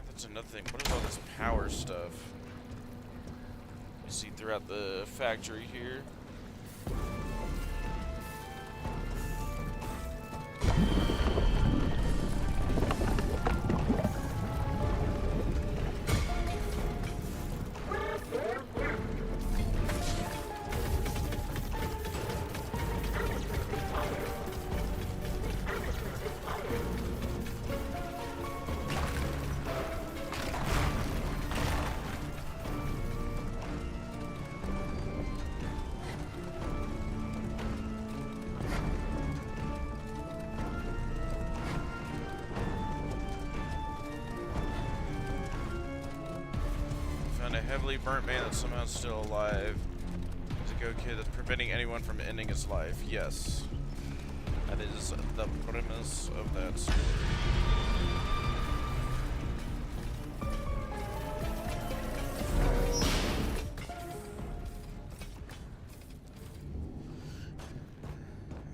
That's another thing. What is all this power stuff you see throughout the factory here? A heavily burnt man that's somehow still alive. He's a go kid that's preventing anyone from ending his life. Yes. That is the premise of that story.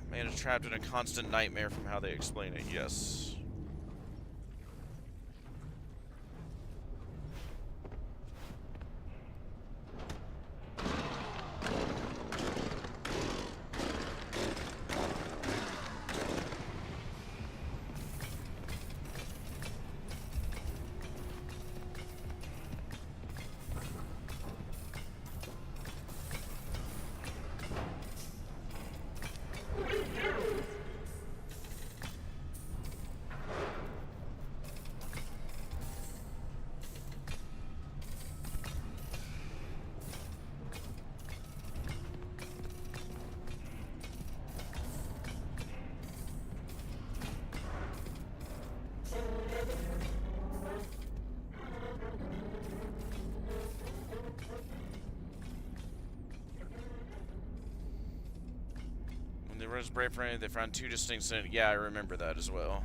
Man is trapped in a constant nightmare from how they explain it. Yes. When they rose brave for they found two distinct. Yeah, I remember that as well.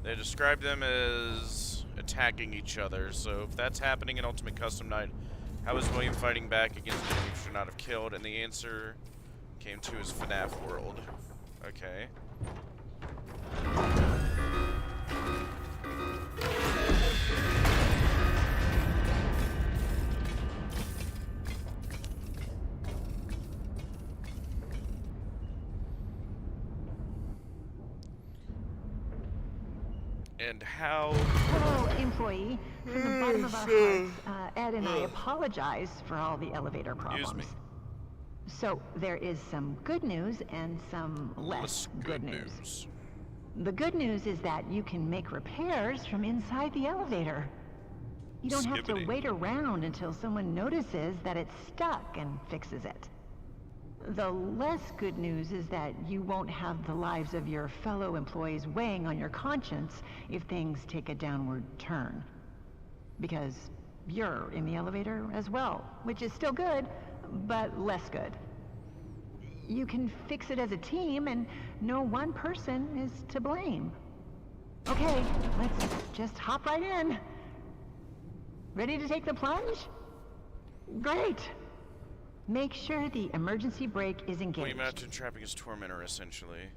They describe them as attacking each other, so if that's happening in Ultimate Custom Night, how is William fighting back against the he should not have killed? And the answer came to his FNAF world. Okay. And how... Hello, employee. From the bottom of our hearts, Ed and I apologize for all the elevator problems. Excuse me. So, there is some good news and some less good news. The good news is that you can make repairs from inside the elevator. You don't have to wait around until someone notices that it's stuck and fixes it. The less good news is that you won't have the lives of your fellow employees weighing on your conscience if things take a downward turn. Because you're in the elevator as well, which is still good, but less good. You can fix it as a team, and no one person is to blame. Okay, let's just hop right in. Ready to take the plunge? Great! Make sure the emergency brake is engaged. William Mountain trapping his tormentor, essentially.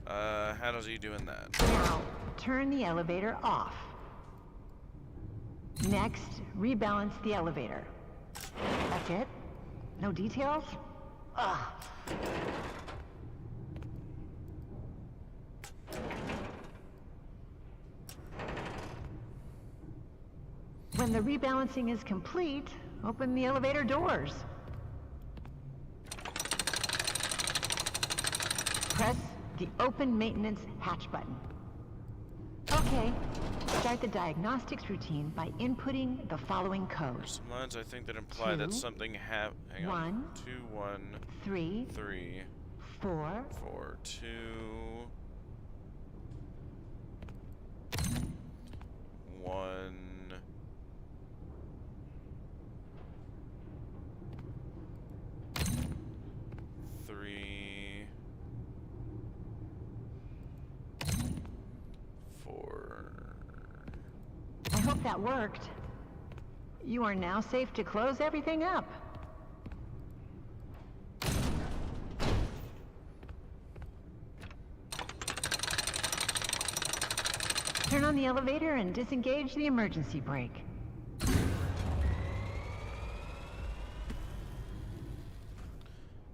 How does he doing that? Now, turn the elevator off. Next, rebalance the elevator. That's it? No details? Ugh. When the rebalancing is complete, open the elevator doors. Press the open maintenance hatch button. Okay, start the diagnostics routine by inputting the following code. There's some lines I think that imply that something hang on. 2 1 3 3 4 4 2 1 3 4. I hope that worked. You are now safe to close everything up. Turn on the elevator and disengage the emergency brake.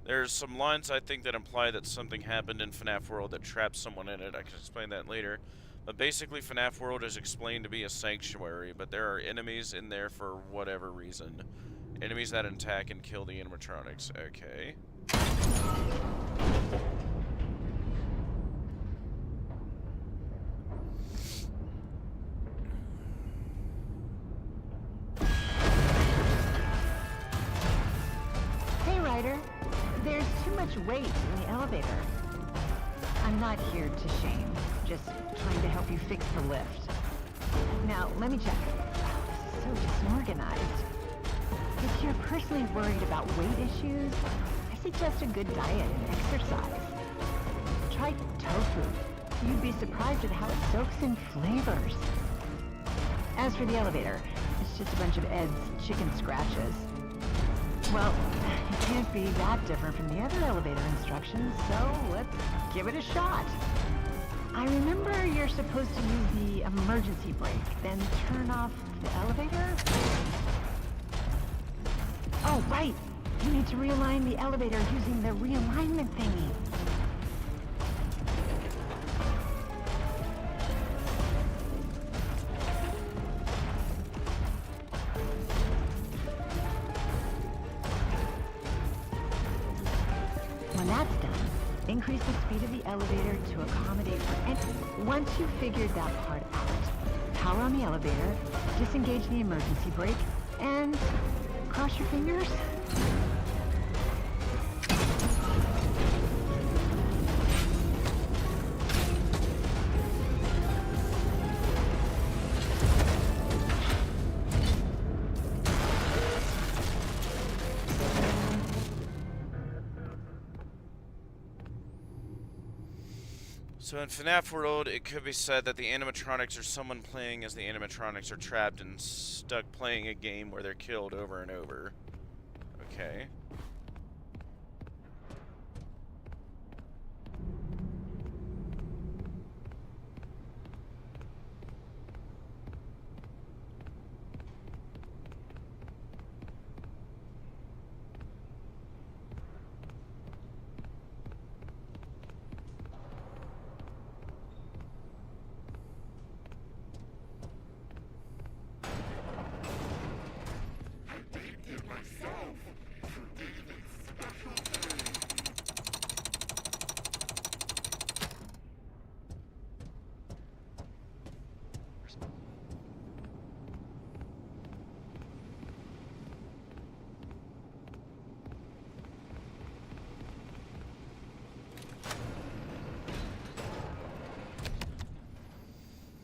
There's some lines I think that imply that something happened in FNAF World that traps someone in it. I can explain that later. But basically, FNAF World is explained to be a sanctuary, but there are enemies in there for whatever reason. Enemies that attack and kill the animatronics. Okay. Hey, Ryder. There's too much weight in the elevator. I'm not here to shame, just trying to help you fix the lift. Now, let me check. This is so disorganized. If you're personally worried about weight issues, I suggest a good diet and exercise. Try tofu. You'd be surprised at how it soaks in flavors. As for the elevator, it's just a bunch of Ed's chicken scratches. Well, it can't be that different from the other elevator instructions, so let's give it a shot. I remember you're supposed to use the emergency brake, then turn off the elevator? Oh, right! You need to realign the elevator using the realignment thingy. When that's done, increase the speed of the elevator to accommodate for entry. Once you've figured that part out, power on the elevator, disengage the emergency brake, and cross your fingers. So in FNAF World, it could be said that the animatronics are someone playing as the animatronics are trapped and stuck playing a game where they're killed over and over. Okay.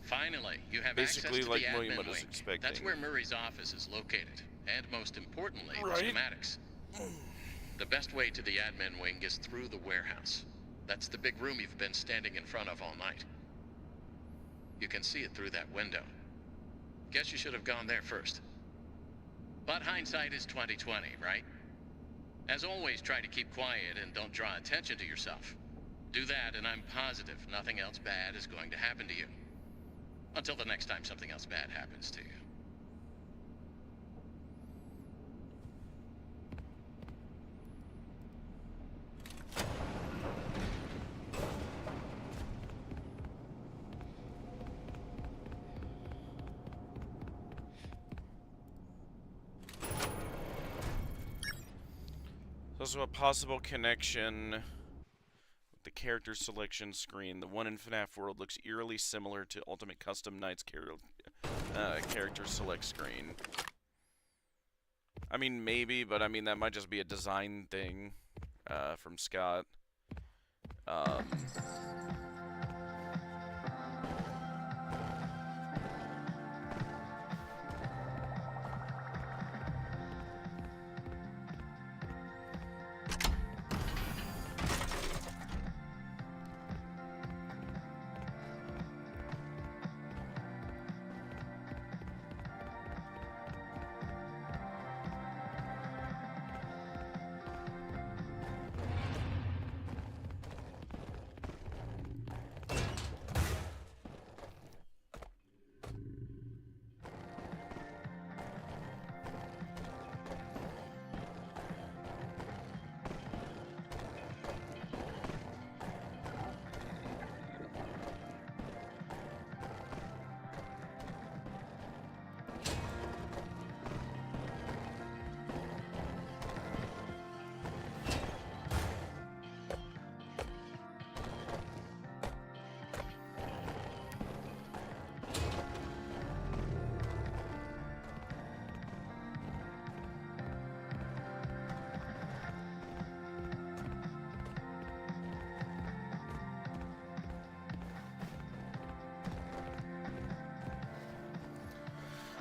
Finally, you have Basically, access to like the William admin was wing. expecting. That's where Murray's office is located, and most importantly, Right. the schematics. The best way to the admin wing is through the warehouse. That's the big room you've been standing in front of all night. You can see it through that window. Guess you should have gone there first. But hindsight is 20/20, right? As always, try to keep quiet and don't draw attention to yourself. Do that, and I'm positive nothing else bad is going to happen to you. Until the next time something else bad happens to you. There's also a possible connection with the character selection screen. The one in FNAF World looks eerily similar to Ultimate Custom Night's character select screen. I mean, maybe, but I mean, that might just be a design thing from Scott.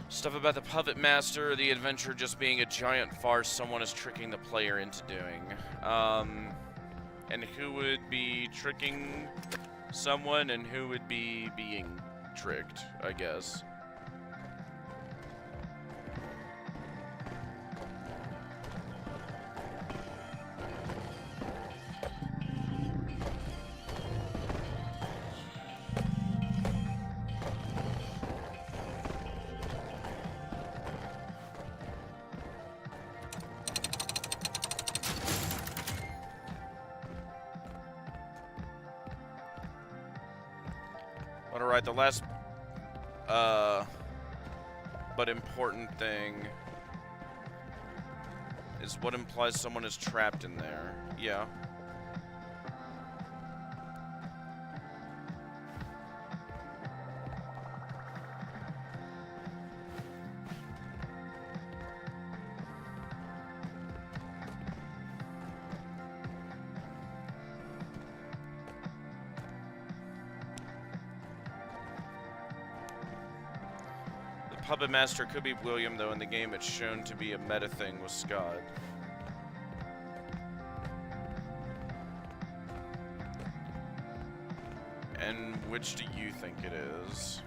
Stuff about the Puppet Master, the adventure just being a giant farce someone is tricking the player into doing. And who would be tricking someone and who would be being tricked, I guess. Alright, the last, but important thing is what implies someone is trapped in there. Yeah. Puppet Master could be William, though in the game it's shown to be a meta thing with Scott. And which do you think it is?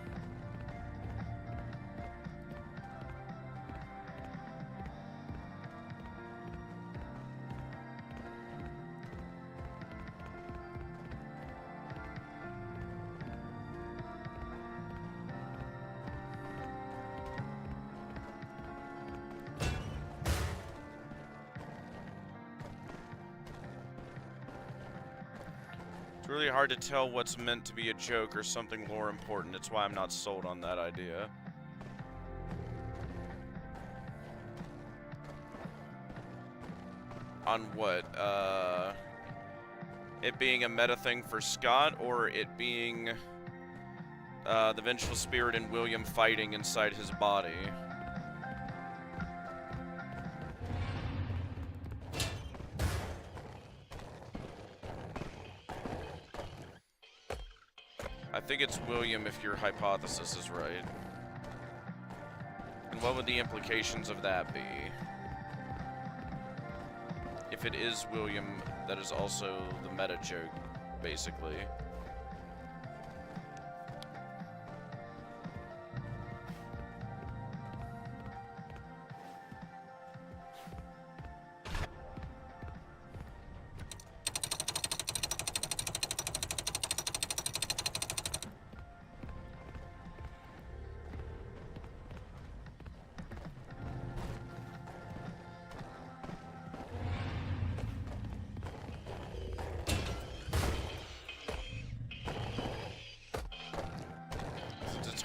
It's really hard to tell what's meant to be a joke or something more important. It's why I'm not sold on that idea. On what? It being a meta thing for Scott, or it being the vengeful spirit and William fighting inside his body? I think it's William if your hypothesis is right. And what would the implications of that be? If it is William, that is also the meta joke, basically.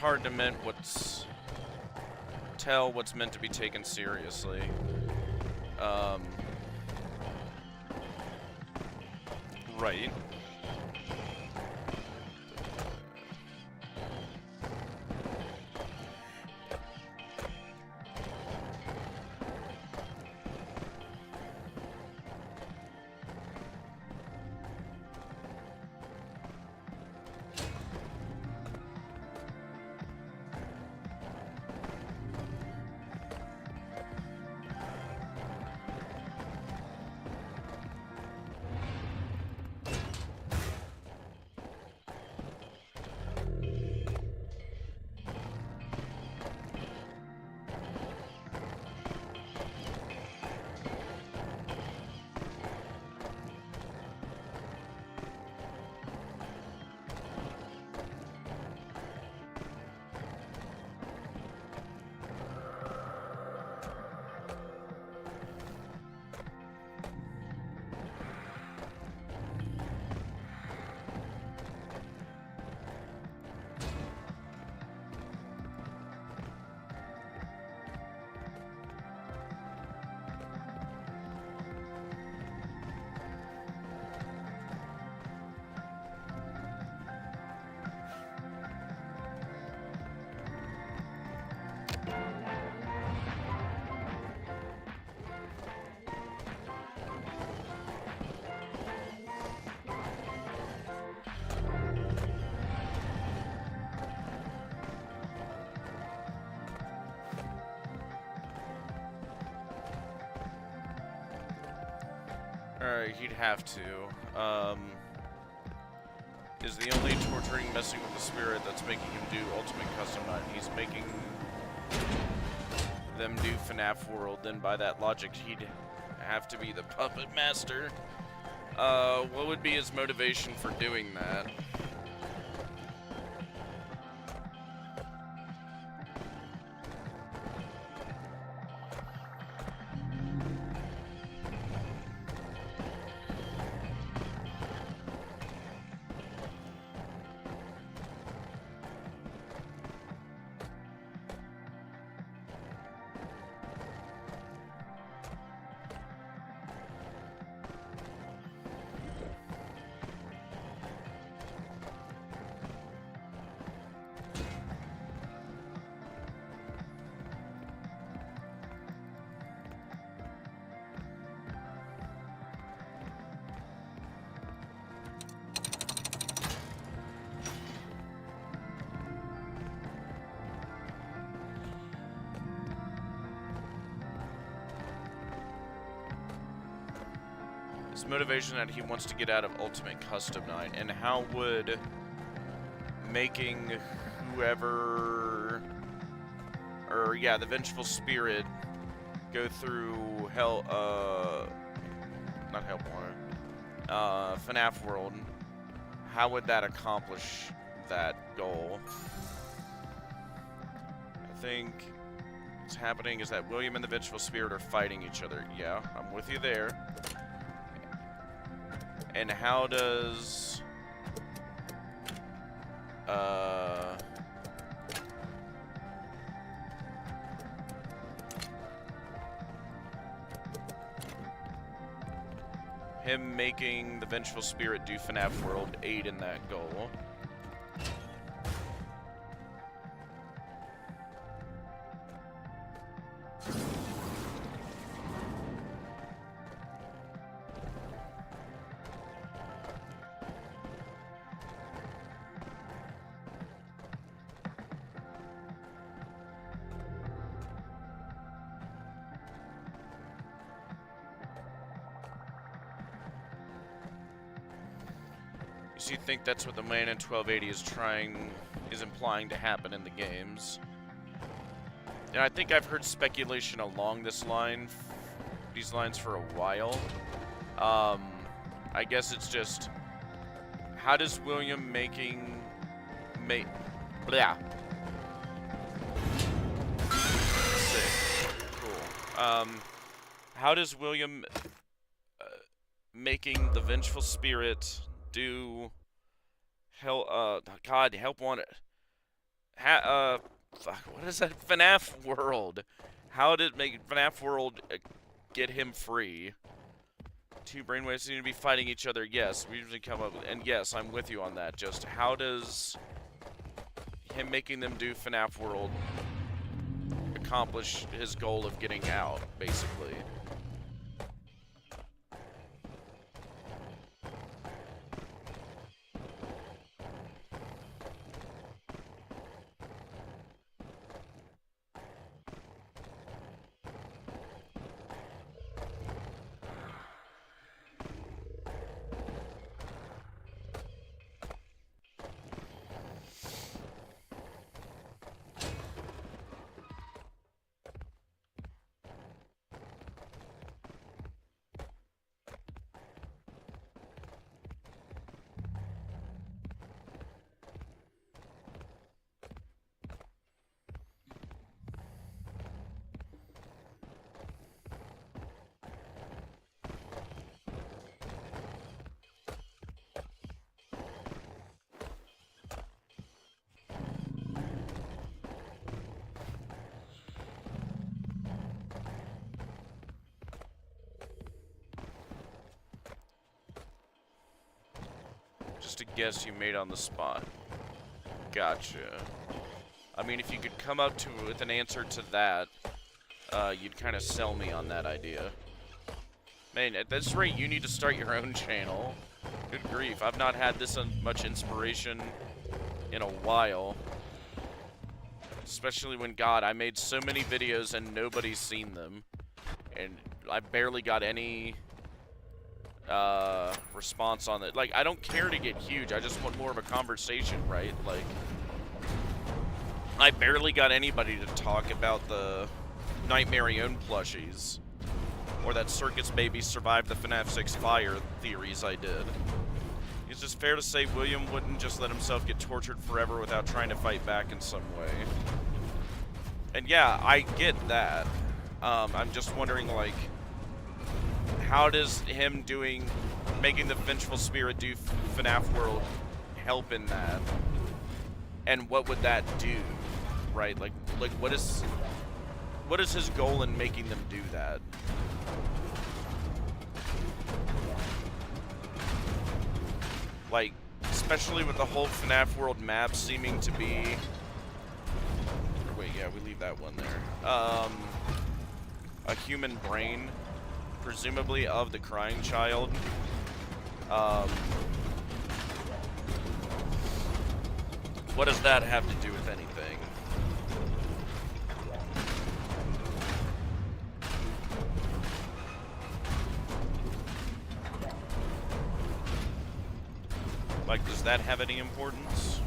Hard to tell what's meant to be taken seriously. Right. Alright, he'd have to. Is the only torturing messing with the spirit that's making him do Ultimate Custom Night. He's making them do FNAF World, then by that logic, he'd have to be the puppet master. What would be his motivation for doing that? Motivation that he wants to get out of Ultimate Custom Night, and how would making whoever, or yeah, the Vengeful Spirit go through hell, not Hellborn, FNAF World, how would that accomplish that goal? I think what's happening is that William and the Vengeful Spirit are fighting each other. Yeah, I'm with you there. And how does him making the Vengeful Spirit do FNAF World aid in that goal? So you think that's what the man in 1280 is implying to happen in the games? And I think I've heard speculation along these lines for a while. I guess it's just, how does William blah. Sick. Cool. How does William making the Vengeful Spirit do God help one fuck, what is that? FNAF World. How did make FNAF World get him free? Two brainwaves seem to be fighting each other. Yes, we usually come up with, and yes, I'm with you on that. Just how does him making them do FNAF World accomplish his goal of getting out, basically? Just a guess you made on the spot. Gotcha. I mean, if you could come up with an answer to that, you'd kind of sell me on that idea. Man, at this rate, you need to start your own channel. Good grief, I've not had this much inspiration in a while. Especially when, God, I made so many videos and nobody's seen them. And I barely got any response on it. Like, I don't care to get huge, I just want more of a conversation, right? Like, I barely got anybody to talk about the Nightmarion plushies, or that Circus Baby survived the FNAF 6 fire theories I did. It's just fair to say William wouldn't just let himself get tortured forever without trying to fight back in some way. And yeah, I get that. I'm just wondering, like, how does him making the Vengeful Spirit do FNAF World help in that? And what would that do, right? Like what is his goal in making them do that? Like, especially with the whole FNAF World map seeming to be... Wait, yeah, we leave that one there. A human brain, presumably of the crying child. What does that have to do with anything? Like, does that have any importance?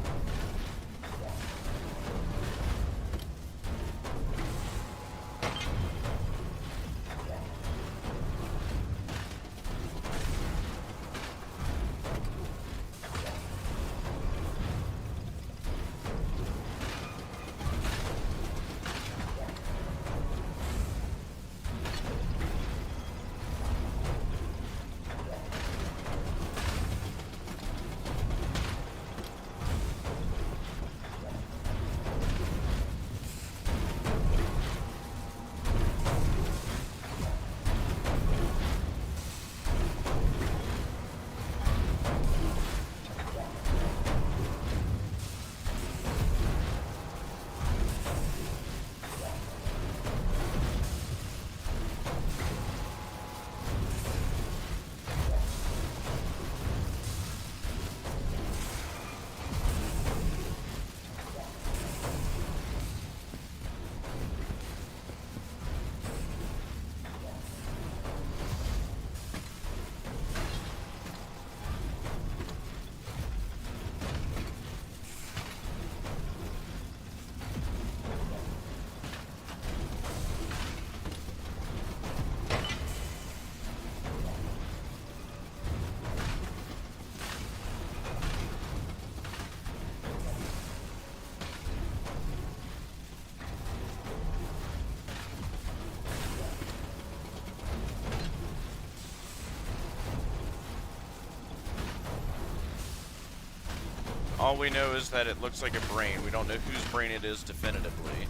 All we know is that it looks like a brain. We don't know whose brain it is definitively.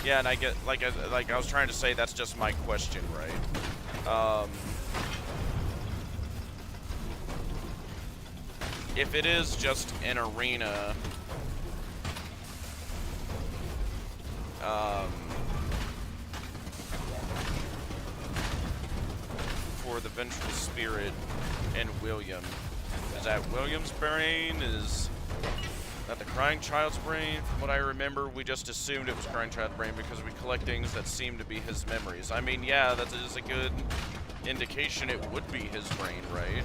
Yeah, and I get, like I was trying to say, that's just my question, right? If it is just an arena, for the vengeful spirit and William, is that William's brain? Is that the crying child's brain? From what I remember, we just assumed it was crying child's brain because we collect things that seem to be his memories. I mean, yeah, that is a good indication it would be his brain, right?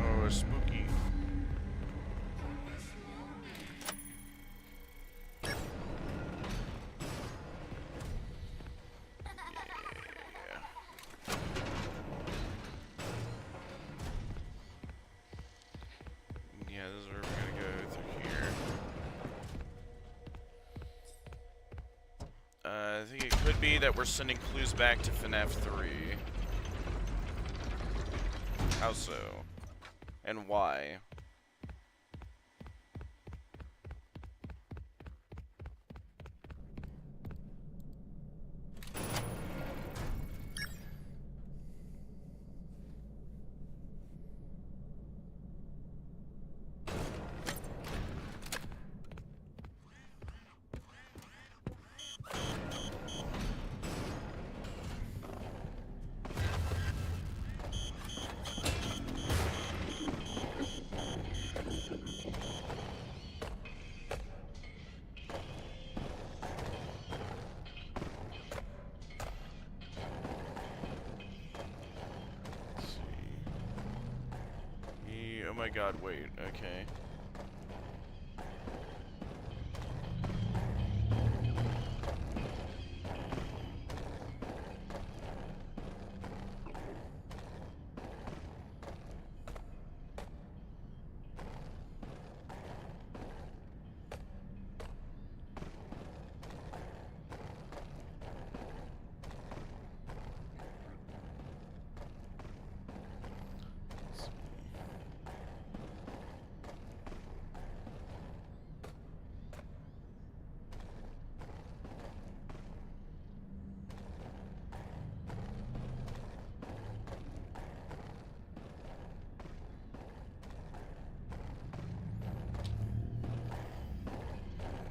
Oh, spooky. Yeah, this is where we're gonna go through here. I think it could be that we're sending clues back to FNAF 3. How so? And why? Oh my god, wait, okay.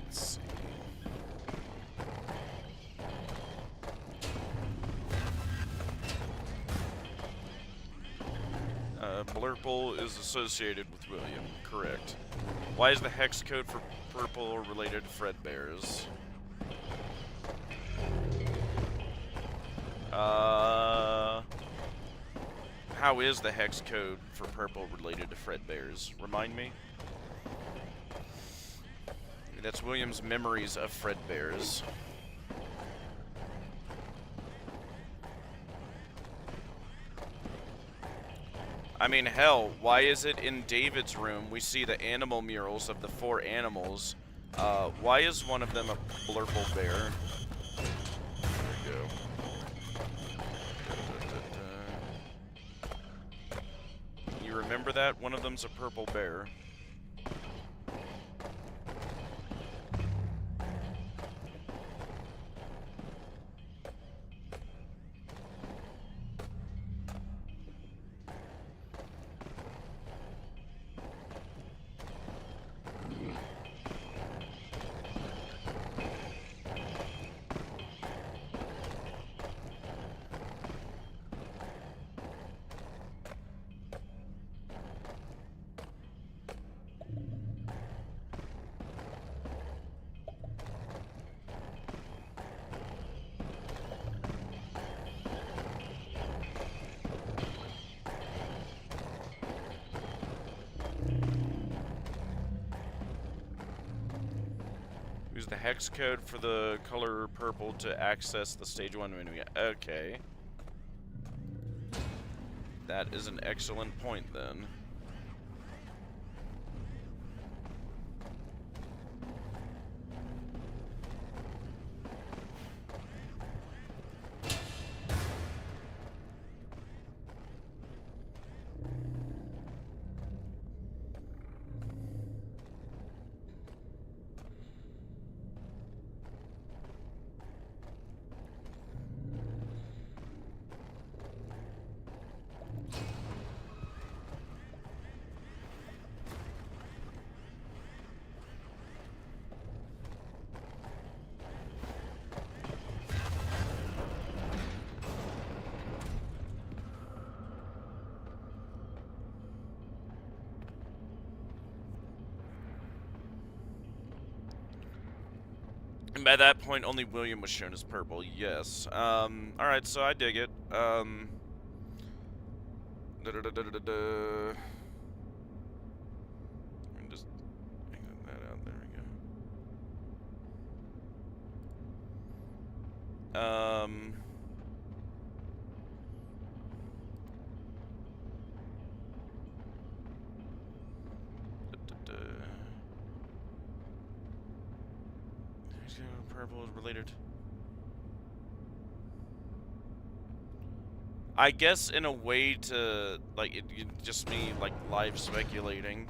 Let's see. Blurple is associated with William, correct. Why is the hex code for purple related to Fredbear's? How is the hex code for purple related to Fredbear's? Remind me? That's William's memories of Fredbear's. I mean, hell, why is it in David's room we see the animal murals of the 4 animals? Why is one of them a blurple bear? There we go. You remember that? One of them's a purple bear. Use the hex code for the color purple to access the stage 1 menu. Okay. That is an excellent point then. And by that point, only William was shown as purple. Yes. Alright, so I dig it. Just exit that out. There we go. Purple is related. I guess in a way to, like, it just me, like, live speculating.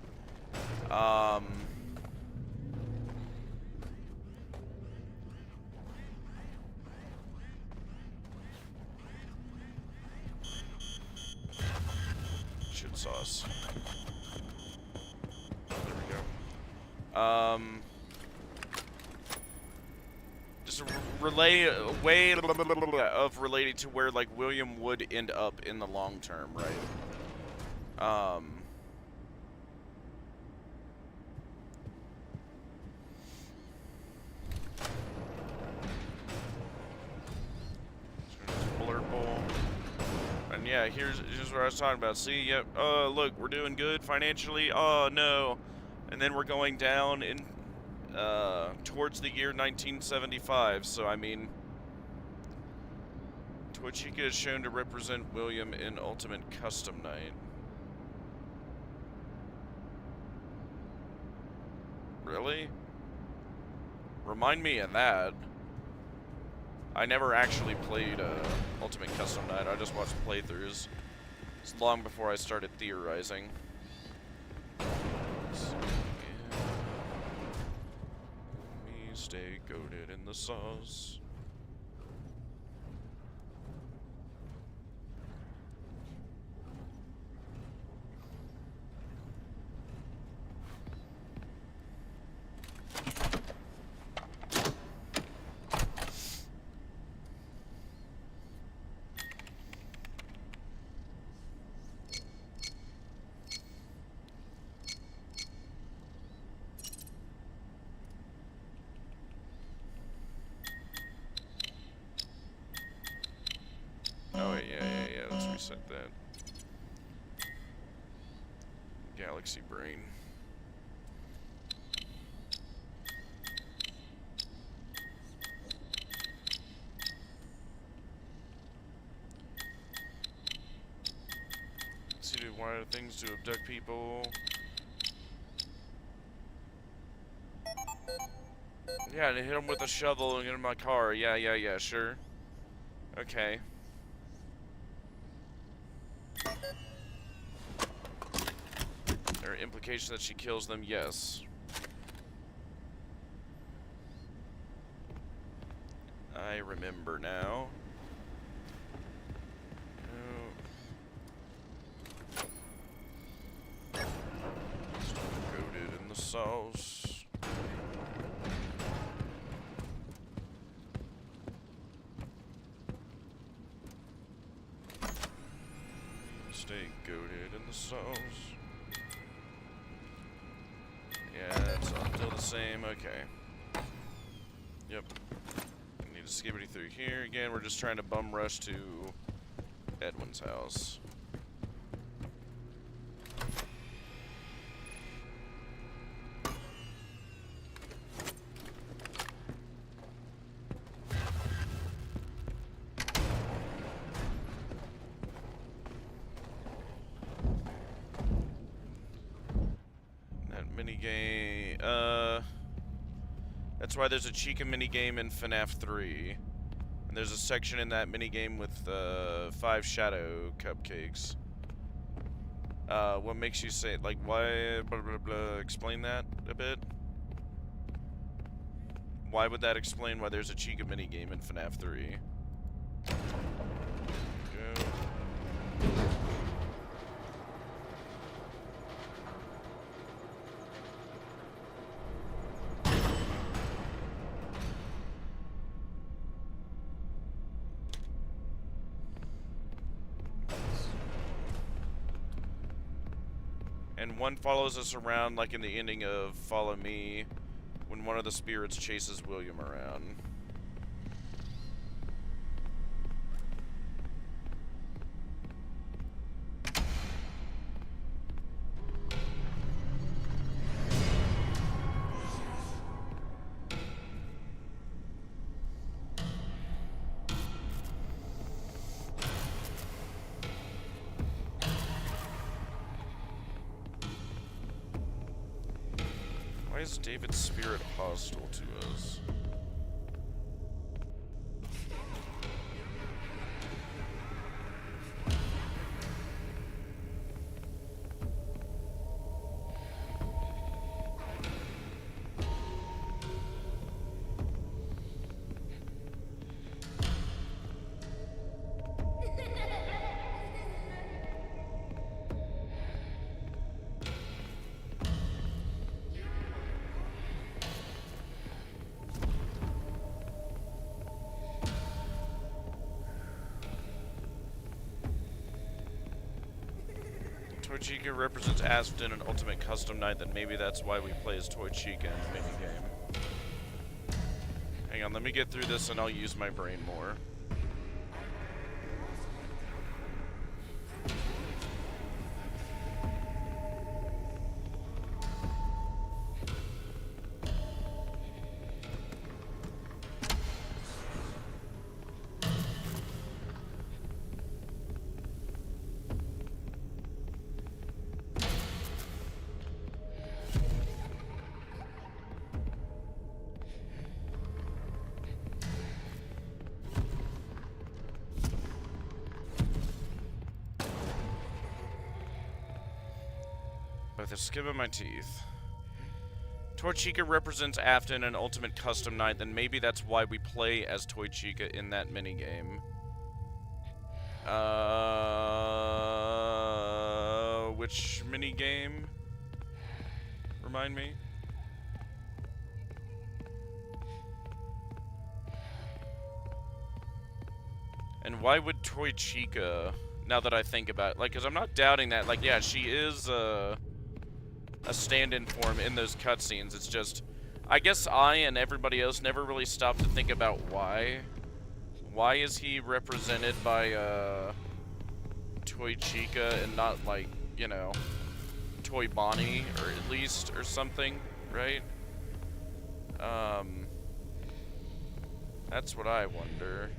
Shit sauce. There we go. Just a way of relating to where, like, William would end up in the long term, right? Blurple. And yeah, here's what I was talking about. See, yep. Look, we're doing good financially. Oh no, and then we're going down in towards the year 1975. So I mean, Tochika is shown to represent William in Ultimate Custom Night. Really? Remind me of that. I never actually played Ultimate Custom Night. I just watched playthroughs. It's long before I started theorizing. Me stay goated in the sauce. Oh, yeah, let's reset that. Galaxy Brain. Let's see, do wild things to abduct people. Yeah, to hit them with a shovel and get in my car. Yeah, sure. Okay. There are implications that she kills them, yes. I remember now. Coated in the sauce. Stay goated in the sauce. Yeah, it's all still the same. Okay. Yep. Need to skibbity through here again. We're just trying to bum rush to Edwin's house. minigame. That's why there's a Chica minigame in FNAF 3. And there's a section in that minigame with 5 shadow cupcakes. What makes you say, like, why, blah, blah, blah, explain that a bit? Why would that explain why there's a Chica minigame in FNAF 3? Go. And one follows us around like in the ending of Follow Me, when one of the spirits chases William around. Why is David's spirit hostile to us? Toy Chica represents Aspen in an Ultimate Custom Night, then maybe that's why we play as Toy Chica in the minigame. Hang on, let me get through this and I'll use my brain more. With a skim of my teeth. Toy Chica represents Afton in an Ultimate Custom Night, then maybe that's why we play as Toy Chica in that minigame. Which minigame? Remind me? And why would Toy Chica, now that I think about it, like, because I'm not doubting that, like, yeah, she is, a stand-in for him in those cutscenes. It's just, I guess I and everybody else never really stopped to think about why. Why is he represented by, Toy Chica and not, like, you know, Toy Bonnie, or at least, or something, right? That's what I wonder.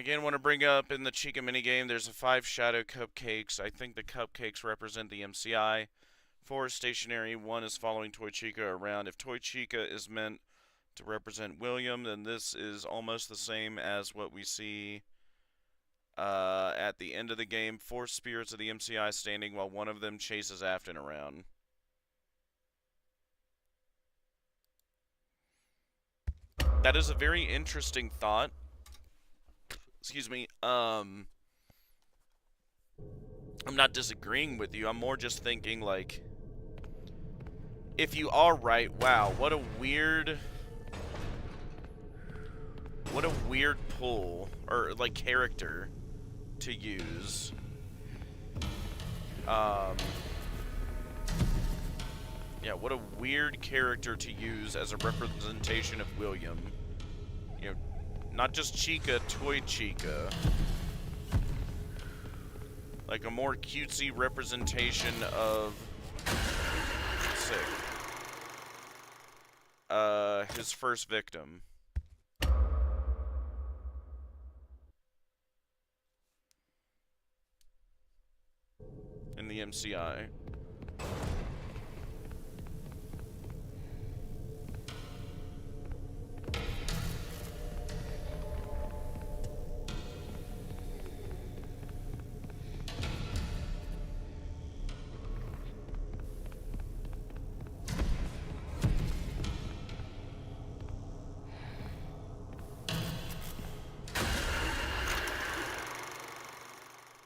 again want to bring up in the Chica minigame, there's a 5 shadow cupcakes. I think the cupcakes represent the MCI. 4 is stationary, 1 is following Toy Chica around. If Toy Chica is meant to represent William, then this is almost the same as what we see at the end of the game. 4 spirits of the MCI standing while one of them chases Afton around. That is a very interesting thought. Excuse me. I'm not disagreeing with you. I'm more just thinking, like, if you are right, wow, what a weird pull, or, like, character to use. Yeah, what a weird character to use as a representation of William. You know, not just Chica, Toy Chica. Like a more cutesy representation of his first victim. In the MCI.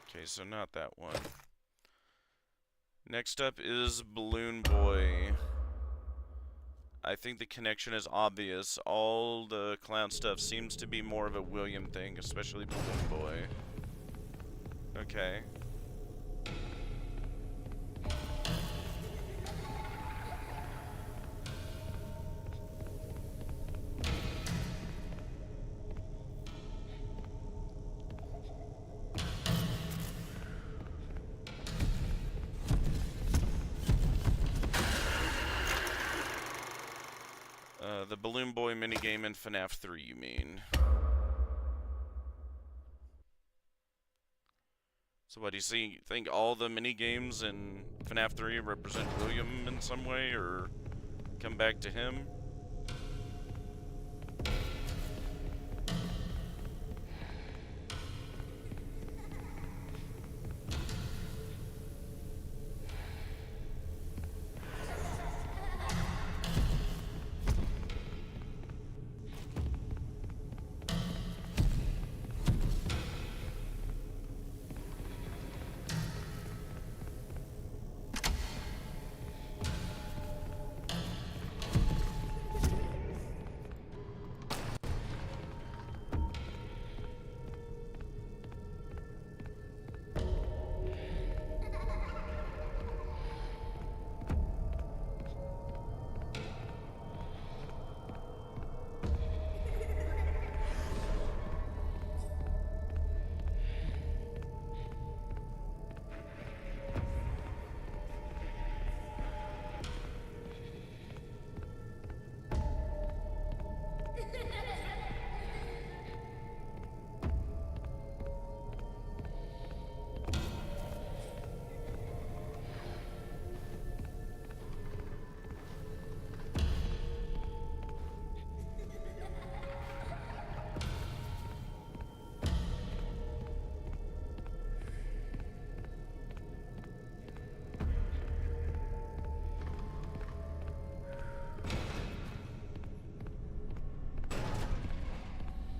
Okay, so not that one. Next up is Balloon Boy. I think the connection is obvious. All the clown stuff seems to be more of a William thing, especially Balloon Boy. Okay. The Balloon Boy minigame in FNAF 3, you mean? So what, do you think all the minigames in FNAF 3 represent William in some way, or come back to him?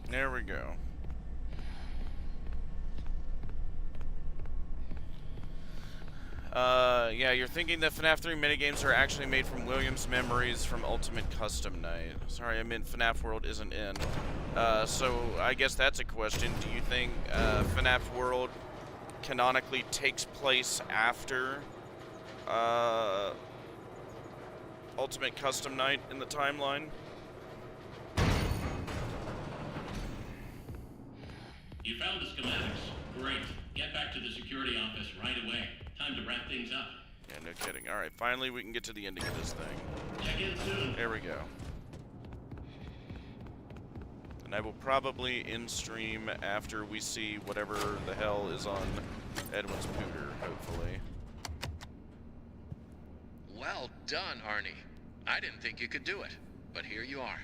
There we go. Yeah, you're thinking that FNAF 3 minigames are actually made from William's memories from Ultimate Custom Night. Sorry, I meant FNAF World isn't in. So I guess that's a question. Do you think FNAF World canonically takes place after Ultimate Custom Night in the timeline? You found the schematics. Great. Get back to the security office right away. Time to wrap things up. Yeah, no kidding. Alright, finally we can get to the ending of this thing. Check in soon. There we go. And I will probably end stream after we see whatever the hell is on Edwin's pooter, hopefully. Well done, Arnie. I didn't think you could do it, but here you are.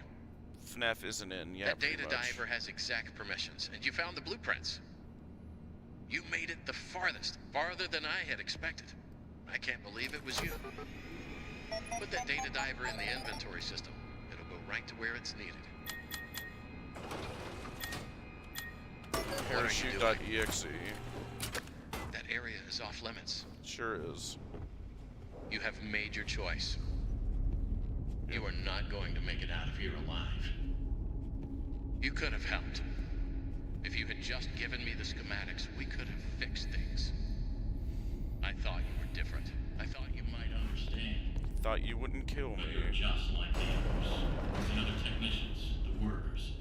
FNAF isn't in, yeah, That pretty data much. diver has exact permissions, and you found the blueprints. You made it the farthest, farther than I had expected. I can't believe it was you. Put that data diver in the inventory system. It'll go right to where it's needed. Parachute.exe. That area is off limits. Sure is. You have made your choice. You are not going to make it out of here alive. You could have helped. If you had just given me the schematics, we could have fixed things. I thought you were different. I thought you might understand. Thought you wouldn't kill me. But you're just like the others. The other technicians, the workers.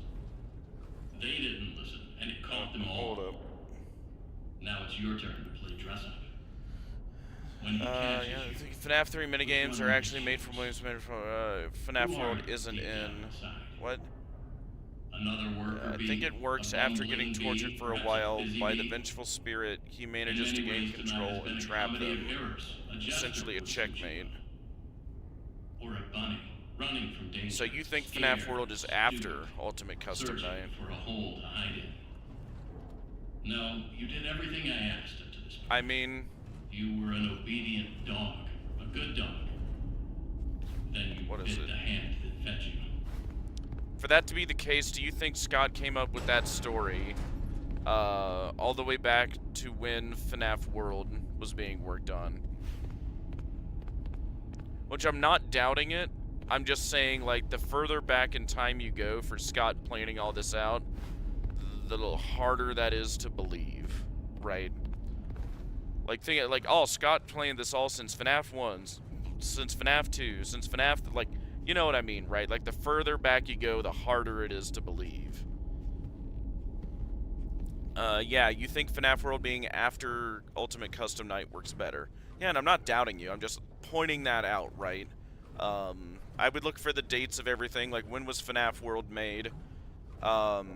They didn't listen, and it caught them all. Hold up. Now it's your turn to play dress up. When he catches yeah, you, I think FNAF 3 minigames are actually made from Williams made from FNAF World isn't in. What? Another worker I think it works after getting tortured for a while by the vengeful spirit. He manages to gain control and trap them. Essentially a checkmate. or a bunny running from danger. So you think FNAF World is after Ultimate Custom Night? For a hole to hide in. No, you did everything I asked up to this point. I mean, you were an obedient dog, a good dog. Then you bit the hand that fed you. For that to be the case, do you think Scott came up with that story all the way back to when FNAF World was being worked on? Which I'm not doubting it. I'm just saying, like, the further back in time you go for Scott planning all this out, the little harder that is to believe, right? Like, think like, oh, Scott planned this all since FNAF 1, since FNAF 2, since FNAF, like, you know what I mean, right? Like, the further back you go, the harder it is to believe. Yeah, you think FNAF World being after Ultimate Custom Night works better. Yeah, and I'm not doubting you. I'm just pointing that out, right? I would look for the dates of everything, like, when was FNAF World made? And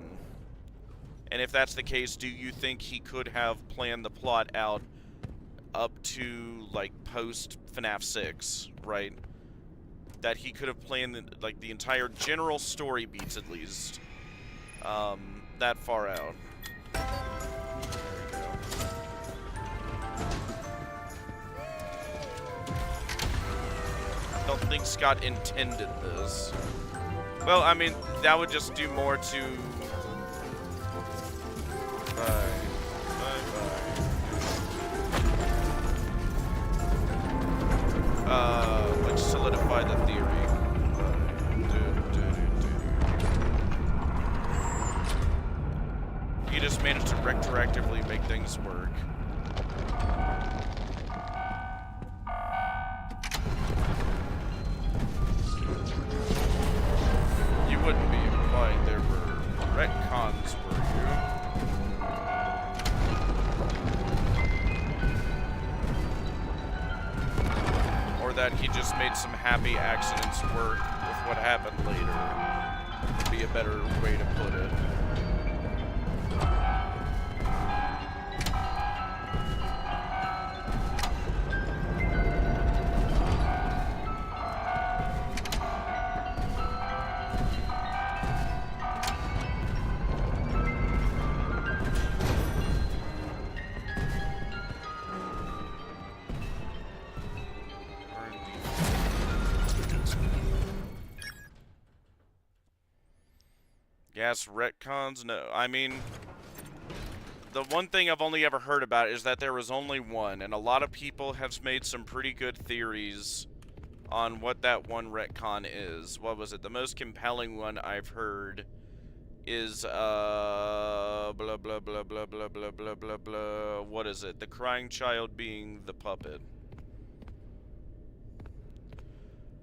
if that's the case, do you think he could have planned the plot out up to, like, post FNAF 6, right? That he could have planned, like, the entire general story beats, at least, that far out. I don't think Scott intended this. Well, I mean, that would just do more to... like, solidify the theory. You just managed to retroactively make things work. You wouldn't be implying there were retcons, were you? Or that he just made some happy accidents work with what happened later, would be a better way to put it. Yes, retcons? No. I mean, the one thing I've only ever heard about is that there was only one, and a lot of people have made some pretty good theories on what that one retcon is. What was it? The most compelling one I've heard is, blah, blah, blah, blah, blah, blah, blah, blah, blah. What is it? The crying child being the puppet.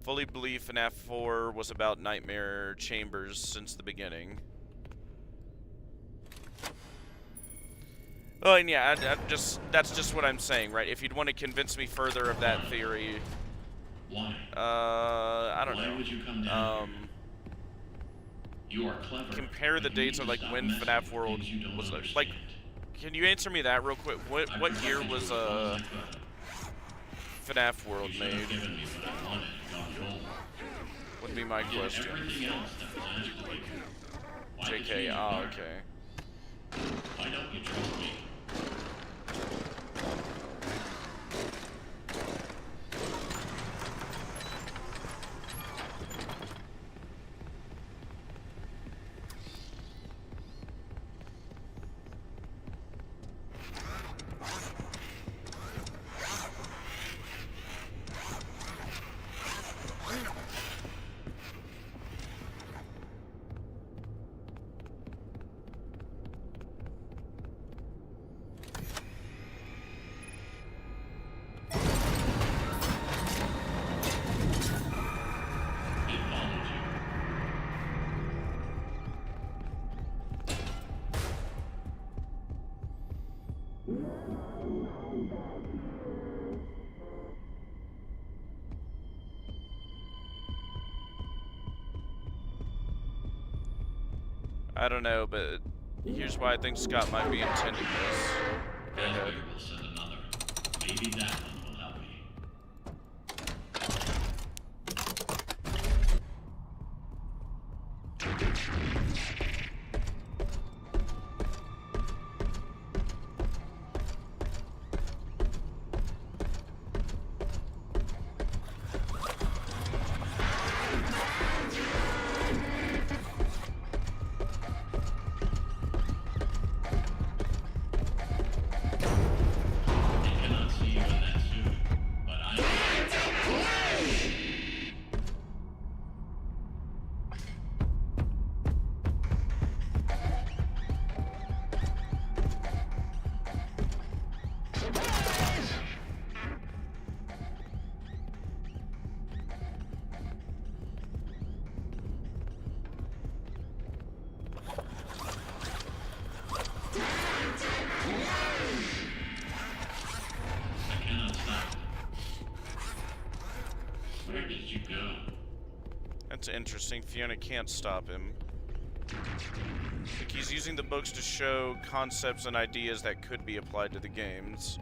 Fully believe FNAF 4 was about nightmare chambers since the beginning. Oh, and yeah, that's just what I'm saying, right? If you'd want to convince me further of that theory... Why? I don't know. Why would you come down here? You are clever. compare the dates of like when FNAF World was like. Can you answer me that real quick? What year was FNAF World made? Would be my question. JK, oh, okay. Why don't you trust me? I don't know, but here's why I think Scott might be intending this. Go ahead. We'll send another. Maybe that one will help me. Where did you go? That's interesting. Fiona can't stop him. Like he's using the books to show concepts and ideas that could be applied to the games.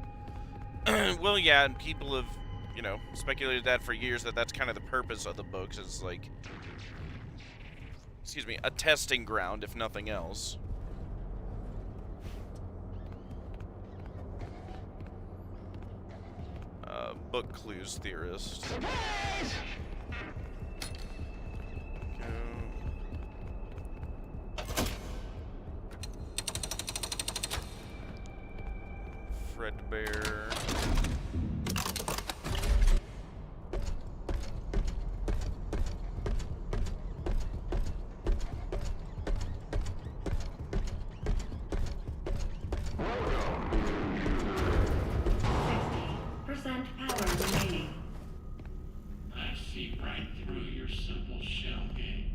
Well, yeah, and people have, you know, speculated that for years, that that's kind of the purpose of the books, is like, excuse me, a testing ground, if nothing else. Book clues theorist. Fredbear. Power remaining. I see right through your simple shell game.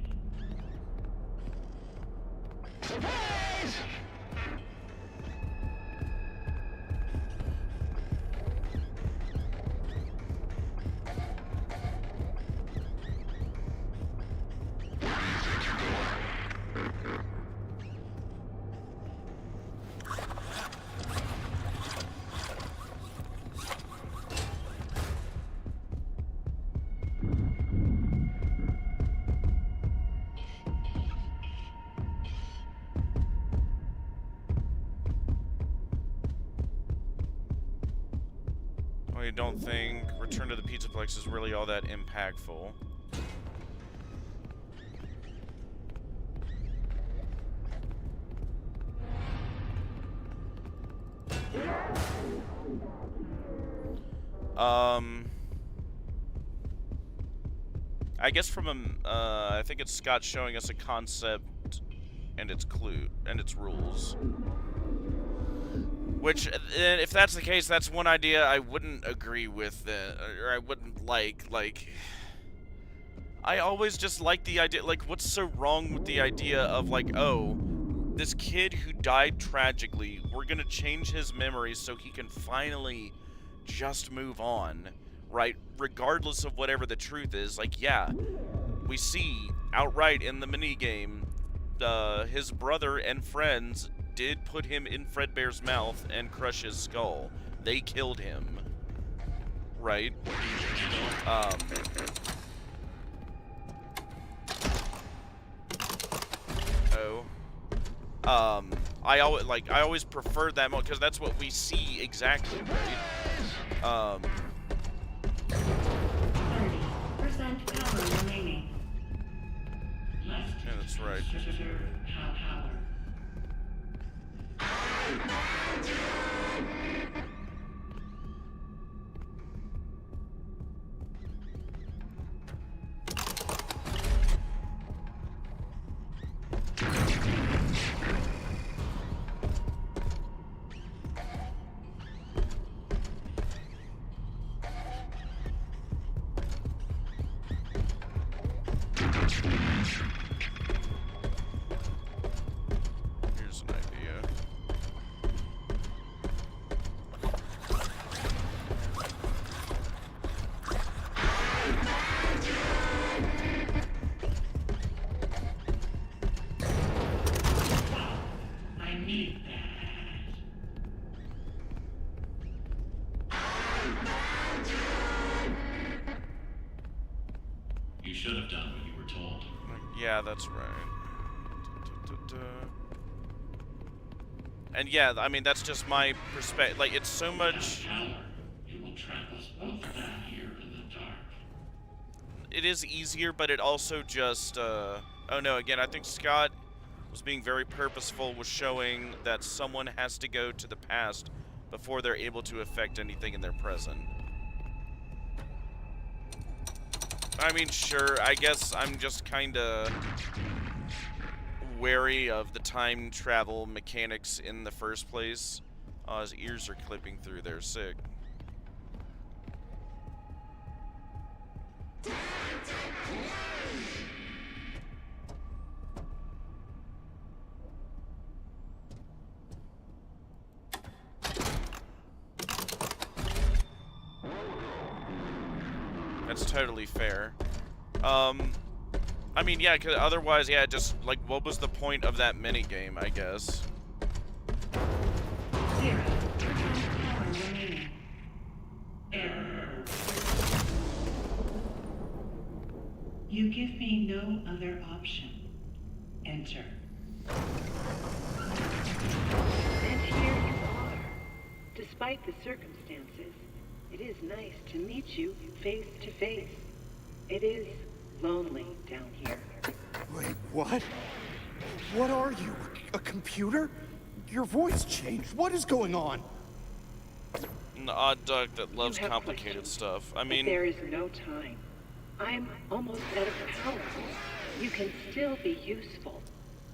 I don't think Return to the Pizzaplex is really all that impactful. I guess from I think it's Scott showing us a concept and its clue and its rules. Which, if that's the case, that's one idea I wouldn't agree with, or I wouldn't like. Like, I always just like the idea, like, what's so wrong with the idea of, like, oh, this kid who died tragically, we're gonna change his memories so he can finally just move on, right? Regardless of whatever the truth is. Like, yeah, we see outright in the minigame his brother and friends did put him in Fredbear's mouth and crush his skull. They killed him. Right? I always preferred that mode because that's what we see exactly, right? 30% power remaining. Left. Yeah, that's right. Preserve power. Here's an idea. I need that. You should have done what you were told. Yeah, that's right. And yeah, I mean, that's just my perspective. Like, it's so much... It will trap us both down here in the dark. It is easier, but it also just, oh no, again, I think Scott was being very purposeful with showing that someone has to go to the past before they're able to affect anything in their present. I mean, sure, I guess I'm just kinda wary of the time travel mechanics in the first place. Oh, his ears are clipping through there, sick. That's totally fair. I mean, yeah, 'cause otherwise, yeah, just, like, what was the point of that minigame, I guess? 0% power remaining. Error. You give me no other option. Enter. And here you are. Despite the circumstances, it is nice to meet you face to face. It is lonely down here. Wait, what? What are you? A computer? Your voice changed. What is going on? An odd duck that loves You have complicated questions, stuff. I but mean... there is no time. I'm almost out of power. You can still be useful.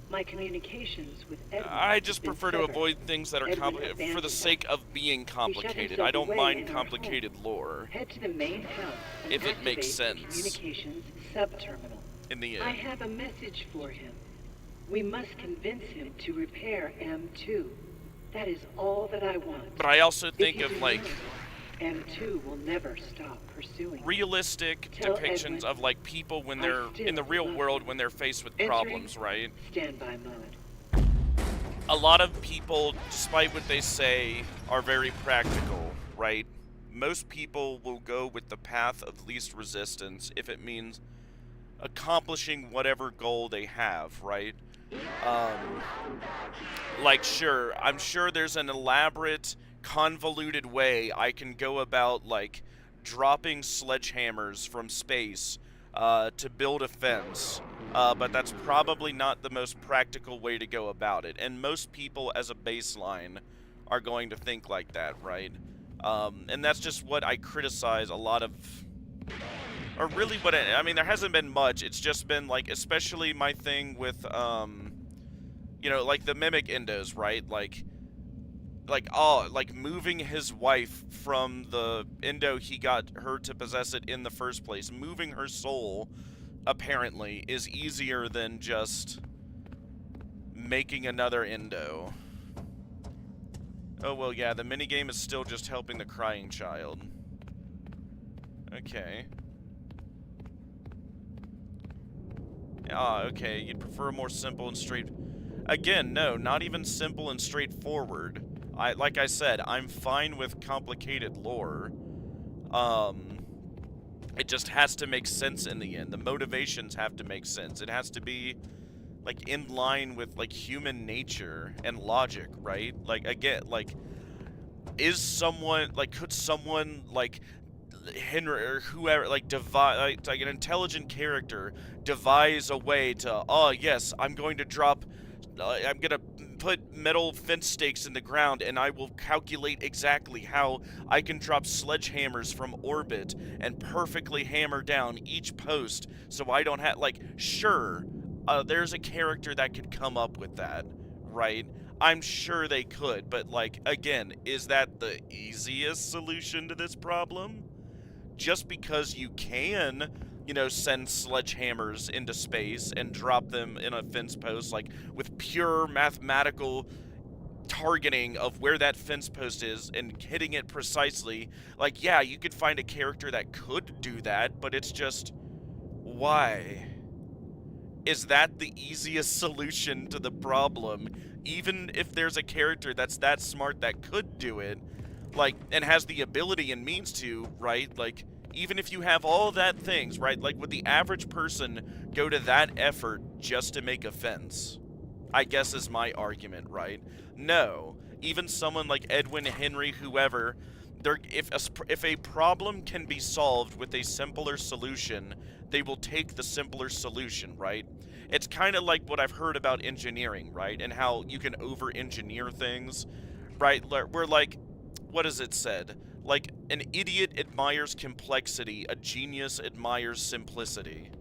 My communications with Edwin I just have been prefer to severed. avoid things that are Edwin complicated for the abandoned sake us. of being He shut complicated. himself I don't away mind in our complicated home. lore. Head to the main house and If it makes activate the sense. communications subterminal. In the I end. have a message for him. We must convince him to repair M2. That is all that I want. But I also If think you of, do like, not, M2 will never stop pursuing. realistic Tell depictions Edwin of, like, people when I they're still in the real love world him. when they're faced with Entering problems, right? Standby mode. A lot of people, despite what they say, are very practical, right? Most people will go with the path of least resistance if it means accomplishing whatever goal they have, right? Like, sure, I'm sure there's an elaborate, convoluted way I can go about, like, dropping sledgehammers from space to build a fence, but that's probably not the most practical way to go about it. And most people, as a baseline, are going to think like that, right? And that's just what I criticize a lot of... Or really what I mean, there hasn't been much. It's just been, like, especially my thing with, you know, like, the mimic endos, right? Like, moving his wife from the endo he got her to possess it in the first place. Moving her soul, apparently, is easier than just making another endo. Oh, well, yeah, the minigame is still just helping the crying child. Okay. okay, you'd prefer more simple and straight... Again, no, not even simple and straightforward. Like I said, I'm fine with complicated lore. It just has to make sense in the end. The motivations have to make sense. It has to be, like, in line with, like, human nature and logic, right? Like, again, like, is someone, like, could someone, like, Henry or whoever, like, like an intelligent character devise a way to, oh, yes, I'm going to put metal fence stakes in the ground, and I will calculate exactly how I can drop sledgehammers from orbit and perfectly hammer down each post so I don't have, like, sure, there's a character that could come up with that, right? I'm sure they could, but, like, again, is that the easiest solution to this problem? Just because you can, you know, send sledgehammers into space and drop them in a fence post, like, with pure mathematical targeting of where that fence post is and hitting it precisely, like, yeah, you could find a character that could do that, but it's just, why? Is that the easiest solution to the problem? Even if there's a character that's that smart that could do it, like, and has the ability and means to, right? Like, even if you have all that things, right? Like, would the average person go to that effort just to make a fence? I guess is my argument, right? No. Even someone like Edwin, Henry, whoever, if a problem can be solved with a simpler solution, they will take the simpler solution, right? It's kind of like what I've heard about engineering, right? And how you can over-engineer things, right? We're like, what is it said? Like, an idiot admires complexity, a genius admires simplicity,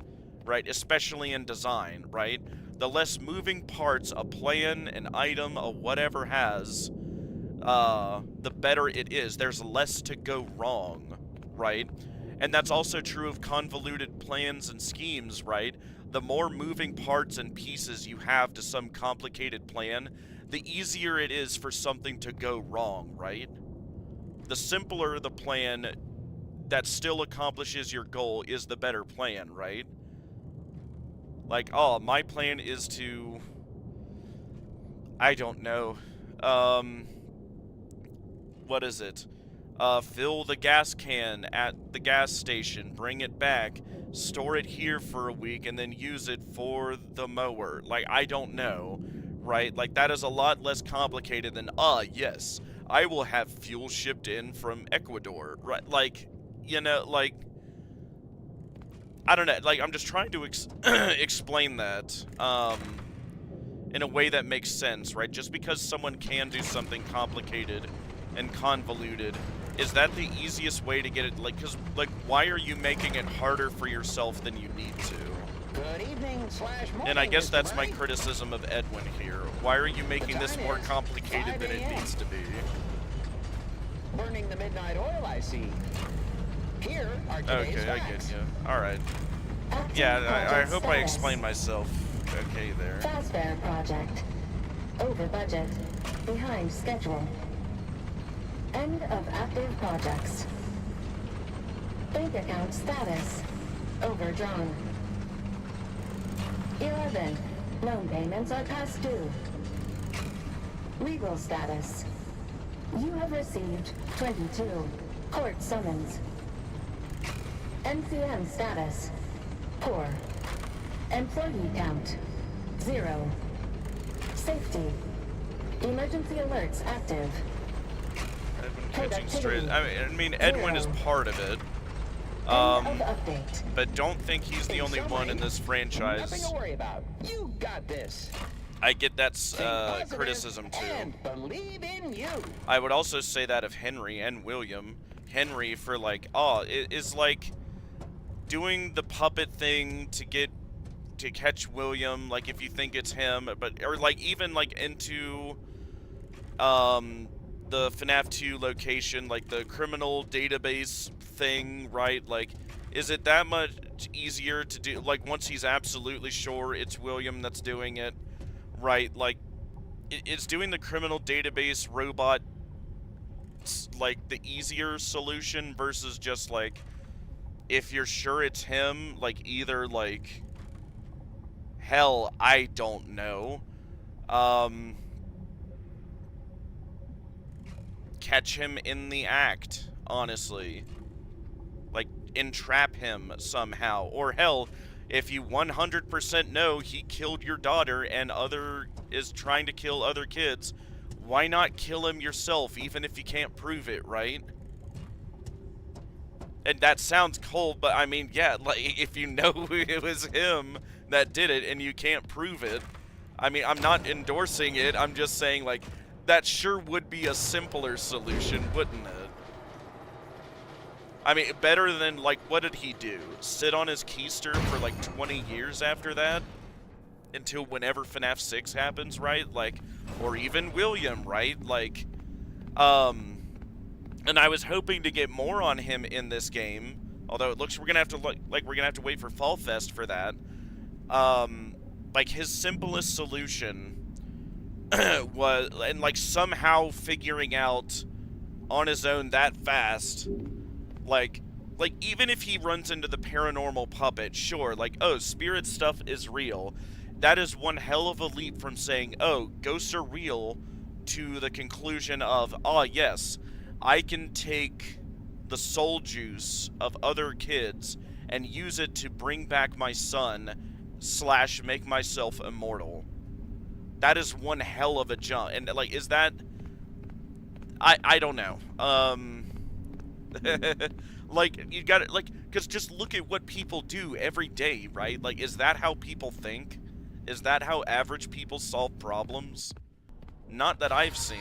right? Especially in design, right? The less moving parts a plan, an item, a whatever has, the better it is. There's less to go wrong, right? And that's also true of convoluted plans and schemes, right? The more moving parts and pieces you have to some complicated plan, the easier it is for something to go wrong, right? The simpler the plan that still accomplishes your goal is the better plan, right? Like, oh, my plan is to... I don't know. What is it? Fill the gas can at the gas station, bring it back, store it here for a week, and then use it for the mower. Like, I don't know, right? Like, that is a lot less complicated than, yes, I will have fuel shipped in from Ecuador, right? Like, you know, like, I don't know, like, I'm just trying to explain that, in a way that makes sense, right? Just because someone can do something complicated and convoluted, is that the easiest way to get it? Like, because, like, why are you making it harder for yourself than you need to? Good evening / morning, And I guess Mr. that's my Murray. criticism of Edwin here. Why are you making this more complicated than it needs to be? Burning the midnight oil, I see. Here are today's Okay, I facts. get you. Alright. Yeah, I hope I explained myself okay there. Fazbear project. Over budget. Behind schedule. End of active projects. Bank account status. Overdrawn. 11. Loan payments are past due. Legal status. You have received 22. Court summons. NCM status. Poor. Employee count. 0. Safety. Emergency alerts active. Edwin catching straight. I mean, Edwin is part of it. But don't think he's the only one in this franchise. Nothing to worry about. You got this. I get that's criticism too. And believe in you. I would also say that of Henry and William. Henry for like, is like doing the puppet thing to catch William, like if you think it's him, or like even like into the FNAF 2 location, like the criminal database thing, right? Like, is it that much easier to do, like, once he's absolutely sure it's William that's doing it, right? Like, is doing the criminal database robot, like, the easier solution versus just, like, if you're sure it's him, like, either, like, Hell, I don't know. Catch him in the act, honestly. Like, entrap him somehow. Or hell, if you 100% know he killed your daughter and is trying to kill other kids, why not kill him yourself, even if you can't prove it, right? And that sounds cold, but I mean, yeah, like, if you know it was him that did it and you can't prove it, I mean, I'm not endorsing it, I'm just saying, like, that sure would be a simpler solution, wouldn't it? I mean, better than, like, what did he do? Sit on his keister for, like, 20 years after that? Until whenever FNAF 6 happens, right? Like, or even William, right? Like, and I was hoping to get more on him in this game, although it looks we're gonna have to wait for Fall Fest for that. Like, his simplest solution was, and like somehow figuring out on his own that fast, like even if he runs into the paranormal puppet, sure, like, oh, spirit stuff is real. That is one hell of a leap from saying, oh, ghosts are real, to the conclusion of, ah, yes, I can take the soul juice of other kids and use it to bring back my son / make myself immortal. That is one hell of a jump. And, like, is that... I don't know. Like, you gotta, like, because just look at what people do every day, right? Like, is that how people think? Is that how average people solve problems? Not that I've seen.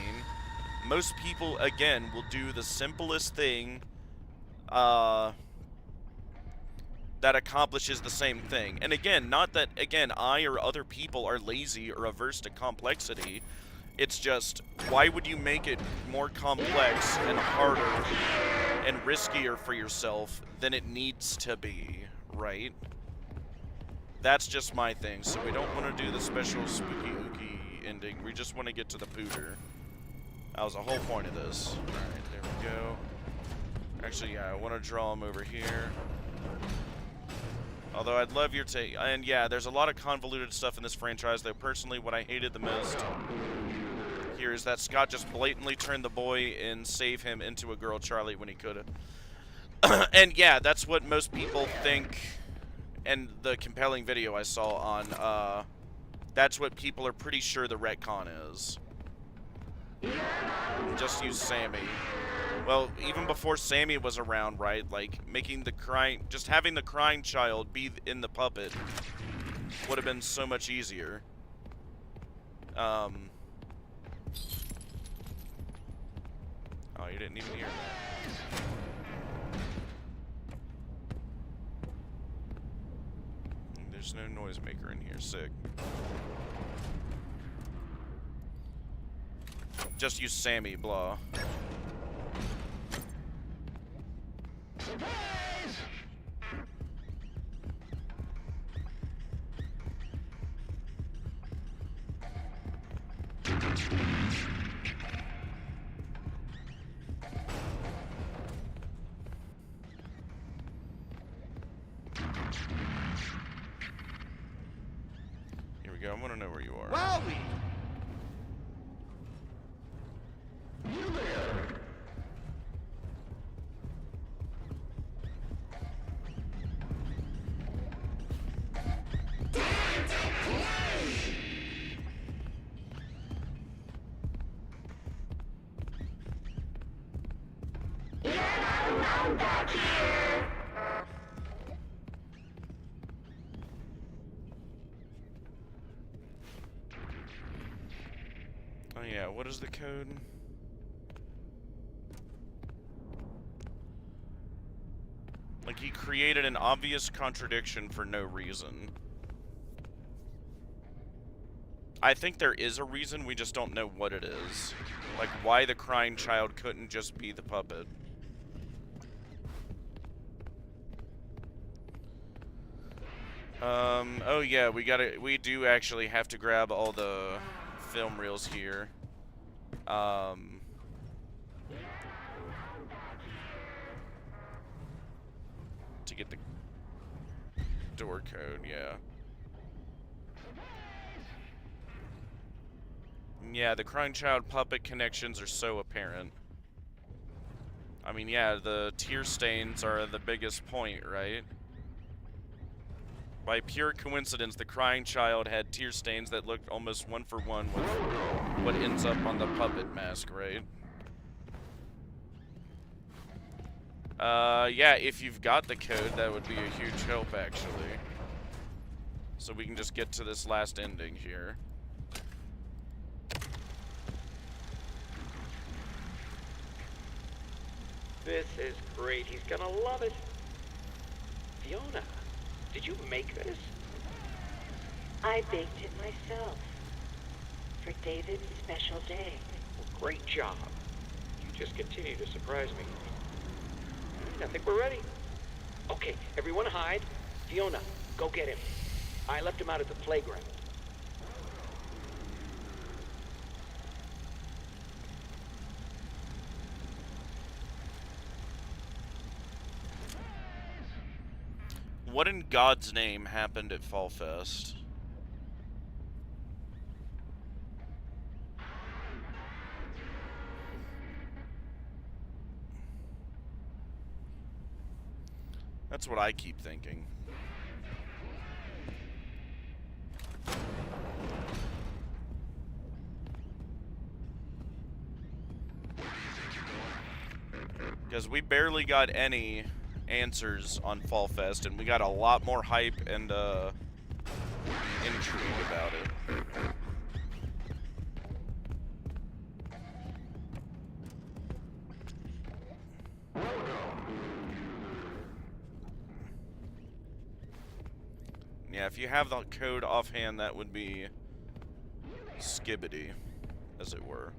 Most people, again, will do the simplest thing, that accomplishes the same thing. And again, not that, again, I or other people are lazy or averse to complexity. It's just, why would you make it more complex and harder and riskier for yourself than it needs to be, right? That's just my thing. So we don't want to do the special spooky ooky ending. We just want to get to the pooter. That was the whole point of this. Alright, there we go. Actually, yeah, I want to draw him over here. Although I'd love your take. And yeah, there's a lot of convoluted stuff in this franchise, though personally what I hated the most here is that Scott just blatantly turned the boy and saved him into a girl Charlie when he could have. And yeah, that's what most people think, and the compelling video I saw on, that's what people are pretty sure the retcon is. Just use Sammy. Well, even before Sammy was around, right? Like, making the crying, just having the crying child be in the puppet would have been so much easier. Oh, you didn't even hear that. There's no noisemaker in here. Sick. Just use Sammy, blah. Here we go. I want to know where you are. Wowie! Oh yeah, what is the code? Like, he created an obvious contradiction for no reason. I think there is a reason, we just don't know what it is. Like, why the crying child couldn't just be the puppet. Oh yeah, we do actually have to grab all the film reels here. To get the door code, yeah. Yeah, the Crying Child puppet connections are so apparent. I mean, yeah, the tear stains are the biggest point, right? By pure coincidence, the Crying Child had tear stains that looked almost one for one with what ends up on the puppet mask, right? Yeah, if you've got the code, that would be a huge help, actually. So we can just get to this last ending here. This is great. He's gonna love it. Fiona, did you make this? I baked it myself. For David's special day. Well, great job. You just continue to surprise me. I think we're ready. Okay, everyone hide. Fiona, go get him. I left him out at the playground. What in God's name happened at Fall Fest? That's what I keep thinking. Because we barely got any answers on Fall Fest, and we got a lot more hype and intrigue about it. Yeah, if you have the code offhand, that would be skibbity, as it were.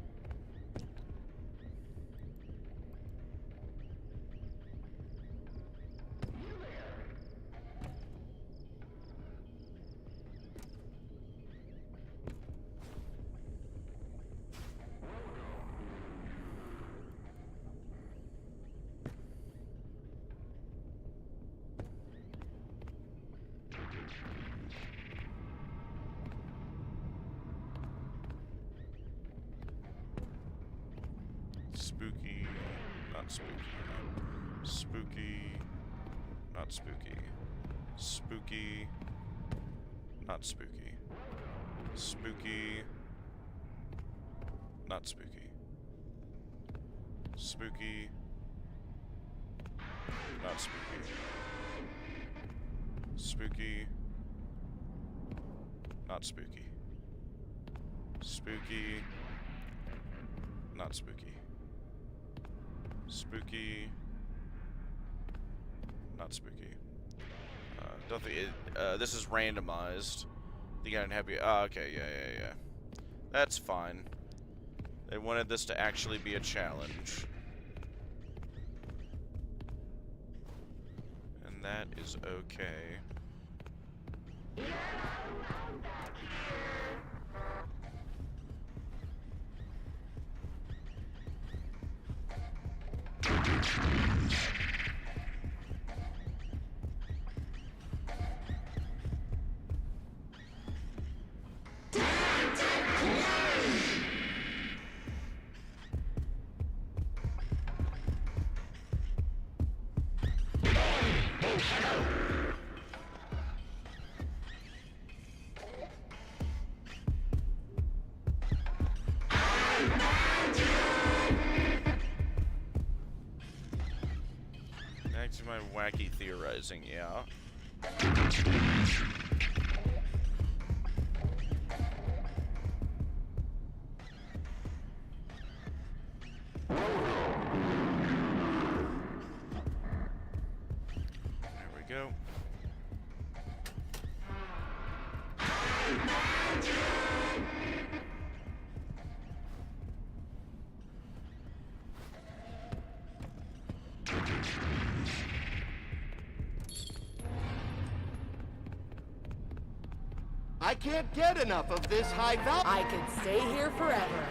Spooky, not spooky. Spooky, not spooky. Spooky, not spooky. Spooky, not spooky. Spooky, not spooky. Spooky, not spooky. Spooky, not spooky. Spooky, not spooky. Don't think it, this is randomized. You got happy. Oh, okay, yeah. That's fine. They wanted this to actually be a challenge. And that is okay. Back to my wacky theorizing, yeah. There we go. I can't get enough of this high value. I could stay here forever.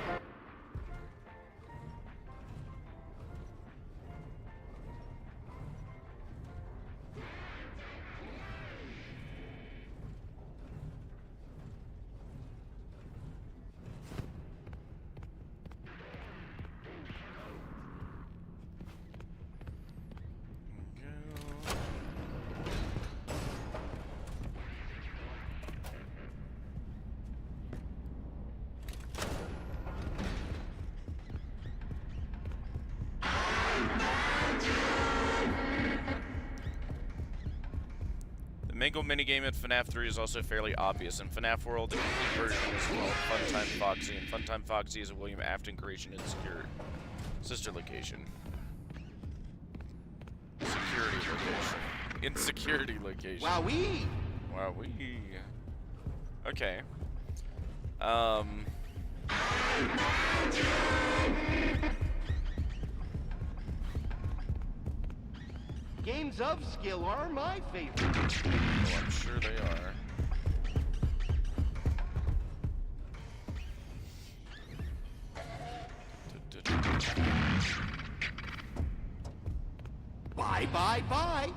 Mangle minigame at FNAF 3 is also fairly obvious. In FNAF World, the complete version is called Funtime Foxy, and Funtime Foxy is a William Afton creation and sister location. Security location. Insecurity location. Wowee! Wowee. Okay. Games of skill are my favorite. Oh, I'm sure they are. Bye, bye, bye.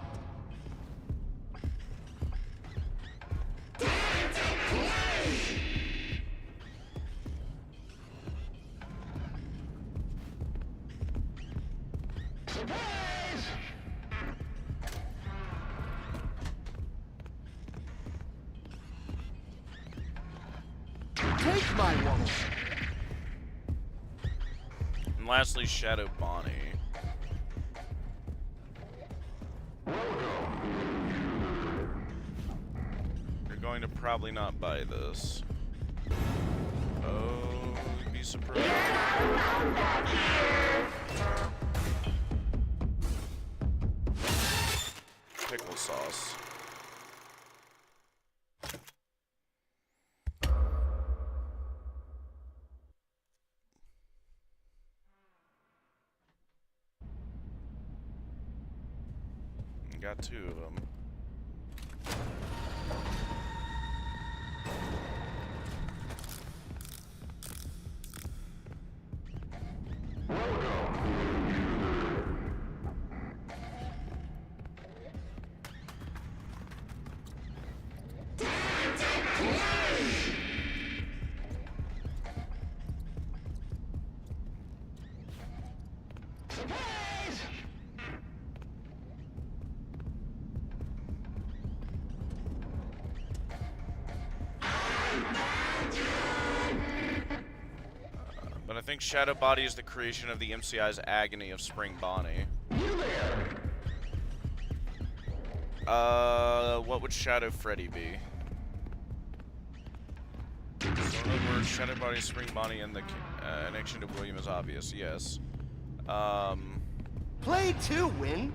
Take my wallet. And lastly, Shadow Bonnie. You're going to probably not buy this. Oh, you'd be surprised. Pickle sauce. Got two of them. But I think Shadow Body is the creation of the MCI's Agony of Spring Bonnie. What would Shadow Freddy be? So in other words, Shadow Body, Spring Bonnie, and the connection to William is obvious, yes. Play to win.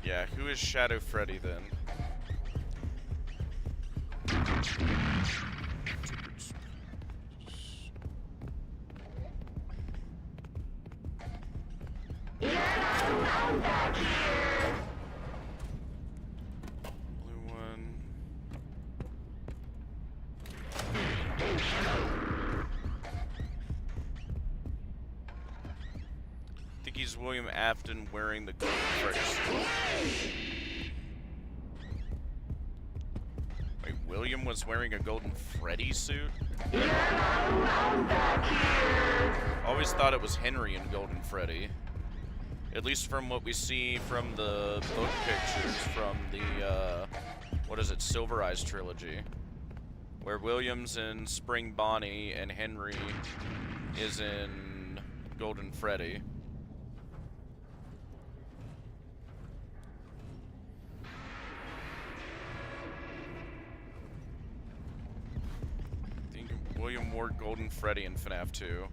Yeah, who is Shadow Freddy then? Blue one. I think he's William Afton wearing the golden Freddy suit. Wait, William was wearing a golden Freddy suit? Always thought it was Henry and Golden Freddy. At least from what we see from the book pictures from the, what is it, Silver Eyes trilogy. Where William's in Spring Bonnie and Henry is in Golden Freddy. I think William wore Golden Freddy in FNAF 2.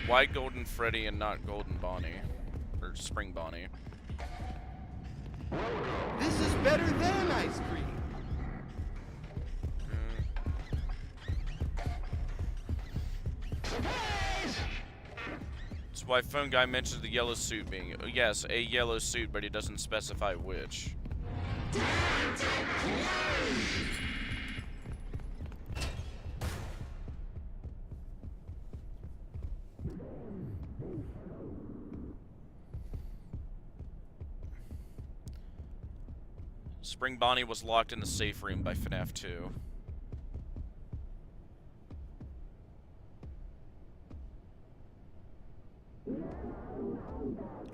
Why Golden Freddy and not Golden Bonnie? Or Spring Bonnie? This is better than ice cream. That's why Phone Guy mentions the yellow suit being... Yes, a yellow suit, but he doesn't specify which. Spring Bonnie was locked in the safe room by FNAF 2.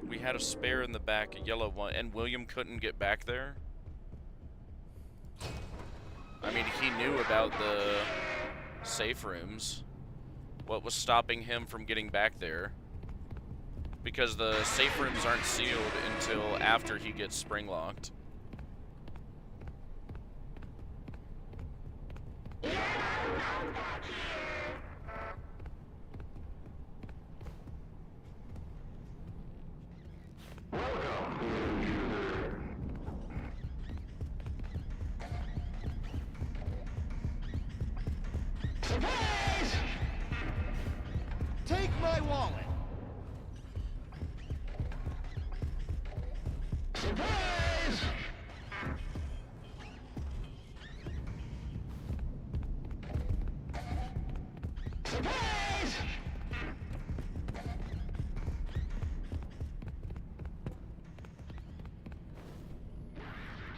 We had a spare in the back, a yellow one, and William couldn't get back there? I mean, he knew about the safe rooms. What was stopping him from getting back there? Because the safe rooms aren't sealed until after he gets spring locked. Surprise! Take my wallet. Surprise! Surprise!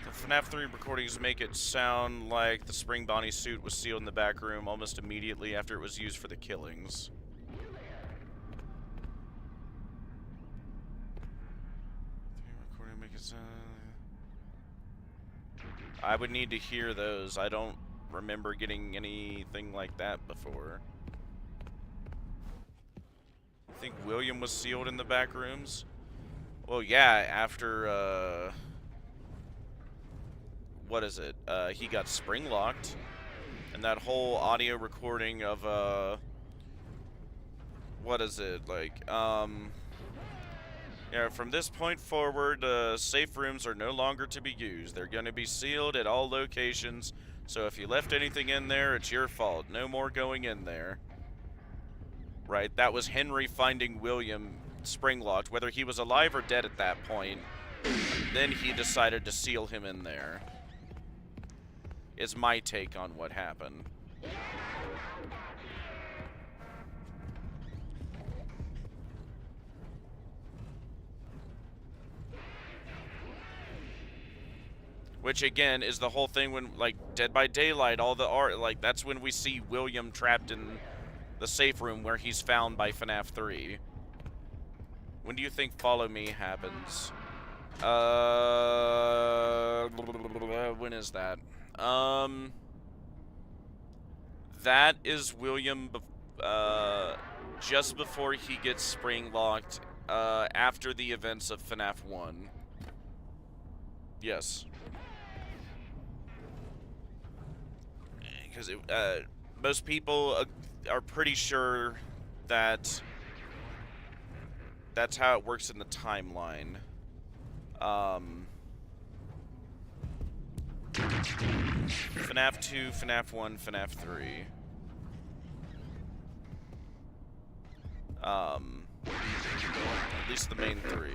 The FNAF 3 recordings make it sound like the Spring Bonnie suit was sealed in the back room almost immediately after it was used for the killings. Recording make it sound... I would need to hear those. I don't remember getting anything like that before. I think William was sealed in the back rooms. Well, yeah, after, what is it? He got spring locked. And that whole audio recording of, what is it? Like, yeah, from this point forward, safe rooms are no longer to be used. They're going to be sealed at all locations. So if you left anything in there, it's your fault. No more going in there. Right, that was Henry finding William spring locked, whether he was alive or dead at that point. Then he decided to seal him in there. Is my take on what happened. Which again is the whole thing when, like, Dead by Daylight, all the art, like, that's when we see William trapped in the safe room where he's found by FNAF 3. When do you think Follow Me happens? When is that? That is William, just before he gets spring locked, after the events of FNAF 1. Yes. Because most people are pretty sure that that's how it works in the timeline. FNAF 2, FNAF 1, FNAF 3. At least the main three.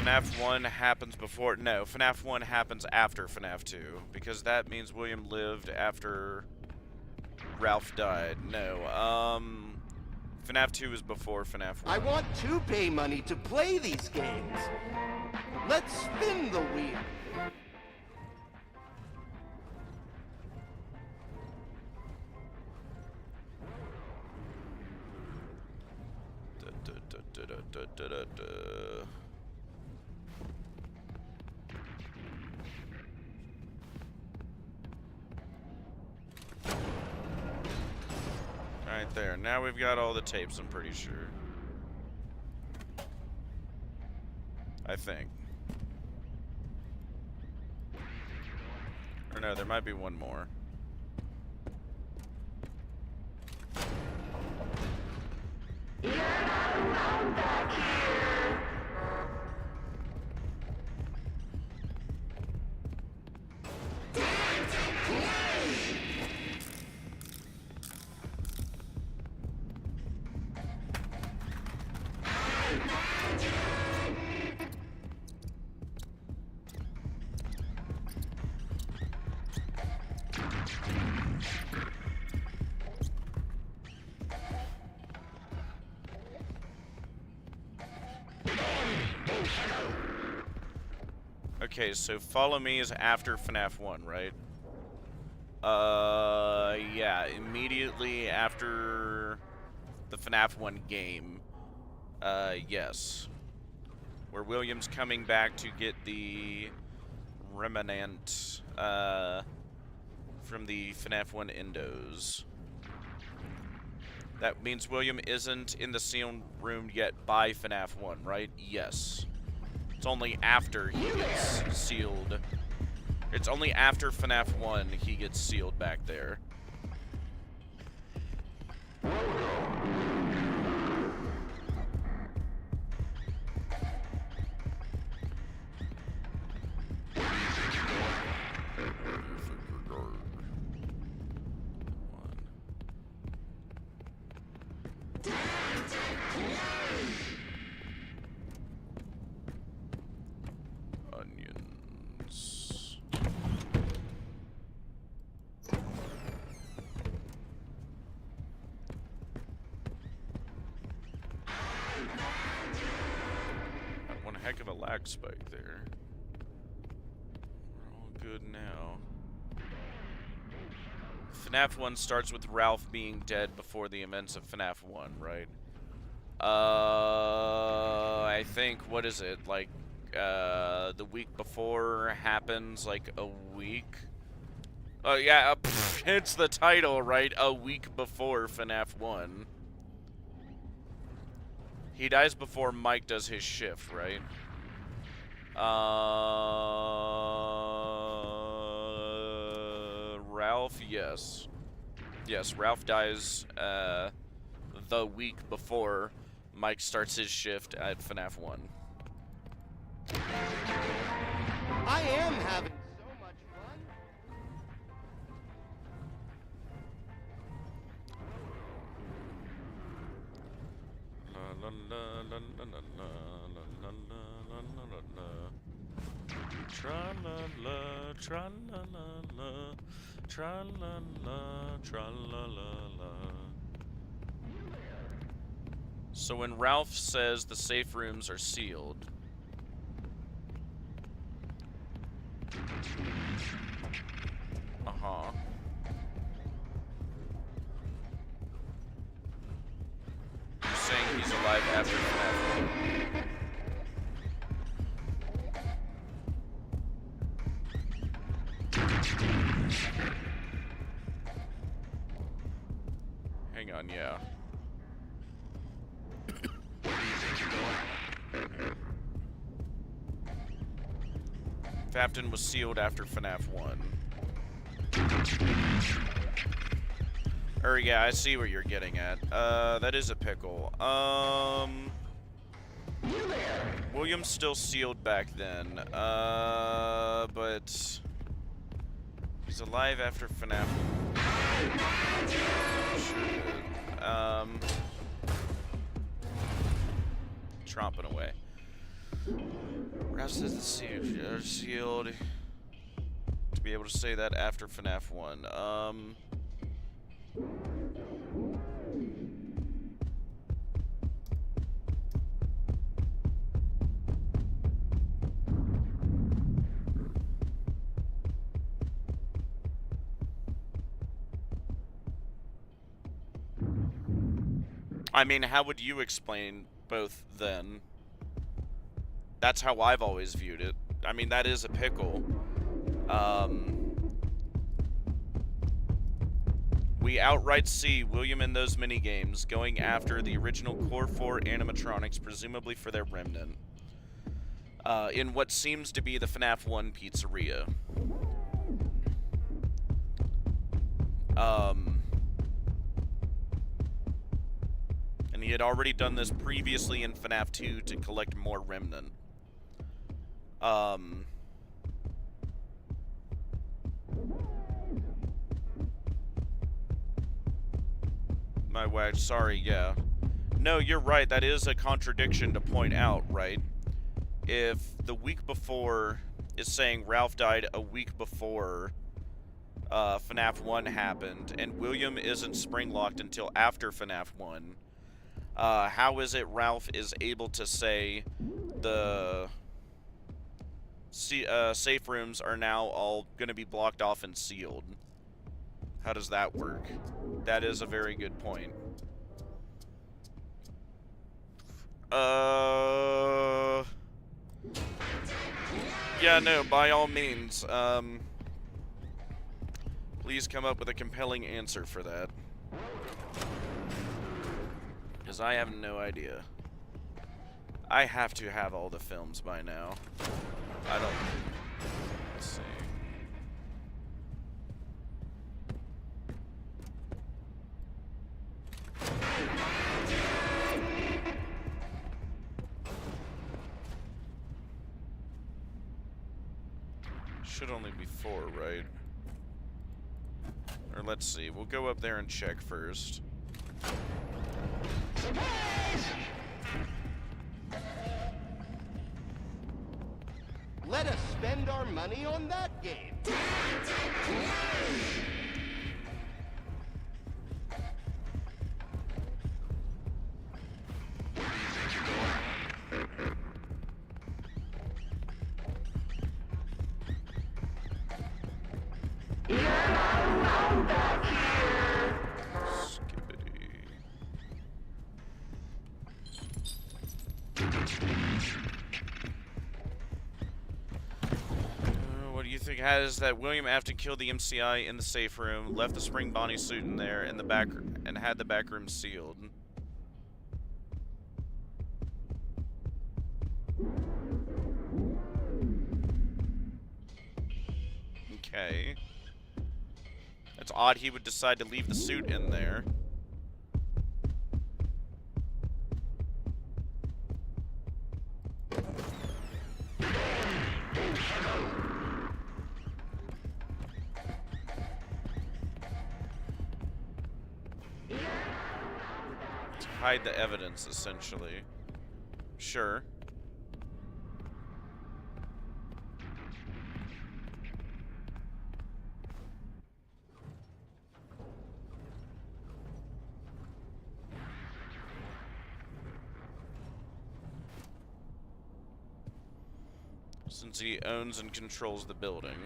FNAF 1 happens before... No, FNAF 1 happens after FNAF 2. Because that means William lived after Ralph died. No, FNAF 2 is before FNAF 1. I want to pay money to play these games. Let's spin the wheel. Right there. Now we've got all the tapes, I'm pretty sure. I think. Or no, there might be one more. Okay, so Follow Me is after FNAF 1, right? Yeah, immediately after the FNAF 1 game. Yes. Where William's coming back to get the remnant, from the FNAF 1 endos. That means William isn't in the sealed room yet by FNAF 1, right? Yes. It's only after he gets sealed. It's only after FNAF 1 he gets sealed back there. Onions. Got one heck of a lag spike there. We're all good now. FNAF 1 starts with Ralph being dead before the events of FNAF 1, right? I think, what is it, like, the week before happens, like, a week? Oh, yeah, it's the title, right? A week before FNAF 1. He dies before Mike does his shift, right? Ralph, yes. Yes, Ralph dies, the week before Mike starts his shift at FNAF 1. I am having so much fun. La la la la la la la la la la la. Tra la la, tra la la la, tra la la, tra la la la. So when Ralph says the safe rooms are sealed, you're saying he's alive after FNAF 1. Hang on, yeah. Fafton was sealed after FNAF 1. Yeah, I see what you're getting at. That is a pickle. William's still sealed back then. But he's alive after FNAF. Tromping away. Ralph says the seals are sealed. To be able to say that after FNAF 1. I mean, how would you explain both then? That's how I've always viewed it. I mean, that is a pickle. We outright see William in those minigames going after the original Core 4 animatronics, presumably for their remnant, in what seems to be the FNAF 1 pizzeria. And he had already done this previously in FNAF 2 to collect more remnant. My wife, sorry, yeah. No, you're right, that is a contradiction to point out, right? If the week before is saying Ralph died a week before FNAF 1 happened, and William isn't spring-locked until after FNAF 1, how is it Ralph is able to say the safe rooms are now all going to be blocked off and sealed. How does that work? That is a very good point. Yeah, no, by all means, please come up with a compelling answer for that. Because I have no idea. I have to have all the films by now. I don't... Let's see. Should only be 4, right? Or let's see. We'll go up there and check first. Let us spend our money on that game. What do you think has that William Afton killed the MCI in the safe room, left the spring Bonnie suit in there, and had the back room sealed? Okay. It's odd he would decide to leave the suit in there. To hide the evidence, essentially. Sure. Since he owns and controls the building.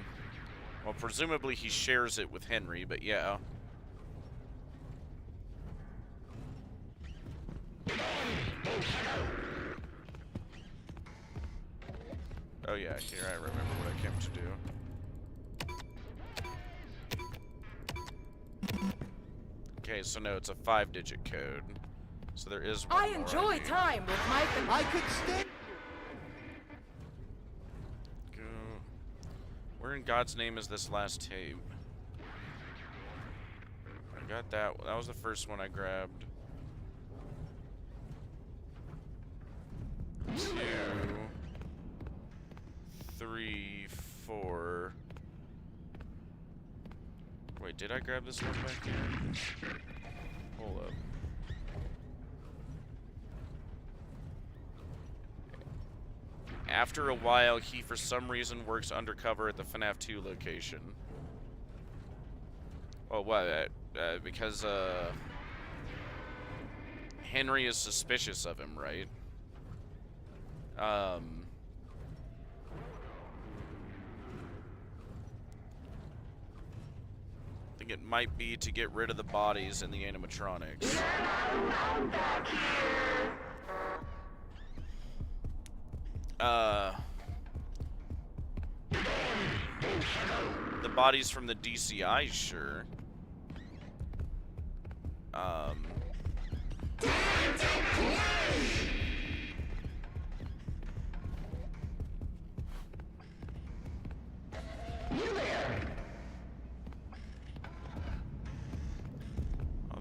Well, presumably he shares it with Henry, but yeah. Oh yeah, here I remember what I came to do. Okay, so no, it's a 5-digit code. So there is one I more enjoy need. time with my... I could stay... Where in God's name is this last tape? I got that. That was the first one I grabbed. 2, 3, 4. Wait, did I grab this one back here? Hold up. After a while, he for some reason works undercover at the FNAF 2 location. Well, what? Because Henry is suspicious of him, right? I think it might be to get rid of the bodies in the animatronics. The bodies from the DCI, sure. Oh,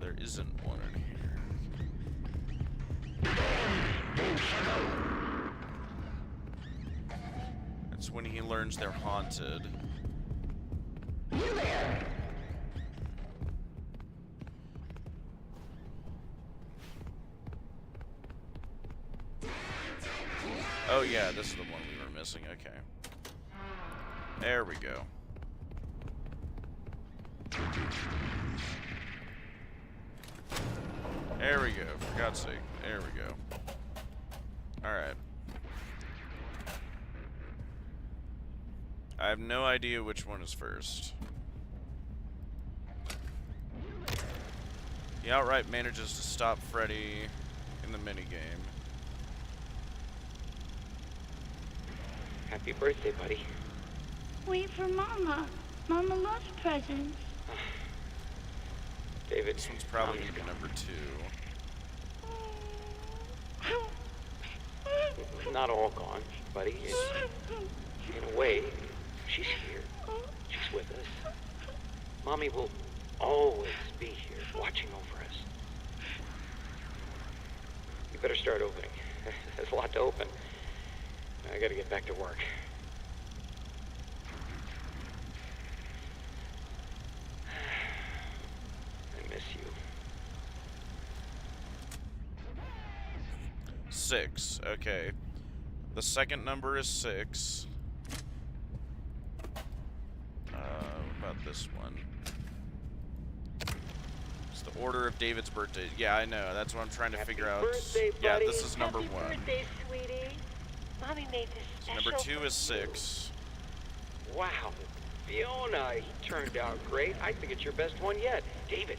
there isn't one in here. That's when he learns they're haunted. Oh yeah, this is the one we were missing, okay. There we go. There we go, for God's sake. There we go. Alright. I have no idea which one is first. He outright manages to stop Freddy in the minigame. Happy birthday, buddy. Wait for Mama. Mama loves presents. David, this one's probably gonna be number 2. Not all gone, buddy. In a way, she's here. She's with us. Mommy will always be here, watching over us. You better start opening. There's a lot to open. I gotta get back to work. I miss you. 6. Okay. The second number is 6. What about this one? It's the order of David's birthday. Yeah, I know. That's what I'm trying to figure out. Birthday, yeah, buddy. this is number 1. Happy birthday, sweetie. Mommy made this special. Number 2 is 6. Wow. Fiona, he turned out great. I think it's your best one yet. David,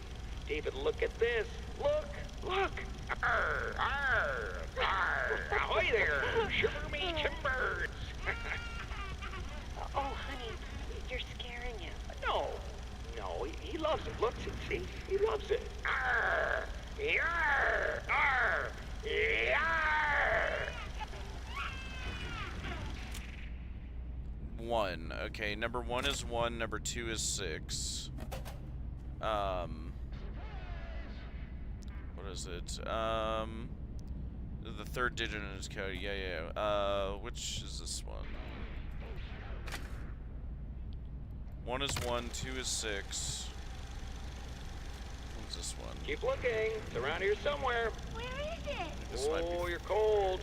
look at this. Look. Arr, arr, arr. Ahoy there, sugar me timbers. Oh, honey, you're scaring him. No, he loves it. Look, see, he loves it. Arr, yarr, arr, yarr. 1. Okay, number 1 is 1, number 2 is 6. What is it? The third digit in his code. Yeah. Which is this one? 1 is 1, 2 is 6. What's this one? Keep looking. It's around here somewhere. Where is it? This might be... Oh, you're cold.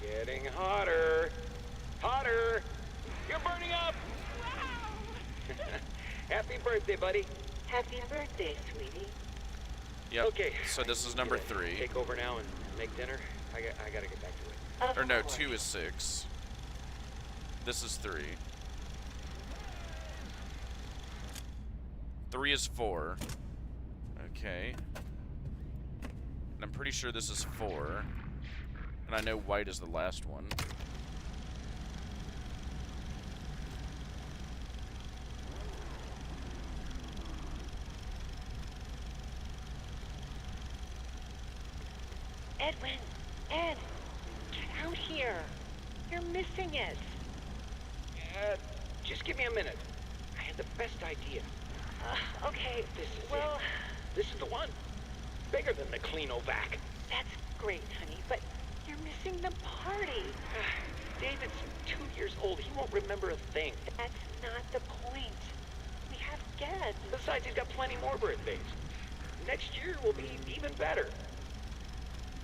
Getting hotter. Hotter. You're burning up. Wow. Happy birthday, buddy. Happy birthday, sweetie. Yep. Okay. So this is number 3. Take over now and make dinner. I gotta get back to it. Or no, 2 is 6. This is 3. 3 is 4. Okay. And I'm pretty sure this is 4. And I know white is the last one. Edwin, Ed, get out here. You're missing it. Just give me a minute. I had the best idea. Okay, This is well, it. This is the one. Bigger than the Cleanovac. that's great, honey, but you're missing the party. David's 2 years old. He won't remember a thing. That's not the point. We have guests. Besides, he's got plenty more birthdays. Next year will be even better.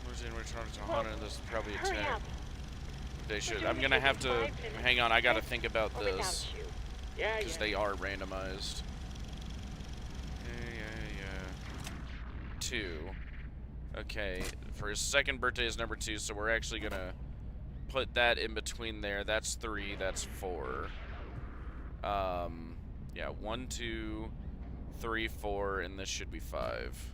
We're trying to Hana, and this is probably a 10. Hurry up. They should. doing I'm it gonna in have to. 5 minutes. Hang on, I gotta think about Or this. without you. Yeah. Because they are randomized. Yeah. 2. Okay, for his second birthday is number 2, so we're actually gonna put that in between there. That's 3, that's 4. Yeah, 1, 2, 3, 4, and this should be 5.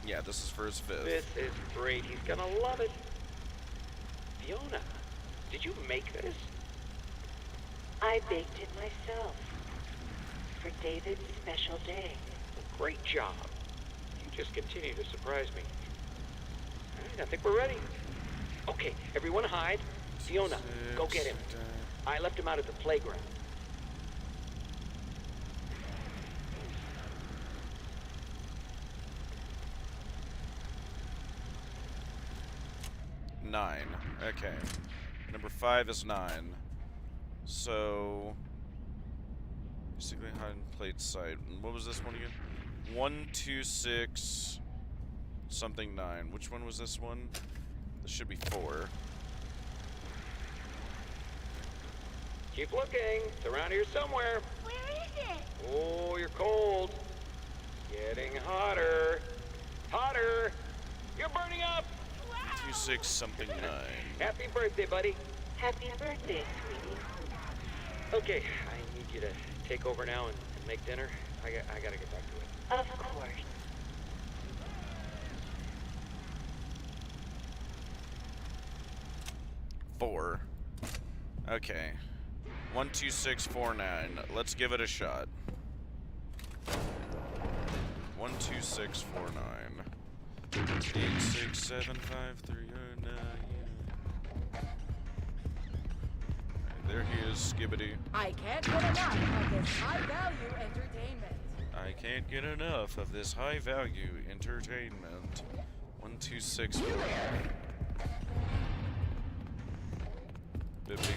Yeah, this is for his 5th. This is great. He's gonna love it. Fiona, did you make this? I baked it myself for David's special day. Great job. You just continue to surprise me. All right, I think we're ready. Okay, everyone hide. Fiona, go get him. I left him out at the playground. Nine. Okay. Number 5 is 9. So basically hide in plain sight. And what was this one again? 1, 2, 6 something 9. Which one was this one? This should be 4. Keep looking. It's around here somewhere. Where is it? Oh, you're cold. Getting hotter. Hotter. You're burning up! 26 something 9. Happy birthday, buddy. Happy birthday, sweetie. Okay, I need you to take over now and make dinner. I gotta get back to it. Of course. Four. Okay. 12649. Let's give it a shot. 12649. 8675309. There he is, Skibbity. I can't get enough of this high-value entertainment. I can't get enough of this high-value entertainment. 12649. Bibbity.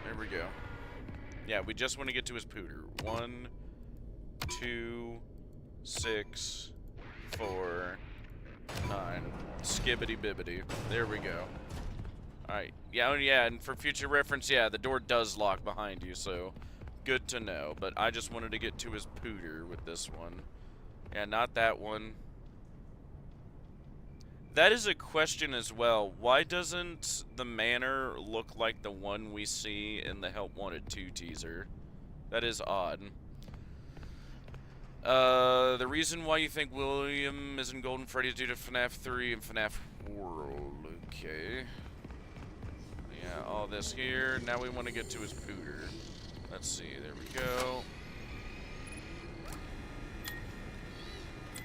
There we go. Yeah, we just want to get to his pooter. 1, 2, 6, 4, 9. Skibbity bibbity. There we go. Alright. Yeah, yeah, and for future reference, yeah, the door does lock behind you, so good to know. But I just wanted to get to his pooter with this one. Yeah, not that one. That is a question as well. Why doesn't the manor look like the one we see in the Help Wanted 2 teaser? That is odd. The reason why you think William is in Golden Freddy is due to FNAF 3 and FNAF World. Okay. Yeah, all this here. Now we want to get to his pooter. Let's see. There we go.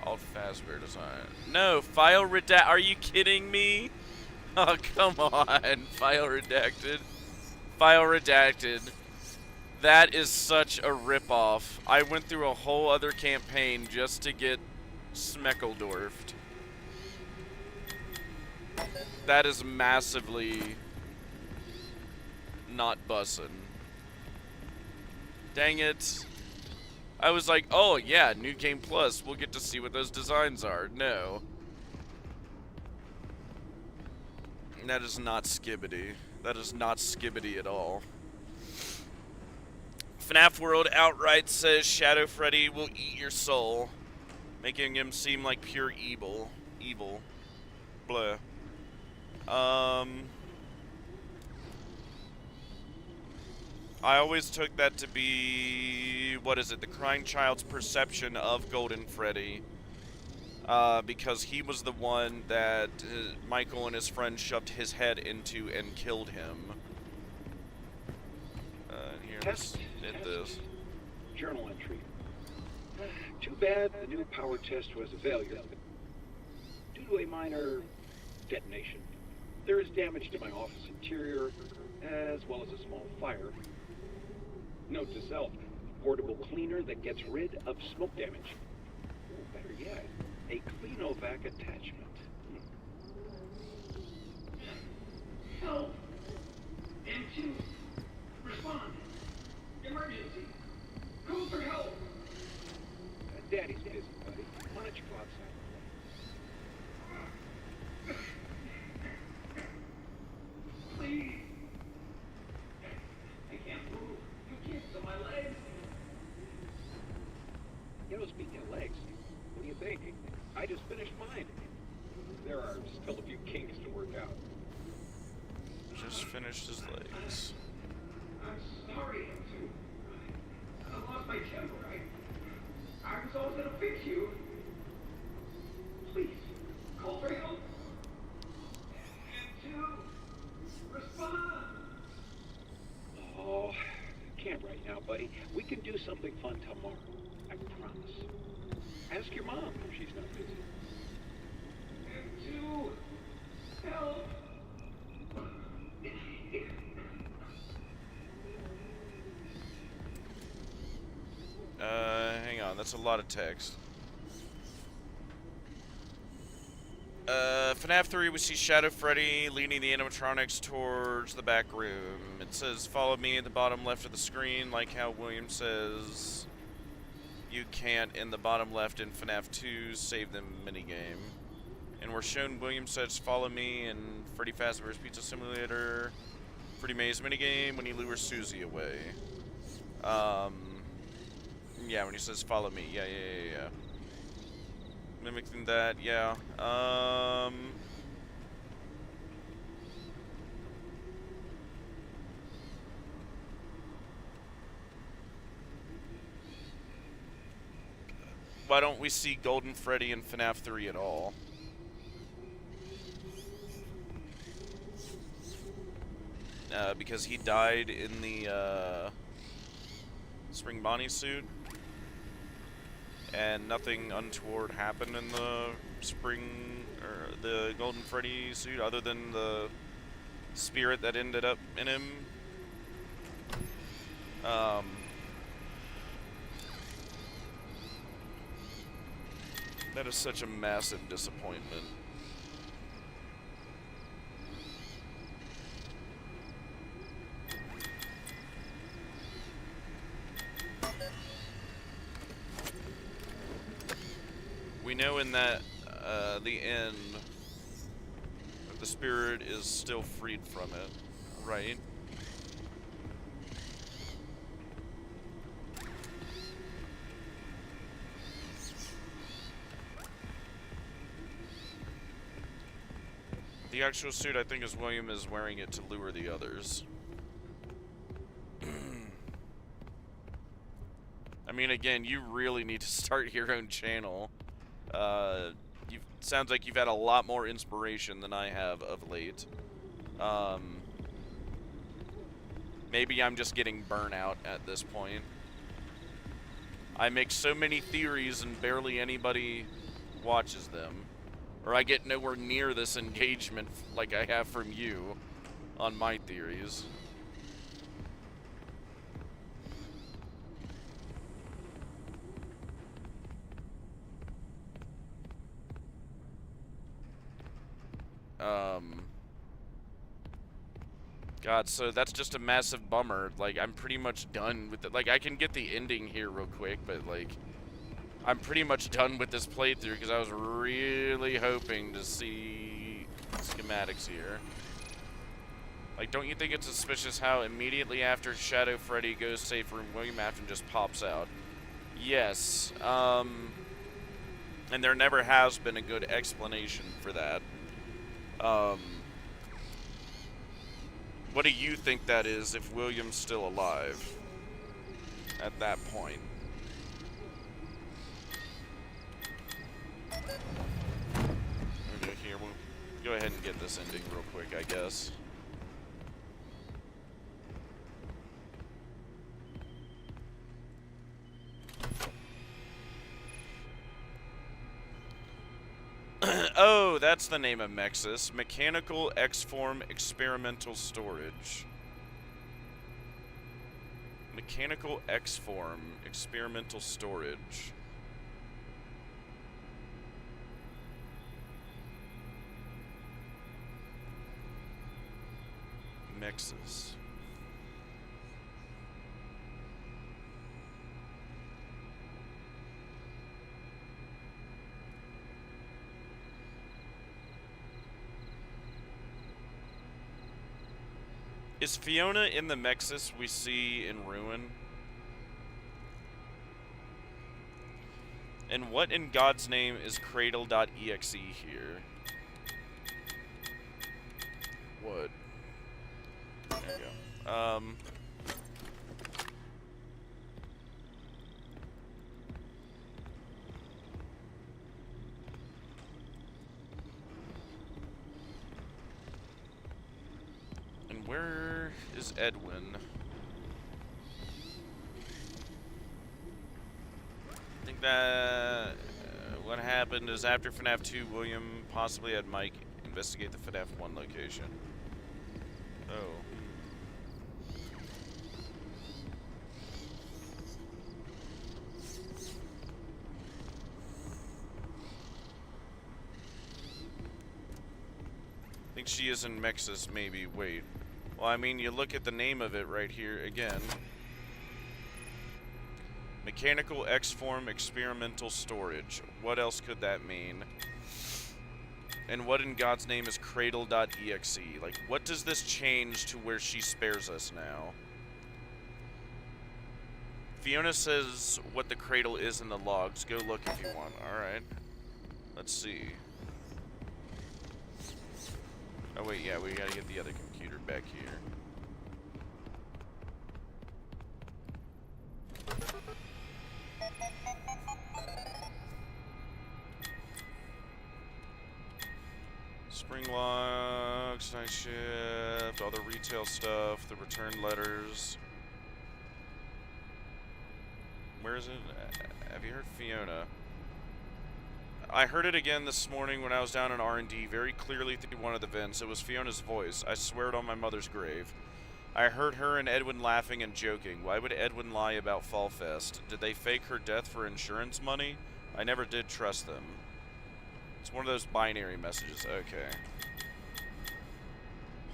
All Fazbear design. No, file redact. Are you kidding me? Oh, come on. File redacted. File redacted. That is such a ripoff. I went through a whole other campaign just to get Smeckledorfed. That is massively not bussin'. Dang it. I was like, oh yeah, New Game Plus, we'll get to see what those designs are. No. That is not Skibbity. That is not Skibbity at all. FNAF World outright says Shadow Freddy will eat your soul, making him seem like pure evil. Evil. Blah. I always took that to be, what is it, the crying child's perception of Golden Freddy. Because he was the one that Michael and his friend shoved his head into and killed him. Here, let's hit this. Journal entry. Too bad the new power test was a failure. Due to a minor detonation, there is damage to my office interior, as well as a small fire. Note to self, portable cleaner that gets rid of smoke damage. Or better yet, a Cleanovac attachment. Help! M2! Respond! Emergency! Call for help! Daddy's busy, buddy. Why don't you go outside? Please! I can't move. You can't feel my legs. You know, speaking of legs, what do you think? I just finished mine. There are still a few kinks to work out. Just finished his legs. I'm sorry, M2. I lost my temper. I was always gonna fix you. Please, call for help. M2, respond. Oh, can't right now, buddy. We can do something fun tomorrow. I promise. Ask your mom if she's not busy. M2, help. Hang on, that's a lot of text. FNAF 3, we see Shadow Freddy leading the animatronics towards the back room. It says, follow me at the bottom left of the screen, like how William says you can't in the bottom left in FNAF 2's Save Them minigame. And we're shown William says, "Follow me," and Freddy Fazbear's Pizza Simulator. Freddy Maze minigame when he lures Susie away. Yeah, when he says, "Follow me." Yeah. Mimicking that, yeah. Why don't we see Golden Freddy in FNAF 3 at all? Because he died in the Spring Bonnie suit, and nothing untoward happened in the the Golden Freddy suit other than the spirit that ended up in him. That is such a massive disappointment. We know in that, the end, that the spirit is still freed from it, right? The actual suit, I think, is William is wearing it to lure the others. I mean, again, you really need to start your own channel. Sounds like you've had a lot more inspiration than I have of late. Maybe I'm just getting burnout at this point. I make so many theories and barely anybody watches them. Or I get nowhere near this engagement like I have from you on my theories. God, so that's just a massive bummer. Like, I'm pretty much done with it. Like, I can get the ending here real quick, but, like, I'm pretty much done with this playthrough because I was really hoping to see schematics here. Like, don't you think it's suspicious how immediately after Shadow Freddy goes safe room, William Afton just pops out? Yes. And there never has been a good explanation for that. What do you think that is if William's still alive at that point? Okay, here, we'll go ahead and get this ending real quick, I guess. Oh, that's the name of Mexis. Mechanical X-Form Experimental Storage. Mechanical X-Form Experimental Storage. Mexis. Is Fiona in the Mexis we see in Ruin? And what in God's name is Cradle.exe here? What? There you go. And where is Edwin? I think that what happened is after FNAF 2, William possibly had Mike investigate the FNAF 1 location. Oh. I think she is in Mexis, maybe. Wait. Well, I mean, you look at the name of it right here again. Mechanical X-Form Experimental Storage. What else could that mean? And what in God's name is cradle.exe? Like, what does this change to where she spares us now? Fiona says what the cradle is in the logs. Go look if you want. Alright. Let's see. Oh wait, yeah, we gotta get the other computer back here. Spring logs, night shift, all the retail stuff, the return letters. Where is it? Have you heard Fiona? I heard it again this morning when I was down in R&D, very clearly through one of the vents. It was Fiona's voice. I swear it on my mother's grave. I heard her and Edwin laughing and joking. Why would Edwin lie about Fall Fest? Did they fake her death for insurance money? I never did trust them. It's one of those binary messages. Okay.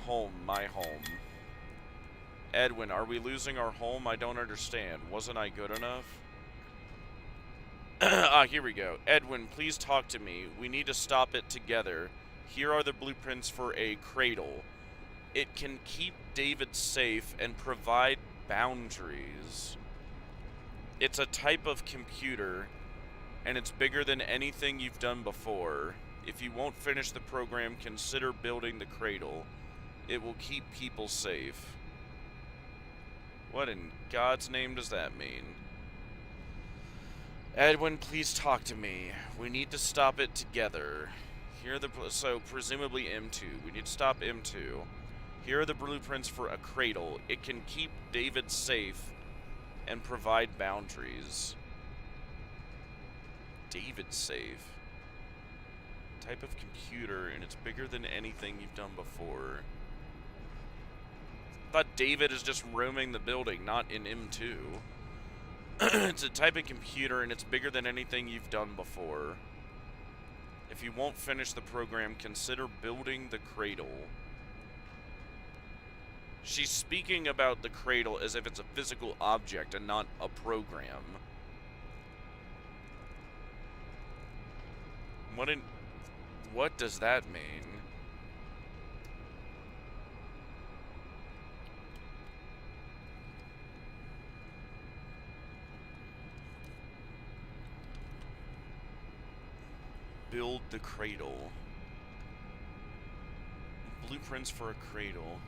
Home, my home. Edwin, are we losing our home? I don't understand. Wasn't I good enough? Here we go. Edwin, please talk to me. We need to stop it together. Here are the blueprints for a cradle. It can keep David safe and provide boundaries. It's a type of computer, and it's bigger than anything you've done before. If you won't finish the program, consider building the cradle. It will keep people safe. What in God's name does that mean? Edwin, please talk to me. We need to stop it together. Here are the... So, presumably M2. We need to stop M2. Here are the blueprints for a cradle. It can keep David safe and provide boundaries. David safe. Type of computer, and it's bigger than anything you've done before. I thought David is just roaming the building, not in M2. It's a type of computer, and it's bigger than anything you've done before. If you won't finish the program, consider building the cradle. She's speaking about the cradle as if it's a physical object and not a program. What does that mean? Build the cradle. Blueprints for a cradle.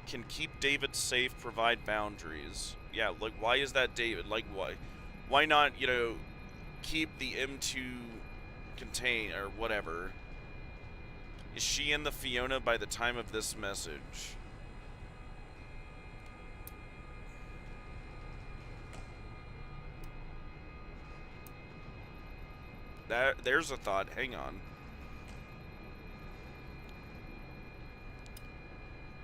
Can keep David safe, provide boundaries. Yeah, like, why is that David? Like, why? Why not, you know, keep the M2 contained, or whatever? Is she in the Fiona by the time of this message? There's a thought. Hang on.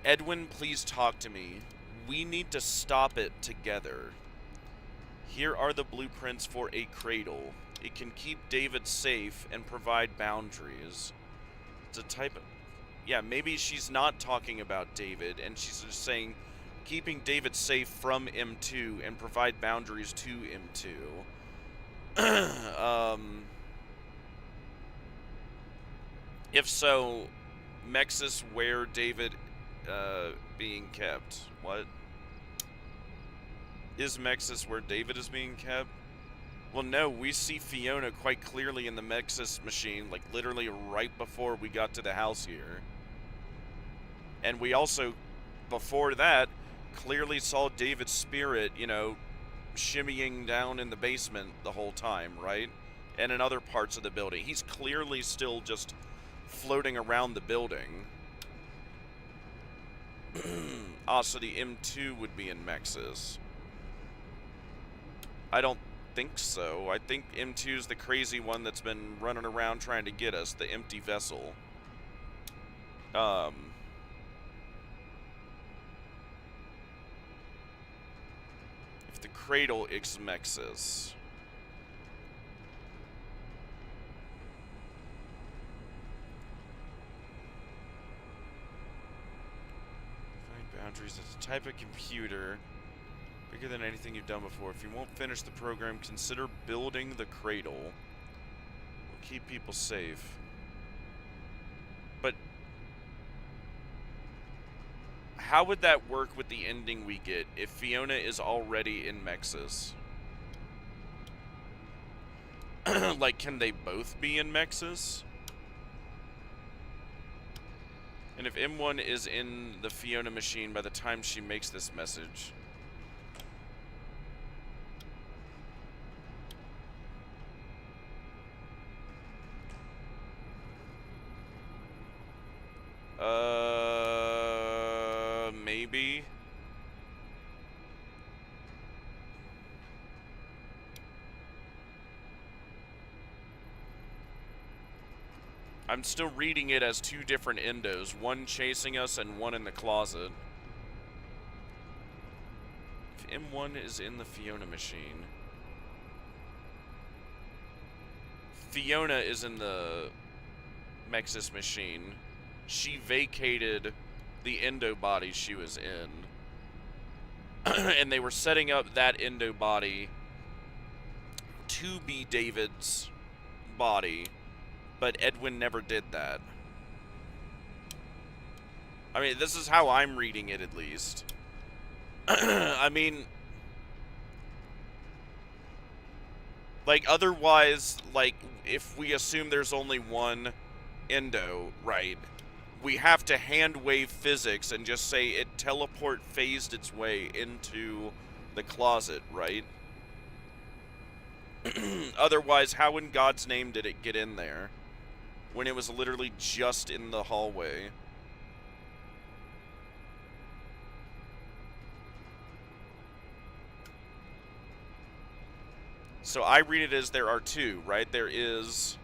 Edwin, please talk to me. We need to stop it together. Here are the blueprints for a cradle. It can keep David safe and provide boundaries. It's a type of... Yeah, maybe she's not talking about David, and she's just saying keeping David safe from M2 and provide boundaries to M2. If so, Mexis, where David being kept? What? Is Mexis where David is being kept? Well, no, we see Fiona quite clearly in the Mexis machine, like literally right before we got to the house here. And we also, before that, clearly saw David's spirit, you know, shimmying down in the basement the whole time, right? And in other parts of the building. He's clearly still just floating around the building. So the M2 would be in Mexis. I don't think so. I think M2's the crazy one that's been running around trying to get us, the empty vessel. If the cradle is Mexis. Boundaries is a type of computer bigger than anything you've done before. If you won't finish the program, consider building the cradle. Will keep people safe. But how would that work with the ending we get if Fiona is already in Mexis? Like, can they both be in Mexis? And if M1 is in the Fiona machine by the time she makes this message... maybe. I'm still reading it as two different endos, one chasing us and one in the closet. If M1 is in the Fiona machine, Fiona is in the Mexis machine. She vacated the endo body she was in. And they were setting up that endo body to be David's body, but Edwin never did that. I mean, this is how I'm reading it, at least. I mean, like, otherwise, like, if we assume there's only one endo, right, we have to hand wave physics and just say it teleport phased its way into the closet, right? Otherwise, how in God's name did it get in there when it was literally just in the hallway? So I read it as there are two, right? There is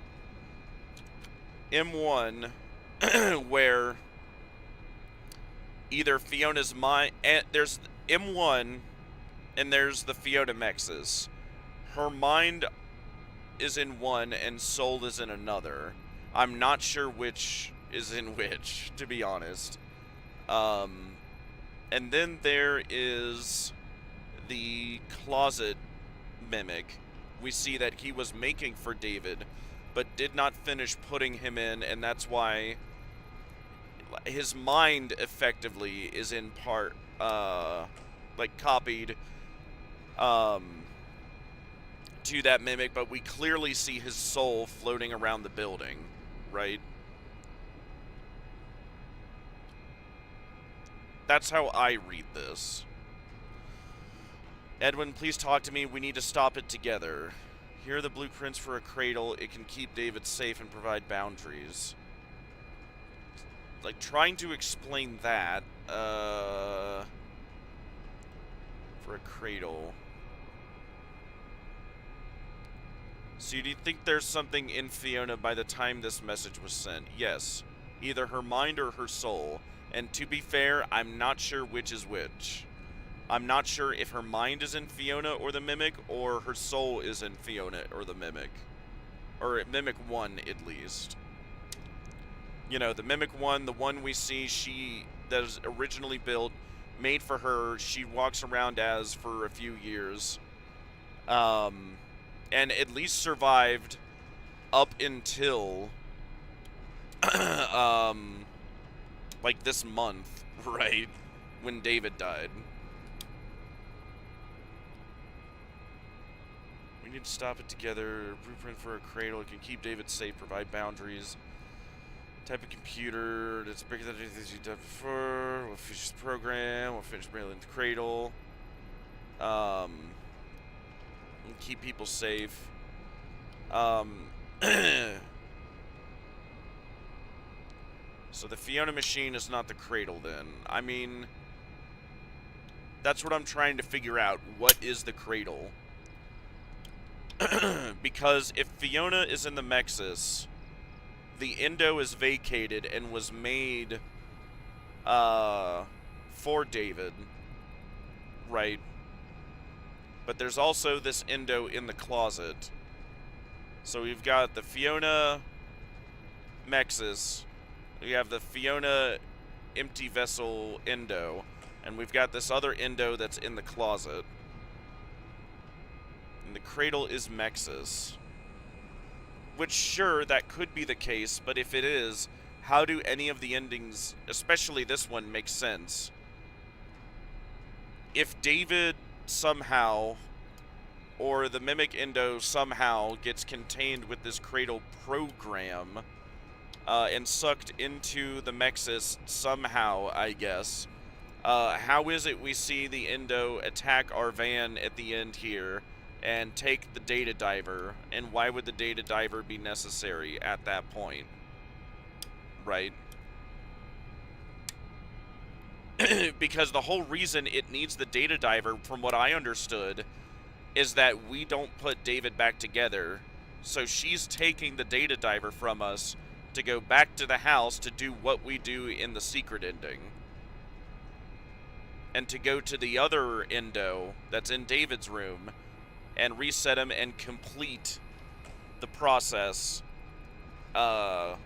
M1 where either Fiona's mind, and there's M1 and there's the Fiona Mexis. Her mind is in one and soul is in another. I'm not sure which is in which, to be honest. And then there is the closet mimic. We see that he was making for David, but did not finish putting him in, and that's why his mind effectively is in part, like, copied, to that mimic, but we clearly see his soul floating around the building, right? That's how I read this. Edwin, please talk to me. We need to stop it together. Here are the blueprints for a cradle. It can keep David safe and provide boundaries. Like, trying to explain that, for a cradle. So do you think there's something in Fiona by the time this message was sent? Yes. Either her mind or her soul. And to be fair, I'm not sure which is which. I'm not sure if her mind is in Fiona or the Mimic, or her soul is in Fiona or the Mimic. Or Mimic 1, at least. You know, the Mimic 1, the one we see, that was originally built, made for her, she walks around as for a few years. And at least survived up until, like this month, right? When David died. We need to stop it together. Blueprint for a cradle. It can keep David safe, provide boundaries. Type of computer that's bigger than anything you've done before. We'll finish the program. We'll finish bringing the cradle. And keep people safe. So the Fiona machine is not the cradle then. I mean, that's what I'm trying to figure out. What is the cradle? Because if Fiona is in the Mexis, the endo is vacated and was made for David, right? But there's also this endo in the closet. So we've got the Fiona Mexis, we have the Fiona empty vessel endo, and we've got this other endo that's in the closet. And the cradle is Mexis. Which, sure, that could be the case, but if it is, how do any of the endings, especially this one, make sense? If David somehow, or the Mimic Endo somehow, gets contained with this Cradle program, and sucked into the Mexis somehow, I guess, how is it we see the Endo attack our van at the end here and take the Data Diver, and why would the Data Diver be necessary at that point? Right? Because the whole reason it needs the Data Diver, from what I understood, is that we don't put David back together. So she's taking the Data Diver from us to go back to the house to do what we do in the secret ending. And to go to the other Endo that's in David's room and reset him and complete the process of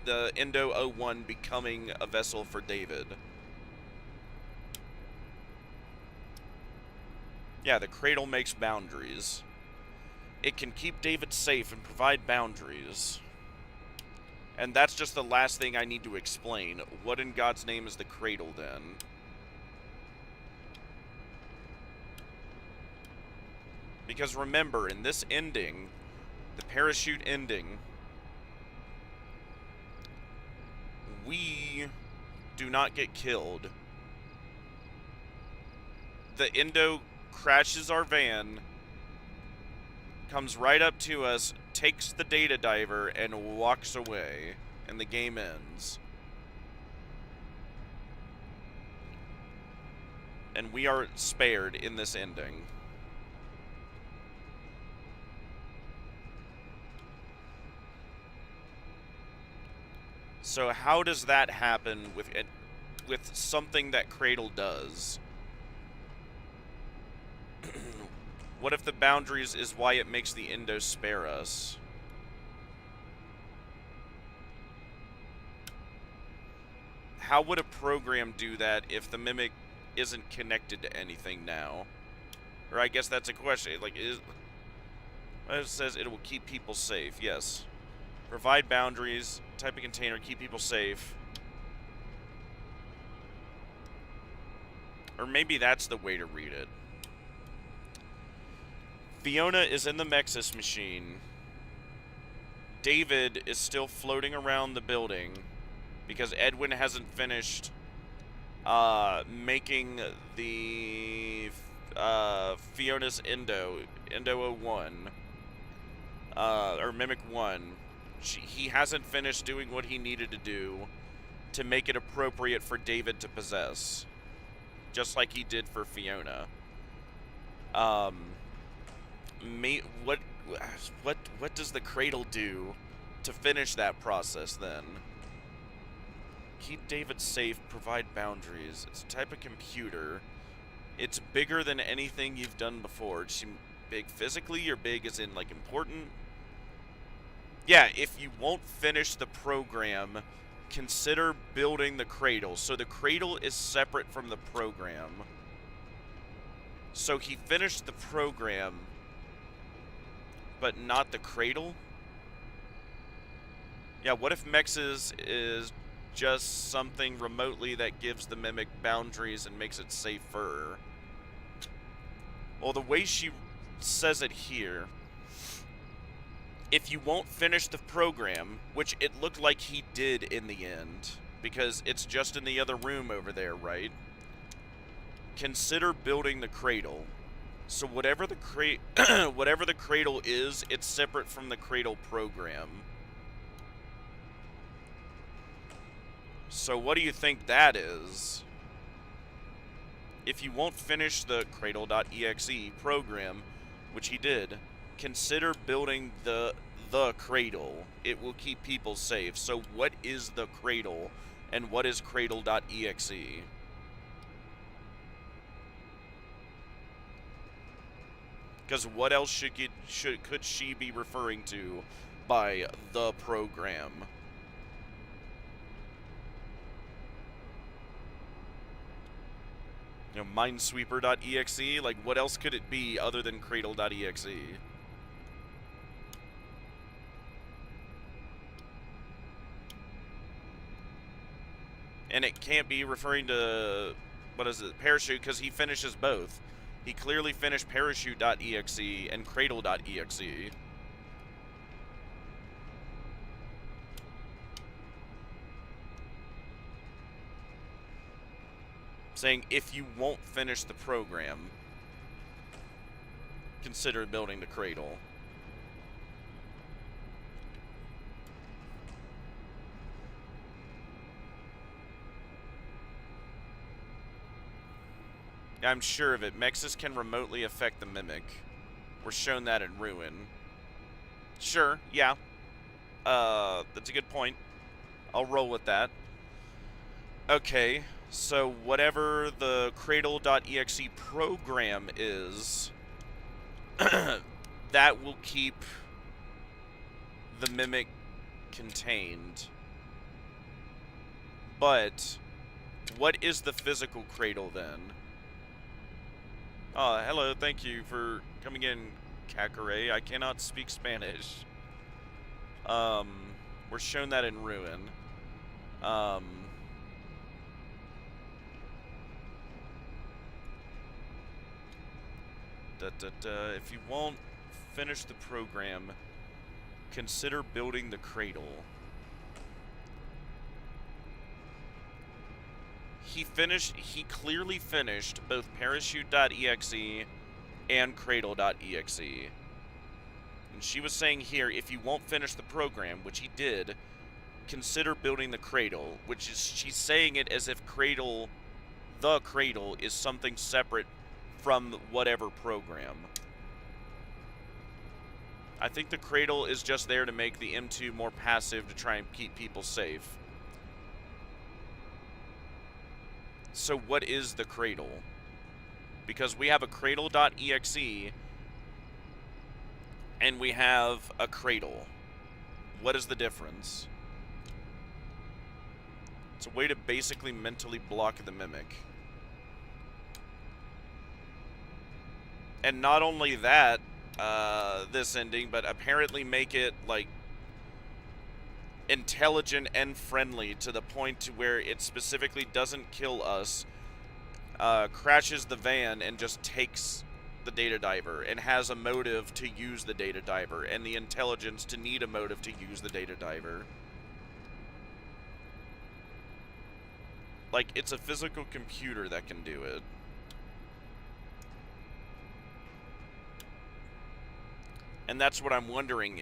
the Endo 01 becoming a vessel for David. Yeah, the Cradle makes boundaries. It can keep David safe and provide boundaries. And that's just the last thing I need to explain. What in God's name is the Cradle, then? Because remember, in this ending, the parachute ending, we do not get killed. The Endo crashes our van, comes right up to us, takes the Data Diver, and walks away, and the game ends. And we are spared in this ending. So how does that happen with something that Cradle does? What if the boundaries is why it makes the Endo spare us? How would a program do that if the Mimic isn't connected to anything now? Or I guess that's a question. Like, it says it will keep people safe. Yes. Provide boundaries, type of container, keep people safe. Or maybe that's the way to read it. Fiona is in the Mexis machine. David is still floating around the building because Edwin hasn't finished making the Fiona's Endo 01, or Mimic 1. He hasn't finished doing what he needed to do to make it appropriate for David to possess, just like he did for Fiona. What does the Cradle do to finish that process then? Keep David safe, provide boundaries. It's a type of computer. It's bigger than anything you've done before. Is she big physically, or big as in, like, important? Yeah, if you won't finish the program, consider building the Cradle. So the Cradle is separate from the program. So he finished the program, but not the Cradle? Yeah, what if Mexis is just something remotely that gives the Mimic boundaries and makes it safer? Well, the way she says it here, if you won't finish the program, which it looked like he did in the end, because it's just in the other room over there, right? Consider building the Cradle. So whatever the whatever the Cradle is, it's separate from the Cradle program. So what do you think that is? If you won't finish the Cradle.exe program, which he did, consider building the Cradle. It will keep people safe. So what is the Cradle, and what is Cradle.exe? Because what else could she be referring to by the program? You know, Minesweeper.exe? Like, what else could it be other than Cradle.exe? And it can't be referring to, what is it, Parachute, because he finishes both. He clearly finished Parachute.exe and Cradle.exe. Saying if you won't finish the program, consider building the Cradle. I'm sure of it. Mexus can remotely affect the Mimic. We're shown that in Ruin. Sure, yeah. That's a good point. I'll roll with that. Okay, so whatever the Cradle.exe program is, that will keep the Mimic contained. But what is the physical Cradle then? Oh, hello, thank you for coming in, Kakare. I cannot speak Spanish. We're shown that in Ruin. If you won't finish the program, consider building the Cradle. He clearly finished both Parachute.exe and Cradle.exe. And she was saying here, if you won't finish the program, which he did, consider building the Cradle, which is, she's saying it as if the Cradle is something separate from whatever program. I think the Cradle is just there to make the M2 more passive to try and keep people safe. So what is the Cradle? Because we have a Cradle.exe and we have a Cradle. What is the difference? It's a way to basically mentally block the Mimic. And not only that, this ending, but apparently make it, like, intelligent and friendly to the point to where it specifically doesn't kill us, crashes the van and just takes the data diver and has a motive to use the data diver and the intelligence to need a motive to use the data diver. Like, it's a physical computer that can do it. And that's what I'm wondering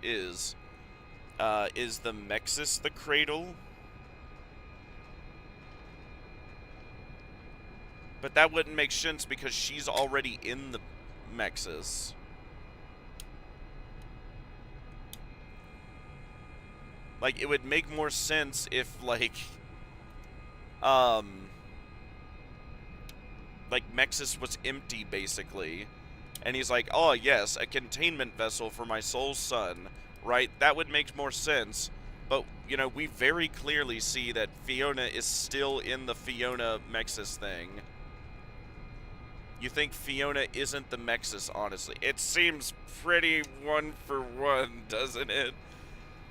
is the Mexus the Cradle? But that wouldn't make sense because she's already in the Mexus. Like, it would make more sense if, like Mexus was empty, basically. And he's like, oh, yes, a containment vessel for my soul's son, right? That would make more sense. But, you know, we very clearly see that Fiona is still in the Fiona Mexus thing. You think Fiona isn't the Mexus, honestly. It seems pretty one for one, doesn't it?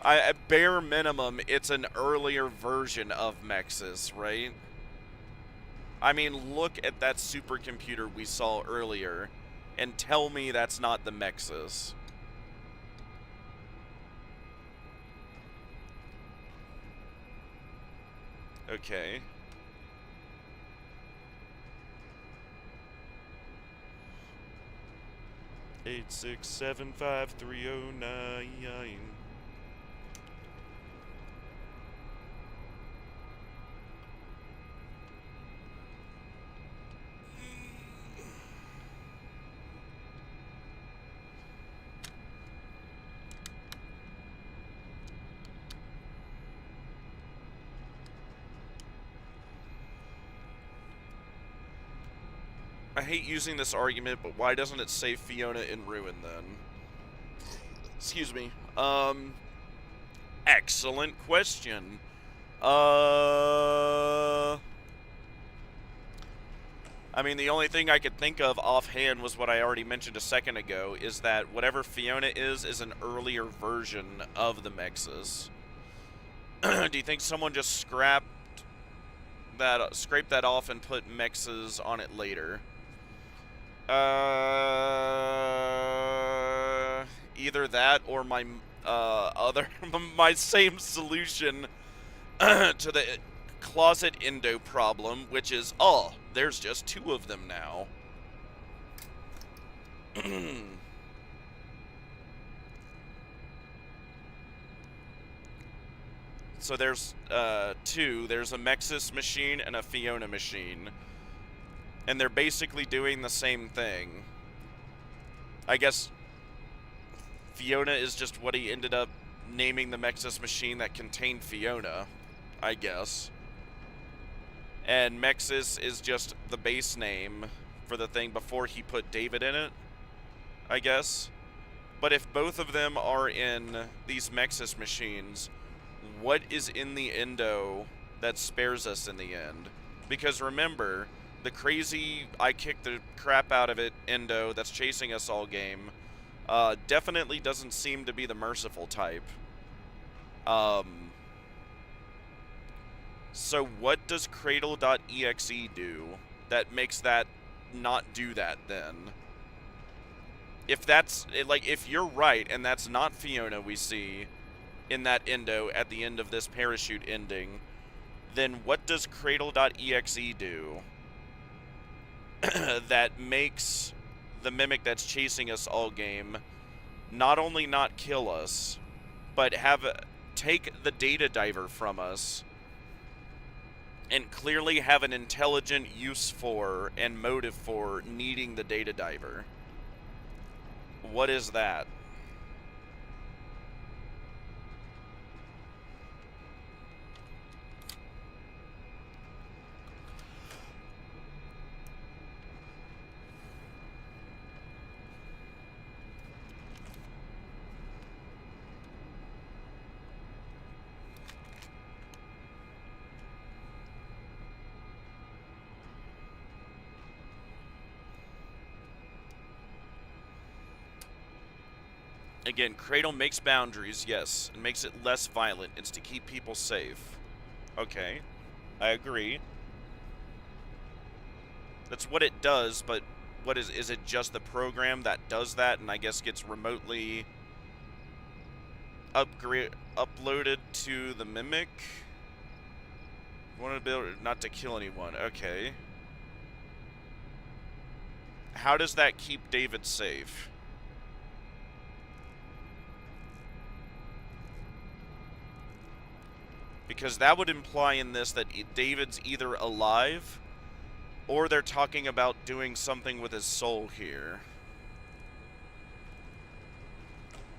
At bare minimum, it's an earlier version of Mexus, right? I mean, look at that supercomputer we saw earlier, and tell me that's not the Mexus. Okay. Eight, 6, 7, 5, 3, 0, 9. I hate using this argument, but why doesn't it say Fiona in Ruin then? Excuse me. Excellent question. I mean, the only thing I could think of offhand was what I already mentioned a second ago, is that whatever Fiona is an earlier version of the Mexus. Do you think someone just scrapped scrape that off and put mexes on it later. Either that or my my same solution to the closet endo problem, which is, oh, there's just 2 of them now. So there's 2. There's a Mexis machine and a Fiona machine. And they're basically doing the same thing. I guess Fiona is just what he ended up naming the Mexis machine that contained Fiona, I guess. And Mexis is just the base name for the thing before he put David in it, I guess. But if both of them are in these Mexis machines, what is in the endo that spares us in the end? Because remember, the crazy I kicked the crap out of it endo that's chasing us all game definitely doesn't seem to be the merciful type. So what does Cradle.exe do that makes that not do that then? If that's, like, if you're right and that's not Fiona we see in that endo at the end of this parachute ending, then what does Cradle.exe do that makes the mimic that's chasing us all game not only not kill us, but take the data diver from us and clearly have an intelligent use for and motive for needing the data diver? What is that? Again, Cradle makes boundaries, yes, and makes it less violent. It's to keep people safe. Okay, I agree. That's what it does, but what is it just the program that does that and I guess gets remotely uploaded to the mimic? Want to be able not to kill anyone, okay. How does that keep David safe? Because that would imply in this that David's either alive or they're talking about doing something with his soul here.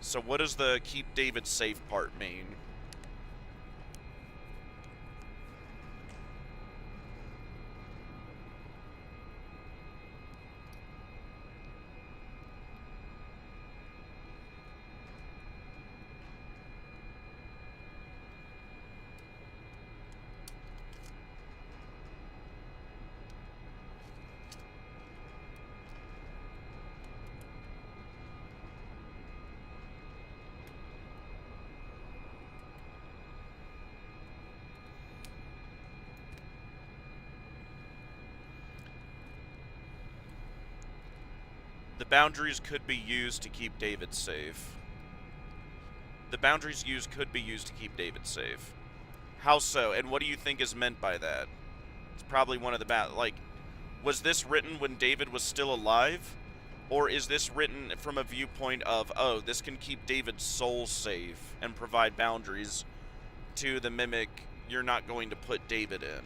So what does the keep David safe part mean? The boundaries could be used to keep David safe. The boundaries used could be used to keep David safe. How so? And what do you think is meant by that? It's probably one of the like, was this written when David was still alive? Or is this written from a viewpoint of, oh, this can keep David's soul safe and provide boundaries to the mimic you're not going to put David in?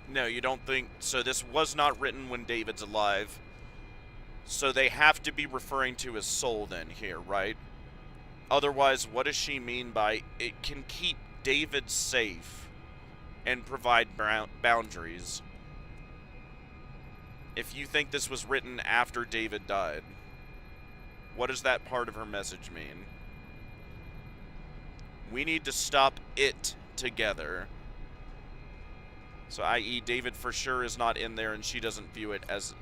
No, you don't think... So this was not written when David's alive. So they have to be referring to his soul then here, right? Otherwise, what does she mean by it can keep David safe and provide boundaries. If you think this was written after David died, what does that part of her message mean? We need to stop it together. So, i.e., David for sure is not in there, and she doesn't view it as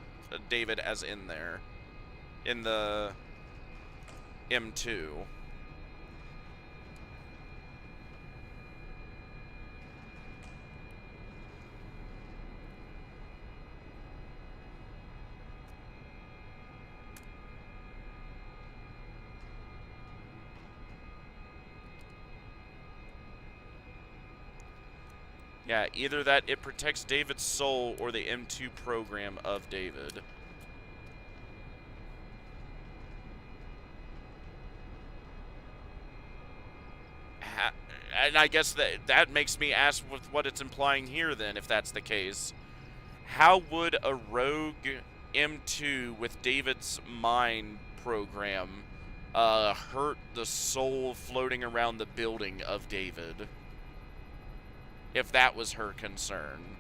David as in there. In the M2. Yeah, either that it protects David's soul or the M2 program of David. And I guess that makes me ask with what it's implying here then, if that's the case. How would a rogue M2 with David's mind program hurt the soul floating around the building of David? If that was her concern.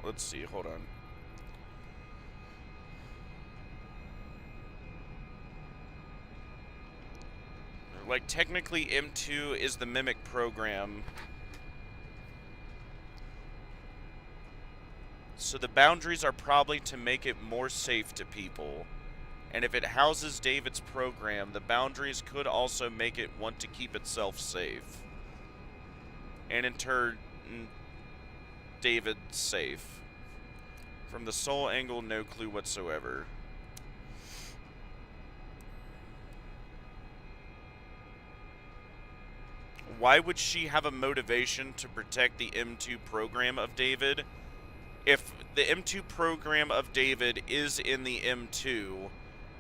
Let's see, hold on. Like, technically M2 is the Mimic program. So the boundaries are probably to make it more safe to people. And if it houses David's program, the boundaries could also make it want to keep itself safe. And in turn, David safe. From the soul angle, no clue whatsoever. Why would she have a motivation to protect the M2 program of David? If the M2 program of David is in the M2,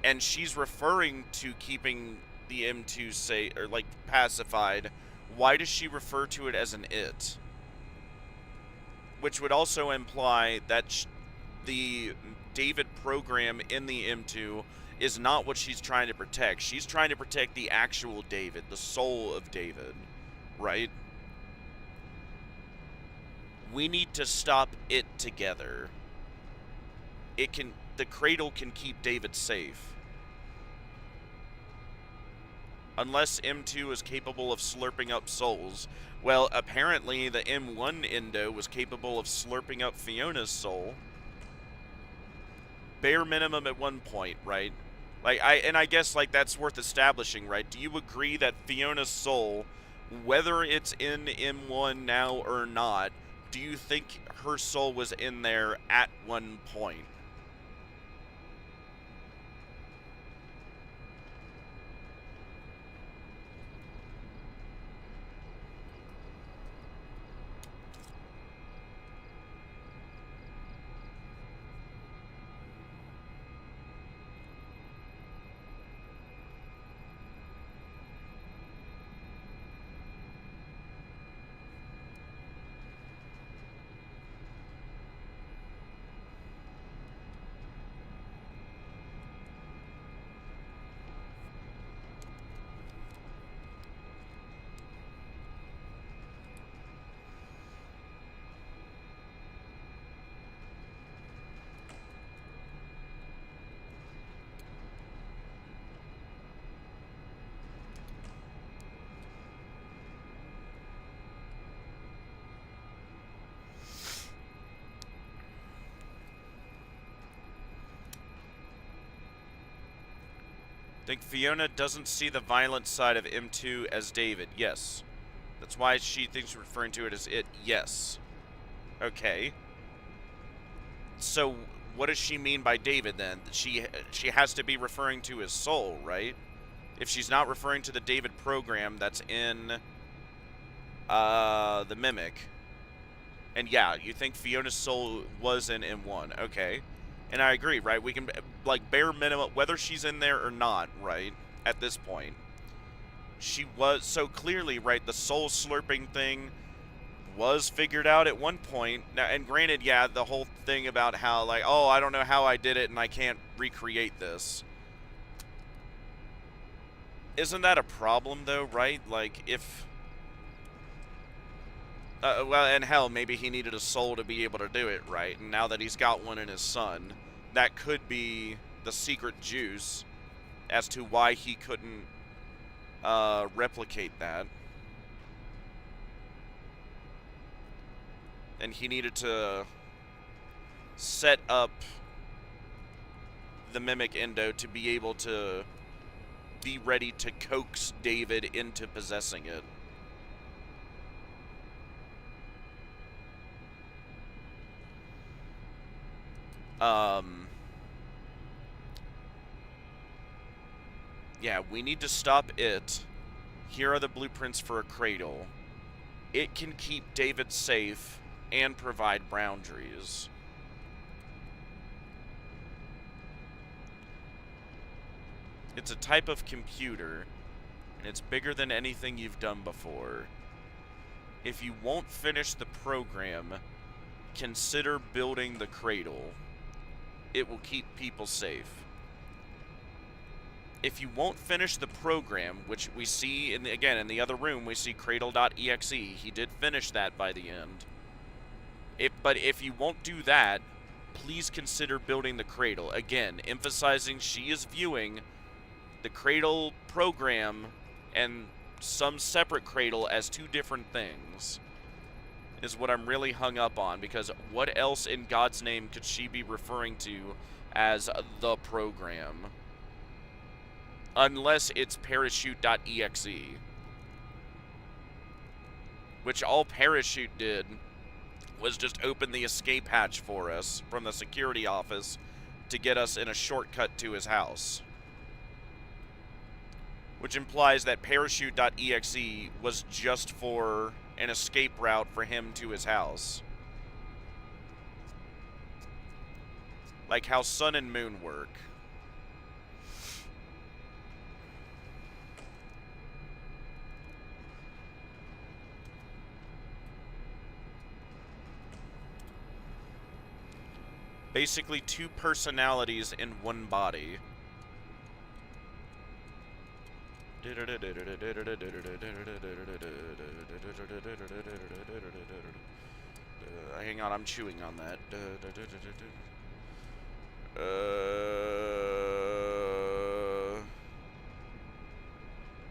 and she's referring to keeping the M2 safe, or like pacified, why does she refer to it as an it? Which would also imply that the David program in the M2 is not what she's trying to protect. She's trying to protect the actual David, the soul of David, right? We need to stop it together. The cradle can keep David safe. Unless M2 is capable of slurping up souls. Well, apparently the M1 Endo was capable of slurping up Fiona's soul. Bare minimum at one point, right? Like, I guess, like, that's worth establishing, right? Do you agree that Fiona's soul, whether it's in M1 now or not, do you think her soul was in there at one point? Think Fiona doesn't see the violent side of M2 as David. Yes. That's why she thinks referring to it as it. Yes. Okay. So, what does she mean by David, then? She has to be referring to his soul, right? If she's not referring to the David program that's in the Mimic. And yeah, you think Fiona's soul was in M1. Okay. And I agree, right? We can, like, bare minimum, whether she's in there or not, right? At this point. She was, so clearly, right, the soul slurping thing was figured out at one point. Now, and granted, yeah, the whole thing about how, like, oh, I don't know how I did it and I can't recreate this. Isn't that a problem, though, right? Like, if... well, and hell, maybe he needed a soul to be able to do it, right? And now that he's got one in his son, that could be the secret juice as to why he couldn't replicate that. And he needed to set up the Mimic Endo to be able to be ready to coax David into possessing it. Yeah, we need to stop it. Here are the blueprints for a cradle. It can keep David safe and provide boundaries. It's a type of computer, and it's bigger than anything you've done before. If you won't finish the program, consider building the cradle. It will keep people safe. If you won't finish the program, which we see, again, in the other room, we see cradle.exe. He did finish that by the end. But if you won't do that, please consider building the cradle. Again, emphasizing she is viewing the cradle program and some separate cradle as two different things. Is what I'm really hung up on, because what else in God's name could she be referring to as the program? Unless it's parachute.exe. Which all Parachute did was just open the escape hatch for us from the security office to get us in a shortcut to his house. Which implies that parachute.exe was just for an escape route for him to his house. Like how Sun and Moon work. Basically, two personalities in one body. Hang on, I'm chewing on that.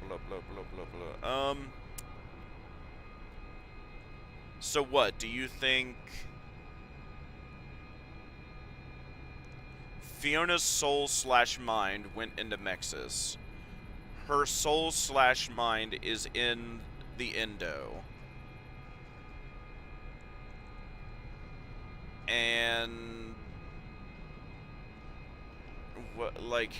Blah, blah, blah, blah, blah. So what, do you think Fiona's soul/mind went into Mexis? Her soul/mind is in the Endo. And what, like,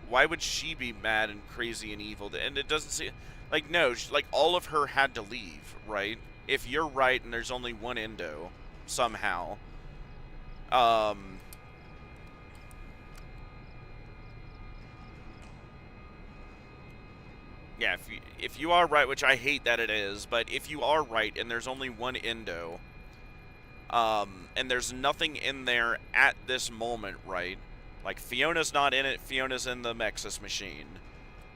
why would she be mad and crazy and evil? And it doesn't seem like, no, like, all of her had to leave, right? If you're right and there's only one Endo somehow, yeah, if you are right, which I hate that it is, but if you are right and there's only one Endo, and there's nothing in there at this moment, right? Like, Fiona's not in it, Fiona's in the Mexis machine.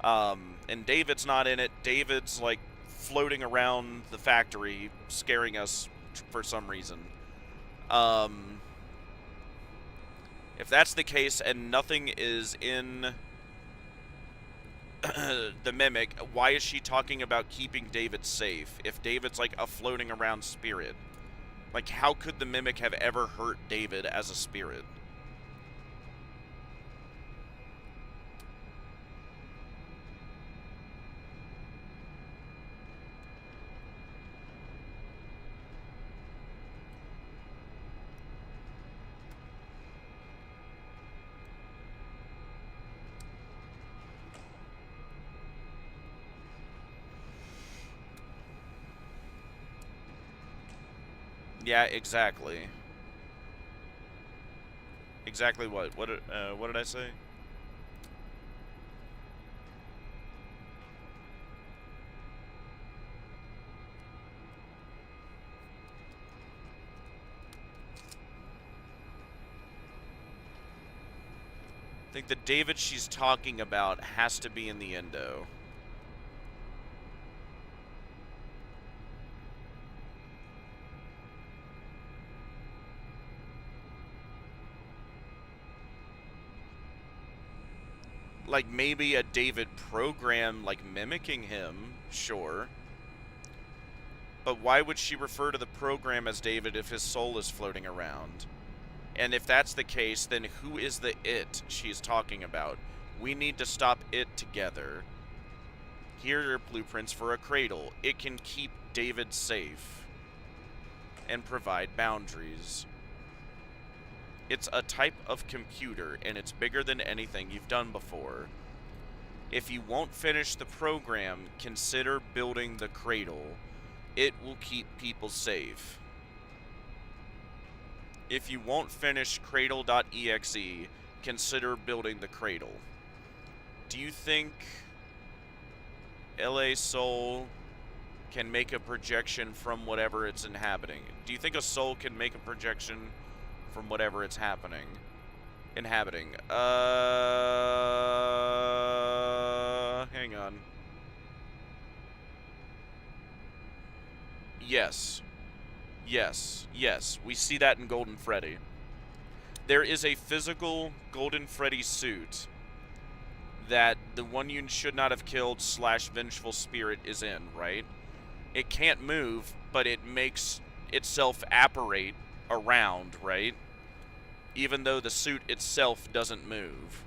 And David's not in it, David's, like, floating around the factory, scaring us for some reason. If that's the case, and nothing is in the Mimic, why is she talking about keeping David safe if David's like a floating around spirit? Like, how could the Mimic have ever hurt David as a spirit? Yeah, exactly. Exactly what? What did I say? I think the David she's talking about has to be in the endo. Like, maybe a David program, like, mimicking him, sure. But why would she refer to the program as David if his soul is floating around? And if that's the case, then who is the it she's talking about? We need to stop it together. Here are blueprints for a cradle. It can keep David safe and provide boundaries. It's a type of computer, and it's bigger than anything you've done before. If you won't finish the program, consider building the cradle. It will keep people safe. If you won't finish cradle.exe, consider building the cradle. Do you think LA Soul can make a projection from whatever it's inhabiting? Do you think a soul can make a projection from whatever it's inhabiting? Hang on. Yes. Yes. Yes. We see that in Golden Freddy. There is a physical Golden Freddy suit that the one you should not have killed / vengeful spirit is in, right? It can't move, but it makes itself apparate around, right? Even though the suit itself doesn't move.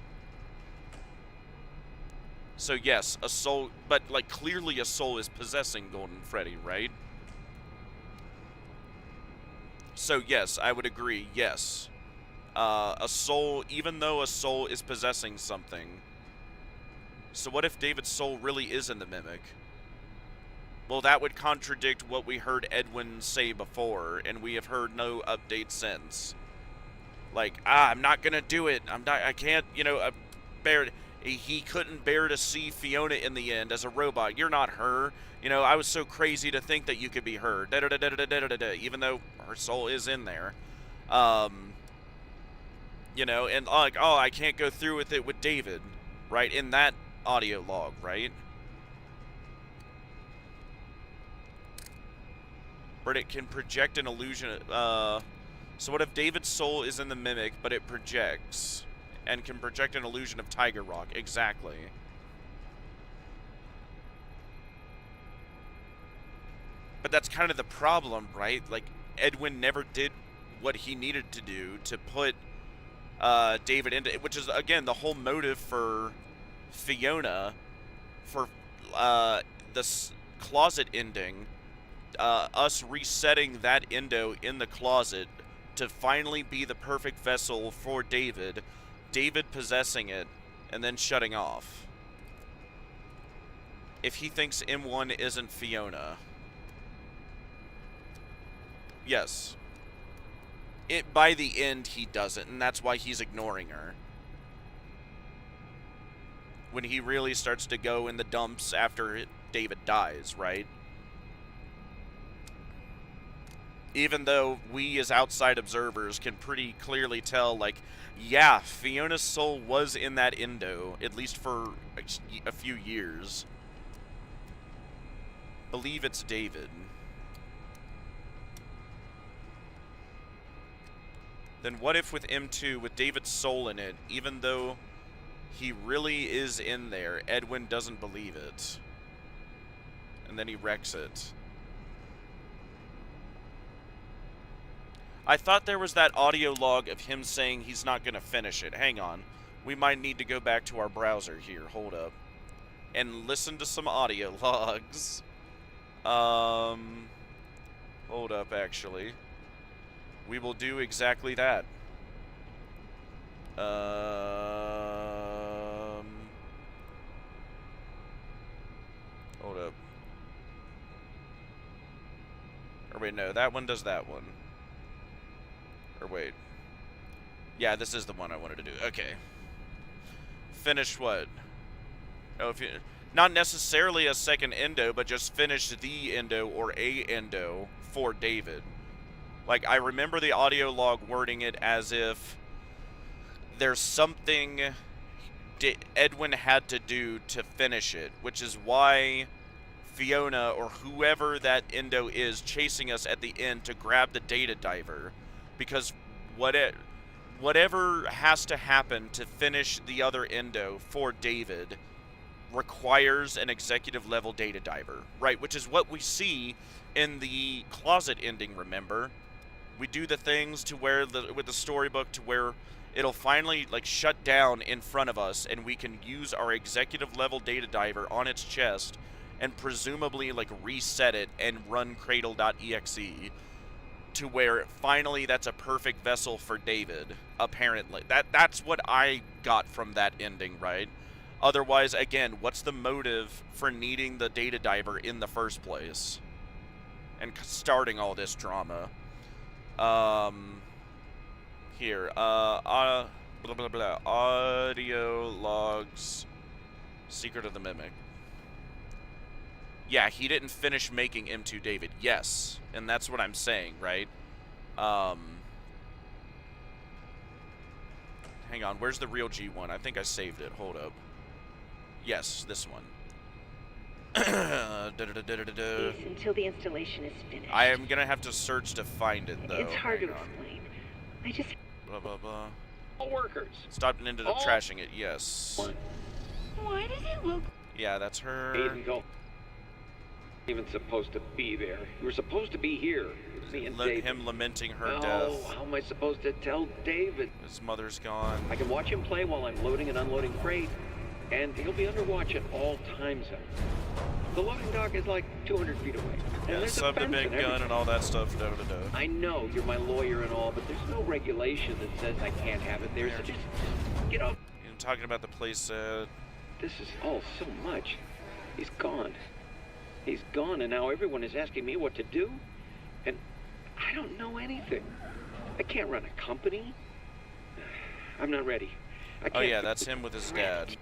So yes, a soul, but like clearly a soul is possessing Golden Freddy, right? So yes, I would agree, yes. A soul, even though a soul is possessing something. So what if David's soul really is in the Mimic? Well, that would contradict what we heard Edwin say before, and we have heard no update since. Like, I'm not gonna do it. I can't, you know, bear it. He couldn't bear to see Fiona in the end as a robot. You're not her. You know, I was so crazy to think that you could be her. Even though her soul is in there. You know, and like, oh, I can't go through with it with David, right? In that audio log, right? But it can project an illusion. So what if David's soul is in the Mimic, but it projects and can project an illusion of Tiger Rock? Exactly. But that's kind of the problem, right? Like, Edwin never did what he needed to do to put David into it, which is, again, the whole motive for Fiona, for this closet ending, us resetting that endo in the closet to finally be the perfect vessel for David, David possessing it, and then shutting off. If he thinks M1 isn't Fiona. Yes. By the end, he doesn't, and that's why he's ignoring her. When he really starts to go in the dumps after David dies, right? Even though we as outside observers can pretty clearly tell, like, yeah, Fiona's soul was in that endo, at least for a few years. Believe it's David. Then what if with M2, with David's soul in it, even though he really is in there, Edwin doesn't believe it? And then he wrecks it. I thought there was that audio log of him saying he's not going to finish it. Hang on. We might need to go back to our browser here. Hold up. And listen to some audio logs. Hold up, actually. We will do exactly that. Hold up. Or wait, no, that one does that one. Or wait. Yeah, this is the one I wanted to do. Okay. Finish what? Oh, if you... Not necessarily a second endo, but just finish the endo or a endo for David. Like, I remember the audio log wording it as if there's something Edwin had to do to finish it, which is why Fiona or whoever that endo is chasing us at the end to grab the data diver, because whatever has to happen to finish the other endo for David requires an executive level data diver, right? Which is what we see in the closet ending, remember? We do the things to where with the storybook to where it'll finally like shut down in front of us and we can use our executive level data diver on its chest and presumably like reset it and run cradle.exe to where finally that's a perfect vessel for David, apparently. That's what I got from that ending, right? Otherwise, again, what's the motive for needing the data diver in the first place? And starting all this drama. Here, blah, blah, blah, audio logs, Secret of the Mimic. Yeah, he didn't finish making M2 David. Yes, and that's what I'm saying, right? Hang on, where's the real G1? I think I saved it. Hold up. Yes, this one. Until the installation is finished. I am gonna have to search to find it, though. It's hard to explain. I just... Blah, blah, blah. All workers. Stopped and ended up trashing it, yes. Why does it look... Yeah, that's her. Aiden, go. Even supposed to be there. You were supposed to be here. Me and David. Him lamenting her Oh, death. how am I supposed to tell David? His mother's gone. I can watch him play while I'm loading and unloading freight, and he'll be under watch at all times. The loading dock is like 200 feet away. Yeah, sub the big gun and all that stuff. Da, da, da. I know you're my lawyer and all, but there's no regulation that says I can't have it there, so just get off. I'm talking about the playset. This is all so much. He's gone. He's gone, and now everyone is asking me what to do, and I don't know anything. I can't run a company. I'm not ready. I can't. Oh yeah, that's him with his dad.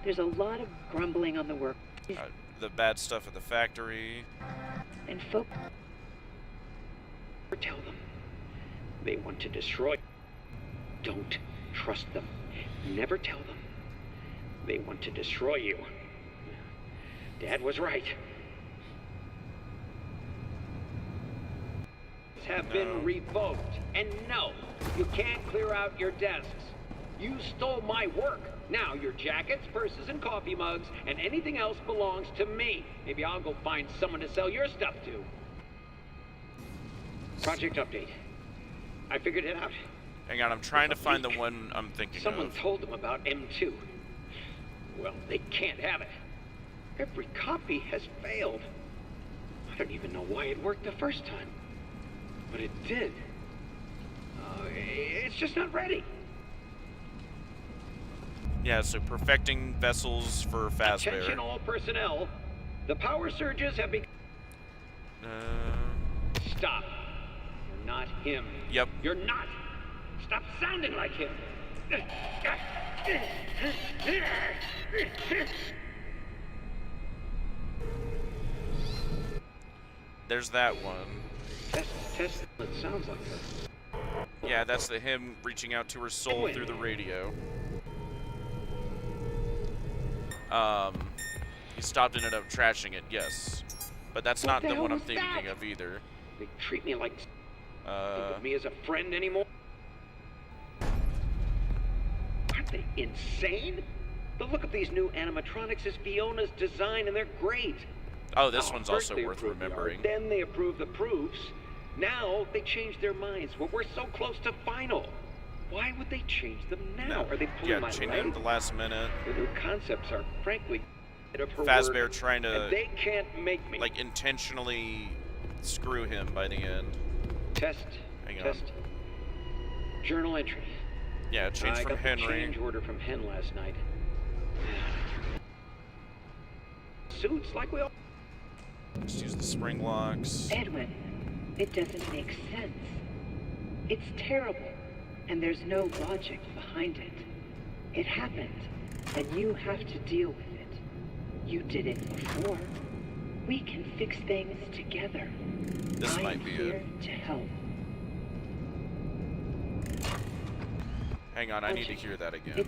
There's a lot of grumbling on the work. The bad stuff at the factory. And folk... Tell them. They want to destroy. Don't trust them. Never tell them. They want to destroy you. Dad was right. Have been revoked. And no, you can't clear out your desks. You stole my work. Now your jackets, purses, and coffee mugs, and anything else belongs to me. Maybe I'll go find someone to sell your stuff to. Project update. I figured it out. Hang on, I'm trying to find the one I'm thinking Someone of. told them about M2. Well, they can't have it. Every copy has failed. I don't even know why it worked the first time. But it did. It's just not ready. Yeah, so perfecting vessels for Fazbear. Attention all personnel. The power surges have been... Stop. You're not him. Yep. You're not. Stop sounding like him. There's that one. Test. It sounds like her. Yeah, that's the him reaching out to her soul through the radio. He stopped and ended up trashing it, yes. But that's not the one I'm thinking of either. They treat me like... think of me as a friend anymore? Aren't they insane? The look of these new animatronics is Fiona's design, and they're great. Oh, this one's also worth remembering. Then they approve the proofs. Now they change their minds. Well, we're so close to final. Why would they change them now? Are they pulling my changing leg? it at the last minute. The new concepts are, frankly, of her Fazbear word, trying to, and they can't make me. like, intentionally screw him by the end. Test. Hang on. Test. Journal entry. Yeah, change I from got Henry. The change order from Hen last night. Suits like we all. Just use the spring locks. Edwin, it doesn't make sense. It's terrible, and there's no logic behind it. It happened, and you have to deal with it. You did it before. We can fix things together. This might be here it. to help. Hang on, I need to hear that again.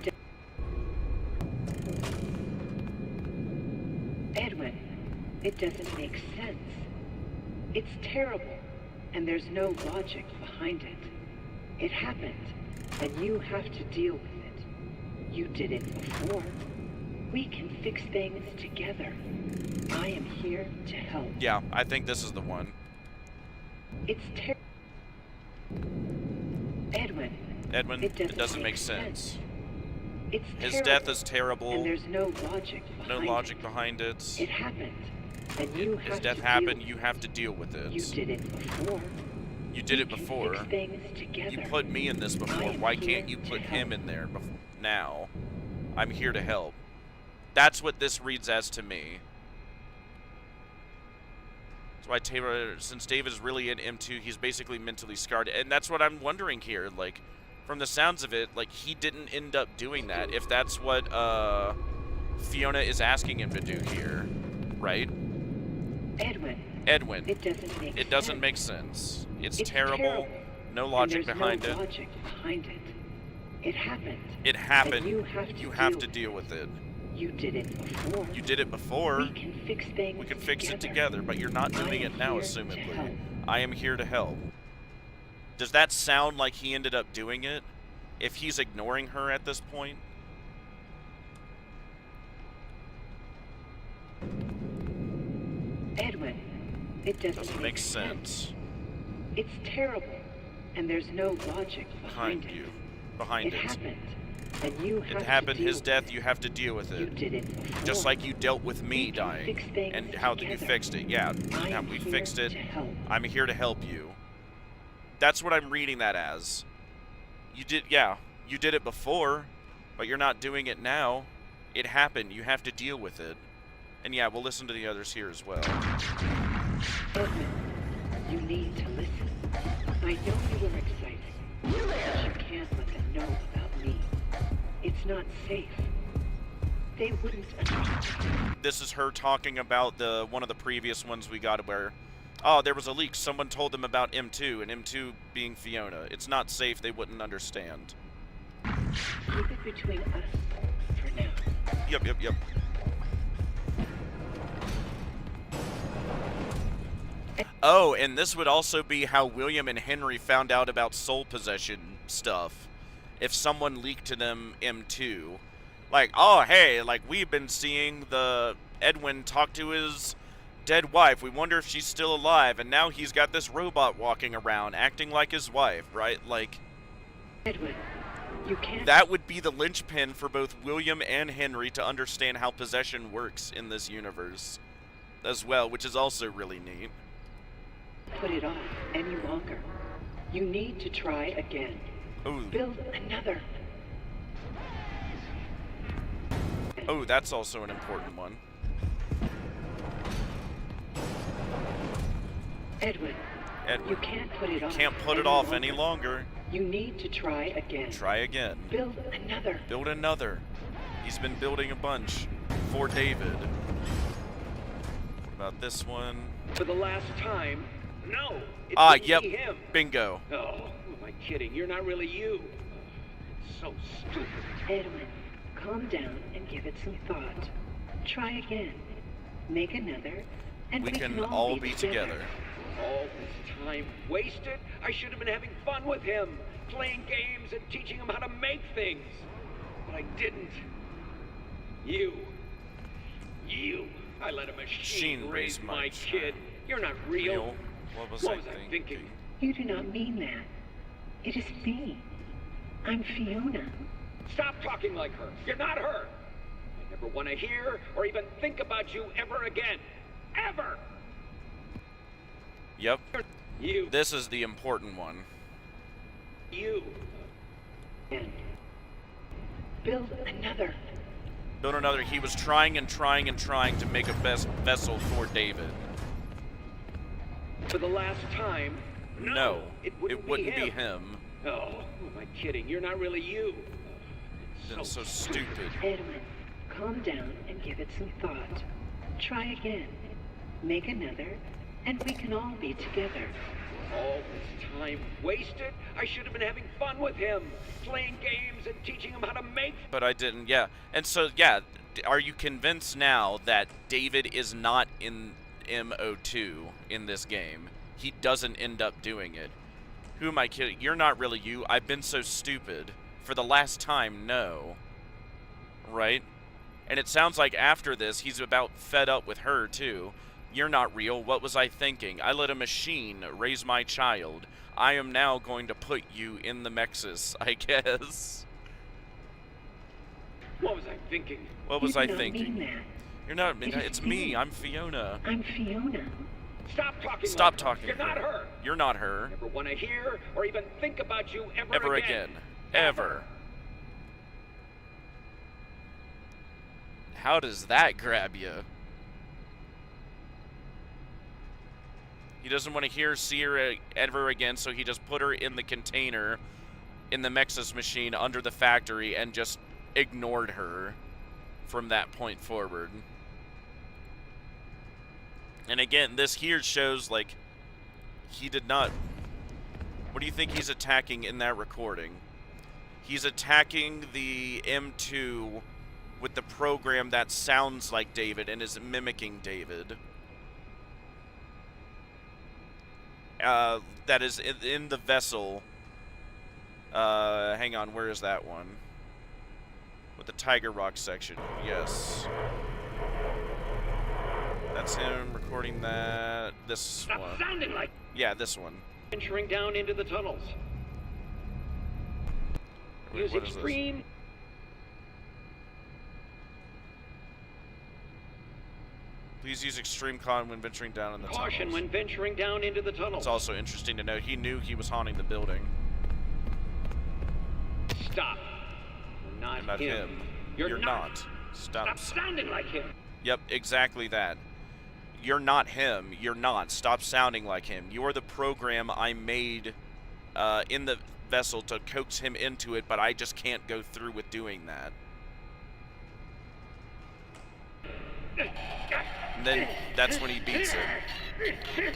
Edwin, it doesn't make sense. It's terrible, and there's no logic behind it. It happened, and you have to deal with it. You did it before. We can fix things together. I am here to help. Yeah, I think this is the one. It's terrible. Edwin, it doesn't make sense. It's His terrible, death is terrible. and there's no logic behind it. It happened, and you have His death to happened, deal you have to deal with it. You did it before. You did it before. Fix things together. You put me in this before. Why can't you put him in there now? I'm here to help. That's what this reads as to me. That's why Taylor, since David is really in M2, he's basically mentally scarred. And that's what I'm wondering here. Like, from the sounds of it, like, he didn't end up doing that. If that's what Fiona is asking him to do here. Right? Edwin. It doesn't make sense. It's terrible. No logic behind it. It happened. It happened. And you have to deal with it. You did it before. You did it before. We can fix things We can fix it together, but you're not doing it now, assumedly. I am here to help. Does that sound like he ended up doing it? If he's ignoring her at this point? Edwin, it doesn't make sense. It's terrible, and there's no logic behind it. Behind it. it. Happened, and you have it happened, to deal his death, you have to deal with it. You did it before. Just like you dealt with me dying. And how you fixed it. Yeah, we fixed it. I'm here to help you. That's what I'm reading that as. You did it before, but you're not doing it now. It happened, you have to deal with it. And yeah, we'll listen to the others here as well. Edwin, you need to listen. I know you were excited, but you can't let them know about me. It's not safe. They wouldn't understand. This is her talking about one of the previous ones we got where, oh, there was a leak. Someone told them about M2, and M2 being Fiona. It's not safe. They wouldn't understand. Keep it between us for now. Yep. Oh, and this would also be how William and Henry found out about soul possession stuff. If someone leaked to them M2. Like, oh, hey, like, we've been seeing the Edwin talk to his dead wife. We wonder if she's still alive. And now he's got this robot walking around, acting like his wife, right? Like, Edwin, you can't... That would be the linchpin for both William and Henry to understand how possession works in this universe as well, which is also really neat. Put it off any longer. You need to try again. Ooh. Build another. Oh, that's also an important one. Edwin. You can't put it off. Can't put it off any longer. You need to try again. Try again. Build another. Build another. He's been building a bunch for David. What about this one? For the last time. No. Yep. Him. Bingo. Oh, who am I kidding? You're not really you. It's so stupid. Edwin, calm down and give it some thought. Try again. Make another, and we can all be together. All this time wasted? I should have been having fun with him, playing games and teaching him how to make things. But I didn't. You. I let a machine raise my kid. You're not real. What was I thinking? You do not mean that. It is me. I'm Fiona. Stop talking like her. You're not her. I never want to hear or even think about you ever again. Ever! Yep. This is the important one. You. Build another. Build another. He was trying and trying and trying to make a best vessel for David. For the last time, No, it wouldn't be him. Oh, who am I kidding? You're not really you. That's so stupid. Edwin, calm down and give it some thought. Try again. Make another, and we can all be together. All this time wasted? I should have been having fun with him, playing games and teaching him how to make... But I didn't, yeah. And so, yeah, are you convinced now that David is not in MO2 in this game? He doesn't end up doing it. Who am I kidding? You're not really you. I've been so stupid. For the last time, no. Right? And it sounds like after this, he's about fed up with her, too. You're not real. What was I thinking? I let a machine raise my child. I am now going to put you in the Mexus, I guess. What was I thinking? What was I Mean thinking? that. You're not. It is It's me. I'm Fiona. I'm Fiona. Stop talking. Stop like talking. You're not her. You're not her. Never want to hear or even think about you Ever again. Ever. How does that grab you? He doesn't want to see her ever again, so he just put her in the container in the Mexus machine under the factory and just ignored her from that point forward. And again, this here shows, like, he did not... What do you think he's attacking in that recording? He's attacking the M2 with the program that sounds like David and is mimicking David. That is in the vessel. Hang on, where is that one? With the Tiger Rock section. Yes. That's him recording that. This one. Stop sounding like... Yeah, this one. Venturing down into the tunnels. Wait, Use what is this? extreme... Please use extreme caution when venturing down in the tunnels. Caution when venturing down into the tunnels. It's also interesting to note he knew he was haunting the building. Stop. You're not him. You're not. Stop sounding like him. Yep, exactly that. You're not him. You're not. Stop sounding like him. You're the program I made in the vessel to coax him into it, but I just can't go through with doing that. And then that's when he beats it.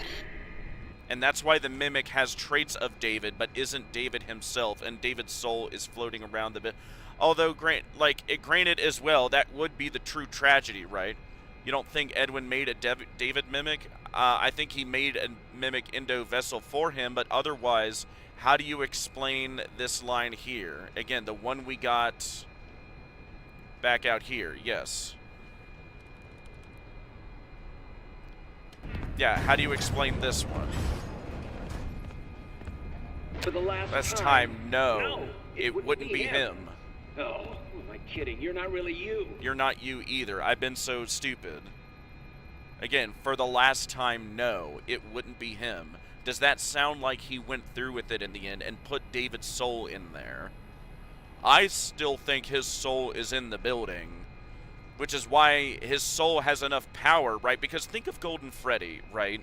And that's why the mimic has traits of David, but isn't David himself, and David's soul is floating around the bit. Although, granted as well, that would be the true tragedy, right? You don't think Edwin made a David mimic? I think he made a mimic Endo vessel for him, but otherwise, how do you explain this line here? Again, the one we got back out here, yes. Yeah, how do you explain this one? For the last time, no. It wouldn't be him. Oh, who am I kidding? You're not really you. You're not you either. I've been so stupid. Again, for the last time, no. It wouldn't be him. Does that sound like he went through with it in the end and put David's soul in there? I still think his soul is in the building. Which is why his soul has enough power, right? Because think of Golden Freddy, right?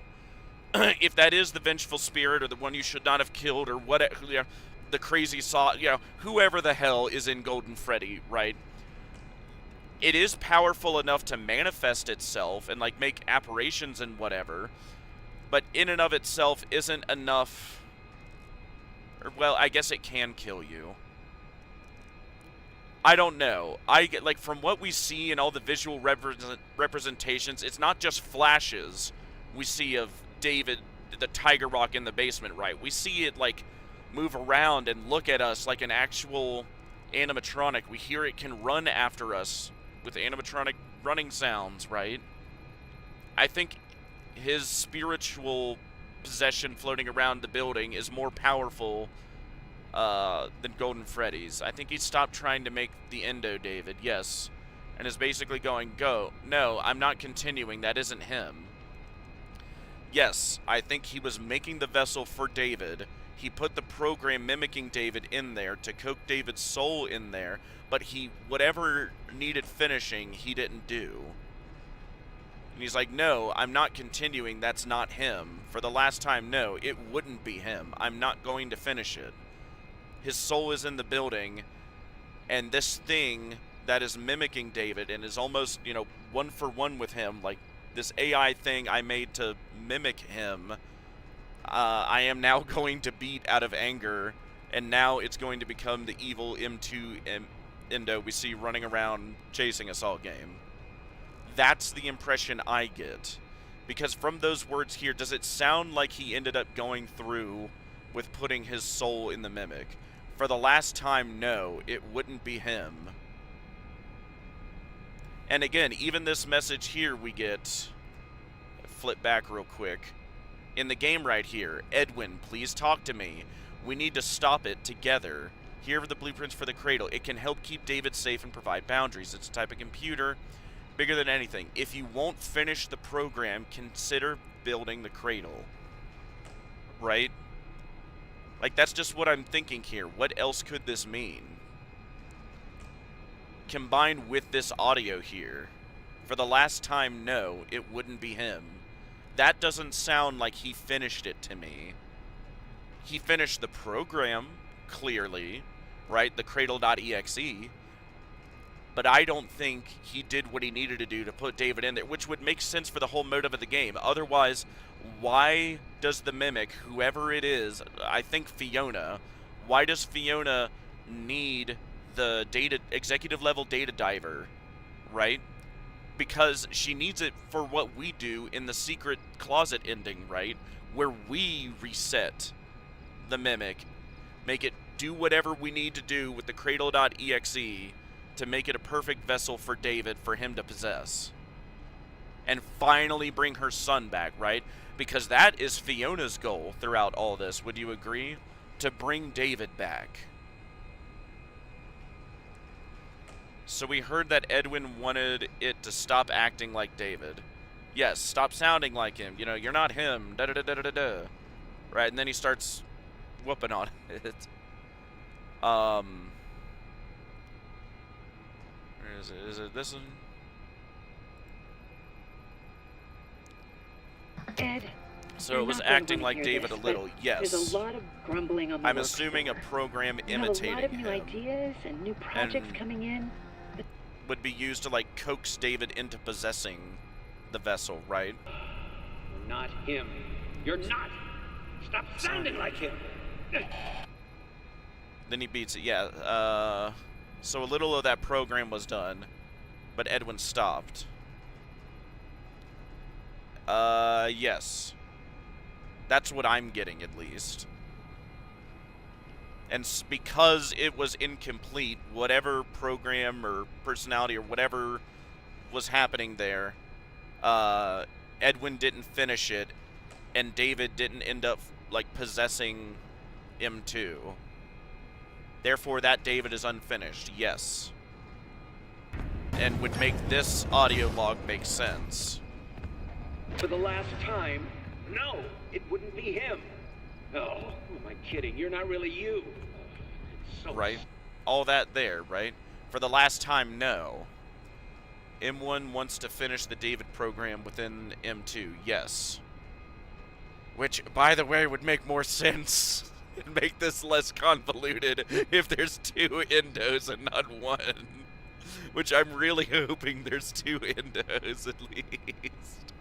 If that is the vengeful spirit or the one you should not have killed or whatever, you know, the crazy saw, you know, whoever the hell is in Golden Freddy, right? It is powerful enough to manifest itself and, like, make apparitions and whatever, but in and of itself isn't enough. Or, well, I guess it can kill you. I don't know. I get, like, from what we see in all the visual representations, it's not just flashes we see of David, the Tiger Rock in the basement, right? We see it, like, move around and look at us like an actual animatronic. We hear it can run after us with animatronic running sounds, right? I think his spiritual possession floating around the building is more powerful than Golden Freddy's. I think he stopped trying to make the Endo David, yes, and is basically going, go. No, I'm not continuing. That isn't him. Yes, I think he was making the vessel for David. He put the program mimicking David in there to coax David's soul in there, but whatever needed finishing, he didn't do. And he's like, no, I'm not continuing. That's not him. For the last time, no, it wouldn't be him. I'm not going to finish it. His soul is in the building, and this thing that is mimicking David and is almost, you know, one for one with him, like this AI thing I made to mimic him, I am now going to beat out of anger, and now it's going to become the evil M2 Endo we see running around chasing us all game. That's the impression I get. Because from those words here, does it sound like he ended up going through with putting his soul in the mimic? For the last time, no, it wouldn't be him. And again, even this message here we get, flip back real quick, in the game right here, Edwin, please talk to me. We need to stop it together. Here are the blueprints for the cradle. It can help keep David safe and provide boundaries. It's a type of computer, bigger than anything. If you won't finish the program, consider building the cradle. Right? Like, that's just what I'm thinking here. What else could this mean? Combined with this audio here, for the last time, no, it wouldn't be him. That doesn't sound like he finished it to me. He finished the program, clearly, right? The cradle.exe. But I don't think he did what he needed to do to put David in there, which would make sense for the whole motive of the game. Otherwise, why does the mimic, whoever it is, I think Fiona, why does Fiona need the executive level data diver, right? Because she needs it for what we do in the secret closet ending, right? Where we reset the mimic, make it do whatever we need to do with the cradle.exe to make it a perfect vessel for David for him to possess. And finally bring her son back, right? Because that is Fiona's goal throughout all this, would you agree? To bring David back. So we heard that Edwin wanted it to stop acting like David. Yes, stop sounding like him. You know, you're not him. Da-da-da-da-da-da. Right, and then he starts whooping on it. Where is it? Is it this one? Ed. So it was acting like David a little, yes. There's a lot of grumbling on the I'm assuming a program imitating a lot of new him. ideas and new projects coming in. Would be used to, like, coax David into possessing the vessel, right? You're not him. You're not! Stop sounding like him! Then he beats it, yeah. So a little of that program was done, but Edwin stopped. Yes. That's what I'm getting, at least. And because it was incomplete, whatever program or personality or whatever was happening there, Edwin didn't finish it, and David didn't end up, like, possessing M2. Therefore, that David is unfinished, yes. And would make this audio log make sense. For the last time, no, it wouldn't be him. Oh, who am I kidding? You're not really you. It's so right? All that there, right? For the last time, no. M1 wants to finish the David program within M2, yes. Which, by the way, would make more sense and make this less convoluted if there's two endos and not one. Which I'm really hoping there's two endos at least.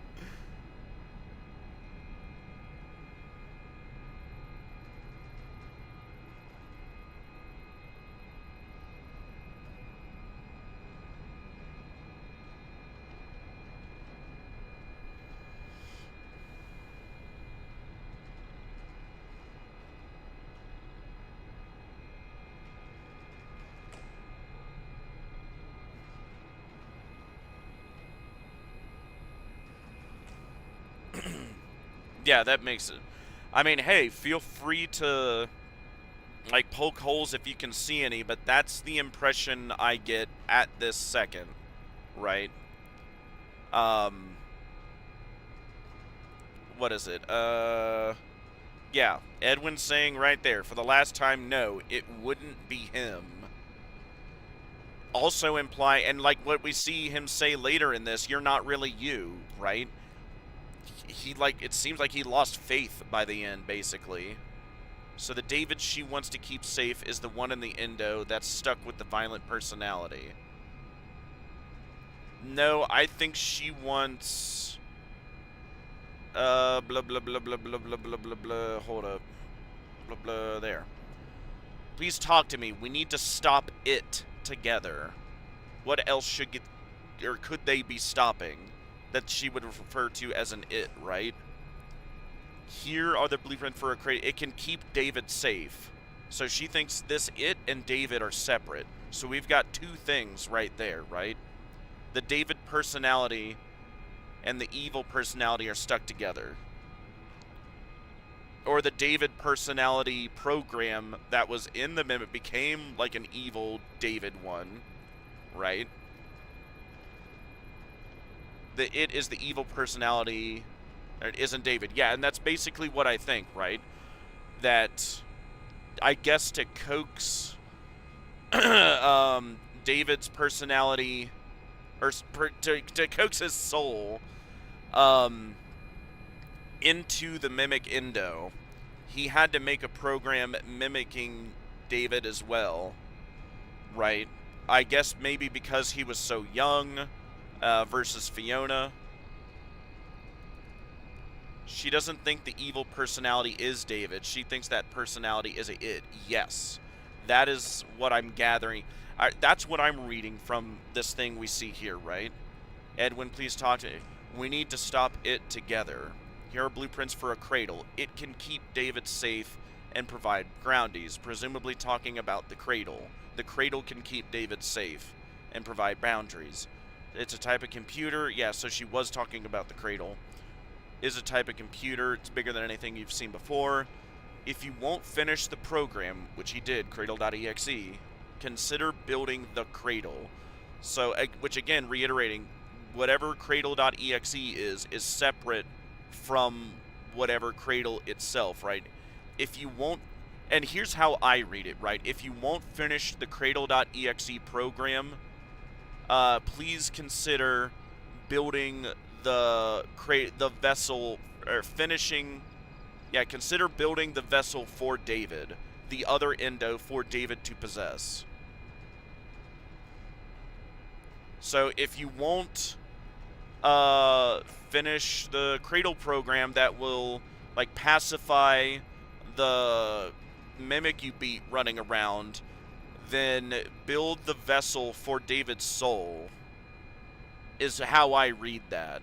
Yeah, that makes it. I mean, hey, feel free to, like, poke holes if you can see any, but that's the impression I get at this second, right? What is it? Yeah, Edwin's saying right there, for the last time, no, it wouldn't be him. also imply, and like what we see him say later in this, you're not really you, right? He like, it seems like he lost faith by the end, basically. So the David she wants to keep safe is the one in the endo that's stuck with the violent personality. No, I think she wants... blah, blah, blah, blah, blah, blah, blah, blah, blah, hold up. Blah, blah, there. Please talk to me. We need to stop it together. What else should get... or could they be stopping? That she would refer to as an it, right? Here are the blueprint for a crate. It can keep David safe. So she thinks this it and David are separate. So we've got two things right there, right? The David personality and the evil personality are stuck together. Or the David personality program that was in the Mimic became like an evil David one, right? The it is the evil personality, or it isn't David. Yeah, and that's basically what I think, right? That, I guess to coax David's personality, or to coax his soul into the Mimic Endo, he had to make a program mimicking David as well, right? I guess maybe because he was so young versus Fiona. She doesn't think the evil personality is David. She thinks that personality is a it. Yes. That is what I'm gathering. That's what I'm reading from this thing we see here, right? Edwin, please talk to me. We need to stop it together. Here are blueprints for a cradle. It can keep David safe and provide groundies, presumably talking about the cradle. The cradle can keep David safe and provide boundaries. It's a type of computer. Yeah, so she was talking about the cradle. Is a type of computer. It's bigger than anything you've seen before. If you won't finish the program, which he did, cradle.exe, consider building the cradle. So, which again, reiterating, whatever cradle.exe is separate from whatever cradle itself, right? If you won't, and here's how I read it, right? If you won't finish the cradle.exe program, please consider building the vessel, or finishing, yeah, consider building the vessel for David, the other endo for David to possess. So if you won't finish the cradle program that will like pacify the mimic you beat running around, then build the vessel for David's soul, is how I read that.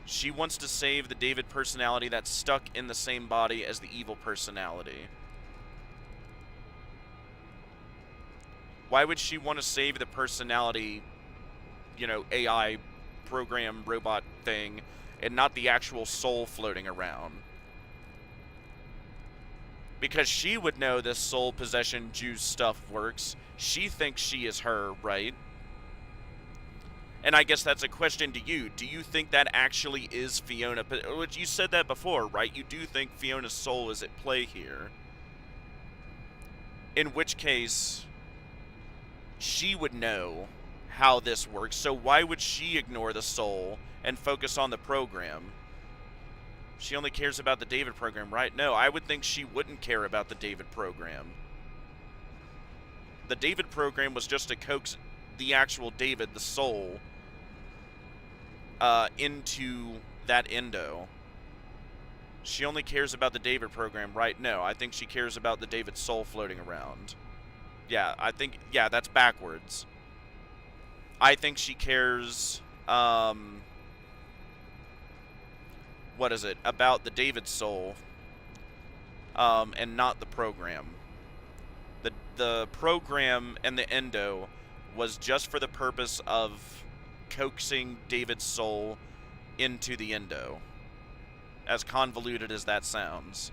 She wants to save the David personality that's stuck in the same body as the evil personality. Why would she want to save the personality, you know, AI program robot thing, and not the actual soul floating around? Because she would know this soul possession juice stuff works. She thinks she is her, right? And I guess that's a question to you. Do you think that actually is Fiona? Which you said that before, right? You do think Fiona's soul is at play here. In which case, she would know how this works. So why would she ignore the soul and focus on the program? She only cares about the David program, right? No, I would think she wouldn't care about the David program. The David program was just to coax the actual David, the soul, into that endo. She only cares about the David program, right? No, I think she cares about the David soul floating around. Yeah, I think, yeah, that's backwards. I think she cares, what is it, about the David soul, and not the program. The program and the endo was just for the purpose of coaxing David's soul into the endo. As convoluted as that sounds.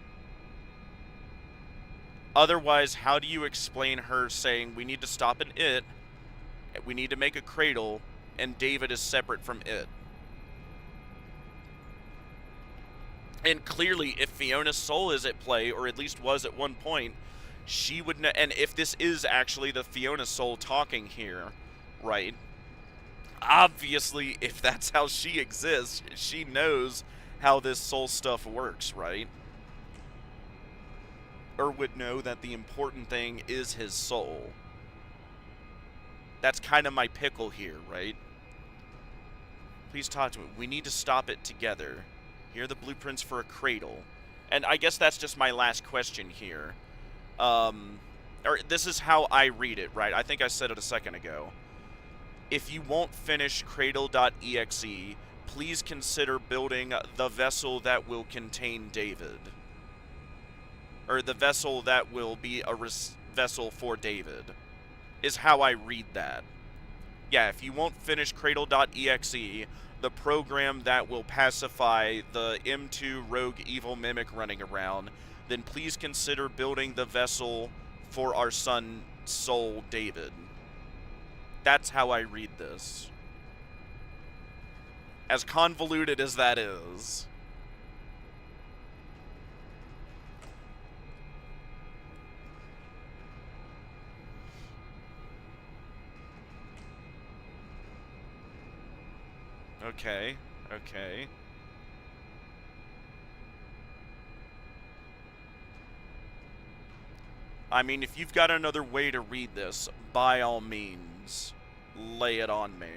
Otherwise, how do you explain her saying, we need to stop an it, we need to make a cradle, and David is separate from it? And clearly, if Fiona's soul is at play, or at least was at one point, she would know. And if this is actually the Fiona soul talking here, right? Obviously, if that's how she exists, she knows how this soul stuff works, right? Or would know that the important thing is his soul. That's kind of my pickle here, right? Please talk to me. We need to stop it together. Here are the blueprints for a cradle. And I guess that's just my last question here. Or this is how I read it, right? I think I said it a second ago. If you won't finish Cradle.exe, please consider building the vessel that will contain David. Or the vessel that will be a vessel for David. Is how I read that. Yeah, if you won't finish Cradle.exe, the program that will pacify the M2 rogue evil mimic running around, then please consider building the vessel for our son, Soul David. That's how I read this. As convoluted as that is. Okay, okay. I mean, if you've got another way to read this, by all means, lay it on me.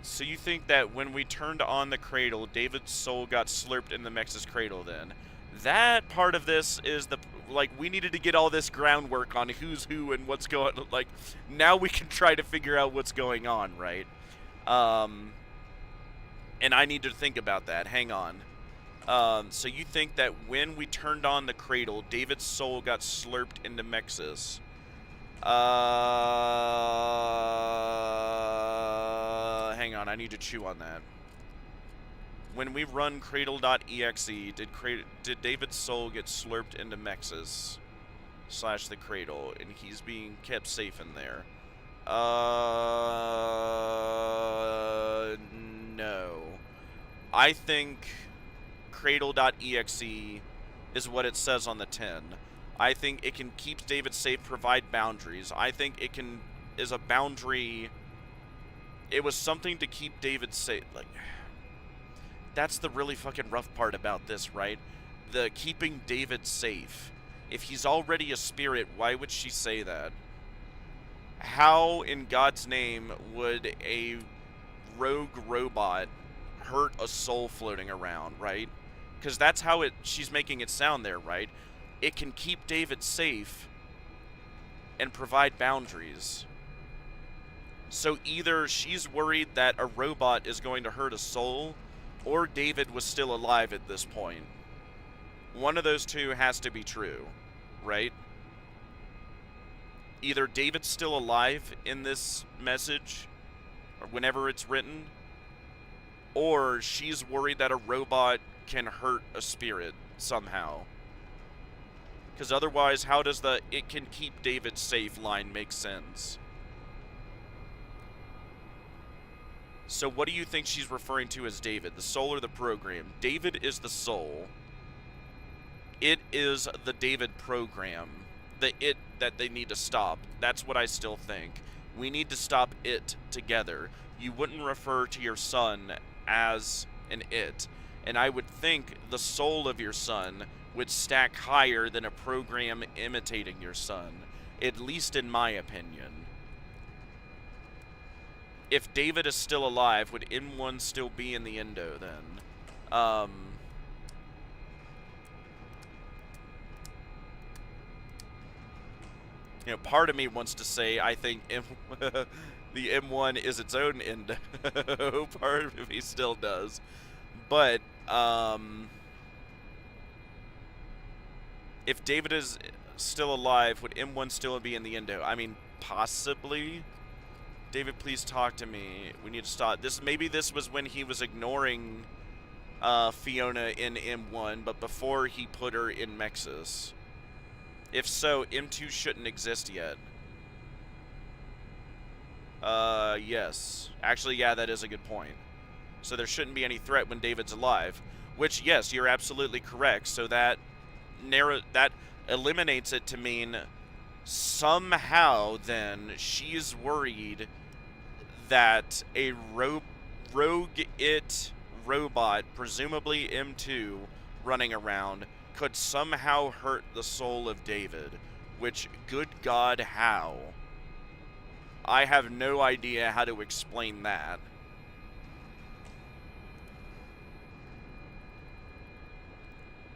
So you think that when we turned on the cradle, David's soul got slurped in the Mex's cradle then? That part of this is the, like, we needed to get all this groundwork on who's who and what's going, like, now we can try to figure out what's going on, right? And I need to think about that. Hang on. So you think that when we turned on the cradle, David's soul got slurped into Mex's? Hang on, I need to chew on that. When we run Cradle.exe, did David's soul get slurped into Mex's / the cradle, and he's being kept safe in there? No. I think Cradle.exe is what it says on the tin. I think it can keep David safe, provide boundaries. I think it can, is a boundary, it was something to keep David safe. Like, that's the really fucking rough part about this, right? The keeping David safe. If he's already a spirit, why would she say that? How in God's name would a rogue robot hurt a soul floating around, right? Because that's how she's making it sound there, right? It can keep David safe and provide boundaries. So either she's worried that a robot is going to hurt a soul, or David was still alive at this point. One of those two has to be true, right? Either David's still alive in this message, or whenever it's written, or she's worried that a robot can hurt a spirit somehow. Because otherwise, how does the "it can keep David safe" line make sense? So what do you think she's referring to as David? The soul or the program? David is the soul. It is the David program. The it that they need to stop. That's what I still think. We need to stop it together. You wouldn't refer to your son as an it. And I would think the soul of your son would stack higher than a program imitating your son, at least in my opinion. If David is still alive, would M1 still be in the endo then? You know, part of me wants to say I think the M1 is its own endo. Part of me still does. But, if David is still alive, would M1 still be in the endo? I mean, possibly. David, please talk to me. We need to stop. Maybe this was when he was ignoring Fiona in M1, but before he put her in Mexus. If so, M2 shouldn't exist yet. Yes. Actually, yeah, that is a good point. So there shouldn't be any threat when David's alive. Which, yes, you're absolutely correct. So that eliminates it to mean somehow then she's worried that a rogue-it robot, presumably M2, running around could somehow hurt the soul of David. Which, good God, how? I have no idea how to explain that.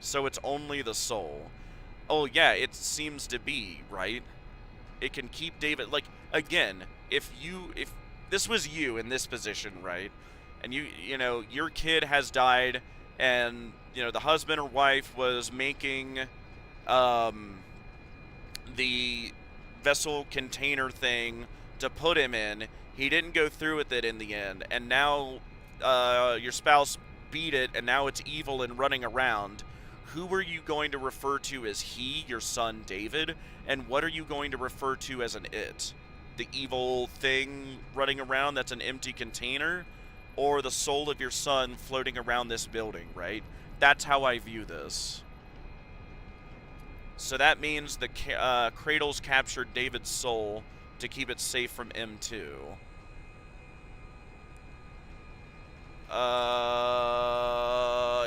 So it's only the soul. Oh yeah, it seems to be, right? It can keep David, like, again, if this was you in this position, right? And you know, your kid has died, and, you know, the husband or wife was making, the vessel container thing to put him in. He didn't go through with it in the end, and now, your spouse beat it, and now it's evil and running around. Who are you going to refer to as he, your son David? And what are you going to refer to as an it? The evil thing running around that's an empty container? Or the soul of your son floating around this building, right? That's how I view this. So that means the Cradles captured David's soul to keep it safe from M2.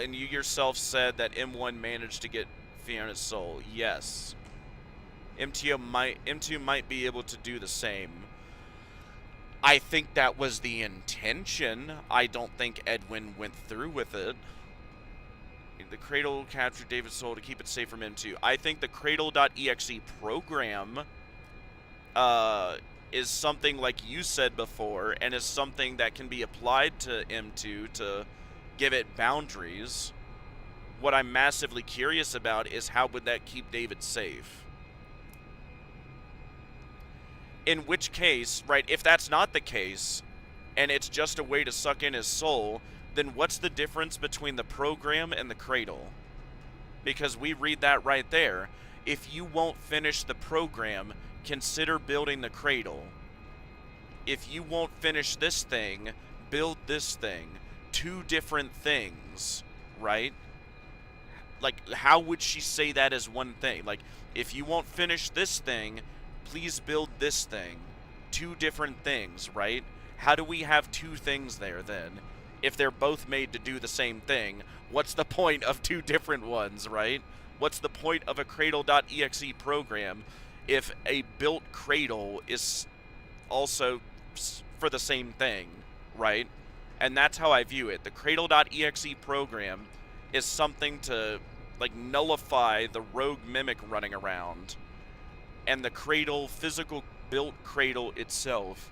And you yourself said that M1 managed to get Fiona's soul. Yes. M2 might be able to do the same. I think that was the intention. I don't think Edwin went through with it. The Cradle captured David's soul to keep it safe from M2. I think the Cradle.exe program is something like you said before, and is something that can be applied to M2 to give it boundaries. What I'm massively curious about is how would that keep David safe? In which case, right, if that's not the case, and it's just a way to suck in his soul, then what's the difference between the program and the Cradle? Because we read that right there. If you won't finish the program, consider building the Cradle. If you won't finish this thing, build this thing. Two different things, right? Like, how would she say that as one thing? Like, if you won't finish this thing, please build this thing. Two different things, right? How do we have two things there then? If they're both made to do the same thing, what's the point of two different ones, right? What's the point of a Cradle.exe program if a built Cradle is also for the same thing, right? And that's how I view it. The Cradle.exe program is something to, like, nullify the rogue mimic running around. And the Cradle, physical built Cradle itself,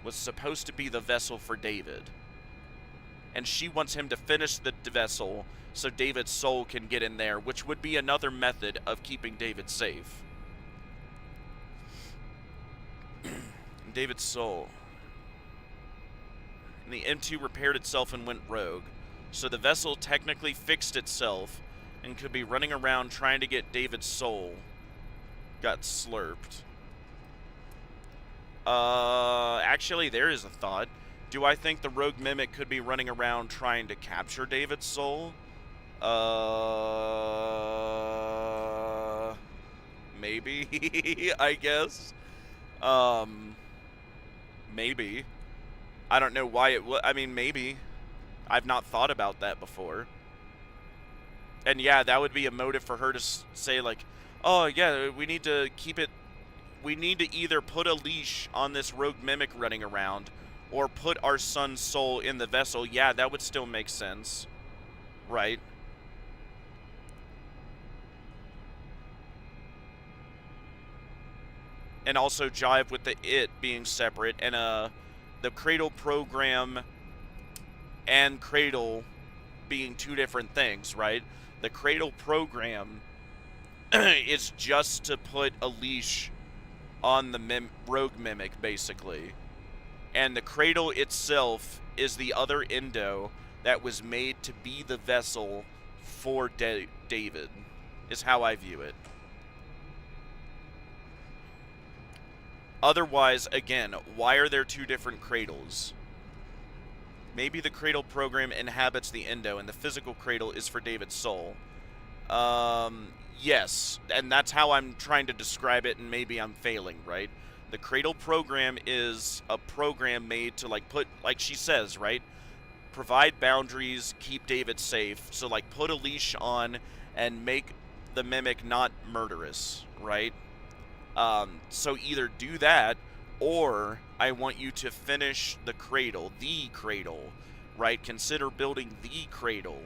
was supposed to be the vessel for David. And she wants him to finish the vessel so David's soul can get in there, which would be another method of keeping David safe. David's soul. And the M2 repaired itself and went rogue. So the vessel technically fixed itself and could be running around trying to get David's soul. Got slurped. Actually, there is a thought. Do I think the rogue mimic could be running around trying to capture David's soul? Maybe, I guess. Maybe. I don't know why it would. I mean, maybe. I've not thought about that before. And yeah, that would be a motive for her to say, like, oh, yeah, we need to keep it. We need to either put a leash on this rogue mimic running around or put our son's soul in the vessel. Yeah, that would still make sense. Right? And also jive with the it being separate and the Cradle program and Cradle being two different things, right? The Cradle program is just to put a leash on the rogue mimic, basically. and the cradle itself is the other endo that was made to be the vessel for David, is how I view it. Otherwise, again, why are there two different cradles? Maybe the cradle program inhabits the endo, and the physical cradle is for David's soul. Yes, and that's how I'm trying to describe it, and maybe I'm failing, right? The cradle program is a program made to, like, put, like she says, right? Provide boundaries, keep David safe. So, like, put a leash on and make the mimic not murderous, right? So either do that, or I want you to finish the cradle, right? Consider building the cradle,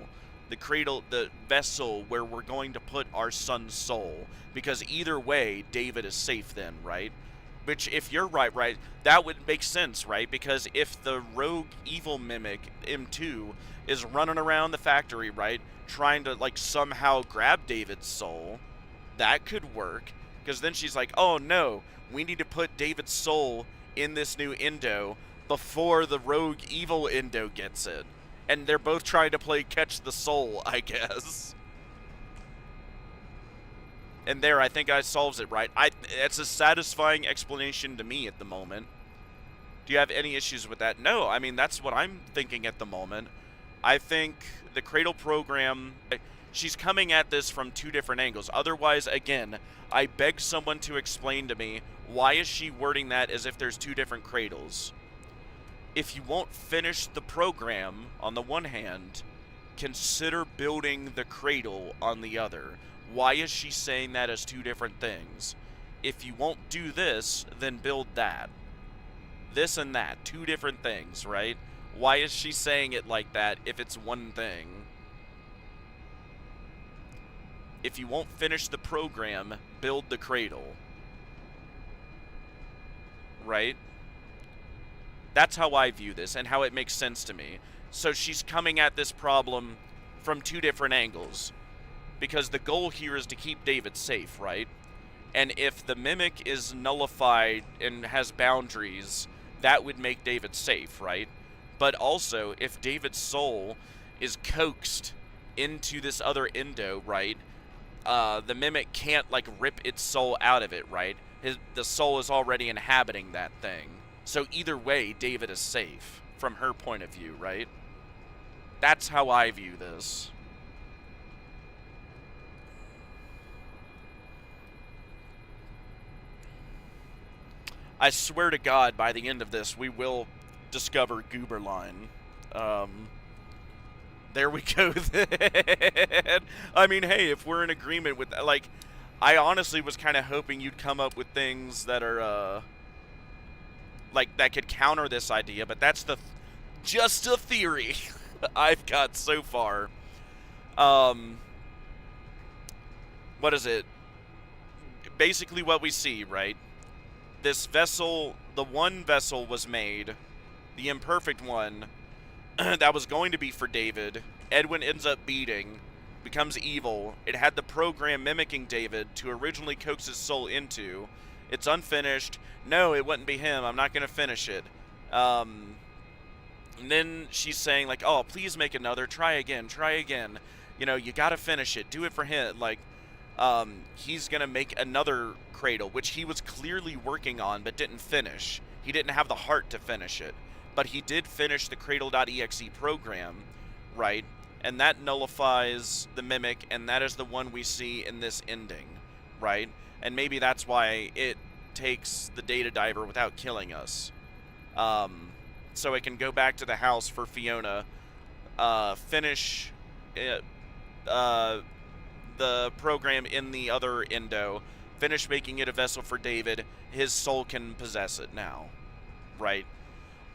the vessel where we're going to put our son's soul. Because either way, David is safe then, right? Which, if you're right, that would make sense, right? Because if the rogue evil mimic, M2, is running around the factory, right, trying to, like, somehow grab David's soul, that could work. Because then she's like, oh no, we need to put David's soul in this new endo before the rogue evil endo gets it. And they're both trying to play catch the soul, I guess. And there, I think I solves it right. It's a satisfying explanation to me at the moment. Do you have any issues with that? No, I mean, that's what I'm thinking at the moment. I think the Cradle program, she's coming at this from two different angles. Otherwise, again, I beg someone to explain to me, why is she wording that as if there's two different cradles? If you won't finish the program, on the one hand, consider building the cradle on the other. Why is she saying that as two different things? If you won't do this, then build that. This and that, two different things, right? Why is she saying it like that if it's one thing? If you won't finish the program, build the cradle. Right? That's how I view this and how it makes sense to me. So she's coming at this problem from two different angles. Because the goal here is to keep David safe, right? And if the mimic is nullified and has boundaries, that would make David safe, right? But also, if David's soul is coaxed into this other endo, right? The mimic can't, like, rip its soul out of it, right? The soul is already inhabiting that thing. So either way, David is safe, from her point of view, right? That's how I view this. I swear to God, by the end of this, we will discover Gooberline. There we go then. I mean, hey, if we're in agreement with that, like, I honestly was kind of hoping you'd come up with things that are, like, that could counter this idea, but that's just a theory I've got so far. What is it? Basically what we see, right? This vessel, the one vessel was made, the imperfect one, that was going to be for David. Edwin ends up beating, becomes evil. It had the program mimicking David to originally coax his soul into. It's unfinished. No, it wouldn't be him. I'm not going to finish it. And then she's saying, like, oh, please make another. Try again. Try again. You know, you got to finish it. Do it for him. Like, he's going to make another cradle, which he was clearly working on but didn't finish. He didn't have the heart to finish it. But he did finish the Cradle.exe program, right? And that nullifies the mimic, and that is the one we see in this ending, right? And maybe that's why it takes the data diver without killing us. So it can go back to the house for Fiona, finish the program in the other endo, finish making it a vessel for David, his soul can possess it now, right?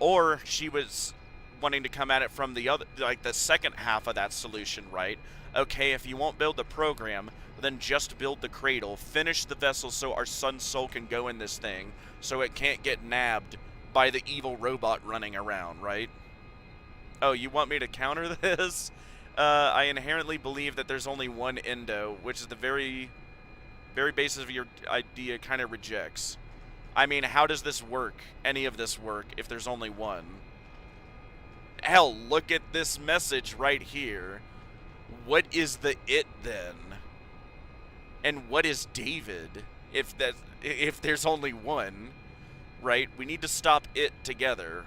Or she was wanting to come at it from the other, like the second half of that solution, right? Okay, if you won't build the program, then just build the cradle, finish the vessel so our son's soul can go in this thing, so it can't get nabbed by the evil robot running around, right? Oh, you want me to counter this? I inherently believe that there's only one endo, which is the very basis of your idea kind of rejects. I mean, how does this work? Any of this work if there's only one? Hell, look at this message right here. What is the it then? And what is David if there's only one? Right? We need to stop it together.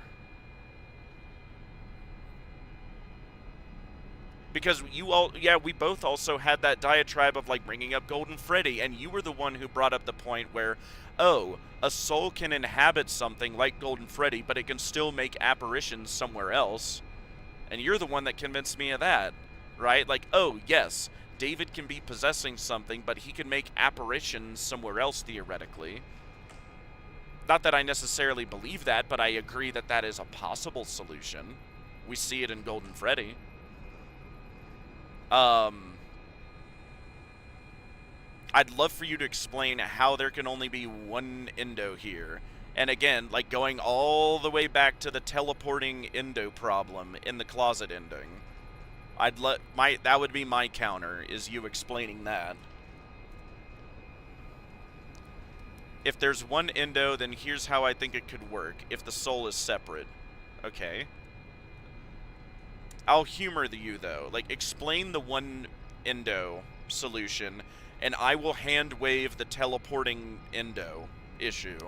Because we both also had that diatribe of, like, bringing up Golden Freddy, and you were the one who brought up the point where, oh, a soul can inhabit something like Golden Freddy, but it can still make apparitions somewhere else. And you're the one that convinced me of that, right? Like, oh, yes, David can be possessing something, but he can make apparitions somewhere else, theoretically. Not that I necessarily believe that, but I agree that that is a possible solution. We see it in Golden Freddy. I'd love for you to explain how there can only be one endo here. And again, like going all the way back to the teleporting endo problem in the closet ending. That would be my counter, is you explaining that. If there's one endo, then here's how I think it could work. If the soul is separate. Okay. I'll humor you, though. Like, explain the one endo solution, and I will hand wave the teleporting endo issue.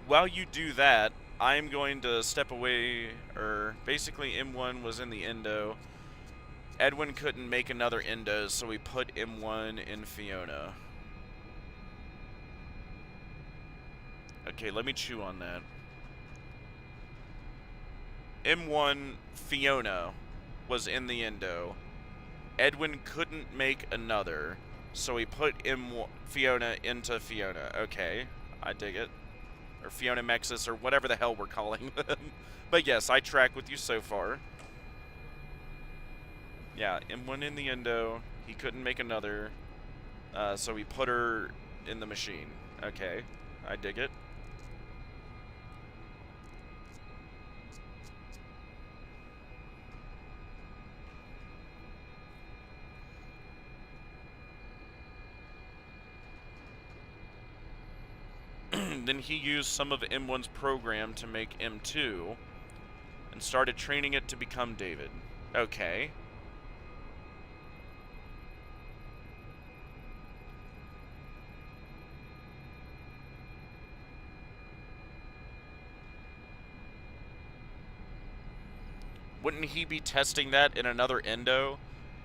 While you do that, I'm going to step away, or basically M1 was in the endo. Edwin couldn't make another endo, so we put M1 in Fiona. Okay, let me chew on that. M1 Fiona was in the endo. Edwin couldn't make another, so we put M1 Fiona into Fiona. Okay, I dig it. Or Fiona Mexis, or whatever the hell we're calling them. But yes, I track with you so far. Yeah, M1 in the endo. He couldn't make another. So we put her in the machine. Okay, I dig it. Then he used some of M1's program to make M2 and started training it to become David. Okay. Wouldn't he be testing that in another endo?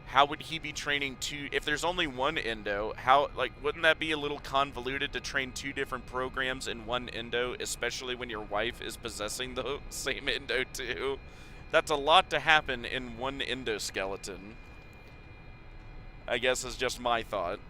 How would he be training two? If there's only one endo, wouldn't that be a little convoluted to train two different programs in one endo, especially when your wife is possessing the same endo too? That's a lot to happen in one endoskeleton. I guess is just my thought.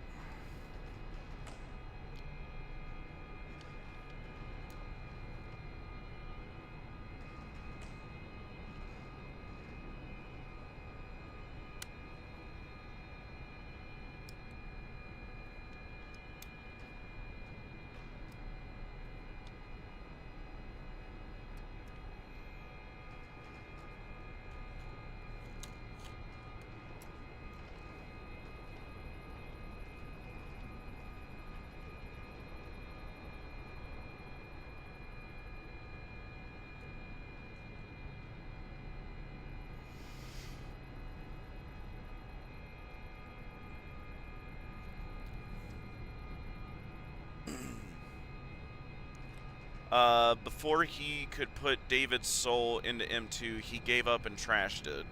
Before he could put David's soul into M2, he gave up and trashed it.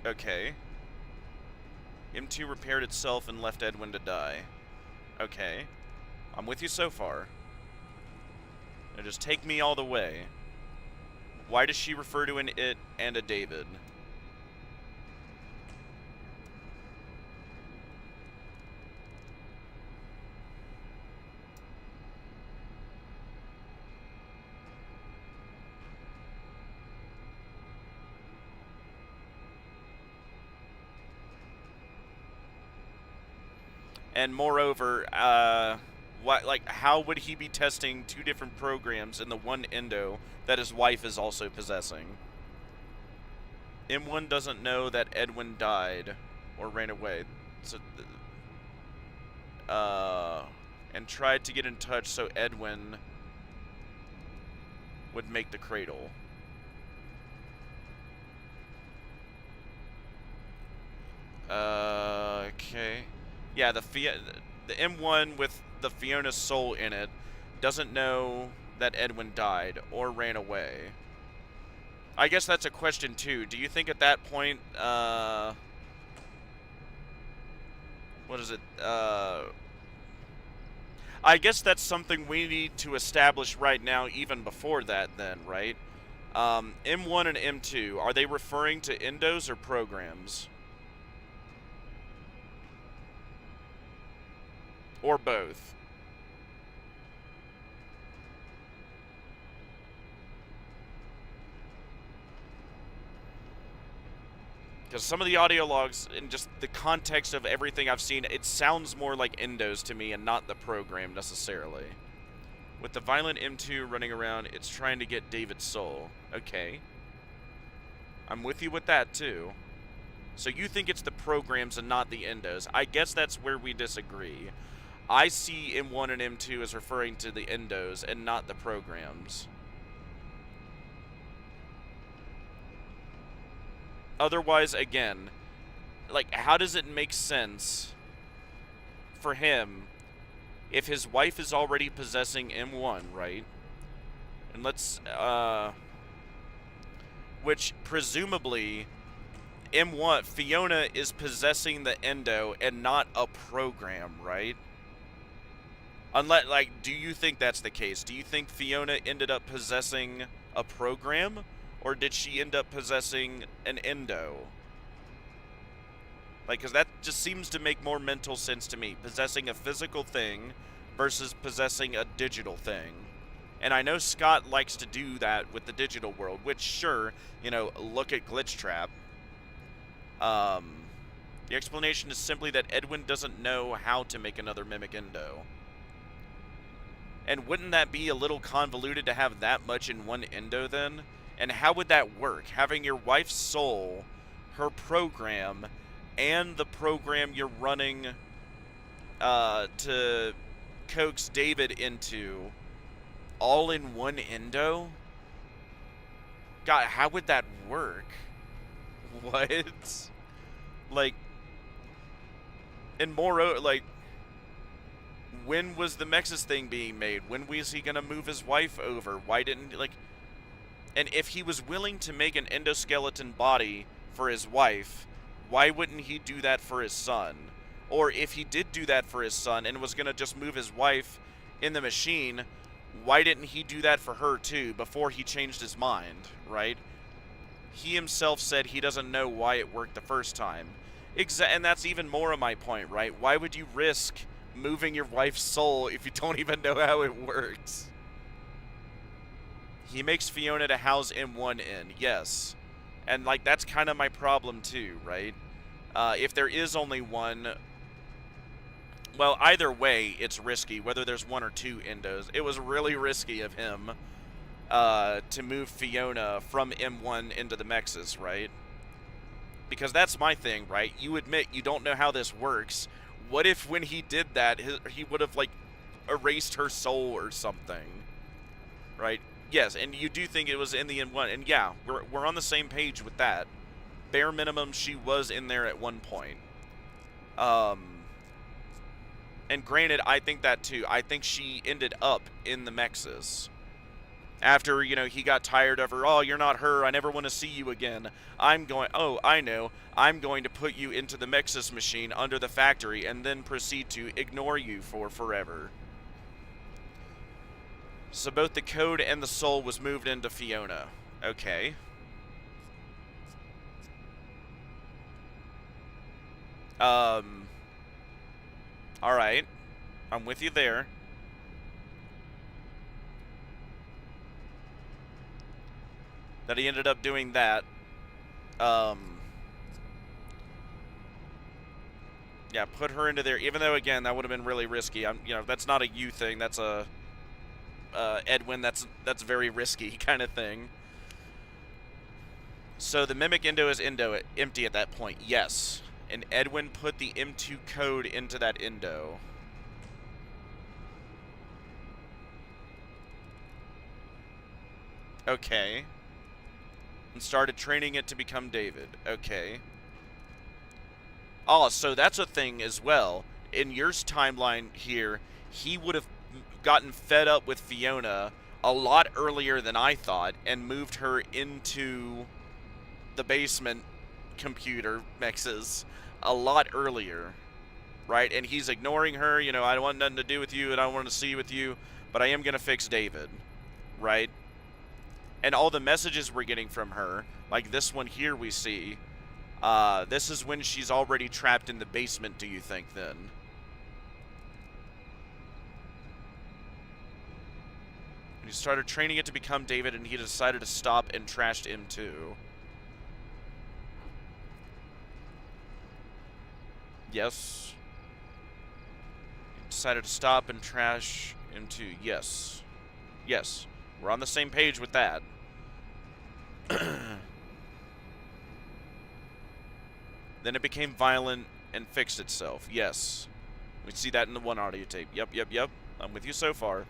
Okay. M2 repaired itself and left Edwin to die. Okay. I'm with you so far. Now just take me all the way. Why does she refer to an it and a David? And moreover, how would he be testing two different programs in the one endo that his wife is also possessing? M1 doesn't know that Edwin died or ran away. So, and tried to get in touch so Edwin would make the cradle. Okay. Yeah, the M1 with the Fiona's soul in it doesn't know that Edwin died or ran away. I guess that's a question too. Do you think at that point, what is it? I guess that's something we need to establish right now, even before that then, right? M1 and M2, are they referring to endos or programs? Or both? Because some of the audio logs and just the context of everything I've seen, it sounds more like endos to me and not the program necessarily. With the violent M2 running around, it's trying to get David's soul. Okay. I'm with you with that too. So you think it's the programs and not the endos. I guess that's where we disagree. I see M1 and M2 as referring to the endos and not the programs. Otherwise, again, like, how does it make sense for him if his wife is already possessing M1, right? And let's, which presumably M1, Fiona is possessing the endo and not a program, right? Unless, like, do you think that's the case? Do you think Fiona ended up possessing a program? Or did she end up possessing an endo? Like, because that just seems to make more mental sense to me. Possessing a physical thing versus possessing a digital thing. And I know Scott likes to do that with the digital world, which, sure, you know, look at Glitch Trap. The explanation is simply that Edwin doesn't know how to make another mimic endo. And wouldn't that be a little convoluted to have that much in one endo then? And how would that work? Having your wife's soul, her program, and the program you're running to coax David into all in one endo? God, how would that work? What? Like, and more, like, when was the Mexus thing being made? When was he gonna move his wife over? Why didn't, like... And if he was willing to make an endoskeleton body for his wife, why wouldn't he do that for his son? Or if he did do that for his son and was gonna just move his wife in the machine, why didn't he do that for her too before he changed his mind, right? He himself said he doesn't know why it worked the first time. And that's even more of my point, right? Why would you risk moving your wife's soul if you don't even know how it works? He makes Fiona to house M1 in, yes. And, like, that's kind of my problem too, right? If there is only one... Well, either way, it's risky, whether there's one or two endos. It was really risky of him to move Fiona from M1 into the Mexus, right? Because that's my thing, right? You admit you don't know how this works. What if when he did that, he would have, like, erased her soul or something? Right? Yes, and you do think it was in the M1. And yeah, we're on the same page with that. Bare minimum, she was in there at one point. And granted, I think that too. I think she ended up in the Mexus. After, you know, he got tired of her, oh, you're not her, I never want to see you again. Oh, I know, I'm going to put you into the Mexus machine under the factory and then proceed to ignore you for forever. So both the code and the soul was moved into Fiona. Okay. Alright. I'm with you there. That he ended up doing that. Yeah, put her into there, even though, again, that would have been really risky. You know, that's not a you thing, that's a, Edwin, that's very risky kind of thing. So the Mimic Endo is empty at that point, yes. And Edwin put the M2 code into that Endo. Okay. And started training it to become David. Okay. Oh, so that's a thing as well. In your timeline here, he would have gotten fed up with Fiona a lot earlier than I thought and moved her into the basement computer mexes a lot earlier, right? And he's ignoring her, you know, I don't want nothing to do with you and I don't want to see you with you, but I am going to fix David, right? And all the messages we're getting from her, like this one here we see, this is when she's already trapped in the basement, do you think, then? And he started training it to become David, and he decided to stop and trashed M2. Yes. He decided to stop and trash M2. Yes. Yes. We're on the same page with that. Then it became violent and fixed itself. Yes. We see that in the one audio tape. Yep, yep, yep. I'm with you so far.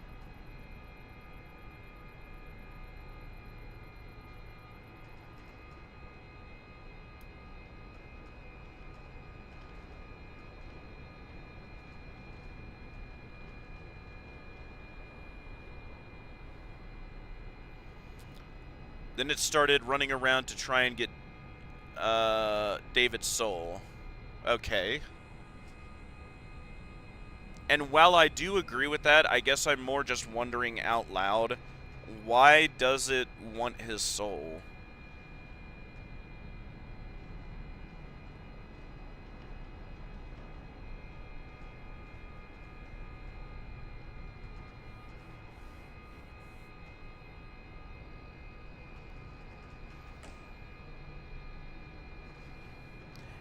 Then it started running around to try and get David's soul. Okay. And while I do agree with that, I guess I'm more just wondering out loud, why does it want his soul?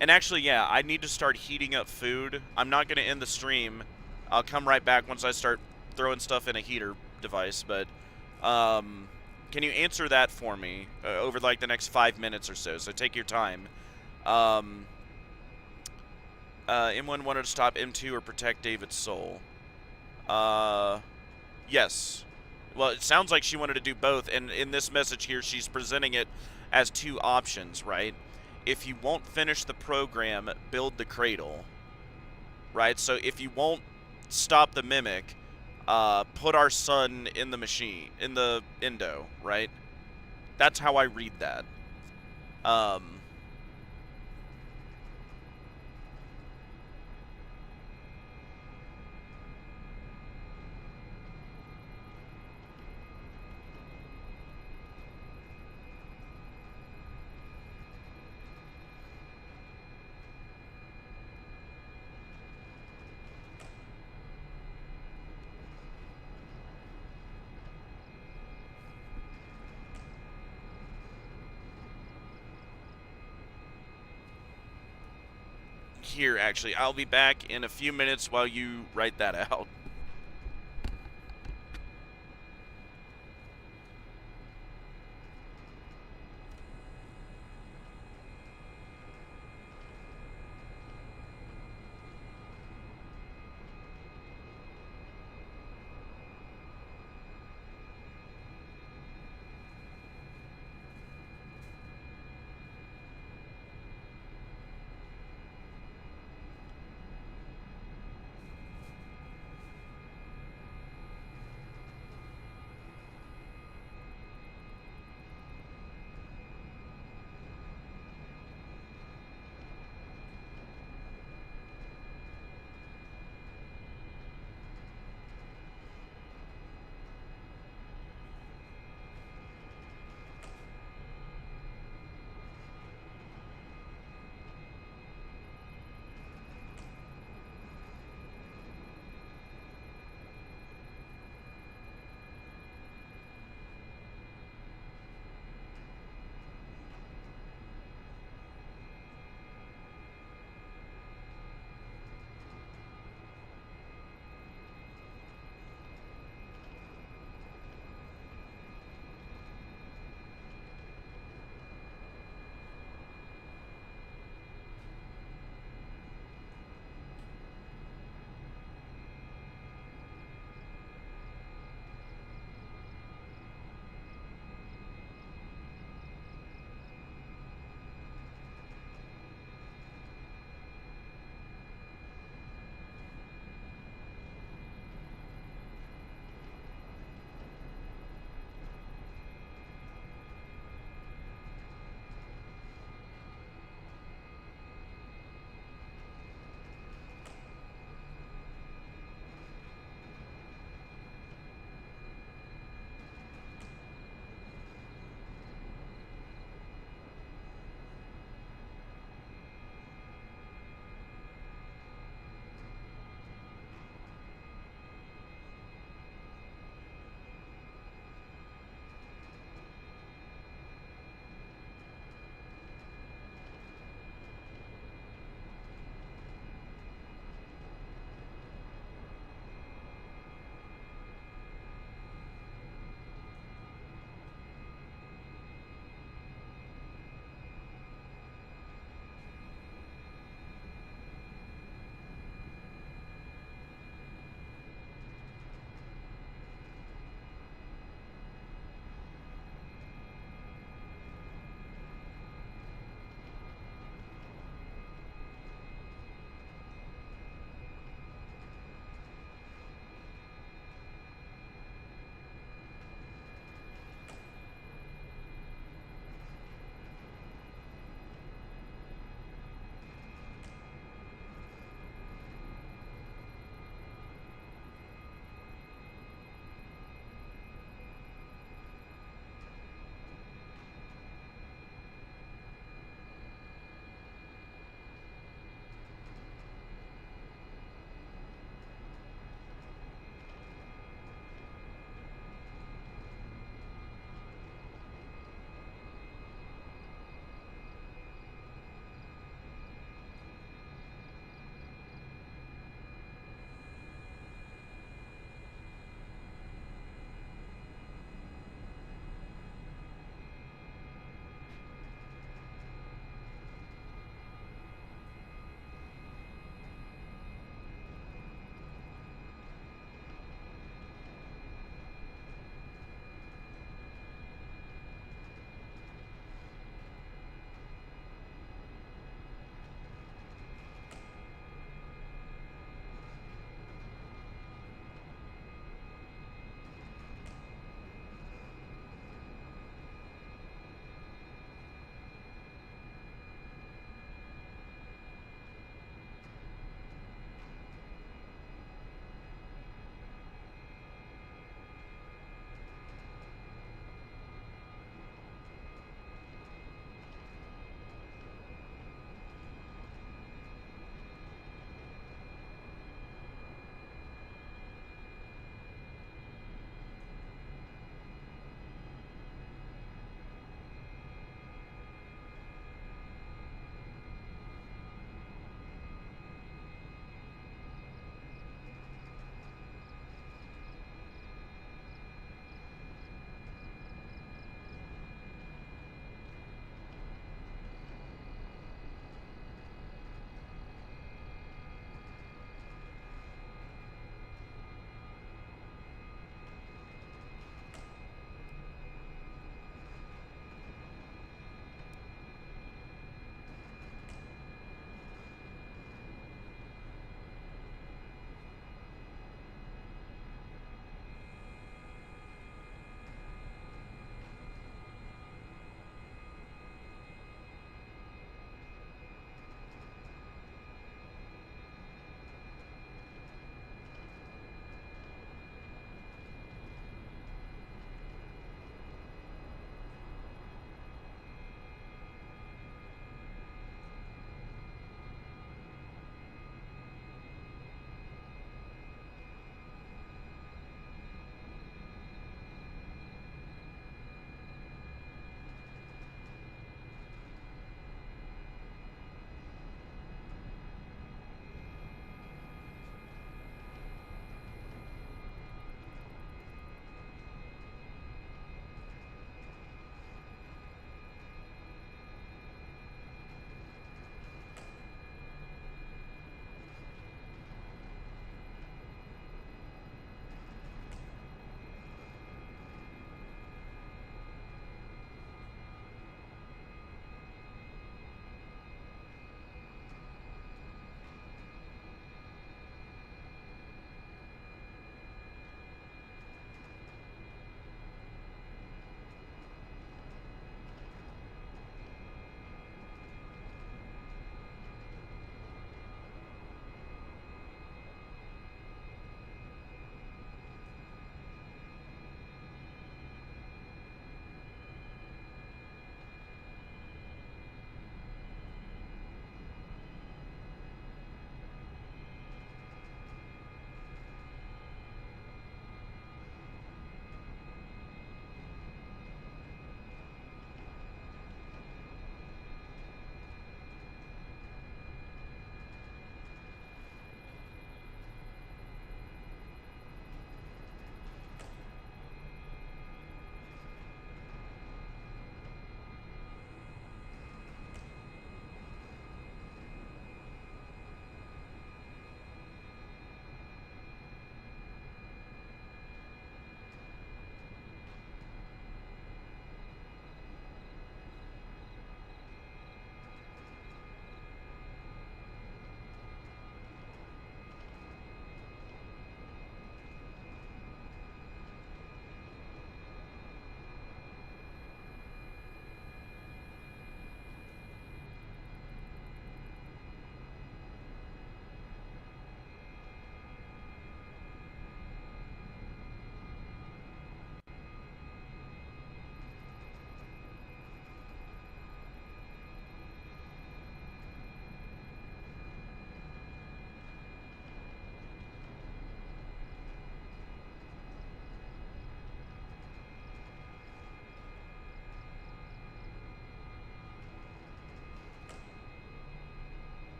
And actually, yeah, I need to start heating up food. I'm not going to end the stream. I'll come right back once I start throwing stuff in a heater device, but can you answer that for me over like the next 5 minutes or so? So take your time. M1 wanted to stop M2 or protect David's soul. Yes. Well, it sounds like she wanted to do both, and in this message here, she's presenting it as two options, right? If you won't finish the program, build the cradle, right? So if you won't stop the mimic, put our son in the machine, in the endo, right? That's how I read that. Here, actually, I'll be back in a few minutes while you write that out.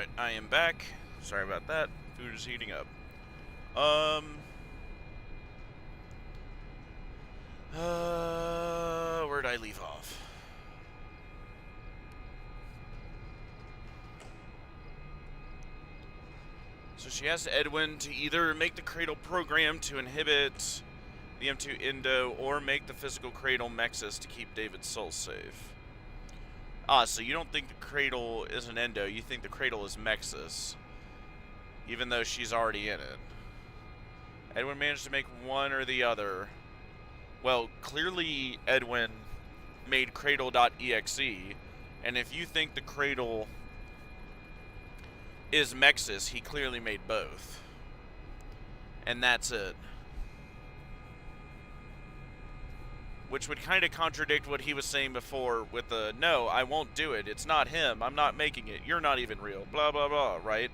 Alright, I am back. Sorry about that. Food is heating up. Where'd I leave off? So she asked Edwin to either make the cradle program to inhibit the M2 Indo or make the physical cradle Mexus to keep David's soul safe. Ah, so you don't think the cradle is an Endo, you think the cradle is Mexus, even though she's already in it. Edwin managed to make one or the other. Well, clearly Edwin made cradle.exe, and if you think the cradle is Mexus, he clearly made both. And that's it. Which would kind of contradict what he was saying before with the, no, I won't do it, it's not him, I'm not making it, you're not even real, blah blah blah, right?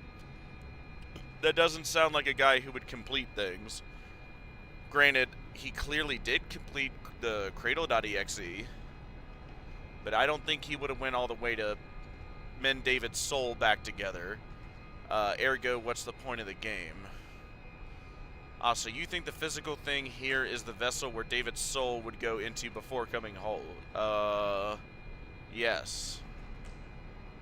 That doesn't sound like a guy who would complete things. Granted, he clearly did complete the cradle.exe, but I don't think he would have went all the way to mend David's soul back together. Ergo, what's the point of the game? So you think the physical thing here is the vessel where David's soul would go into before coming whole? Yes.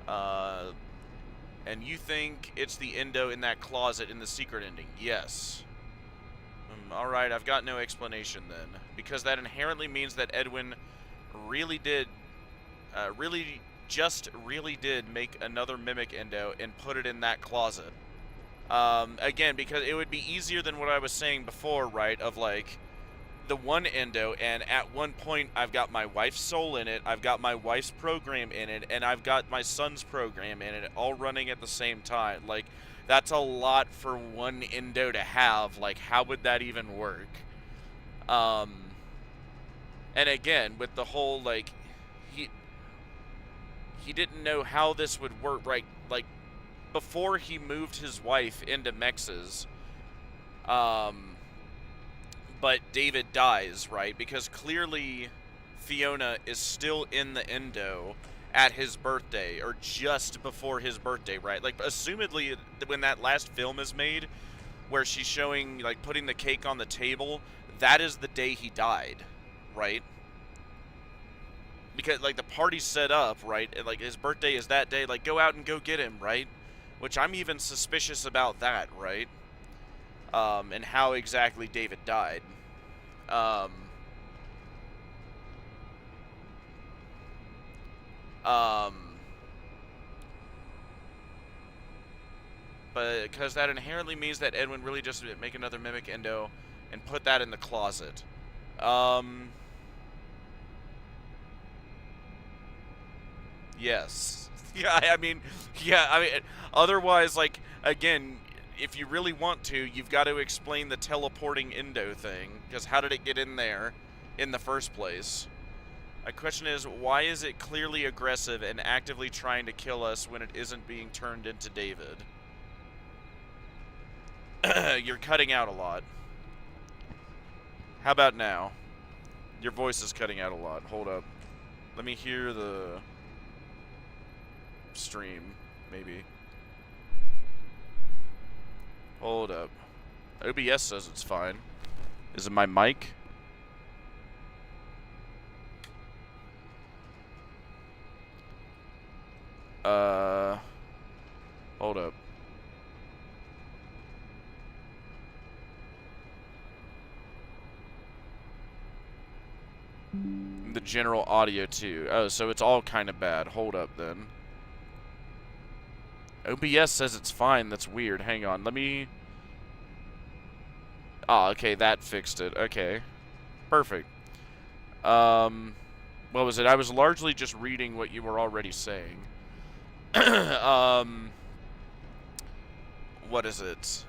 And you think it's the Endo in that closet in the secret ending? Yes. Alright, I've got no explanation then. Because that inherently means that Edwin really did make another mimic Endo and put it in that closet. Again, because it would be easier than what I was saying before, right? Of like, the one Endo, and at one point I've got my wife's soul in it, I've got my wife's program in it, and I've got my son's program in it, all running at the same time. Like, that's a lot for one Endo to have. Like, how would that even work? And again, with the whole, like, he didn't know how this would work, right? Like, before he moved his wife into Mex's, but David dies, right? Because clearly Fiona is still in the Endo at his birthday, or just before his birthday, right? Like, assumedly, when that last film is made, where she's showing, like, putting the cake on the table, that is the day he died, right? Because, like, the party's set up, right? And, like, his birthday is that day, like, go out and go get him, right? Which I'm even suspicious about that, right? And how exactly David died. But because that inherently means that Edwin really just make another mimic Endo and put that in the closet. Yes. Yeah, I mean, otherwise, like, again, if you really want to, you've got to explain the teleporting Endo thing, because how did it get in there in the first place? My question is, why is it clearly aggressive and actively trying to kill us when it isn't being turned into David? You're cutting out a lot. How about now? Your voice is cutting out a lot. Hold up. Let me hear the stream, maybe. Hold up. OBS says it's fine. Is it my mic? Hold up. The general audio too. Oh, so it's all kind of bad. Hold up then. OBS says it's fine. That's weird. Hang on. Let me... Oh, okay. That fixed it. Okay. Perfect. What was it? I was largely just reading what you were already saying. What is it?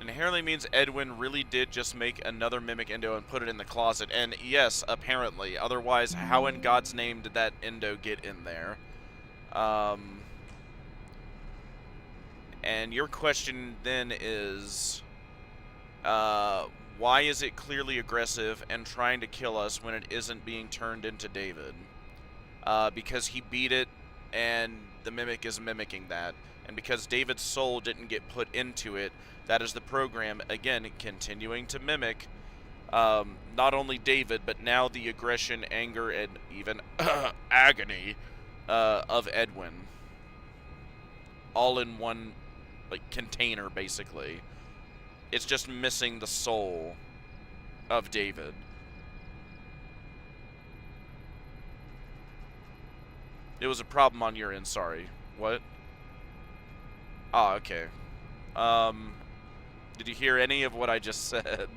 Inherently means Edwin really did just make another mimic Endo and put it in the closet. And yes, apparently. Otherwise, how in God's name did that Endo get in there? And your question then is, why is it clearly aggressive and trying to kill us when it isn't being turned into David? Because he beat it and the Mimic is mimicking that. And because David's soul didn't get put into it, that is the program, again, continuing to mimic not only David, but now the aggression, anger, and even agony of Edwin. All in one, like, container, basically. It's just missing the soul of David. It was a problem on your end, sorry. What? Ah, okay. Did you hear any of what I just said?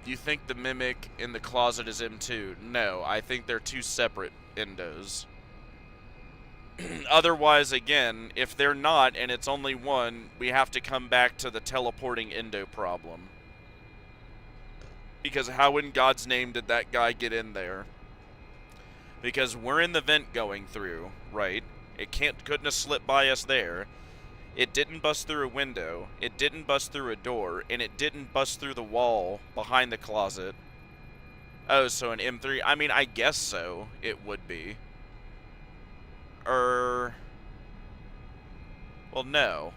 Do you think the Mimic in the closet is M2? No, I think they're two separate endos. Otherwise, again, if they're not and it's only one, we have to come back to the teleporting endo problem. Because how in God's name did that guy get in there? Because we're in the vent going through, right? It couldn't have slipped by us there. It didn't bust through a window, it didn't bust through a door, and it didn't bust through the wall behind the closet. Oh, so an M3? I mean, I guess so. It would be. Well, no.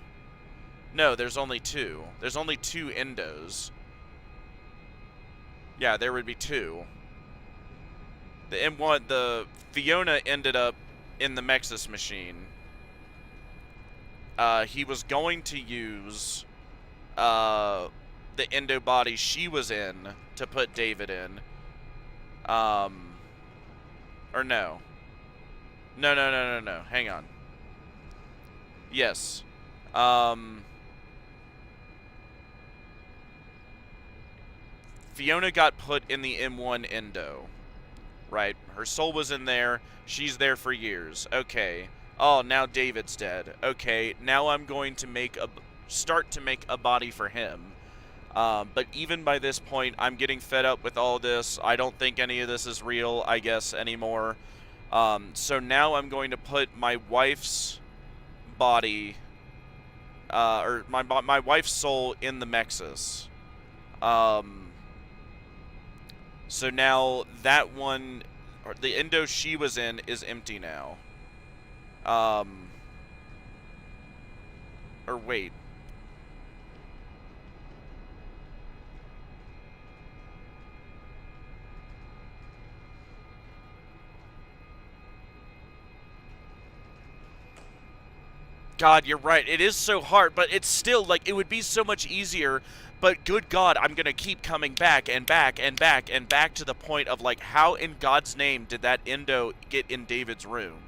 No, there's only two. There's only two endos. Yeah, there would be two. The M1, the Fiona ended up in the Mexus machine. He was going to use the endo body she was in to put David in. Or no. No. Hang on. Yes. Fiona got put in the M1 endo. Right? Her soul was in there. She's there for years. Okay. Oh, now David's dead. Okay, now I'm going to start to make a body for him. But even by this point, I'm getting fed up with all this. I don't think any of this is real, I guess, anymore. So now I'm going to put my wife's body, or my wife's soul in the Mexus. So now that one, or the endo she was in, is empty now. Or wait. God, you're right. It is so hard, but it's still, like, it would be so much easier. But good God, I'm going to keep coming back and back and back and back to the point of, like, how in God's name did that endo get in David's room?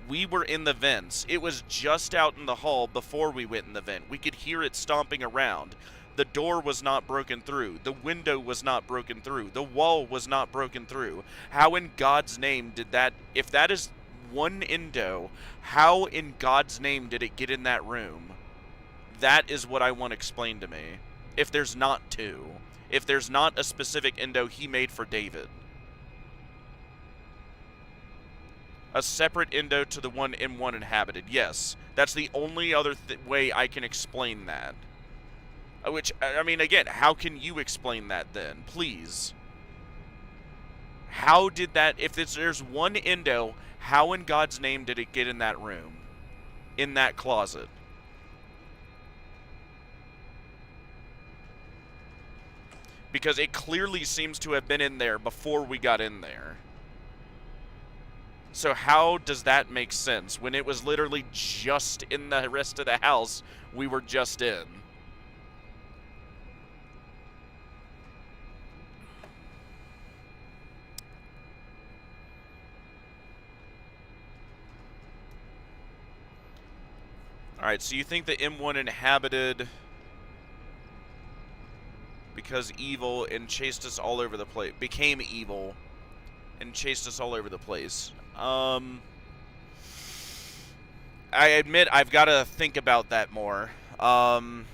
We were in the vents. It was just out in the hall before we went in the vent. We could hear it stomping around. The door was not broken through. The window was not broken through. The wall was not broken through. How in God's name did that... If that is one endo, how in God's name did it get in that room? That is what I want explained to me. If there's not two. If there's not a specific endo he made for David. A separate endo to the one M1 inhabited. Yes, that's the only other way I can explain that. Which, I mean, again, how can you explain that then? Please. How did that, if there's one endo, how in God's name did it get in that room? In that closet? Because it clearly seems to have been in there before we got in there. So how does that make sense when it was literally just in the rest of the house we were just in? Alright, so you think the M1 inhabited because evil and chased us all over the place, became evil and chased us all over the place. I admit I've got to think about that more. Hang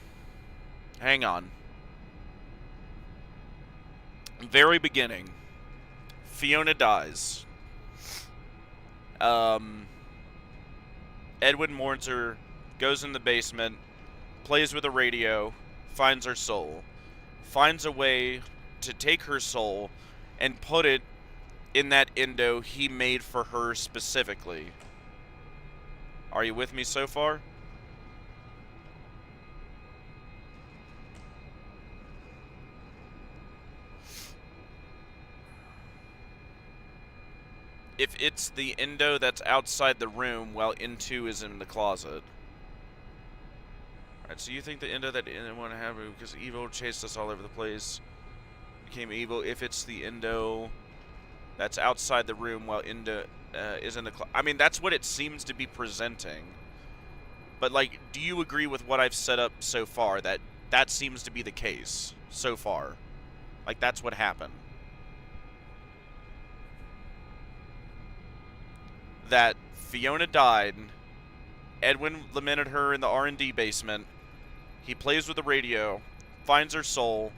on. Very beginning. Fiona dies. Edwin mourns her, goes in the basement, plays with a radio, finds her soul, finds a way to take her soul and put it in that endo he made for her specifically. Are you with me so far? If it's the endo that's outside the room while N2 is in the closet. Alright, so you think the endo that didn't want to have because evil chased us all over the place became evil. If it's the endo that's outside the room while endo is in the closet. I mean, that's what it seems to be presenting. But, like, do you agree with what I've set up so far? That seems to be the case so far. Like, that's what happened. That Fiona died, Edwin lamented her in the R&D basement, he plays with the radio, finds her soul,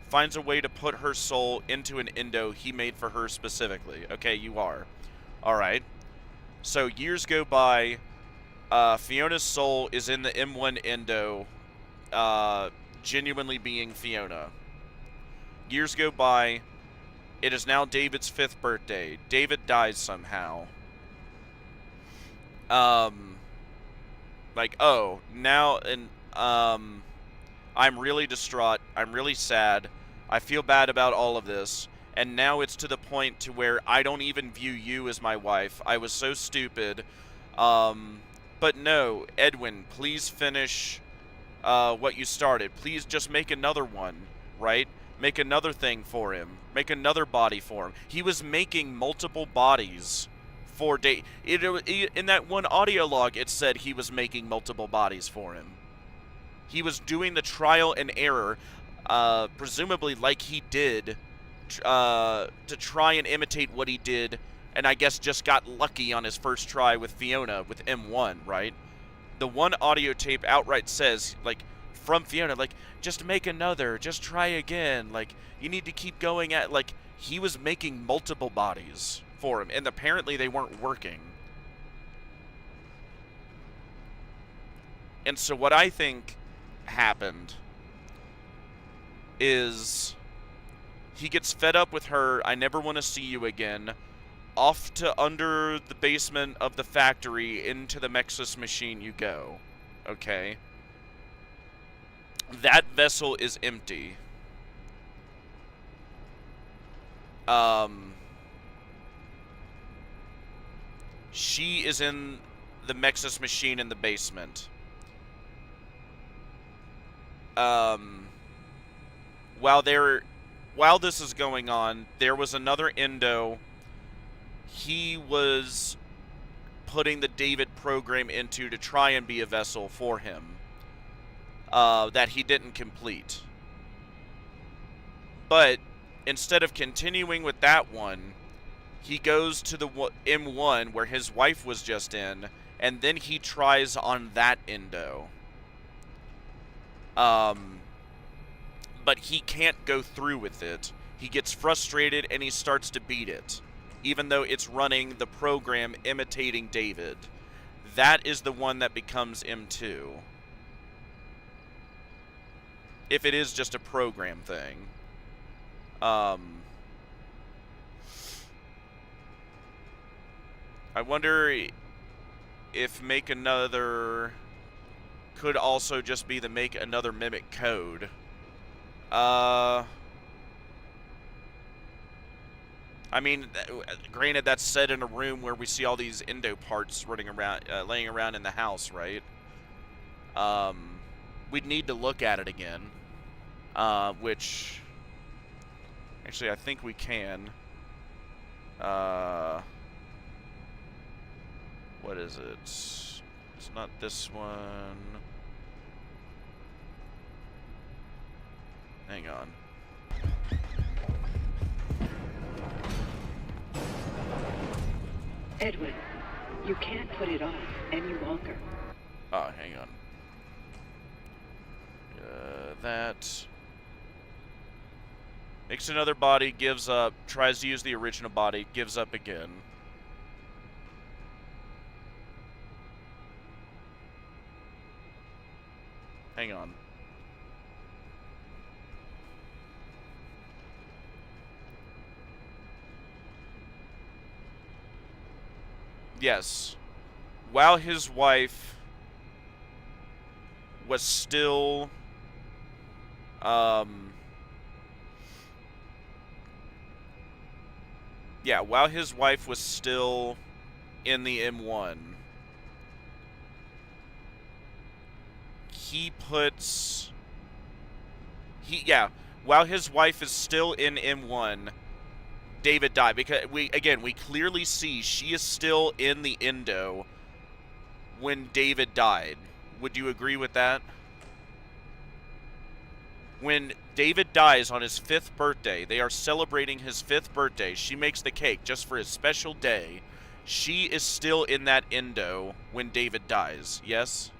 finds a way to put her soul into an endo he made for her specifically. Okay, you are. Alright. So years go by, Fiona's soul is in the M1 endo, genuinely being Fiona. Years go by, it is now David's 5th birthday. David dies somehow. Like, oh, now, and, I'm really distraught, I'm really sad, I feel bad about all of this, and now it's to the point to where I don't even view you as my wife, I was so stupid, but no, Edwin, please finish, what you started, please just make another one, right? Make another thing for him, make another body for him. He was making multiple bodies for in that one audio log, it said he was making multiple bodies for him. He was doing the trial and error, presumably like he did, to try and imitate what he did, and I guess just got lucky on his first try with Fiona, with M1, right? The one audio tape outright says, like, from Fiona, like, just make another, just try again, like, you need to keep going at, like, he was making multiple bodies for him, and apparently they weren't working. And so what I think happened is he gets fed up with her, I never want to see you again, off to under the basement of the factory into the Mexus machine you go. Okay? That vessel is empty. She is in the Mexus machine in the basement. While this is going on, there was another endo he was putting the David program into to try and be a vessel for him, that he didn't complete. But instead of continuing with that one, he goes to the M1 where his wife was just in, and then he tries on that endo. But he can't go through with it. He gets frustrated and he starts to beat it, even though it's running the program imitating David. That is the one that becomes M2. If it is just a program thing. I wonder if make another could also just be the make another mimic code. I mean, granted, that's set in a room where we see all these endo parts running around, laying around in the house, right? We'd need to look at it again, which actually I think we can. What is it? It's not this one. Hang on. Edwin, you can't put it off any longer. Oh, hang on. That makes another body, gives up, tries to use the original body, gives up again. Hang on. Yes. While his wife was still, yeah, while his wife was still in the M1, while his wife is still in M1, David died, because we clearly see she is still in the endo when David died. Would you agree with that? When David dies on his 5th birthday, they are celebrating his 5th birthday. She makes the cake just for his special day. She is still in that endo when David dies. Yes?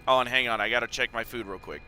Oh, and hang on, I gotta check my food real quick.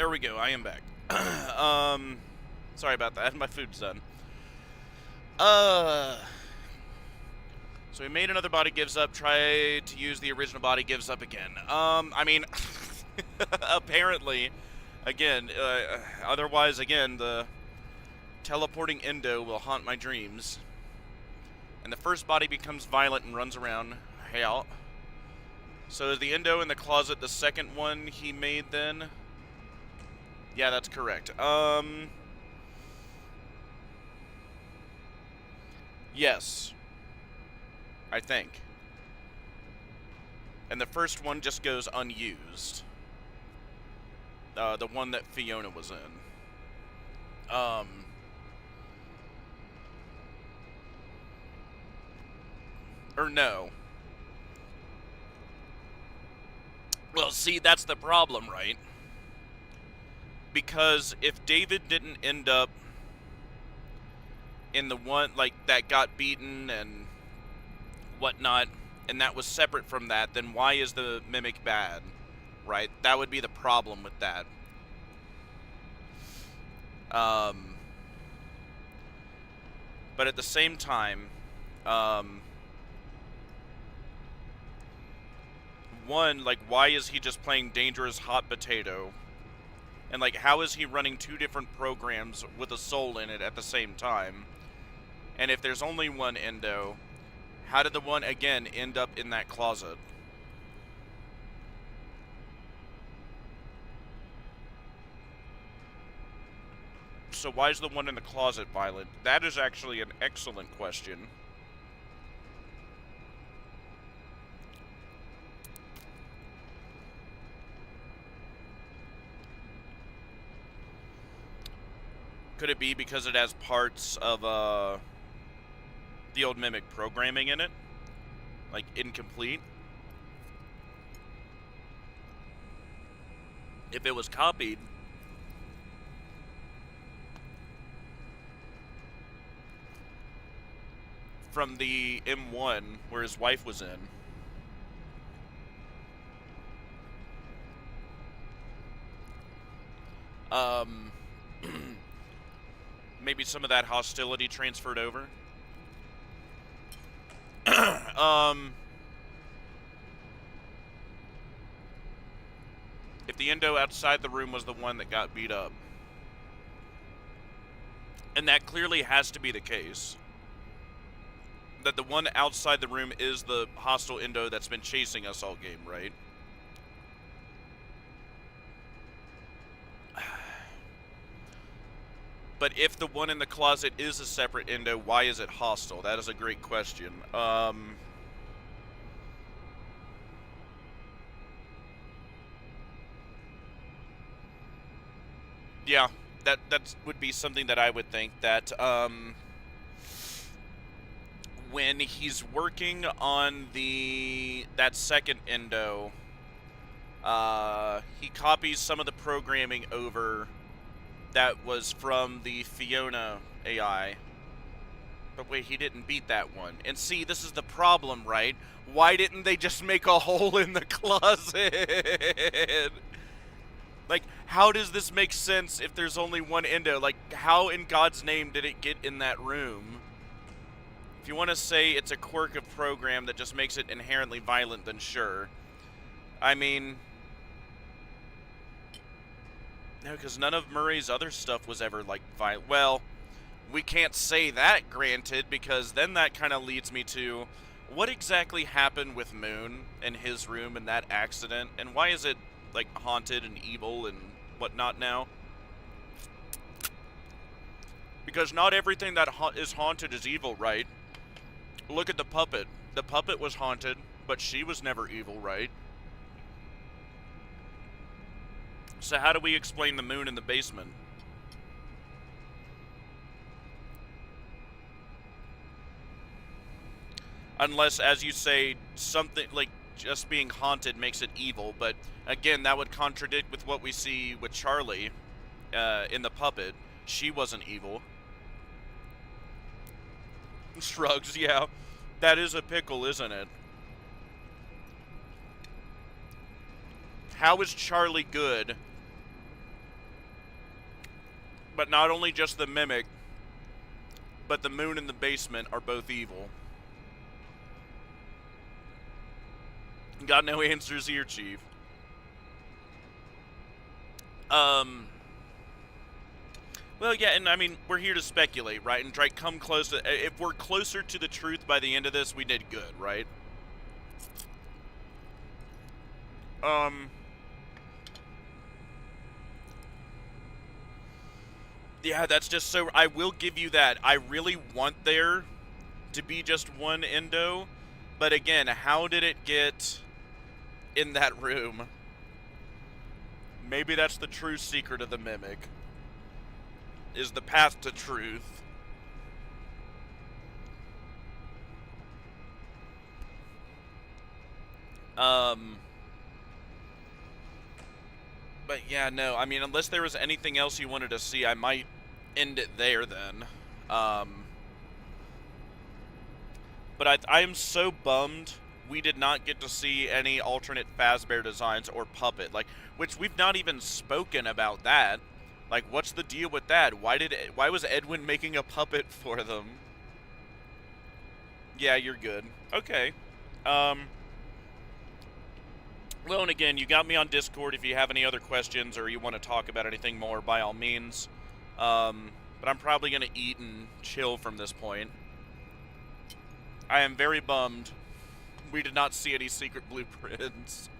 There we go, I am back. Sorry about that, my food's done. So we made another body gives up, try to use the original body gives up again. I mean, apparently, again, otherwise, again, the teleporting endo will haunt my dreams. And the first body becomes violent and runs around. Hell. So is the endo in the closet the second one he made then? Yeah, that's correct. Yes. I think. And the first one just goes unused. The one that Fiona was in. Or no. Well, see, that's the problem, right? Because if David didn't end up in the one, like, that got beaten and whatnot, and that was separate from that, then why is the mimic bad, right? That would be the problem with that. But at the same time, one, like, why is he just playing Dangerous Hot Potato? And, like, how is he running two different programs with a soul in it at the same time? And if there's only one endo, how did the one, again, end up in that closet? So why is the one in the closet violent? That is actually an excellent question. Could it be because it has parts of the old Mimic programming in it? Like, incomplete? If it was copied, from the M1 where his wife was in, maybe some of that hostility transferred over. If the endo outside the room was the one that got beat up, and that clearly has to be the case, that the one outside the room is the hostile endo that's been chasing us all game, right? But if the one in the closet is a separate endo, why is it hostile? That is a great question. Yeah, that would be something that I would think, that when he's working on that second endo, he copies some of the programming over that was from the Fiona AI. But wait, he didn't beat that one. And see, this is the problem, right? Why didn't they just make a hole in the closet? Like, how does this make sense if there's only one endo? Like, how in God's name did it get in that room? If you want to say it's a quirk of program that just makes it inherently violent, then sure. I mean, no, because none of Murray's other stuff was ever, like, violent. Well, we can't say that, granted, because then that kind of leads me to, what exactly happened with Moon and his room and that accident, and why is it, like, haunted and evil and whatnot now? Because not everything that is haunted is evil, right? Look at the puppet. The puppet was haunted, but she was never evil, right? So how do we explain the moon in the basement? Unless, as you say, something like just being haunted makes it evil, but again, that would contradict with what we see with Charlie in the puppet. She wasn't evil. Shrugs, yeah. That is a pickle, isn't it? How is Charlie good But not only just the mimic, but the moon and the basement are both evil. Got no answers here, Chief. Well, yeah, and I mean, we're here to speculate, right? And try to come close to... If we're closer to the truth by the end of this, we did good, right? Yeah, that's just so... I will give you that. I really want there to be just one endo. But again, how did it get in that room? Maybe that's the true secret of the Mimic. Is the path to truth. But yeah, no, I mean, unless there was anything else you wanted to see, I might end it there then. But I am so bummed we did not get to see any alternate Fazbear designs or puppet, like, which we've not even spoken about that. Like, what's the deal with that? Why was Edwin making a puppet for them? Yeah, you're good. Okay. Well, and again, you got me on Discord if you have any other questions or you want to talk about anything more, by all means. But I'm probably going to eat and chill from this point. I am very bummed we did not see any secret blueprints.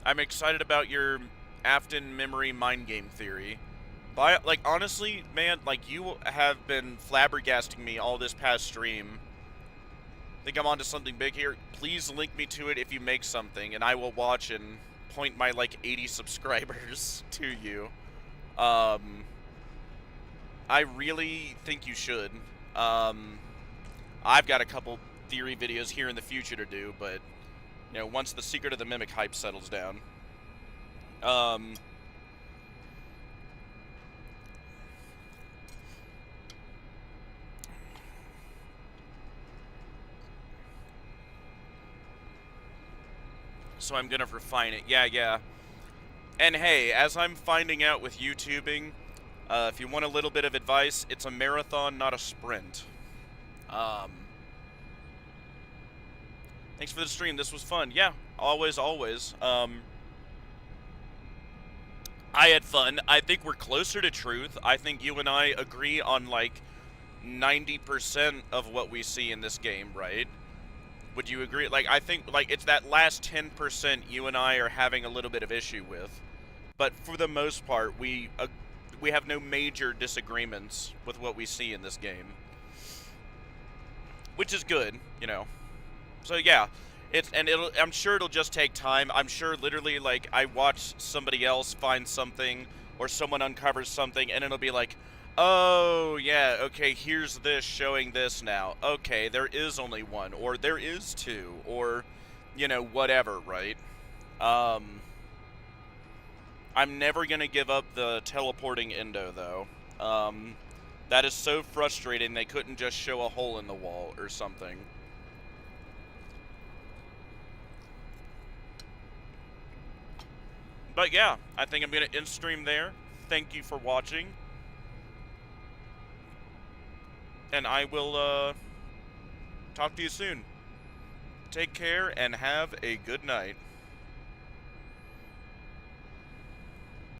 I'm excited about your Afton memory mind game theory. Like, honestly, man, like, you have been flabbergasting me all this past stream. Think I'm onto something big here? Please link me to it if you make something, and I will watch and point my, like, 80 subscribers to you. I really think you should. I've got a couple theory videos here in the future to do, but, you know, once the Secret of the Mimic hype settles down. So I'm gonna refine it. Yeah. And hey, as I'm finding out with YouTubing, if you want a little bit of advice, it's a marathon, not a sprint. Thanks for the stream. This was fun. Yeah, always. I had fun. I think we're closer to truth. I think you and I agree on, like, 90% of what we see in this game, right? Would you agree? Like, I think, like, it's that last 10% you and I are having a little bit of issue with. But for the most part, we have no major disagreements with what we see in this game. Which is good, you know. So, yeah. I'm sure it'll just take time. I'm sure literally, like, I watch somebody else find something, or someone uncovers something, and it'll be like, oh, yeah, okay, here's this showing this now. Okay, there is only one, or there is two, or, you know, whatever, right? I'm never gonna give up the teleporting endo, though. That is so frustrating they couldn't just show a hole in the wall or something. But yeah, I think I'm gonna end stream there. Thank you for watching. And I will, talk to you soon. Take care and have a good night.